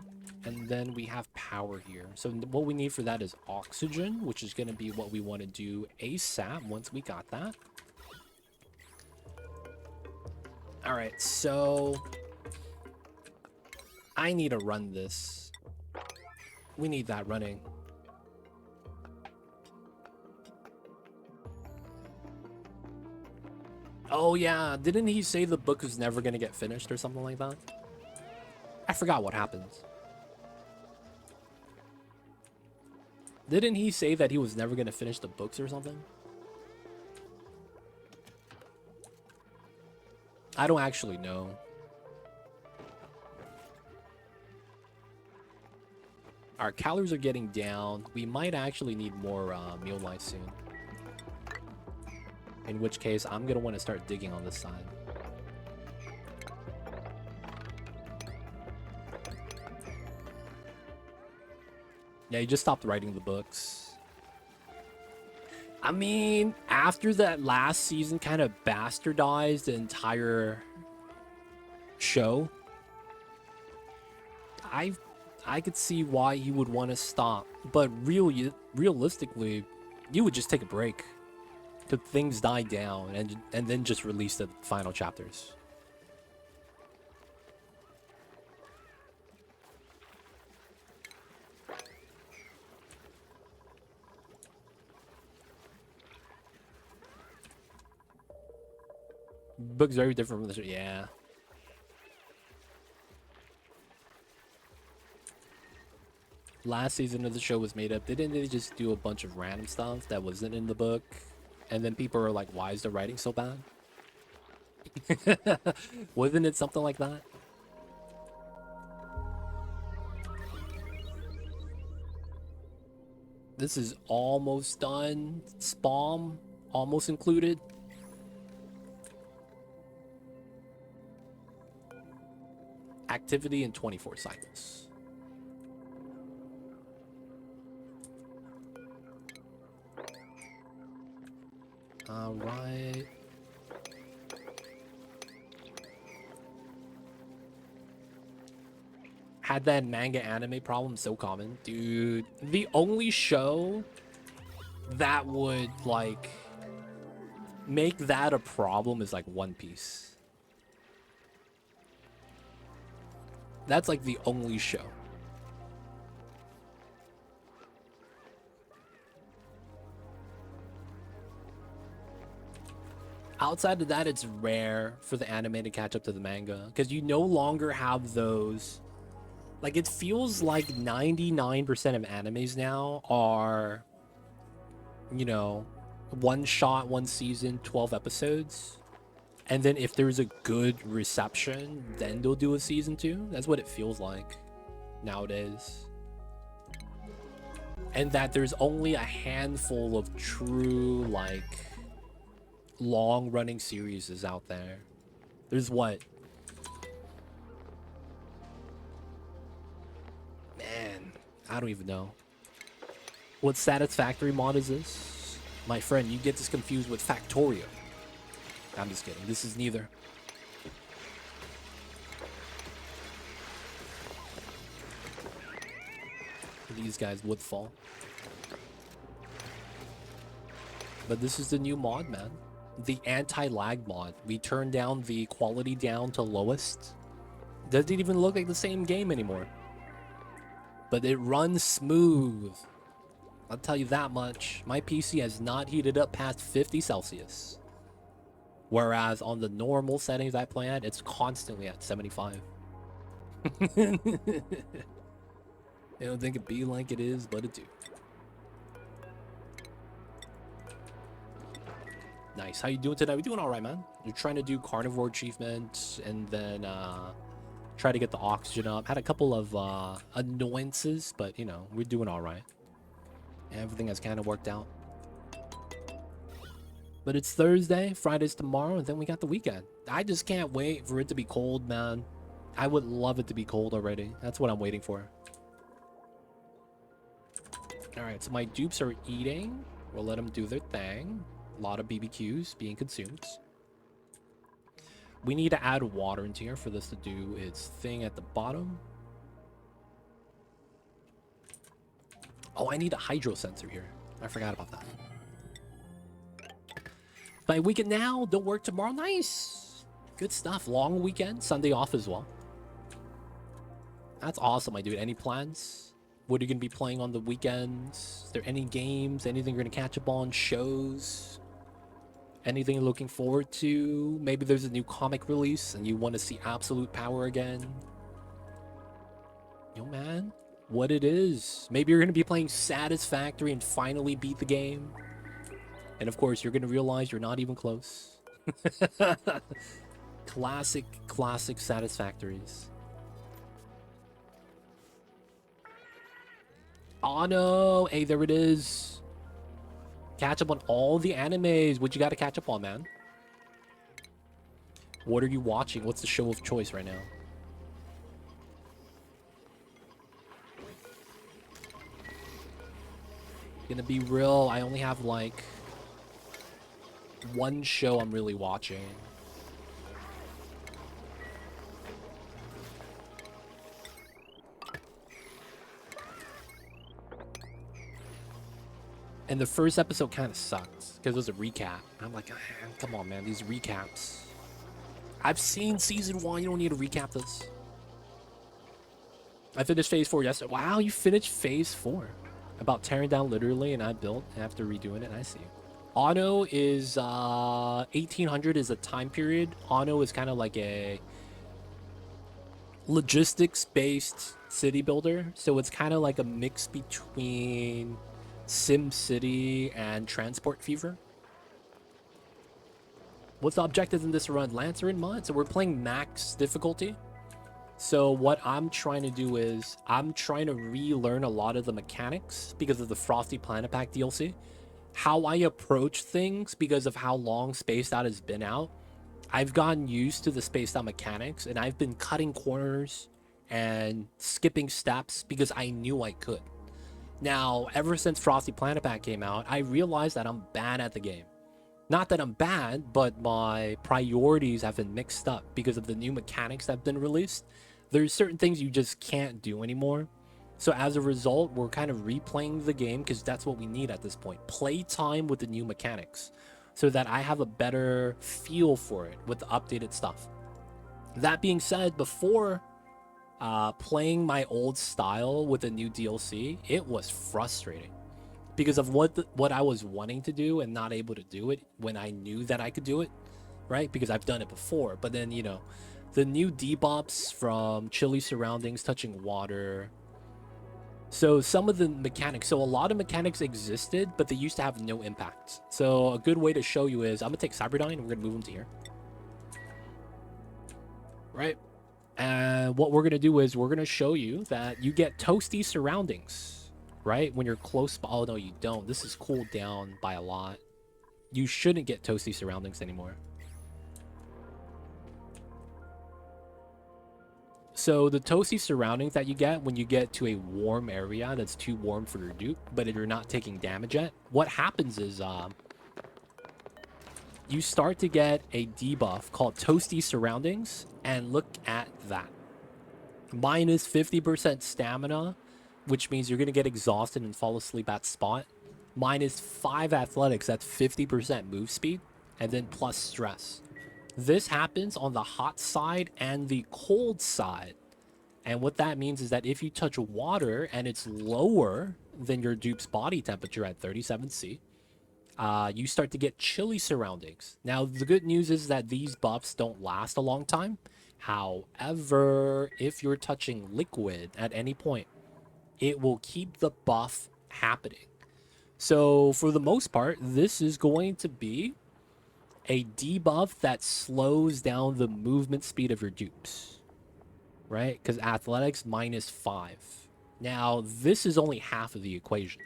And then we have power here. So what we need for that is oxygen, which is going to be what we want to do ASAP once we got that. All right, so I need to run this. We need that running. Oh yeah, didn't he say the book was never gonna get finished or something like that? I forgot what happened. Didn't he say that he was never gonna finish the books or something? I don't actually know. Our calories are getting down. We might actually need more meal life soon. In which case, I'm gonna want to start digging on this side. Yeah, he just stopped writing the books. I mean, after that last season kind of bastardized the entire show, I could see why he would want to stop. But realistically, you would just take a break. Till things die down and then just release the final chapters. Book's very different from the show. Yeah. Last season of the show was made up. Didn't they just do a bunch of random stuff that wasn't in the book? And then people are like, why is the writing so bad? Wasn't it something like that? This is almost done. Spawn almost included. Activity in 24 cycles. All right. Had that manga anime problem so common, dude. The only show that would like make that a problem is like One Piece. That's like the only show. Outside of that, it's rare for the anime to catch up to the manga because you no longer have those. Like, it feels like 99% of animes now are, you know, one shot, one season, 12 episodes. And then if there's a good reception, then they'll do a season 2. That's what it feels like nowadays. And that there's only a handful of true, like, long-running series is out there. There's what? Man, I don't even know. What satisfactory mod is this? My friend, you get this confused with Factorio. I'm just kidding. This is neither. These guys would fall. But this is the new mod, man. The anti-lag mod. We turned down the quality down to lowest. Doesn't even look like the same game anymore. But it runs smooth. I'll tell you that much. My PC has not heated up past 50 Celsius. Whereas on the normal settings I play at, it's constantly at 75. You don't think it be like it is, but it do. Nice. How you doing today? We doing all right, man. You're trying to do Carnivore achievement and then try to get the oxygen up. Had a couple of annoyances, but you know, we're doing all right. Everything has kind of worked out. But it's Thursday, Friday's tomorrow, and then we got the weekend. I just can't wait for it to be cold, man. I would love it to be cold already. That's what I'm waiting for. All right, so my dupes are eating. We'll let them do their thing. A lot of BBQs being consumed. We need to add water into here for this to do its thing at the bottom. Oh, I need a hydro sensor here. I forgot about that. My weekend now, don't work tomorrow. Nice. Good stuff. Long weekend. Sunday off as well. That's awesome, my dude. Any plans? What are you going to be playing on the weekends? Is there any games? Anything you're going to catch up on? Shows? Anything you're looking forward to? Maybe there's a new comic release and you want to see absolute power again. Yo, man, what it is. Maybe you're going to be playing Satisfactory and finally beat the game. And of course, you're going to realize you're not even close. Classic Satisfactories. Oh no! Hey, there it is. Catch up on all the animes. What you got to catch up on, man? What are you watching? What's the show of choice right now? Gonna be real, I only have like one show I'm really watching. And the first episode kind of sucked because it was a recap. I'm like, come on, man, these recaps. I've seen season 1. You don't need to recap this. I finished phase 4 yesterday. Wow, you finished phase 4. About tearing down literally, and I built after redoing it. I see. Auto is 1800 is a time period. Auto is kind of like a logistics-based city builder. So it's kind of like a mix between Sim City and Transport Fever. What's the objective in this run? Lancer and Mud. So we're playing max difficulty. So what I'm trying to do is I'm trying to relearn a lot of the mechanics because of the Frosty Planet Pack DLC. How I approach things because of how long Spaced Out has been out. I've gotten used to the Spaced Out mechanics and I've been cutting corners and skipping steps because I knew I could. Now, ever since Frosty Planet Pack came out, I realized that I'm bad at the game. Not that I'm bad, but my priorities have been mixed up because of the new mechanics that have been released. There's certain things you just can't do anymore. So as a result, we're kind of replaying the game because that's what we need at this point. Play time with the new mechanics so that I have a better feel for it with the updated stuff. That being said, before playing my old style with the new DLC, it was frustrating because of what I was wanting to do and not able to do it when I knew that I could do it, right? Because I've done it before. But then, you know, the new debuffs from chilly surroundings, touching water. So some of the mechanics, so a lot of mechanics existed, but they used to have no impact. So a good way to show you is I'm gonna take Cyberdyne and we're gonna move him to here. Right? And what we're gonna do is we're gonna show you that you get toasty surroundings, right? When you're close. Oh no, you don't. This is cooled down by a lot. You shouldn't get toasty surroundings anymore. So the toasty surroundings that you get when you get to a warm area that's too warm for your dupe, but if you're not taking damage yet, what happens is you start to get a debuff called toasty surroundings, and look at that. Minus 50% stamina, which means you're going to get exhausted and fall asleep at spot. Minus 5 athletics, that's 50% move speed, and then plus stress. This happens on the hot side and the cold side. And what that means is that if you touch water and it's lower than your dupe's body temperature at 37°C, you start to get chilly surroundings. Now, the good news is that these buffs don't last a long time. However, if you're touching liquid at any point, it will keep the buff happening. So for the most part, this is going to be a debuff that slows down the movement speed of your dupes, right? Because athletics minus 5. Now, this is only half of the equation.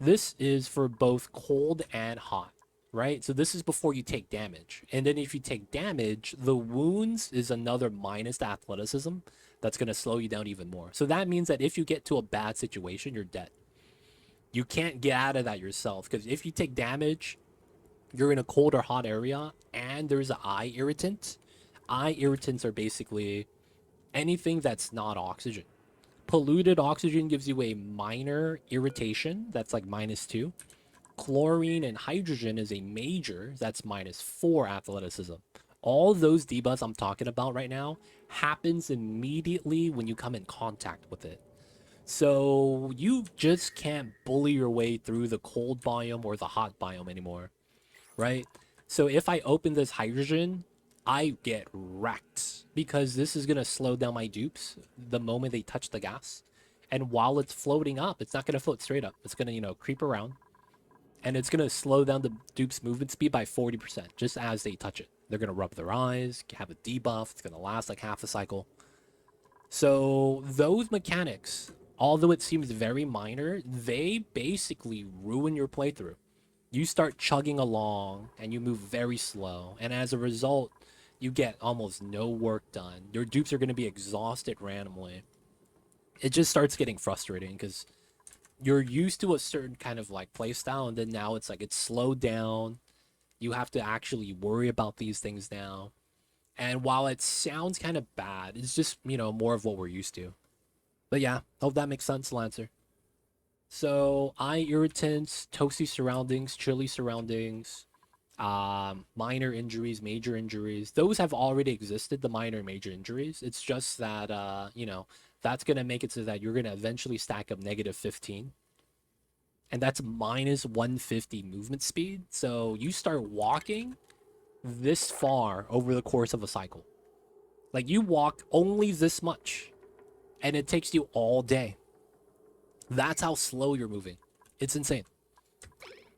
This is for both cold and hot, right? So this is before you take damage. And then if you take damage, the wounds is another minus to athleticism that's going to slow you down even more. So that means that if you get to a bad situation, you're dead. You can't get out of that yourself because if you take damage, you're in a cold or hot area and there's an eye irritant. Eye irritants are basically anything that's not oxygen. Polluted oxygen gives you a minor irritation that's like -2. Chlorine and hydrogen is a major that's -4 athleticism. All those debuffs I'm talking about right now happens immediately when you come in contact with it. So you just can't bully your way through the cold biome or the hot biome anymore, right? So if I open this hydrogen, I get wrecked because this is going to slow down my dupes the moment they touch the gas. And while it's floating up, it's not going to float straight up. It's going to, creep around. And it's going to slow down the dupe's movement speed by 40% just as they touch it. They're going to rub their eyes, have a debuff. It's going to last like half a cycle. So those mechanics, although it seems very minor, they basically ruin your playthrough. You start chugging along and you move very slow. And as a result, you get almost no work done. Your dupes are going to be exhausted randomly. It just starts getting frustrating because you're used to a certain kind of like playstyle, and then now it's like it's slowed down. You have to actually worry about these things now. And while it sounds kind of bad, it's just, more of what we're used to. But yeah, hope that makes sense, Lancer. So, eye irritants, toasty surroundings, chilly surroundings, minor injuries, major injuries. Those have already existed, the minor and major injuries. It's just that, that's going to make it so that you're going to eventually stack up negative 15. And that's minus 150 movement speed. So you start walking this far over the course of a cycle. Like you walk only this much and it takes you all day. That's how slow you're moving. It's insane.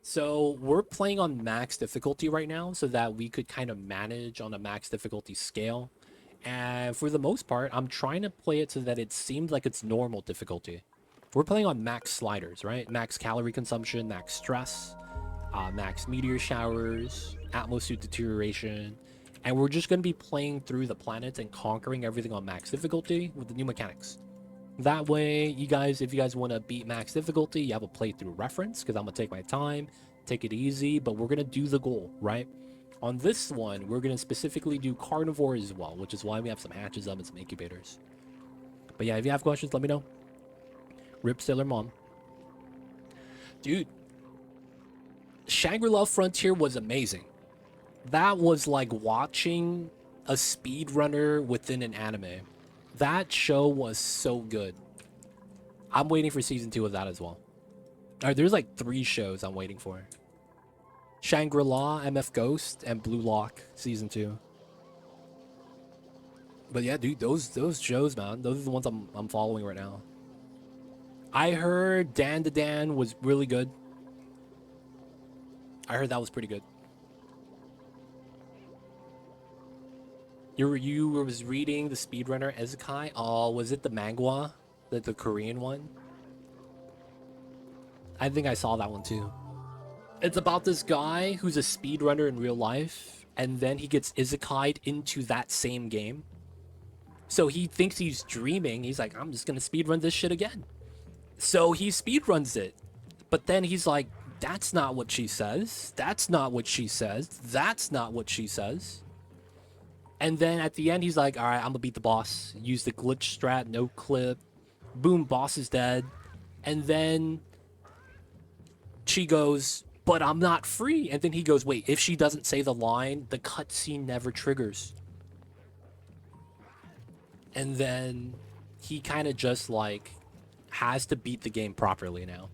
So we're playing on max difficulty right now so that we could kind of manage on a max difficulty scale. And for the most part, I'm trying to play it so that it seems like it's normal difficulty. We're playing on max sliders, right? Max calorie consumption, max stress, max meteor showers, atmosphere deterioration. And we're just going to be playing through the planets and conquering everything on max difficulty with the new mechanics. That way, you guys, if you guys want to beat max difficulty, you have a playthrough reference, because I'm going to take my time, take it easy, but we're going to do the goal, right? On this one, we're going to specifically do Carnivore as well, which is why we have some hatches up and some incubators. But yeah, if you have questions, let me know. Rip Sailor Mom. Dude, Shangri-La Frontier was amazing. That was like watching a speedrunner within an anime. That show was so good. I'm waiting for season 2 of that as well. All right, there's like 3 shows I'm waiting for. Shangri-La, MF Ghost, and Blue Lock season 2. But yeah, dude, those shows, man, those are the ones I'm following right now. I heard Dan to Dan was really good. I heard that was pretty good. You was reading the speedrunner Ezekai. Oh, was it the manga? The Korean one? I think I saw that one too. It's about this guy who's a speedrunner in real life, and then he gets isekai'd into that same game. So he thinks he's dreaming. He's like, I'm just gonna speedrun this shit again. So he speedruns it. But then he's like, that's not what she says. That's not what she says. That's not what she says. And then at the end, he's like, all right, I'm gonna beat the boss. Use the glitch strat, no clip. Boom, boss is dead. And then she goes, but I'm not free. And then he goes, wait, if she doesn't say the line, the cutscene never triggers. And then he kind of just like has to beat the game properly now.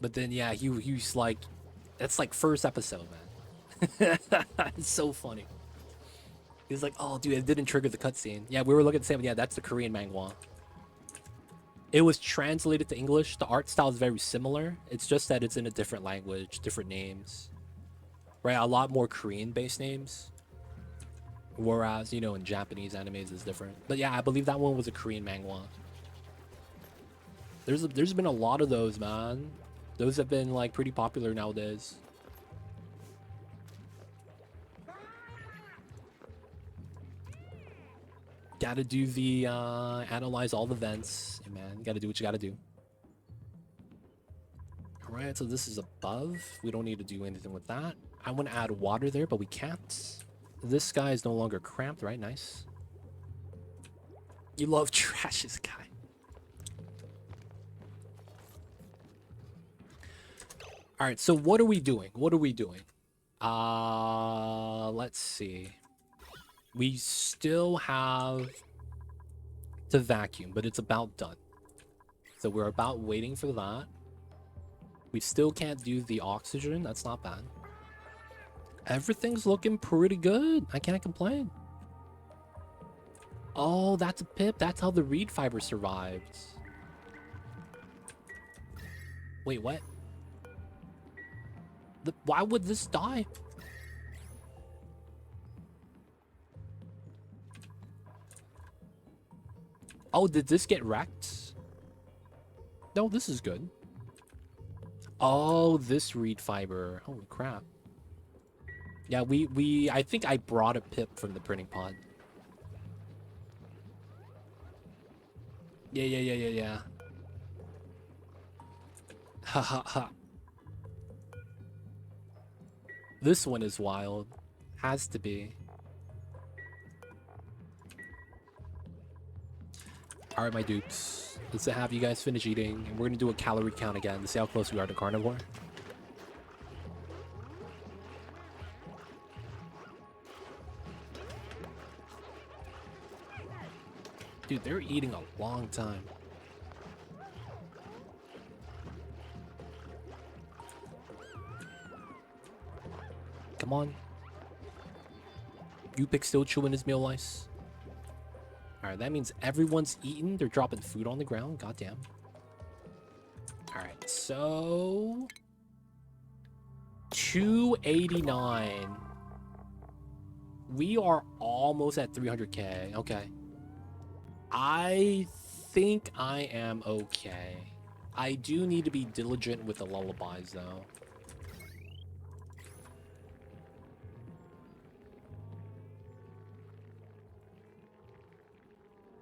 But then, yeah, he's like, that's like first episode, man. It's so funny. He's like, oh, dude, it didn't trigger the cutscene. Yeah, we were looking at the same. Yeah, that's the Korean manga. It was translated to English. The art style is very similar. It's just that it's in a different language, different names. Right? A lot more Korean-based names. Whereas, in Japanese animes is different. But yeah, I believe that one was a Korean manga. There's been a lot of those, man. Those have been like pretty popular nowadays. Gotta do the analyze all the vents. Yeah, man, gotta do what you gotta do. Alright, so this is above. We don't need to do anything with that. I want to add water there, but we can't. This guy is no longer cramped, right? Nice. You love trash, this guy. Alright, so what are we doing? What are we doing? Let's see. We still have to vacuum, but it's about done. So we're about waiting for that. We still can't do the oxygen. That's not bad. Everything's looking pretty good. I can't complain. Oh, that's a pip. That's how the reed fiber survived. Wait, what? Why would this die? Oh, did this get wrecked? No, this is good. Oh, this reed fiber. Holy crap. Yeah, I think I brought a pip from the printing pod. Yeah. Ha ha ha. This one is wild. Has to be. Alright, my dupes. Let's have you guys finish eating, and we're gonna do a calorie count again to see how close we are to carnivore. Dude, they're eating a long time. Come on. Upik still chewing his meal ice. Alright, that means everyone's eaten. They're dropping food on the ground. Goddamn. Alright, so 289. We are almost at 300k. Okay. I think I am okay. I do need to be diligent with the lullabies, though.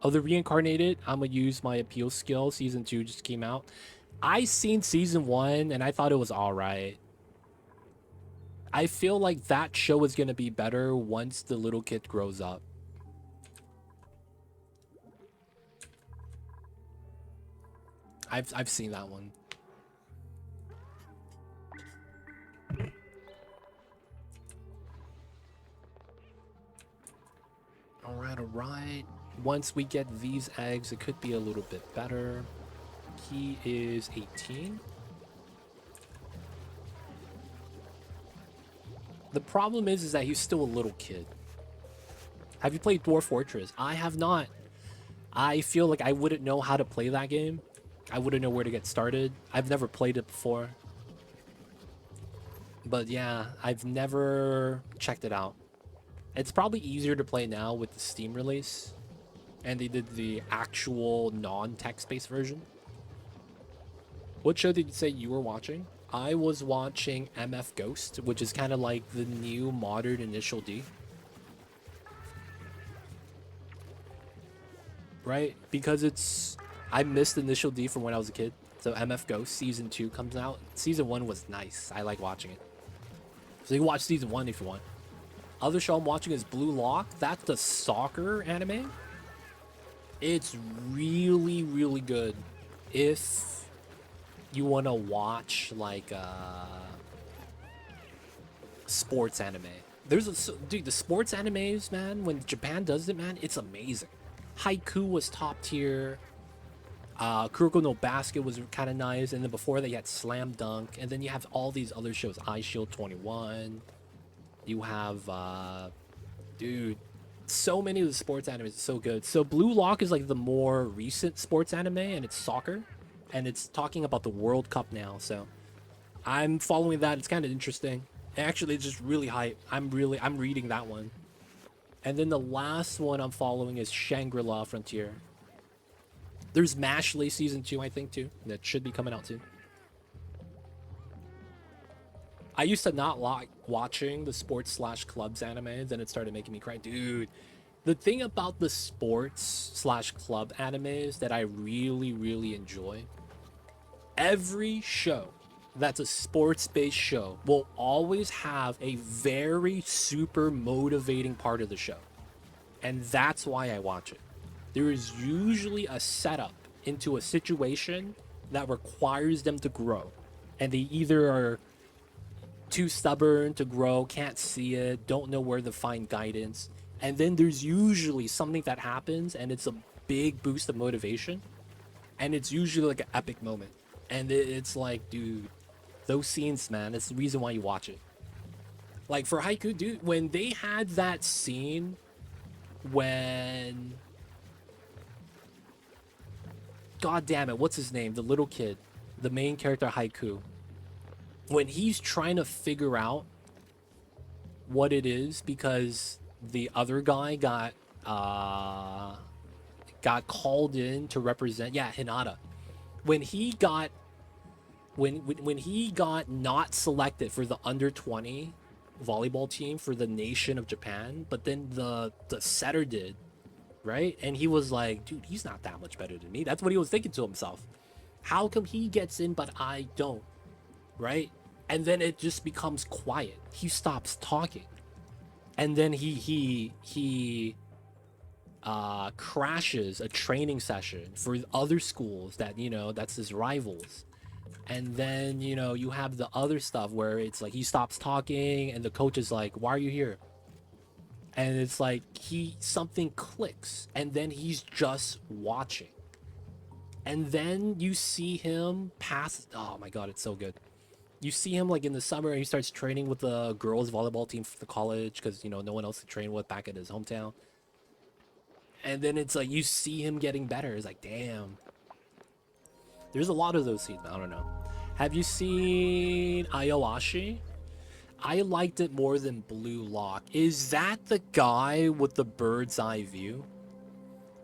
Oh, the reincarnated, I'm gonna use my appeal skill. Season 2 just came out. I seen season 1 and I thought it was alright. I feel like that show is gonna be better once the little kid grows up. I've seen that one. Alright. Once we get these eggs, it could be a little bit better. He is 18. The problem is that he's still a little kid. Have you played Dwarf Fortress? I have not. I feel like I wouldn't know how to play that game. I wouldn't know where to get started. I've never played it before. But yeah, I've never checked it out. It's probably easier to play now with the Steam release. And they did the actual non-text-based version. What show did you say you were watching? I was watching MF Ghost, which is kind of like the new modern Initial D. Right? Because it's... I missed Initial D from when I was a kid. So MF Ghost Season 2 comes out. Season 1 was nice. I like watching it. So you can watch Season 1 if you want. Other show I'm watching is Blue Lock. That's the soccer anime. It's really, really good. If you want to watch, like, sports anime. Dude, the sports animes, man, when Japan does it, man, it's amazing. Haiku was top tier. Kuroko no Basket was kind of nice. And then before that, you had Slam Dunk. And then you have all these other shows. Eye Shield 21. You have, dude, so many of the sports animes are so good. So Blue Lock is like the more recent sports anime, and it's soccer. And it's talking about the World Cup now. So I'm following that. It's kind of interesting. Actually, it's just really hype. I'm reading that one. And then the last one I'm following is Shangri-La Frontier. There's Mashley Season 2, I think, too. That should be coming out, too. I used to not like watching the sports/clubs anime. Then it started making me cry. Dude, the thing about the sports/club animes that I really, really enjoy, every show that's a sports-based show will always have a very super motivating part of the show. And that's why I watch it. There is usually a setup into a situation that requires them to grow. And they either are too stubborn to grow, can't see it, don't know where to find guidance. And then there's usually something that happens and it's a big boost of motivation. And it's usually like an epic moment. And it's like, dude, Those scenes, man, it's the reason why you watch it. Like for Haiku, dude, when they had that scene when, god damn it, what's his name? The little kid, the main character Haiku. When he's trying to figure out what it is because the other guy got called in to represent, yeah, Hinata. When he got when he got not selected for the under 20 volleyball team for the nation of Japan, but then the setter did, right? And he was like, dude, he's not that much better than me. That's what he was thinking to himself. How come he gets in but I don't, right? And then it just becomes quiet. He stops talking, and then he crashes a training session for other schools that, you know, that's his rivals. And then, you know, you have the other stuff where it's like he stops talking and the coach is like, why are you here? And it's like something clicks, and then he's just watching. And then you see him pass. Oh my god, it's so good. You see him like in the summer, and he starts training with the girls volleyball team for the college because, you know, no one else to train with back in his hometown. And then it's like you see him getting better. It's like, damn. There's a lot of those scenes. I don't know. Have you seen Ayoashi? I liked it more than Blue Lock. Is that the guy with the bird's eye view?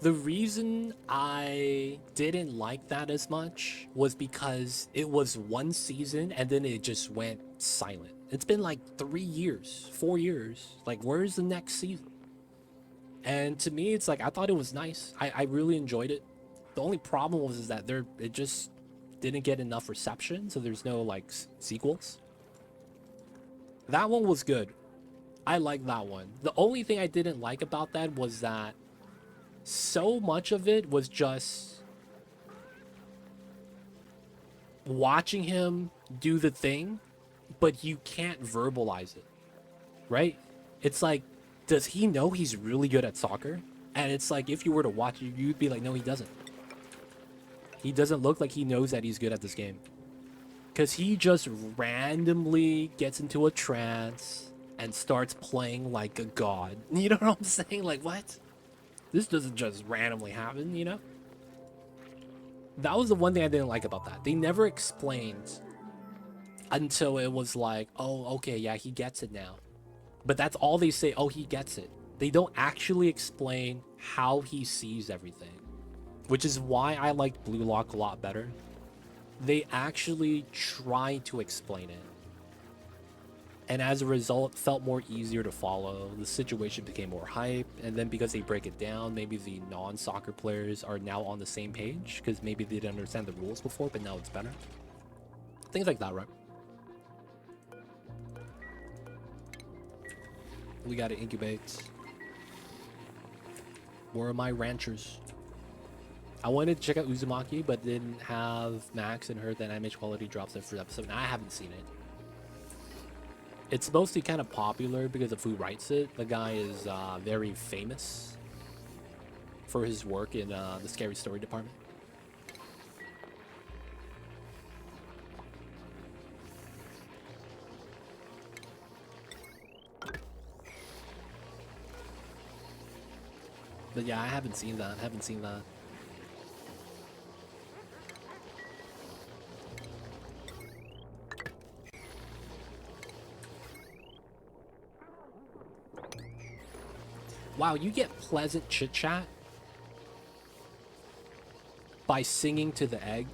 The reason I didn't like that as much was because it was one season and then it just went silent. It's been like 3 years, 4 years. Like, where's the next season? And to me, it's like, I thought it was nice. I really enjoyed it. The only problem was is that it just didn't get enough reception, so there's no like sequels. That one was good. I like that one. The only thing I didn't like about that was that so much of it was just watching him do the thing, but you can't verbalize it, right? It's like, does he know he's really good at soccer? And it's like, if you were to watch it, you'd be like, no, he doesn't. He doesn't look like he knows that he's good at this game. Because he just randomly gets into a trance and starts playing like a god. You know what I'm saying? Like, what? This doesn't just randomly happen, you know? That was the one thing I didn't like about that. They never explained until it was like, oh, okay, yeah, he gets it now. But that's all they say, oh, he gets it. They don't actually explain how he sees everything, which is why I liked Blue Lock a lot better. They actually try to explain it, and as a result, it felt more easier to follow. The situation became more hype, and then because they break it down, maybe the non-soccer players are now on the same page because maybe they didn't understand the rules before, but now it's better. Things like that, right? We gotta incubate. Where are my ranchers? I wanted to check out Uzumaki, but didn't have Max and heard that image quality drops the first episode, and I haven't seen it. It's mostly kind of popular because of who writes it. The guy is very famous for his work in the scary story department. But yeah, I haven't seen that. Wow, you get pleasant chit-chat by singing to the egg?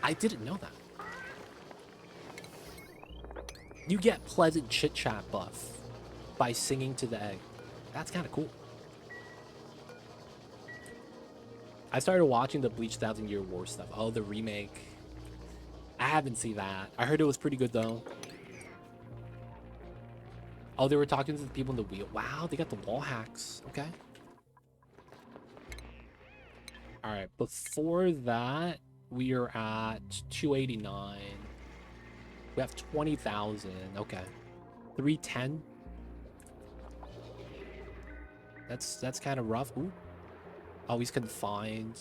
I didn't know that. You get pleasant chit-chat buff by singing to the egg. That's kind of cool. I started watching the Bleach 1000 Year War stuff. Oh, the remake. I haven't seen that. I heard it was pretty good, though. Oh, they were talking to the people in the wheel. Wow, they got the wall hacks. Okay. All right, before that, we are at 289. We have 20,000. Okay. 310. That's kind of rough. Ooh. Oh, he's confined.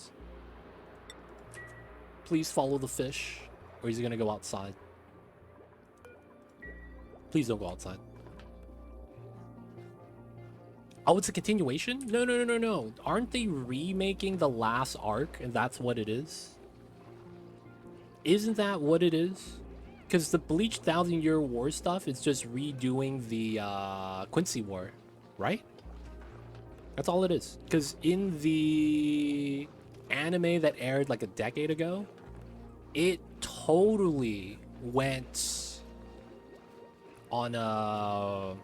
Please follow the fish. Or is he gonna go outside? Please don't go outside. Oh, it's a continuation? No, no, no, no, no. Aren't they remaking the last arc and that's what it is? Isn't that what it is? Because the Bleach 1000-Year War stuff is just redoing the Quincy War, right? That's all it is. Because in the anime that aired like a decade ago, it totally went on a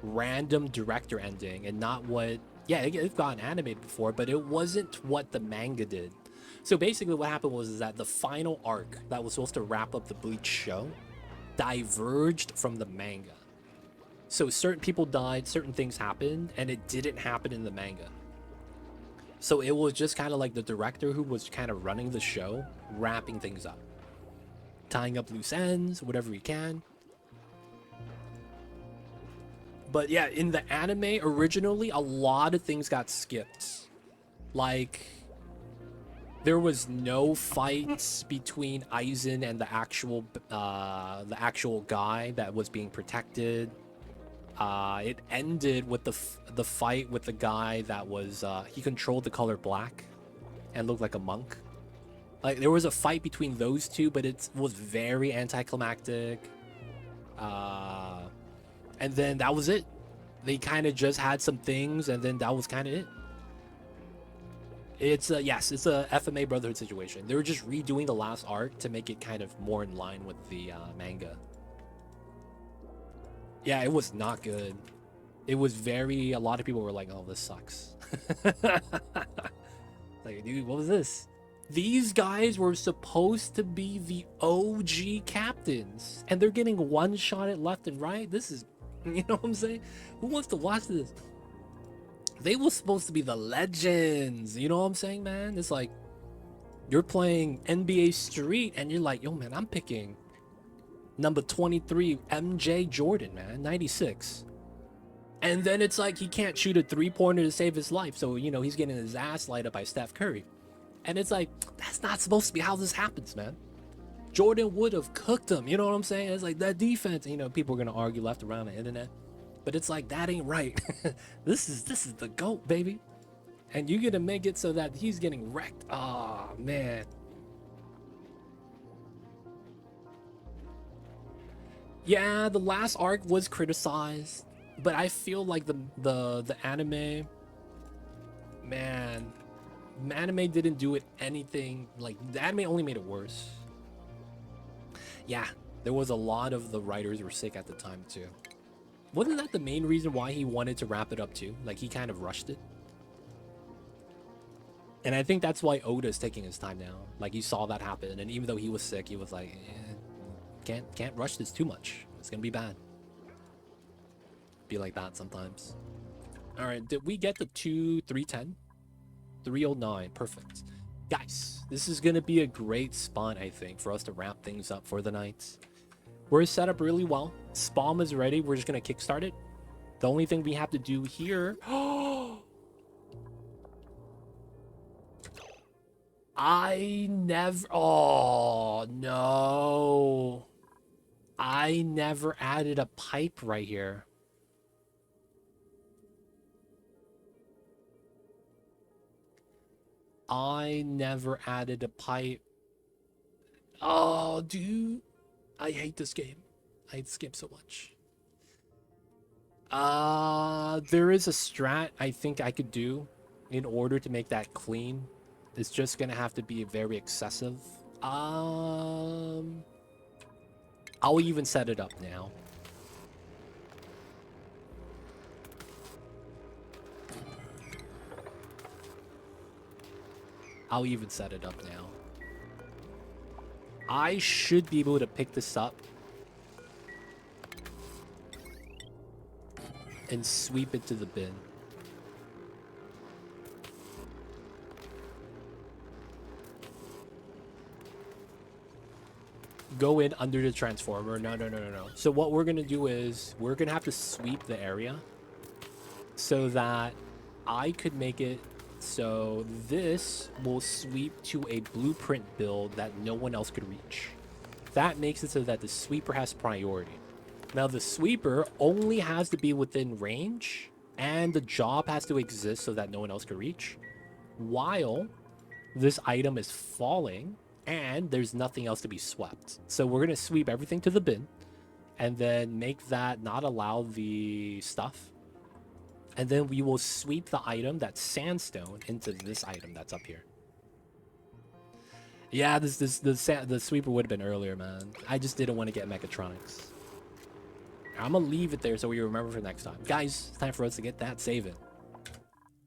random director ending and not what... Yeah, it's gotten animated before, but it wasn't what the manga did. So basically what happened was that the final arc that was supposed to wrap up the Bleach show diverged from the manga. So certain people died, certain things happened, and it didn't happen in the manga. So it was just kind of like the director who was kind of running the show, wrapping things up. Tying up loose ends, whatever he can. But yeah, in the anime, originally, a lot of things got skipped. Like, there was no fights between Aizen and the actual guy that was being protected. It ended with the fight with the guy that was he controlled the color black and looked like a monk. Like, there was a fight between those two, but it was very anticlimactic. And then that was it. They kind of just had some things, and then that was kind of it. It's yes, it's a FMA Brotherhood situation. They were just redoing the last arc to make it kind of more in line with the manga. Yeah, it was not good. It was very... A lot of people were like, oh, this sucks. Like, dude, what was this? These guys were supposed to be the OG captains, and they're getting one-shotted left and right. This is... You know what I'm saying? Who wants to watch this? They were supposed to be the legends. You know what I'm saying, man? It's like, you're playing NBA Street, and you're like, yo, man, I'm picking... number 23, MJ Jordan, man, 96. And then it's like he can't shoot a three-pointer to save his life. So, you know, he's getting his ass light up by Steph Curry. And it's like, that's not supposed to be how this happens, man. Jordan would have cooked him. You know what I'm saying? It's like that defense. You know, people are going to argue left around the internet. But it's like, that ain't right. This is the GOAT, baby. And you're going to make it so that he's getting wrecked. Oh, man. Yeah, the last arc was criticized, but I feel like the anime, man, the anime didn't do it anything. Like, the anime only made it worse. Yeah, there was a lot of the writers were sick at the time too. Wasn't that the main reason why he wanted to wrap it up too? Like, he kind of rushed it. And I think that's why Oda's taking his time now. Like, he saw that happen, and even though he was sick, he was like, can't rush this too much. It's gonna be bad. Be like that sometimes. All right, did we get the 310? 309, perfect. Guys, this is gonna be a great spot, I think, for us to wrap things up for the night. We're set up really well. Spawn is ready. We're just gonna kickstart it. The only thing we have to do here... I never... Oh, no. I never added a pipe right here. I never added a pipe. Oh, dude. I hate this game. I hate this game so much. There is a strat I think I could do in order to make that clean. It's just gonna have to be very excessive. I'll even set it up now. I'll even set it up now. I should be able to pick this up and sweep it to the bin. Go in under the transformer. No. So what we're gonna do is we're gonna have to sweep the area so that I could make it so this will sweep to a blueprint build that no one else could reach. that makes it so that the sweeper has priority. Now, the sweeper only has to be within range, and the job has to exist so that no one else can reach, while this item is falling, and there's nothing else to be swept. So we're going to sweep everything to the bin, and then make that not allow the stuff. And then we will sweep the item, that's sandstone, into this item that's up here. Yeah, the sweeper would have been earlier, man. I just didn't want to get mechatronics. I'm gonna leave it there so we remember for next time. Guys, it's time for us to get that saving.